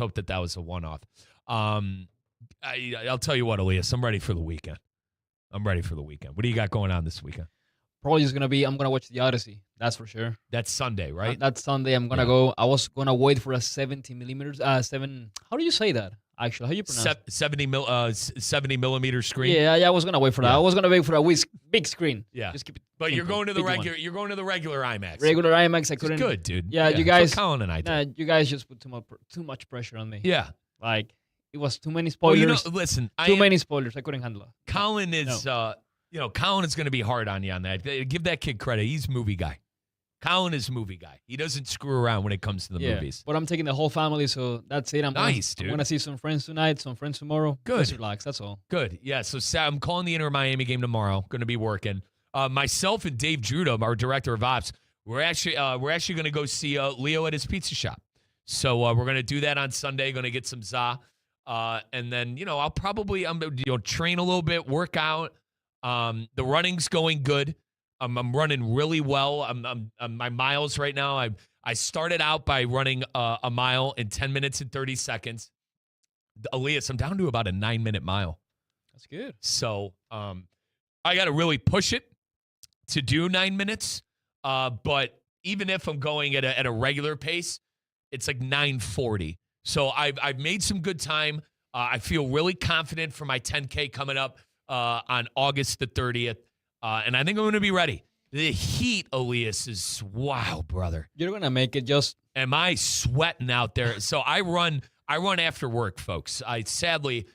tell you what, Elias, I'm ready for the weekend. What do you got going on this weekend? probably is gonna be. I'm gonna watch the Odyssey. That's for sure. That's Sunday, right? That's Sunday. I'm gonna go. I was gonna wait for a 70 millimeters. Seven. How do you say that? Actually, how do you pronounce? 70 millimeter screen. Yeah, I was gonna wait for that. I was gonna wait for a big screen. Yeah. Just keep it. But simple. you're going to the Big one. regular. You're going to the regular IMAX. Regular IMAX. I It's couldn't. good, dude. Yeah, you that's guys. what Colin and I did. You guys just put too much pressure on me. Yeah. Like it was too many Well, spoilers. listen. Too many spoilers. I couldn't handle it. Colin is, Colin is going to be hard on you on that. Give that kid credit. He's a movie guy. Colin is a movie guy. He doesn't screw around when it comes to the movies. But I'm taking the whole family, so that's it. I'm dude. I'm gonna see some friends tonight, some friends tomorrow. Good. Just relax. That's all. Good. Yeah. So I'm calling the Inter Miami game tomorrow. Going to be working. Myself and Dave Judum, our director of ops, we're actually going to go see Leo at his pizza shop. So we're going to do that on Sunday. Going to get some za, and then I'll probably train a little bit, work out. The running's going good. I'm running really well. I'm my miles right now. I started out by running a mile in 10 minutes and 30 seconds. Elias, I'm down to about a 9-minute mile. That's good. So I got to really push it to do 9 minutes. But even if I'm going at a regular pace, it's like 9:40. So I've made some good time. I feel really confident for my 10K coming up on August the 30th. And I think I'm going to be ready. The heat, Elias, is wow, brother. You're going to make it just. Am I sweating out there? So I run after work, folks. I sadly,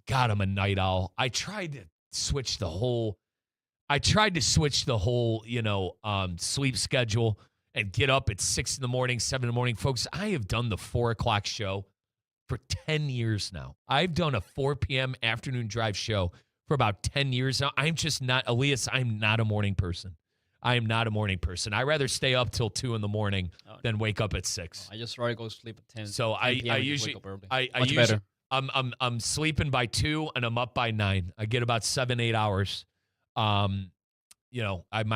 God, I'm a night owl. I tried to switch the whole, sleep schedule and get up at 6 in the morning, 7 in the morning. Folks, I have done the 4 o'clock show for 10 years now. I've done a 4 p.m. afternoon drive show for about 10 years now. I'm just not, Elias, I'm not a morning person. I am not a morning person. I'd rather stay up till 2 in the morning than wake up at 6. I just rather go sleep at 10. So 10 I PM usually, wake up early. I Much usually, better. I'm sleeping by 2 and I'm up by 9. I get about 7-8 hours. My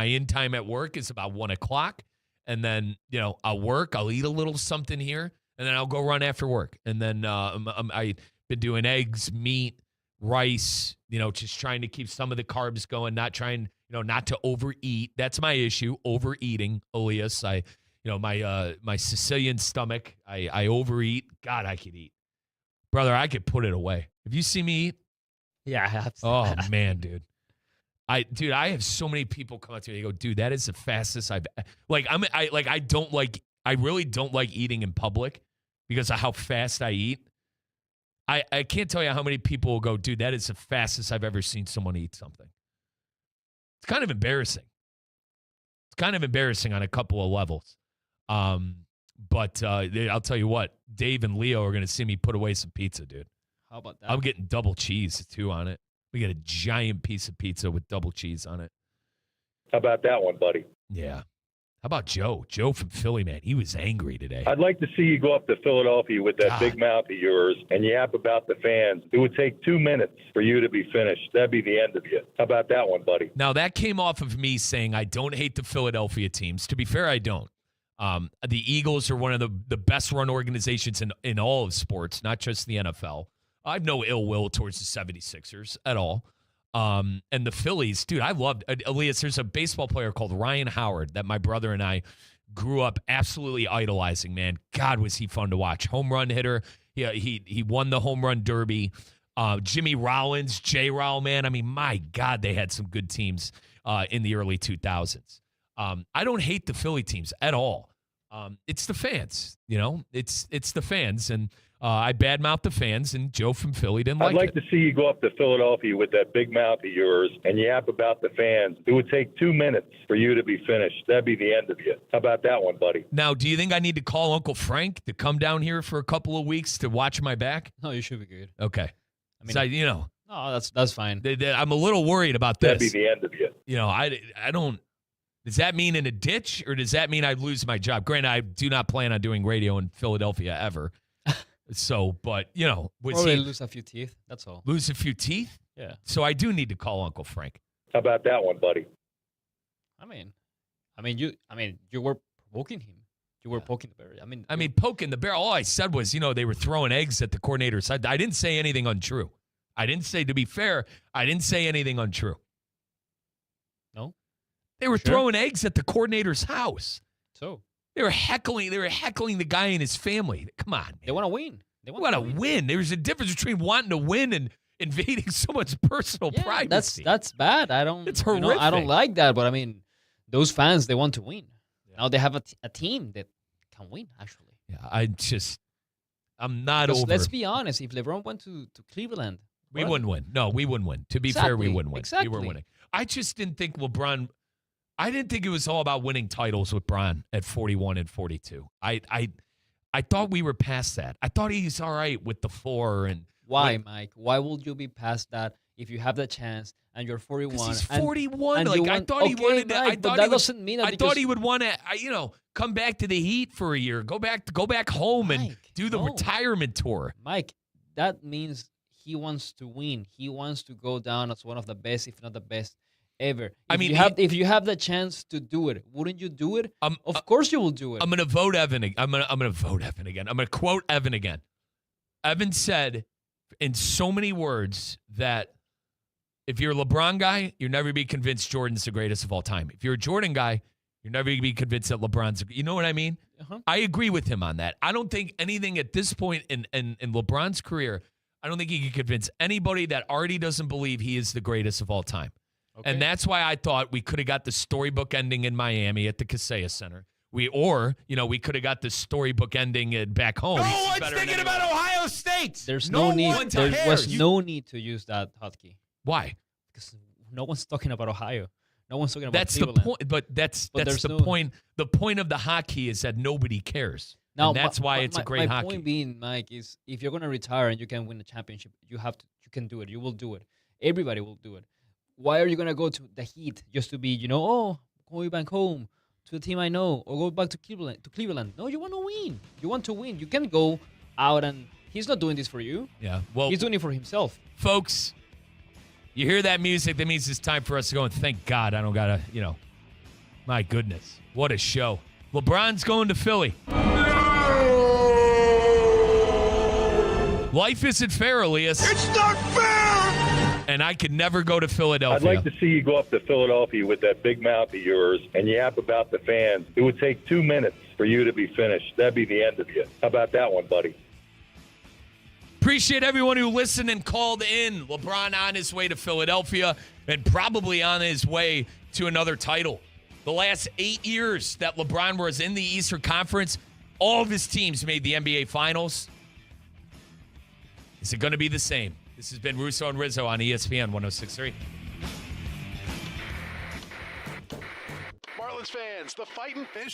in time at work is about 1 o'clock, and then I'll work. I'll eat a little something here, and then I'll go run after work. And then I've been doing eggs, meat, rice. Just trying to keep some of the carbs going. Not trying, not to overeat. That's my issue. Overeating, Elias. My Sicilian stomach. I overeat. God, I could eat. Brother, I could put it away. Have you seen me eat? Yeah, I have. Oh, man, dude. I have so many people come up to me. They go, dude, that is the fastest I really don't like eating in public because of how fast I eat. I can't tell you how many people will go, dude, that is the fastest I've ever seen someone eat something. It's kind of embarrassing. It's kind of embarrassing on a couple of levels. But I'll tell you what, Dave and Leo are going to see me put away some pizza, dude. How about that? I'm getting double cheese, too, on it. We get a giant piece of pizza with double cheese on it. How about that one, buddy? Yeah. How about Joe? Joe from Philly, man. He was angry today. I'd like to see you go up to Philadelphia with that big mouth of yours and yap about the fans. It would take 2 minutes for you to be finished. That'd be the end of you. How about that one, buddy? Now, that came off of me saying I don't hate the Philadelphia teams. To be fair, I don't. The Eagles are one of the best-run organizations in all of sports, not just the NFL. I have no ill will towards the 76ers at all. And the Phillies, dude, I loved Elias. There's a baseball player called Ryan Howard that my brother and I grew up absolutely idolizing, man. God, was he fun to watch. Home run hitter. He won the home run derby. Jimmy Rollins, J-Roll, man. I mean, my God, they had some good teams in the early 2000s. I don't hate the Philly teams at all. It's the fans, it's the fans. And I badmouth the fans, and Joe from Philly didn't like it. I'd like to see you go up to Philadelphia with that big mouth of yours and yap about the fans. It would take 2 minutes for you to be finished. That'd be the end of you. How about that one, buddy? Now, do you think I need to call Uncle Frank to come down here for a couple of weeks to watch my back? No, you should be good. Okay. I mean, no, that's fine. I'm a little worried about this. That'd be the end of you. I don't. Does that mean in a ditch, or does that mean I lose my job? Granted, I do not plan on doing radio in Philadelphia ever. So, but, probably lose a few teeth. That's all. Lose a few teeth? Yeah. So I do need to call Uncle Frank. How about that one, buddy? You were provoking him. You were poking the bear. Poking the bear. All I said was, they were throwing eggs at the coordinators. I didn't say anything untrue. To be fair, I didn't say anything untrue. No? They were throwing eggs at the coordinator's house. So they were heckling the guy and his family. Come on. They want to win. They want to win. There's a difference between wanting to win and invading someone's personal privacy. That's bad. I don't. It's horrific. I don't like that. But I mean, those fans, they want to win. Yeah. Now they have a team that can win. Actually. Yeah, I'm not over. Let's be honest. If LeBron went to Cleveland, we wouldn't win. No, we wouldn't win. To be fair, we wouldn't win. Exactly. We weren't winning. I just didn't think LeBron. I didn't think it was all about winning titles with Bron at 41 and 42. I thought we were past that. I thought he's all right with the 4 and. Why, Mike? Why would you be past that if you have the chance and you're 41? Because he's 41. And like I thought he wanted to. Mike, but that doesn't mean that. I thought he would want to. Come back to the Heat for a year. Go back home and do the retirement tour. Mike, that means he wants to win. He wants to go down as one of the best, if not the best ever. If you have the chance to do it, wouldn't you do it? Of course you will do it. I'm going to vote Evan. I'm going to vote Evan again. I'm going to quote Evan again. Evan said in so many words that if you're a LeBron guy, you'll never be convinced Jordan's the greatest of all time. If you're a Jordan guy, you're never going to be convinced that LeBron's. You know what I mean? Uh-huh. I agree with him on that. I don't think anything at this point in LeBron's career, I don't think he can convince anybody that already doesn't believe he is the greatest of all time. Okay. And that's why I thought we could have got the storybook ending in Miami at the Kaseya Center. We could have got the storybook ending back home. No one's thinking about Ohio State. There's no need. There was no need to use that hotkey. Why? Because no one's talking about Ohio. No one's talking about Cleveland. That's the point. But that's the point. The point of the hotkey is that nobody cares. Now, and that's why it's a great hockey. My point being, Mike, is if you're going to retire and you can win the championship, you can do it. You will do it. Everybody will do it. Why are you going to go to the Heat just to be, going back home to the team I know, or go back to Cleveland? No, you want to win. You want to win. You can go out and he's not doing this for you. Yeah. Well, he's doing it for himself. Folks, you hear that music? That means it's time for us to go, and thank God I don't got to, my goodness. What a show. LeBron's going to Philly. Life isn't fair, Elias. It's not fair! And I could never go to Philadelphia. I'd like to see you go up to Philadelphia with that big mouth of yours and yap about the fans. It would take 2 minutes for you to be finished. That'd be the end of you. How about that one, buddy? Appreciate everyone who listened and called in. LeBron on his way to Philadelphia and probably on his way to another title. The last 8 years that LeBron was in the Eastern Conference, all of his teams made the NBA Finals. Is it going to be the same? This has been Russo and Rizzo on ESPN 106.3. Marlins fans, the Fightin' Fish